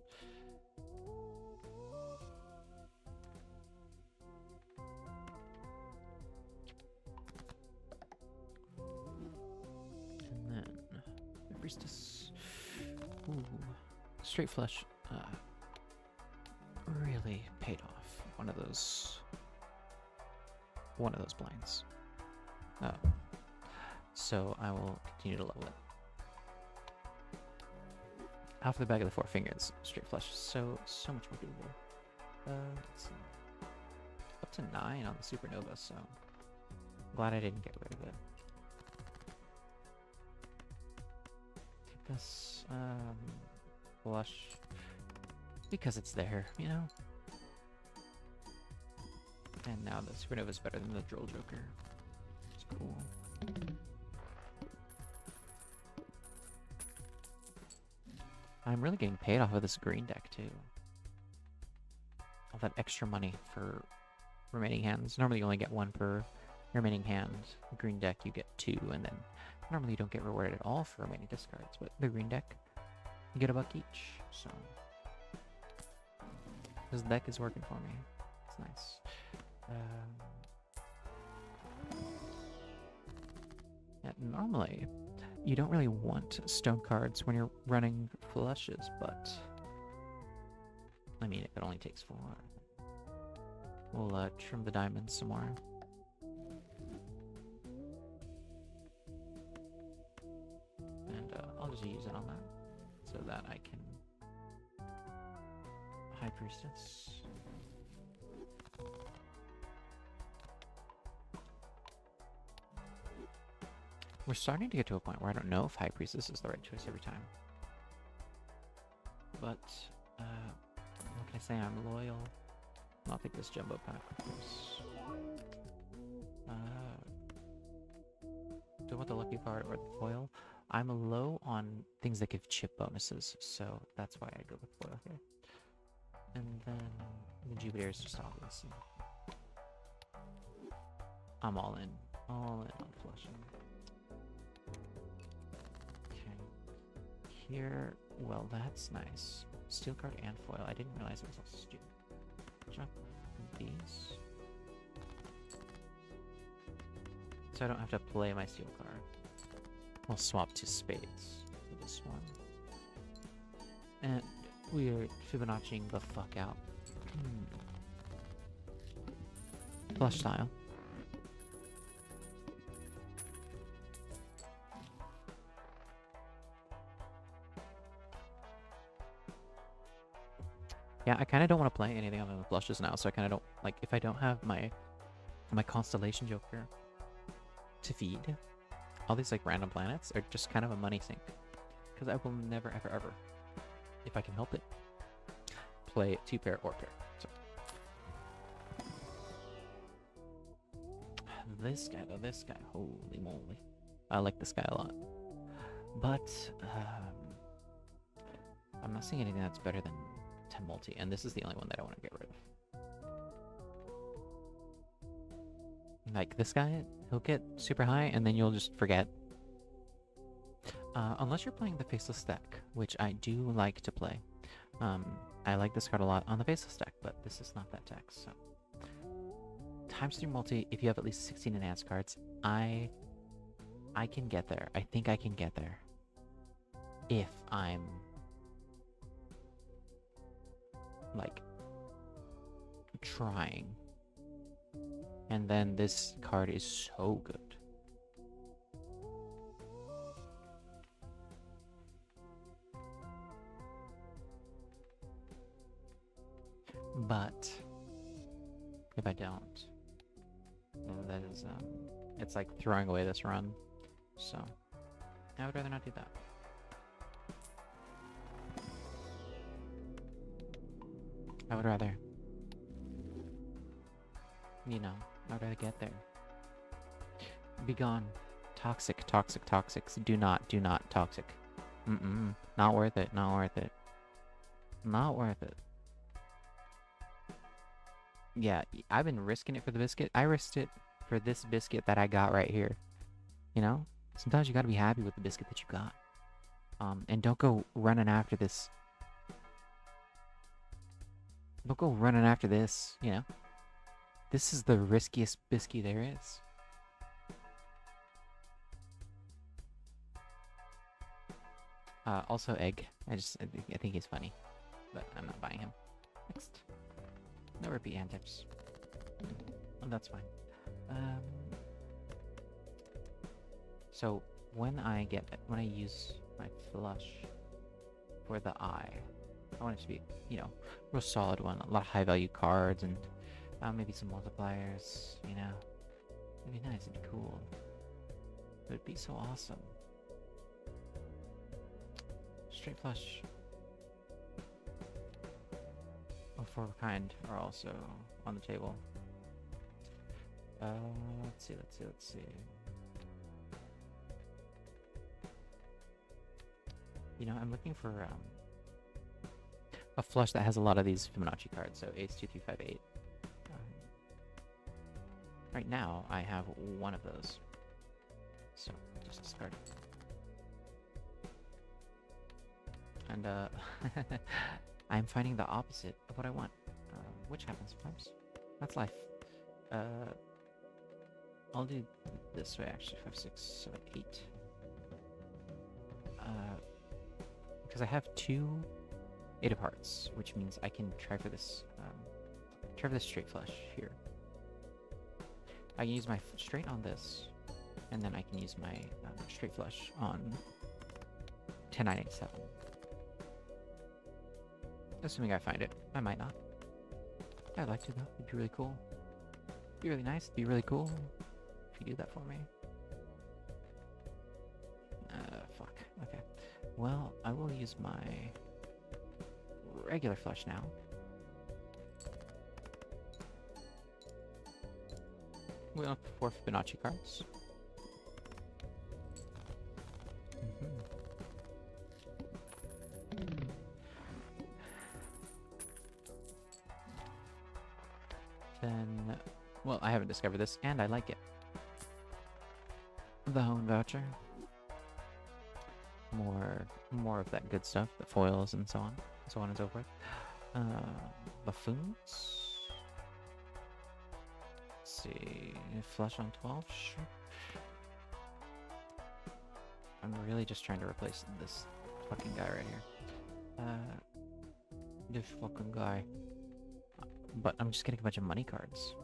And then the Priestess. Ooh, straight flush. Really paid off. One of those blinds. So I will continue to level it. Off the back of the 4 fingers, straight flush. So much more doable. Let's see. Up to 9 on the supernova. So glad I didn't get rid of it. Take this flush. Because it's there, you know? And now the supernova is better than the Droll Joker. It's cool. I'm really getting paid off of this green deck, too. All that extra money for remaining hands. Normally you only get 1 per remaining hand. Green deck you get 2, and then normally you don't get rewarded at all for remaining discards. But the green deck, you get $1 each, so... This deck is working for me. It's nice. Yeah, normally, you don't really want stone cards when you're running flushes, but... I mean, if it only takes 4. We'll trim the diamonds some more. And I'll just use it on that, so that I can... High Priestess. We're starting to get to a point where I don't know if High Priestess is the right choice every time. But, what can I say? I'm loyal. I'll take this jumbo pack, of course. Do I want the lucky card or the foil? I'm low on things that give chip bonuses, so that's why I go with foil here. And then the Jupiter is just obvious. I'm all in on flushing. Okay. Here, well, that's nice. Steel card and foil. I didn't realize it was also steel. Drop these. So I don't have to play my steel card. We'll swap to spades for this one. And we are Fibonacciing the fuck out. Flush style. Yeah, I kind of don't want to play anything other than flushes now, so I kind of don't, like, if I don't have my Constellation Joker to feed, all these, like, random planets are just kind of a money sink. Because I will never, ever, ever, if I can help it, play 2-pair or pair. So. This guy, though, this guy, holy moly. I like this guy a lot. But, I'm not seeing anything that's better than 10 multi, and this is the only one that I want to get rid of. Like this guy, he'll get super high, and then you'll just forget. Unless you're playing the Faceless deck, which I do like to play. I like this card a lot on the Faceless deck, but this is not that deck, so. ×3 multi, if you have at least 16 enhanced cards, I can get there. I think I can get there. If I'm... like... trying. And then this card is so good. But if I don't, that is it's like throwing away this run. So I would rather not do that. I would rather, you know, I would rather get there. Be gone. Toxic, toxic, toxics. Do not toxic. Not worth it, not worth it. Not worth it. Yeah, I've been risking it for the biscuit. I risked it for this biscuit that I got right here. You know? Sometimes you gotta be happy with the biscuit that you got. And don't go running after this. Don't go running after this, you know? This is the riskiest biscuit there is. Also egg. I think he's funny. But I'm not buying him. Next. No repeat hand types. Oh, that's fine. So when I use my flush for the eye, I want it to be, you know, real solid one. A lot of high value cards and maybe some multipliers, you know. It'd be nice and cool. It would be so awesome. Straight flush. Four of a kind are also on the table. Let's see. You know, I'm looking for a flush that has a lot of these Fibonacci cards. So ace 2, 3, 5, 8. Right now, I have one of those. So just discard it. And I'm finding the opposite of what I want, which happens sometimes. That's life. I'll do this way actually. 5, 6, 7, 8. Because I have 2 8 of hearts, which means I can try for this. Try for this straight flush here. I can use my straight on this, and then I can use my straight flush on 10, 9, 8, 7. Assuming I find it. I might not. I'd like to though. It'd be really cool. It'd be really nice. It'd be really cool if you do that for me. Fuck. Okay. Well, I will use my regular flush now. We have 4 Fibonacci cards. Then, well, I haven't discovered this, and I like it. The Hone Voucher. More of that good stuff, the foils and so on and so forth. Buffoons. Let's see, flush on 12, sure. I'm really just trying to replace this fucking guy right here. This fucking guy. But I'm just getting a bunch of money cards.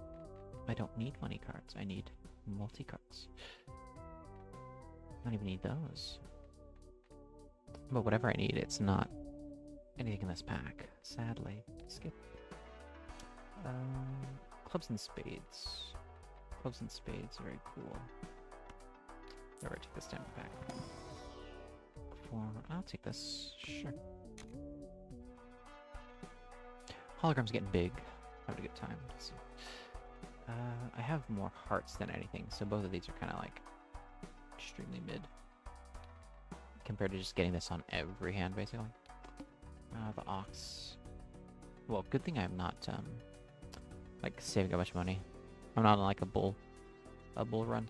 I don't need money cards. I need multi-cards. I don't even need those. But whatever I need, it's not anything in this pack. Sadly. Skip. Clubs and spades. Clubs and spades, very cool. Never take this down back. I'll take this. Sure. Hologram's getting big. Having a good time. Let's see. I have more hearts than anything, so both of these are kind of like extremely mid compared to just getting this on every hand, basically. The ox. Well, good thing I'm not like saving a bunch of money. I'm not like a bull. a bull run.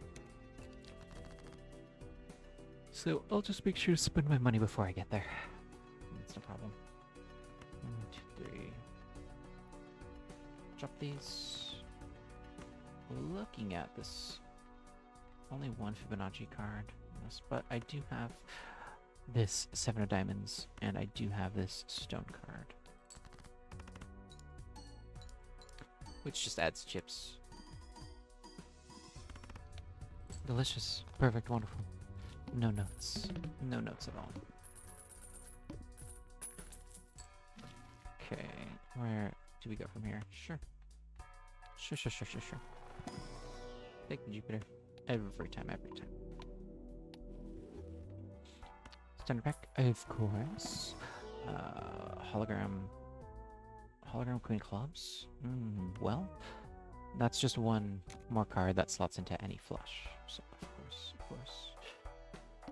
So I'll just make sure to spend my money before I get there. That's no problem. 1, 2, 3. Drop these. Looking at this, only one Fibonacci card, but I do have this 7 of diamonds, and I do have this stone card, which just adds chips. Delicious, perfect, wonderful. No notes. No notes at all. Okay, where do we go from here? Sure. Sure. Take the Jupiter. Every time. Standard pack, of course. Hologram Queen Clubs. Well, that's just one more card that slots into any flush. So, of course.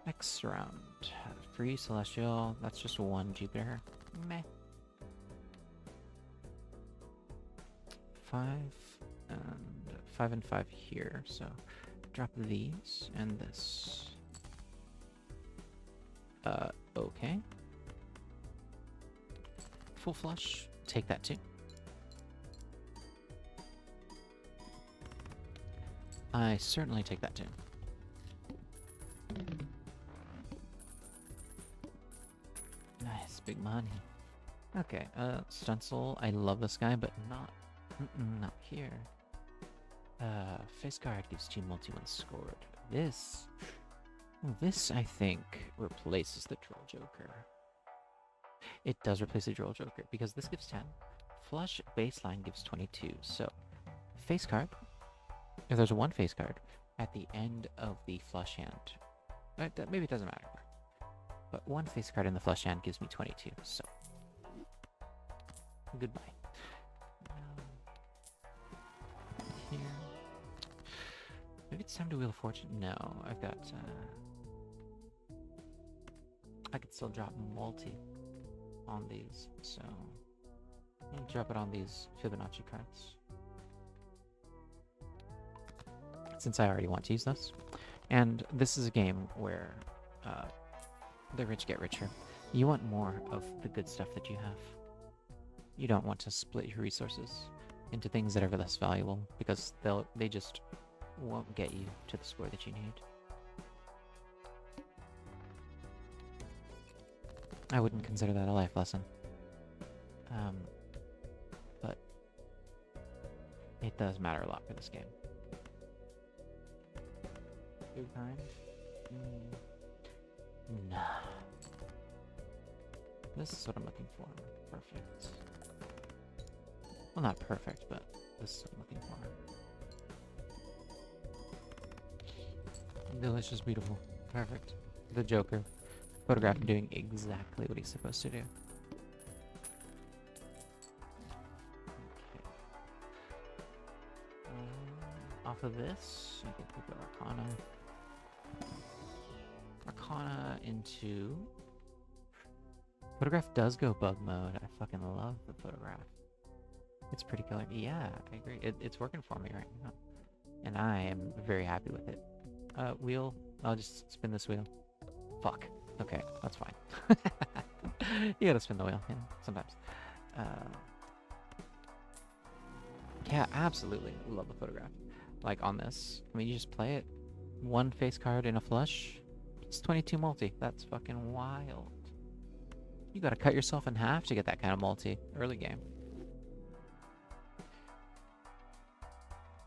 Next round. Free Celestial. That's just one Jupiter. Meh. 5 and 5 and 5 here. So, drop these and this. Okay. Full flush. Take that too. I certainly take that too. Nice, big money. Okay, Stencil. I love this guy, but not here. Face card gives 2 multi when scored. This, I think, replaces the Troll Joker. It does replace the Troll Joker because this gives 10. Flush baseline gives 22. So, face card. If there's one face card at the end of the flush hand, maybe it doesn't matter. But one face card in the flush hand gives me 22. So, goodbye. Here. Maybe it's time to Wheel of Fortune. No, I've got. I could still drop multi on these, so I'll drop it on these Fibonacci cards. Since I already want to use this. And this is a game where the rich get richer. You want more of the good stuff that you have. You don't want to split your resources into things that are less valuable because they just won't get you to the score that you need. I wouldn't consider that a life lesson. But it does matter a lot for this game. Big time? Nah. This is what I'm looking for. Perfect. Well, not perfect, but this is what I'm looking for. Delicious, beautiful. Perfect. The Joker. Photograph doing exactly what he's supposed to do. Okay. Off of this, I think we go Arcana. Arcana into... Photograph does go bug mode. I fucking love the photograph. It's pretty killer. Yeah, I agree. It's working for me right now. And I am very happy with it. Wheel. I'll just spin this wheel. Fuck. Okay, that's fine. You gotta spin the wheel, yeah, sometimes. Yeah, absolutely. Love the photograph. Like on this. I mean, you just play it. One face card in a flush. It's 22 multi. That's fucking wild. You gotta cut yourself in half to get that kind of multi. Early game.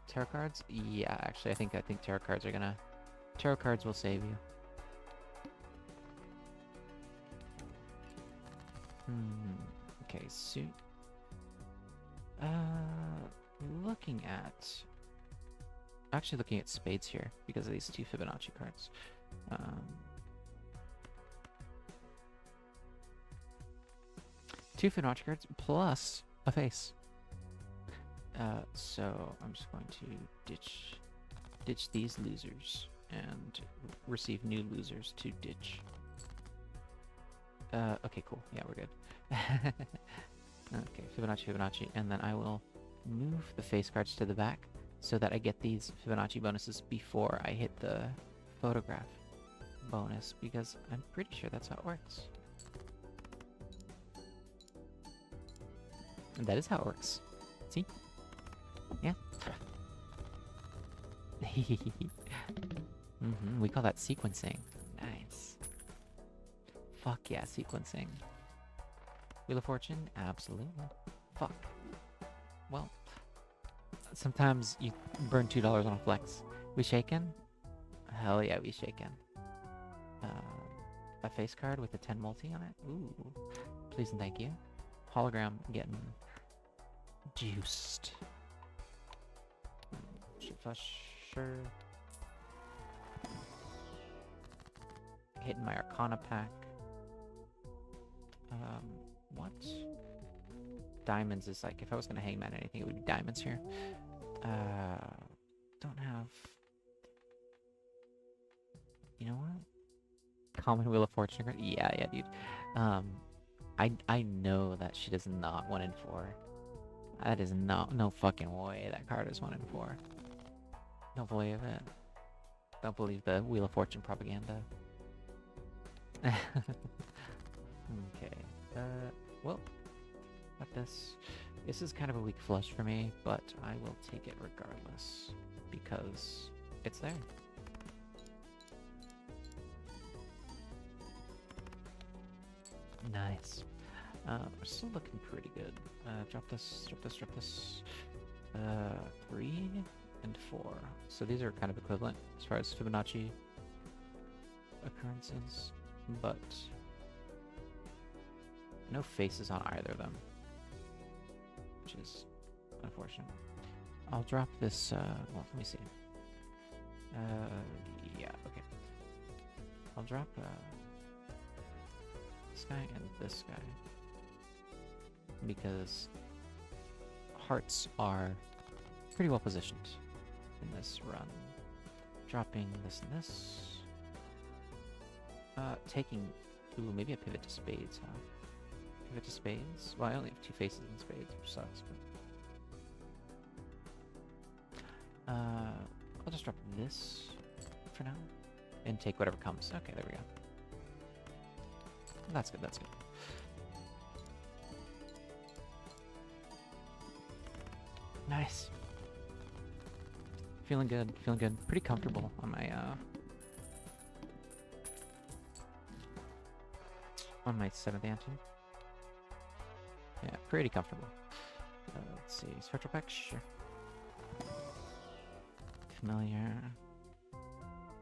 Tarot cards? Yeah, actually, I think tarot cards are gonna... Tarot cards will save you. Okay, suit. Looking at... Actually looking at spades here, because of these 2 Fibonacci cards. 2 Fibonacci cards plus a face. So I'm just going to ditch these losers and receive new losers to ditch. Okay, cool. Yeah, we're good. Okay, Fibonacci, and then I will move the face cards to the back so that I get these Fibonacci bonuses before I hit the photograph bonus, because I'm pretty sure that's how it works. And that is how it works. See? Yeah. We call that sequencing. Nice. Fuck yeah, sequencing. Wheel of Fortune? Absolutely. Fuck. Well, sometimes you burn $2 on a flex. We shaken? Hell yeah, we shaken. A face card with a 10 multi on it? Ooh. Please and thank you. Hologram getting juiced. Shit flush, sure. Hitting my Arcana pack. What? Diamonds is like, if I was gonna hangman anything, it would be diamonds here. Don't have... You know what? Common Wheel of Fortune card? Yeah, dude. I know that she does not 1 in 4. That is no fucking way that card is 1 in 4. Don't believe it. Don't believe the Wheel of Fortune propaganda. Okay. Well, got this. This is kind of a weak flush for me, but I will take it regardless because it's there. Nice. We're still looking pretty good. Drop this. 3 and 4. So these are kind of equivalent as far as Fibonacci occurrences, but no faces on either of them, which is unfortunate. I'll drop this, well, let me see. Yeah, okay. I'll drop this guy and this guy, because hearts are pretty well positioned in this run. Dropping this and this. Taking, ooh, maybe a pivot to spades, huh? Pivot to spades? Well, I only have 2 faces in spades, which sucks, but... I'll just drop this for now, and take whatever comes. Okay, there we go. That's good, that's good. Nice. Feeling good, feeling good. Pretty comfortable on my 7th ante. Yeah, pretty comfortable. Let's see, Spectral Pack, sure. Familiar.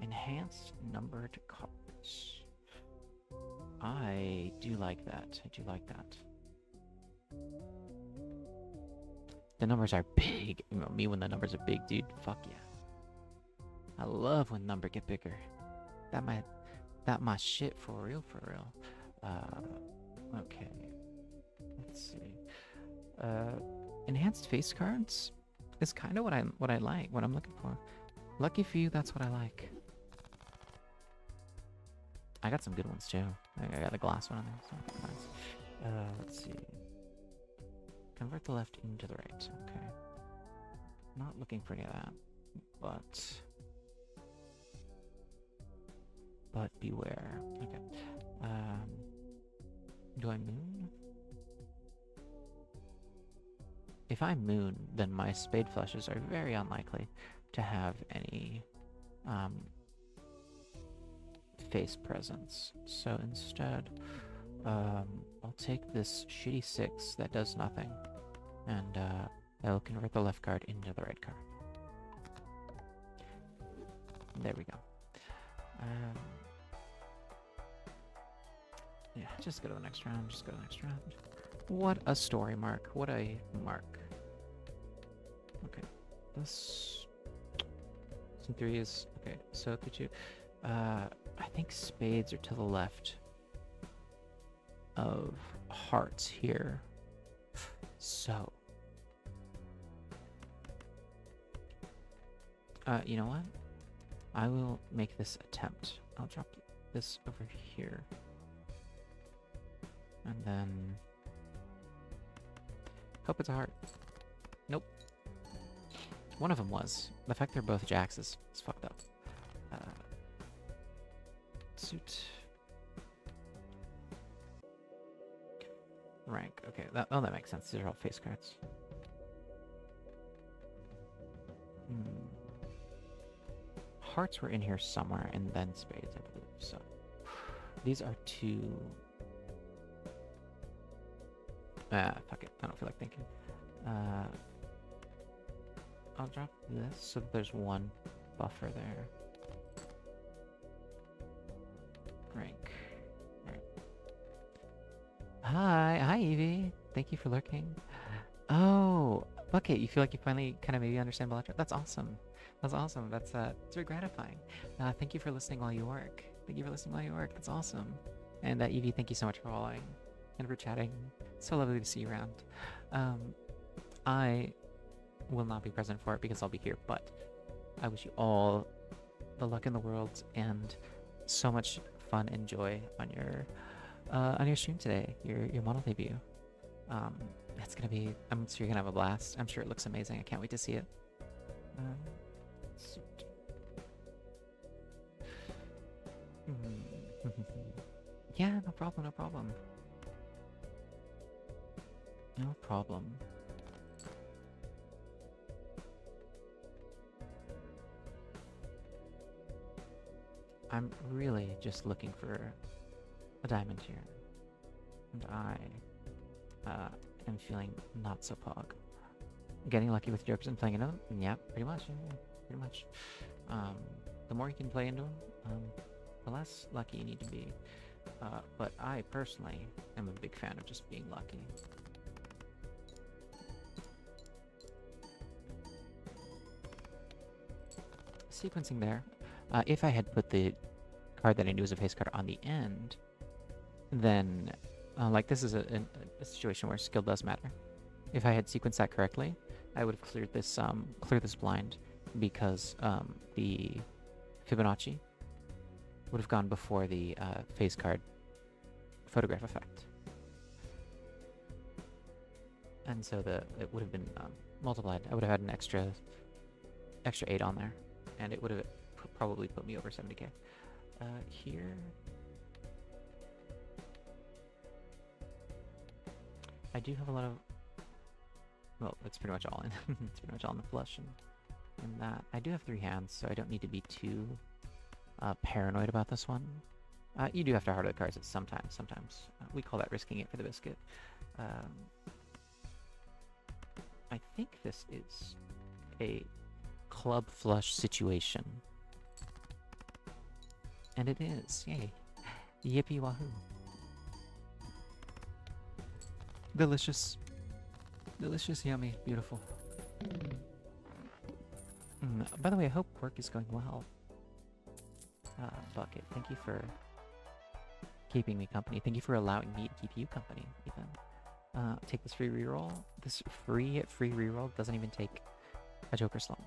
Enhanced numbered cards. I do like that. I do like that. The numbers are big. You know, me when the numbers are big, dude. Fuck yeah. I love when numbers get bigger. That my shit for real, for real. Okay. Let's see. Enhanced face cards is kind of what I like, what I'm looking for. Lucky for you, that's what I like. I got some good ones too. I got a glass one on there, so nice. Let's see. Convert the left into the right. Okay. Not looking for any of that, but beware. Okay. Do I moon? If I moon, then my spade flushes are very unlikely to have any face presence. So instead, I'll take this shitty 6 that does nothing, and I'll convert the left card into the right card. There we go. Yeah, just go to the next round, just go to the next round. What a story, Mark. What a mark. Okay, this... Some 3s. Okay, so could you... I think spades are to the left of hearts here. So... you know what? I will make this attempt. I'll drop this over here. And then... Hope it's a heart. Nope. One of them was. The fact they're both jacks is fucked up. Suit. Rank. Okay, that makes sense. These are all face cards. Hearts were in here somewhere, and then spades, I believe. So these are two. Fuck it. I don't feel like thinking. I'll drop this so that there's one buffer there. Rank. Right. Hi, Evie. Thank you for lurking. Oh, Bucket, you feel like you finally kind of maybe understand Balatro? That's awesome. That's awesome. That's it's very gratifying. Thank you for listening while you work. Thank you for listening while you work. That's awesome. And Evie, thank you so much for following and for chatting. So lovely to see you around. I will not be present for it because I'll be here, but I wish you all the luck in the world and so much fun and joy on your stream today, your model debut. It's gonna be, I'm sure you're gonna have a blast. I'm sure it looks amazing. I can't wait to see it. Yeah, no problem, no problem. No problem. I'm really just looking for a diamond here. And I am feeling not so pog. Getting lucky with jokers and playing into them? Yeah, pretty much. Yeah, pretty much. The more you can play into them, the less lucky you need to be. But I personally am a big fan of just being lucky. Sequencing there. If I had put the card that I knew was a face card on the end, then, like, this is a situation where skill does matter. If I had sequenced that correctly, I would have cleared this blind, because the Fibonacci would have gone before the face card photograph effect, and so it would have been multiplied. I would have had an extra 8 on there, and it would have probably put me over 70k. Here, I do have a lot of, well, it's pretty much all in. It's pretty much all in the flush, and that. I do have 3 hands, so I don't need to be too paranoid about this one. You do have to harder the cards sometimes. We call that risking it for the biscuit. I think this is a club flush situation. And it is. Yay. Yippee wahoo. Delicious. Delicious, yummy, beautiful. By the way, I hope work is going well. Bucket, thank you for keeping me company. Thank you for allowing me to keep you company, even. Take this free reroll. This free reroll doesn't even take a Joker slot.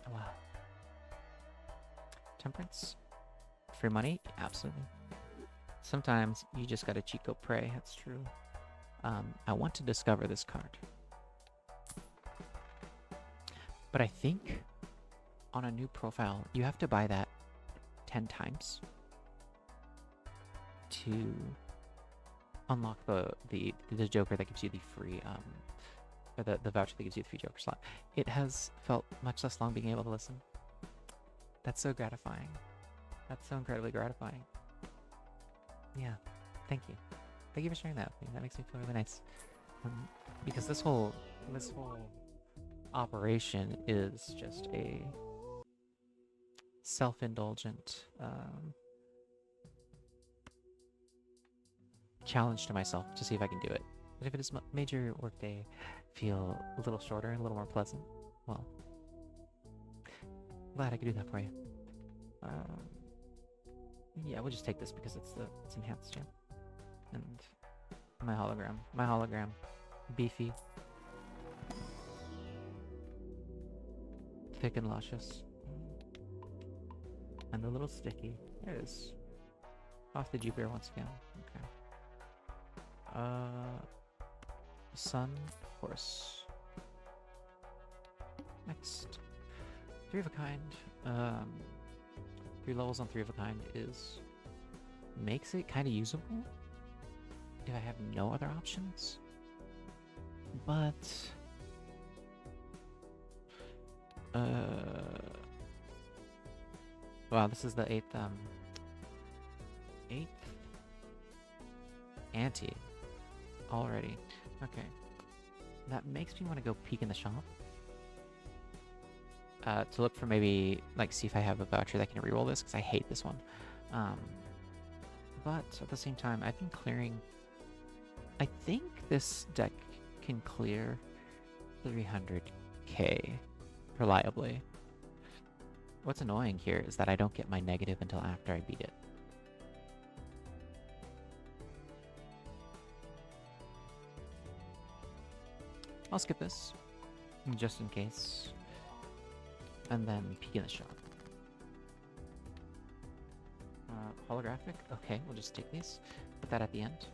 Oh, wow. Temperance? Free money? Absolutely. Sometimes you just gotta cheat code pray, that's true. I want to discover this card. But I think on a new profile, you have to buy that 10 times to unlock the Joker that gives you the free or the voucher that gives you the free Joker slot. It has felt much less long being able to listen. That's so gratifying. That's so incredibly gratifying. Yeah, thank you. Thank you for sharing that with me. That makes me feel really nice. Because this whole operation is just a self-indulgent challenge to myself to see if I can do it. But if it has made your workday feel a little shorter and a little more pleasant, well, glad I could do that for you. Yeah, we'll just take this because it's enhanced, yeah. And my hologram, beefy, thick and luscious, and a little sticky. There it is. Off the Jupiter once again. Okay. Sun, of course. Next. 3 of a kind. 3 levels on 3 of a kind makes it kind of usable if I have no other options. But wow, this is the 8th ante already. Okay. That makes me want to go peek in the shop. To look for maybe, like, see if I have a voucher that can reroll this, because I hate this one. But at the same time, I've been clearing... I think this deck can clear 300k reliably. What's annoying here is that I don't get my negative until after I beat it. I'll skip this, just in case. And then peek in the shop. Holographic? Okay, we'll just take these. Put that at the end.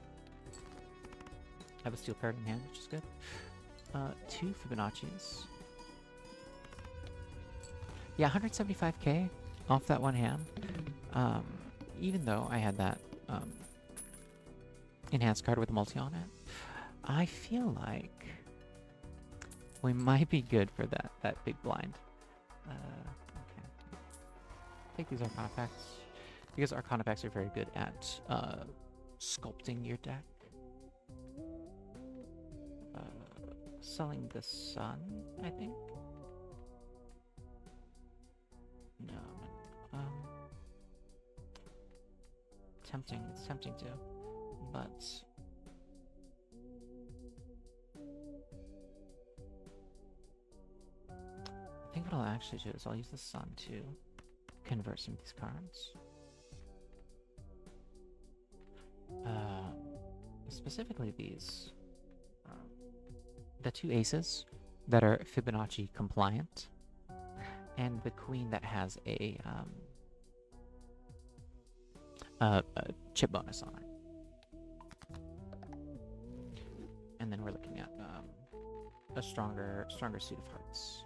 I have a steel card in hand, which is good. 2 Fibonacci's. Yeah, 175k off that one hand. Even though I had that enhanced card with a multi on it, I feel like we might be good for that big blind. Okay. Take these Arcana packs, because Arcana packs are very good at sculpting your deck. Selling the sun, I think. No. Tempting. It's tempting to, but I think what I'll actually do is I'll use the sun to convert some of these cards. Specifically these. The 2 aces that are Fibonacci compliant, and the queen that has a chip bonus on it. And then we're looking at a stronger suit of hearts.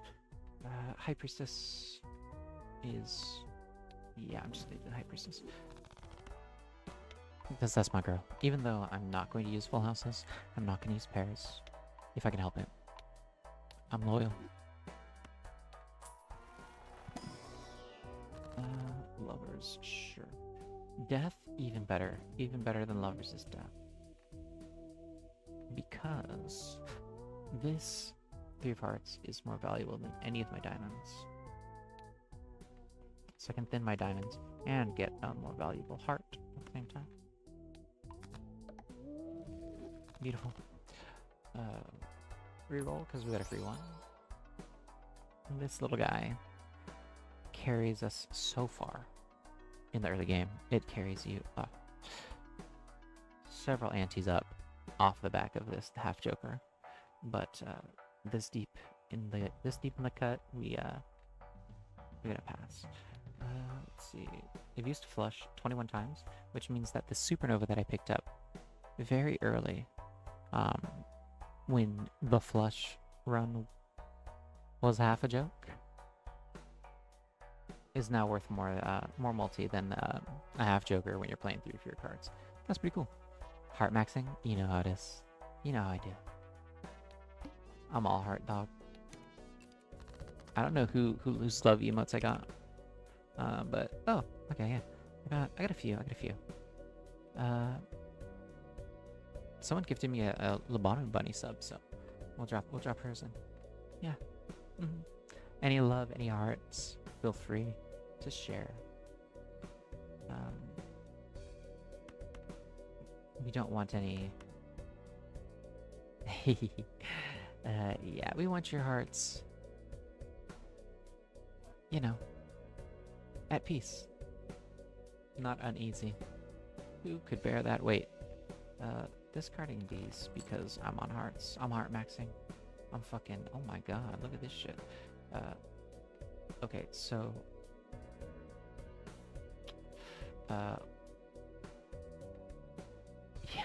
High Priestess is... yeah, I'm just going to do the High Priestess. Because that's my girl. Even though I'm not going to use full houses, I'm not going to use pairs. If I can help it. I'm loyal. Lovers, sure. Death, even better. Even better than Lovers is death. Because this 3 of hearts is more valuable than any of my diamonds. So I can thin my diamonds and get a more valuable heart at the same time. Beautiful. Reroll, because we got a free one. And this little guy carries us so far in the early game. It carries you several antes up off the back of this half joker. But this deep in the cut, we're gonna pass. Let's see. They've used flush 21 times, which means that the supernova that I picked up very early, when the flush run was half a joke, is now worth more multi than a half joker when you're playing through your cards. That's pretty cool. Heart maxing, you know how it is. You know how I do. I'm all heart, dog. I don't know whose love emotes I got, but oh, okay, yeah, I got a few. Someone gifted me a Lobotomy Bunny sub, so we'll drop hers in. Yeah. Any love, any hearts, feel free to share. We don't want any. Yeah, we want your hearts, you know, at peace, not uneasy. Who could bear that weight? Discarding these because I'm on hearts. I'm heart maxing. I'm fucking... oh my god, look at this shit. Okay, so... yeah,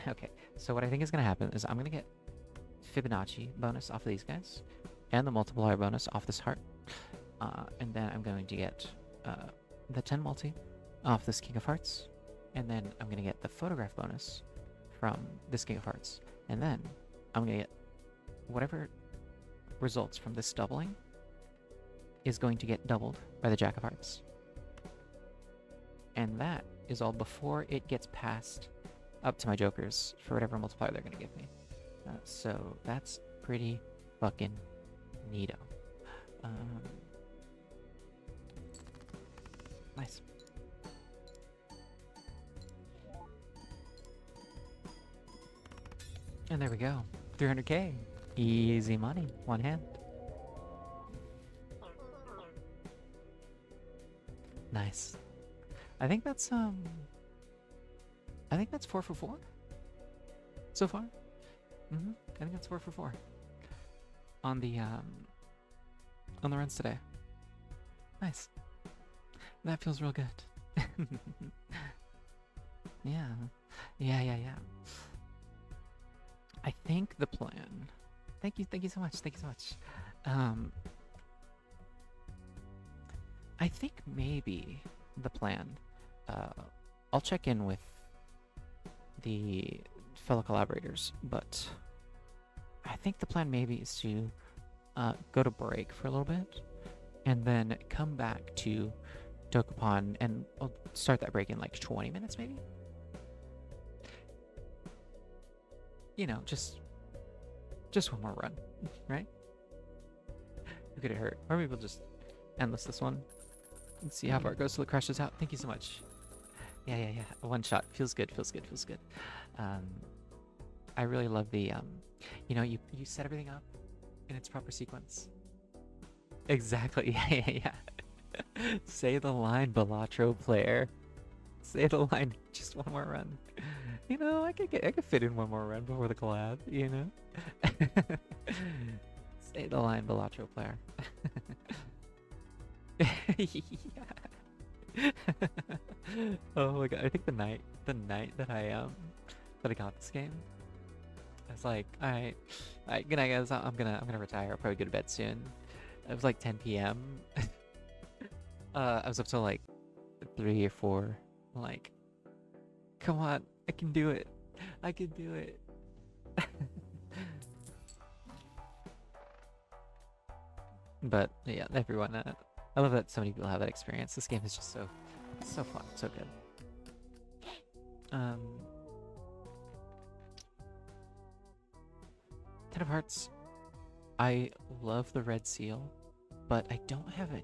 okay. So what I think is gonna happen is I'm gonna get Fibonacci bonus off of these guys. and the multiplier bonus off this heart. And then I'm going to get the 10 multi off this King of Hearts. And then I'm going to get the photograph bonus from this King of Hearts. And then I'm going to get whatever results from this doubling is going to get doubled by the Jack of Hearts. And that is all before it gets passed up to my jokers for whatever multiplier they're going to give me. So that's pretty fucking neato. Nice. And there we go. 300k. Easy money. One hand. Nice. I think that's 4 for 4 so far. I think that's 4 for 4 on the runs today. Nice. That feels real good. Yeah. I think the plan. Thank you so much. I think maybe the plan. I'll check in with the fellow collaborators, but I think the plan maybe is to go to break for a little bit, and then come back to Dokapon, and I'll start that break in like 20 minutes maybe. You know, just one more run, right? Who could it hurt? Or maybe we'll just endless this one and see how far it goes till it crashes out. Thank you so much. Yeah. One shot. Feels good. I really love the, you know, you set everything up in its proper sequence. Exactly. Yeah. Say the line, Balatro player. Say the line. Just one more run. You know, I could fit in one more run before the collab. You know. Say the line, Balatro player. Oh my god! I think the night that I got this game, I was like, alright, good night guys. I'm gonna retire. I'll probably go to bed soon. It was like 10 p.m. I was up till like 3 or 4. Like, come on, I can do it. But yeah, everyone. I love that so many people have that experience. This game is just so fun, so good. Ten of Hearts. I love the red seal, but I don't have it.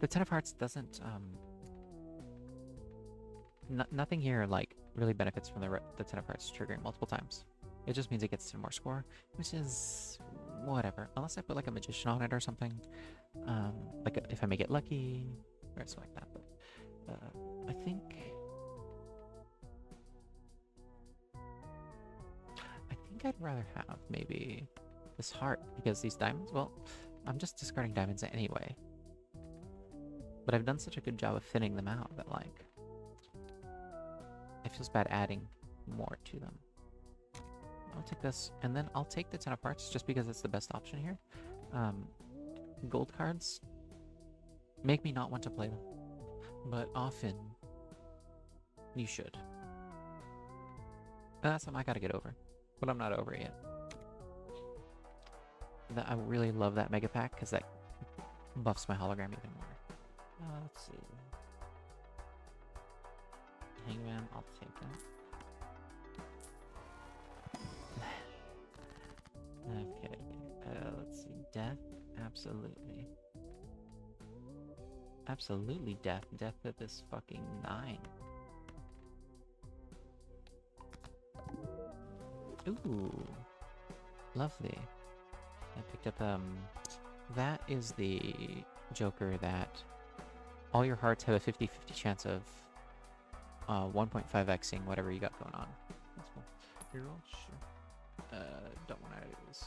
The Ten of Hearts doesn't. Nothing here like really benefits from the Ten of Hearts triggering multiple times. It just means it gets 10 more score, which is whatever. Unless I put like a magician on it or something. Like if I make it lucky or something like that. But I think I'd rather have maybe this heart, because these diamonds, well, I'm just discarding diamonds anyway. But I've done such a good job of thinning them out that like it feels bad adding more to them. I'll take this, and then I'll take the Ten of Hearts just because it's the best option here. Gold cards make me not want to play them, but often you should. And that's something I gotta get over, but I'm not over it yet. I really love that mega pack because that buffs my hologram even more. Let's see. Hangman, I'll take it. Okay, let's see. Death, absolutely. Absolutely death. Death at this fucking 9. Ooh. Lovely. I picked up, that is the Joker that all your hearts have a 50-50 chance of 1.5xing whatever you got going on. That's cool. Hero? Sure. Don't want to use.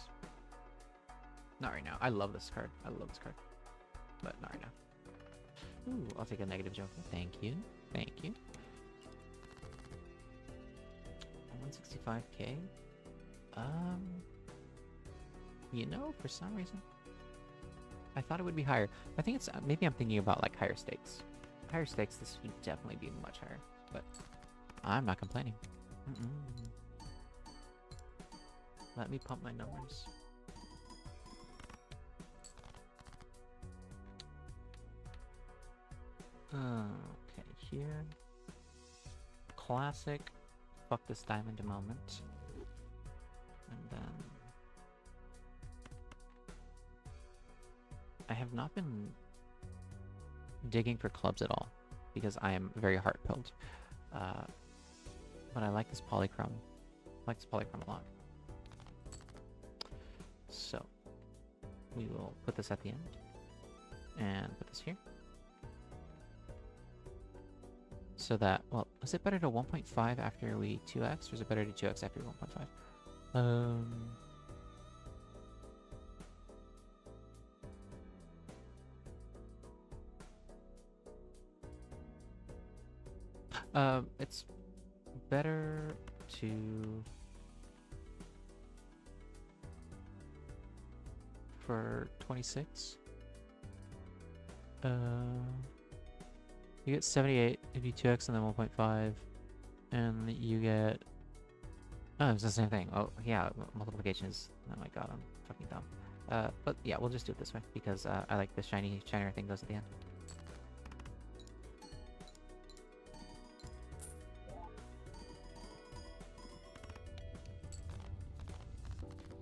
Not right now. I love this card. But not right now. Ooh, I'll take a negative Joker. Thank you. 165k. You know, for some reason, I thought it would be higher. I think it's maybe I'm thinking about like higher stakes. Higher stakes, this would definitely be much higher. But I'm not complaining. Let me pump my numbers. Okay, here. Classic. Fuck this diamond moment. And then I have not been digging for clubs at all because I am very heart-pilled. But I like this polychrome. I like this polychrome a lot. So we will put this at the end and put this here. So that, well, is it better to 1.5 after we 2x, or is it better to 2x after 1.5? It's better to... for 26. You get 78 if you 2x and then 1.5, and you get... Oh, it's the same thing. Oh, yeah, multiplication is... Oh my god, I'm fucking dumb. But yeah, we'll just do it this way, because I like the shinier thing goes at the end.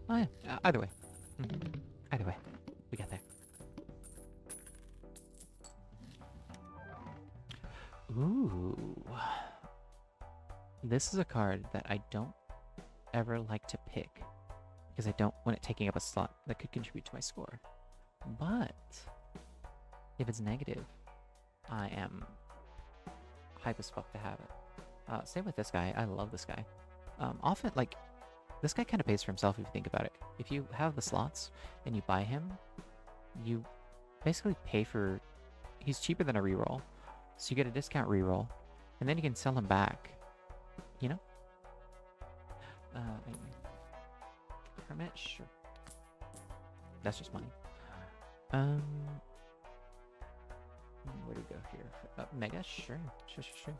Oh yeah, either way. Either way, we got there. Ooh. This is a card that I don't ever like to pick because I don't want it taking up a slot that could contribute to my score. But if it's negative, I am hype as fuck to have it. Same with this guy. I love this guy. Often, like, this guy kind of pays for himself if you think about it. If you have the slots and you buy him, you basically pay for... He's cheaper than a reroll. So you get a discount reroll, and then you can sell him back. You know? Anyway. Permit? Sure. That's just money. Where do we go here? Mega? Sure. Sure.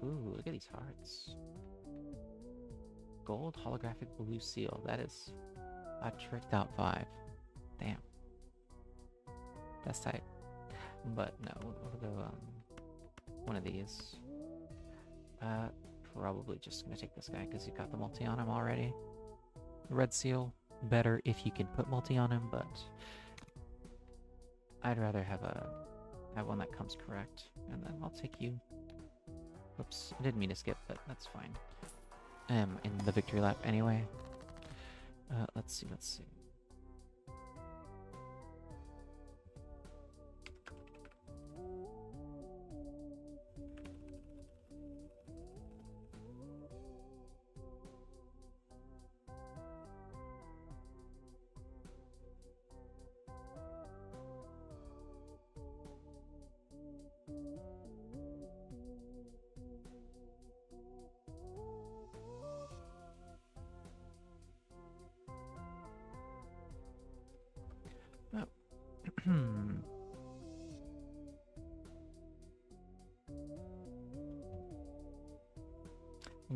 Ooh, look at these hearts. Gold holographic blue seal. That is a tricked out 5. Damn. That's tight. But no, we'll go one of these. Probably just gonna take this guy because you got the multi on him already. Red seal, better if you can put multi on him, but I'd rather have one that comes correct. And then I'll take you. Whoops, I didn't mean to skip, but that's fine. I am in the victory lap anyway. Let's see.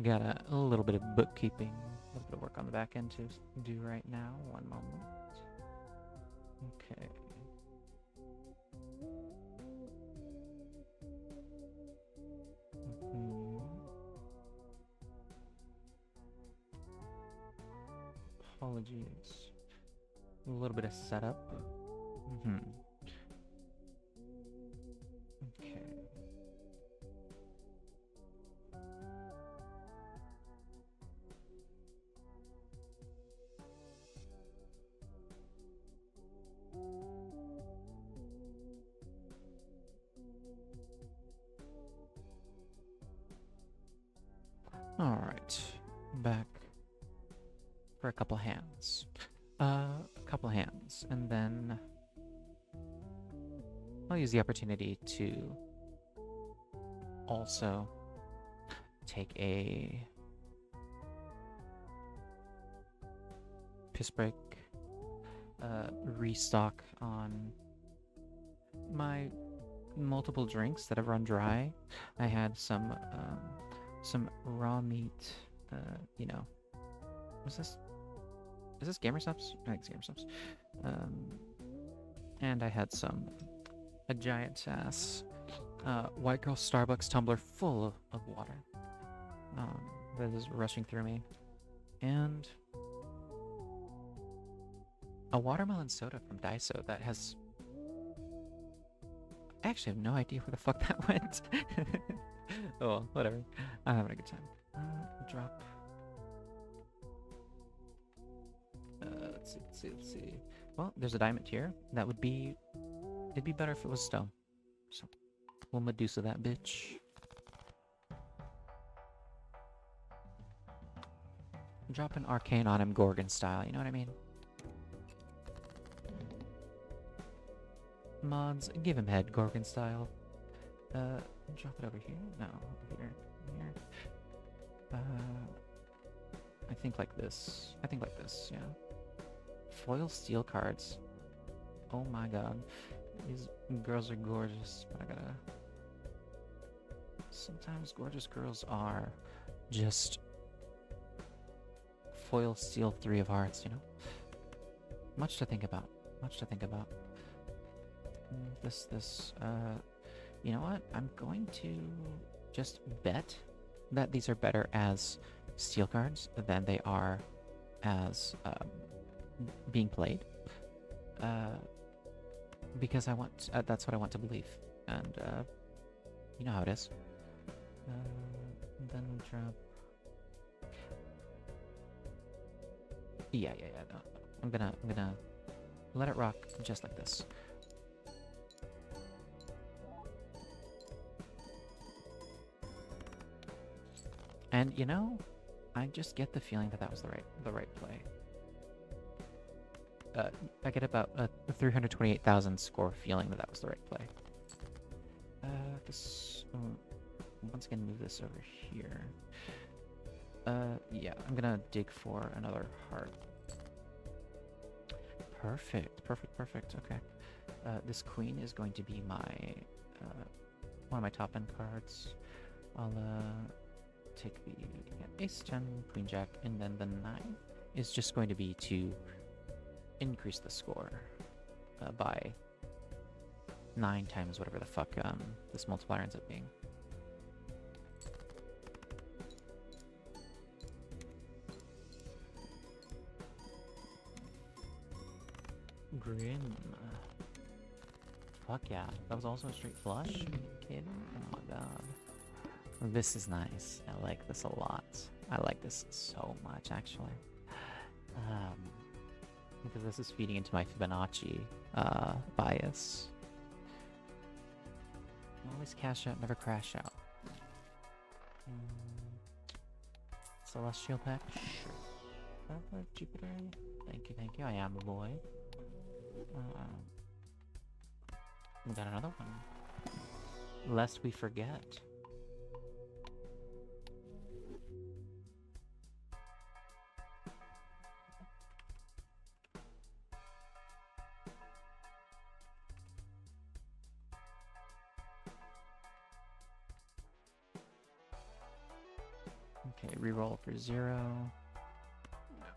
Got a little bit of bookkeeping, a little bit of work on the back end to do right now. One moment. Okay. Apologies. A little bit of setup. Okay. All right, back for a couple hands. And then I'll use the opportunity to also take a piss break, restock on my multiple drinks that have run dry. I had some raw meat, you know, was this, is this Gamer Subs? I think it's Gamer Subs. And I had a giant ass White Girl Starbucks tumbler full of water that is rushing through me. And a watermelon soda from Daiso that has... I actually have no idea where the fuck that went. Oh, well, whatever. I'm having a good time. Drop. Let's see. Well, there's a diamond here. That would be... It'd be better if it was stone. So, we'll Medusa that bitch. Drop an arcane on him Gorgon style, you know what I mean? Mods, give him head Gorgon style. Drop it over here? No, here. I think like this. Yeah. Foil steel cards. Oh my god. These girls are gorgeous, but I gotta... Sometimes gorgeous girls are just foil steel 3 of hearts, you know? Much to think about. You know what? I'm going to just bet that these are better as steel cards than they are as being played. Because I want, that's what I want to believe. And, you know how it is. Then we drop... Yeah, no. I'm gonna let it rock just like this. And you know, I just get the feeling that was the right play. I get about a 328,000 score feeling that was the right play. Once again, move this over here. Yeah, I'm gonna dig for another heart. Perfect. Okay. This queen is going to be my one of my top end cards. I'll take the ace 10, queen jack, and then the 9 is just going to be to increase the score by 9 times whatever the fuck this multiplier ends up being. Grim. Fuck yeah. That was also a straight flush? Are you kidding? Oh my god. This is nice. I like this a lot. I like this so much, actually. Because this is feeding into my Fibonacci bias. Always cash out, never crash out. Celestial pack? Sure. Jupiter? Thank you. I am a boy. We got another one. Lest we forget. Okay, reroll for 0.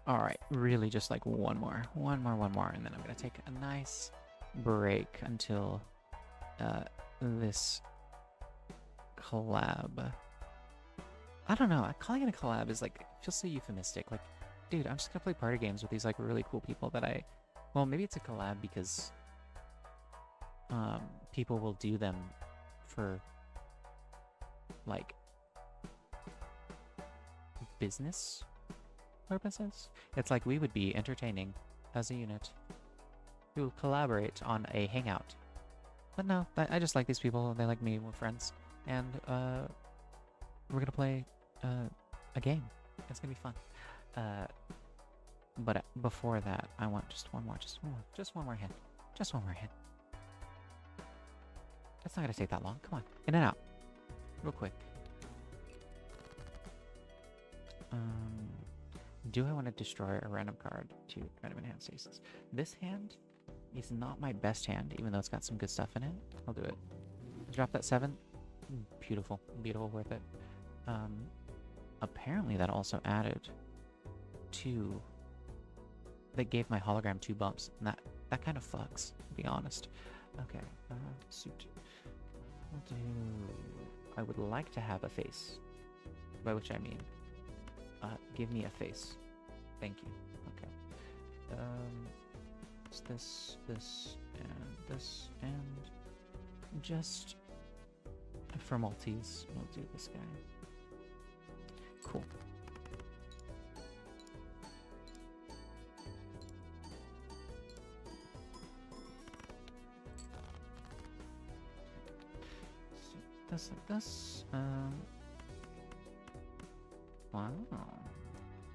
Alright, really just like one more, and then I'm gonna take a nice break until this collab. I don't know, calling it a collab is like, feels so euphemistic. Like, dude, I'm just gonna play party games with these like really cool people that well, maybe it's a collab because people will do them for like business purposes. It's like we would be entertaining as a unit who collaborate on a hangout. But no, I just like these people. They like me. We're friends, and we're gonna play a game. It's gonna be fun. But before that, I want just one more hit. It's not gonna take that long. Come on, in and out, real quick. Do I want to destroy a random card to random enhance stasis? This hand is not my best hand, even though it's got some good stuff in it. I'll do it. Drop that 7. Beautiful. Beautiful, worth it. Apparently that also added 2. That gave my hologram 2 bumps. And that kind of fucks, to be honest. Okay, suit. We'll do... I would like to have a face. By which I mean, give me a face. Thank you. Okay. It's this, and just for Maltese, we'll do this guy. Cool. This like this. Wow.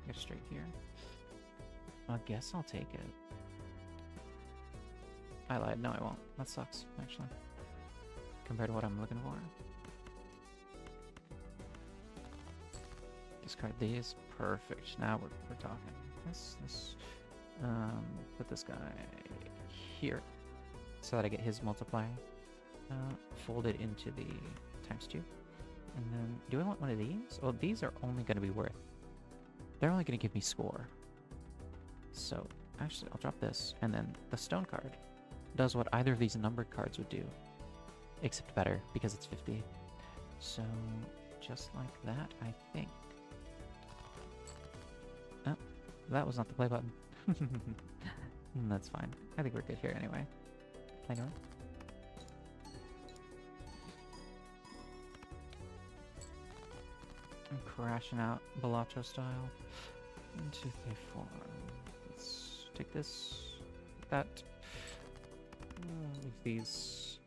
Get straight here. I guess I'll take it. I lied. No, I won't. That sucks, actually. Compared to what I'm looking for. Discard these. Perfect. Now we're talking. This. Put this guy here so that I get his multiplier. Fold it into the ×2. And then, do I want one of these? Well, these are only going to be worth. They're only going to give me score. So, actually, I'll drop this. And then the stone card does what either of these numbered cards would do. Except better, because it's 50. So, just like that, I think. Oh, that was not the play button. That's fine. I think we're good here anyway. Anyway. I'm crashing out Balatro style. 1, 2, 3, 4. Let's take this, that. Leave these.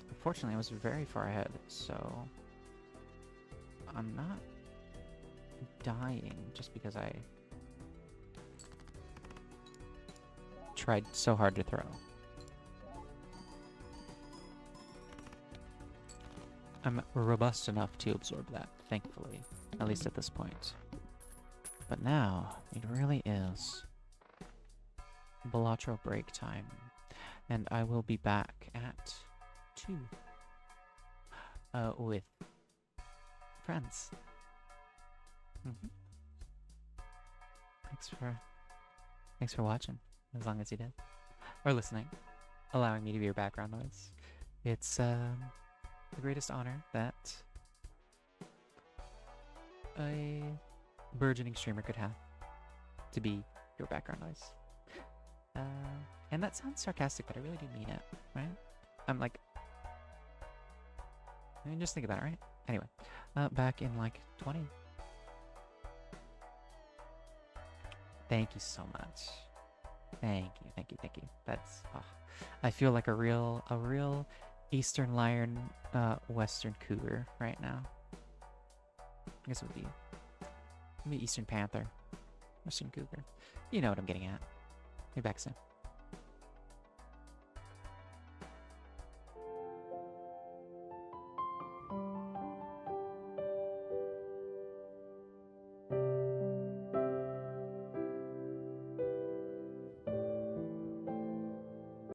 Unfortunately, I was very far ahead, so I'm not dying just because I tried so hard to throw. I'm robust enough to absorb that, thankfully, at least at this point. But now, it really is Balatro break time, and I will be back at 2 with friends. Thanks for watching, as long as you did, or listening, allowing me to be your background noise. It's the greatest honor that a burgeoning streamer could have, to be your background noise. And that sounds sarcastic, but I really do mean it, right? I'm like, I mean, just think about it, right? Anyway, back in like 20. Thank you so much. Thank you. That's, I feel like a real Eastern Lion, Western Cougar right now. I guess it would be Eastern Panther, Western Cougar. You know what I'm getting at. Be back soon.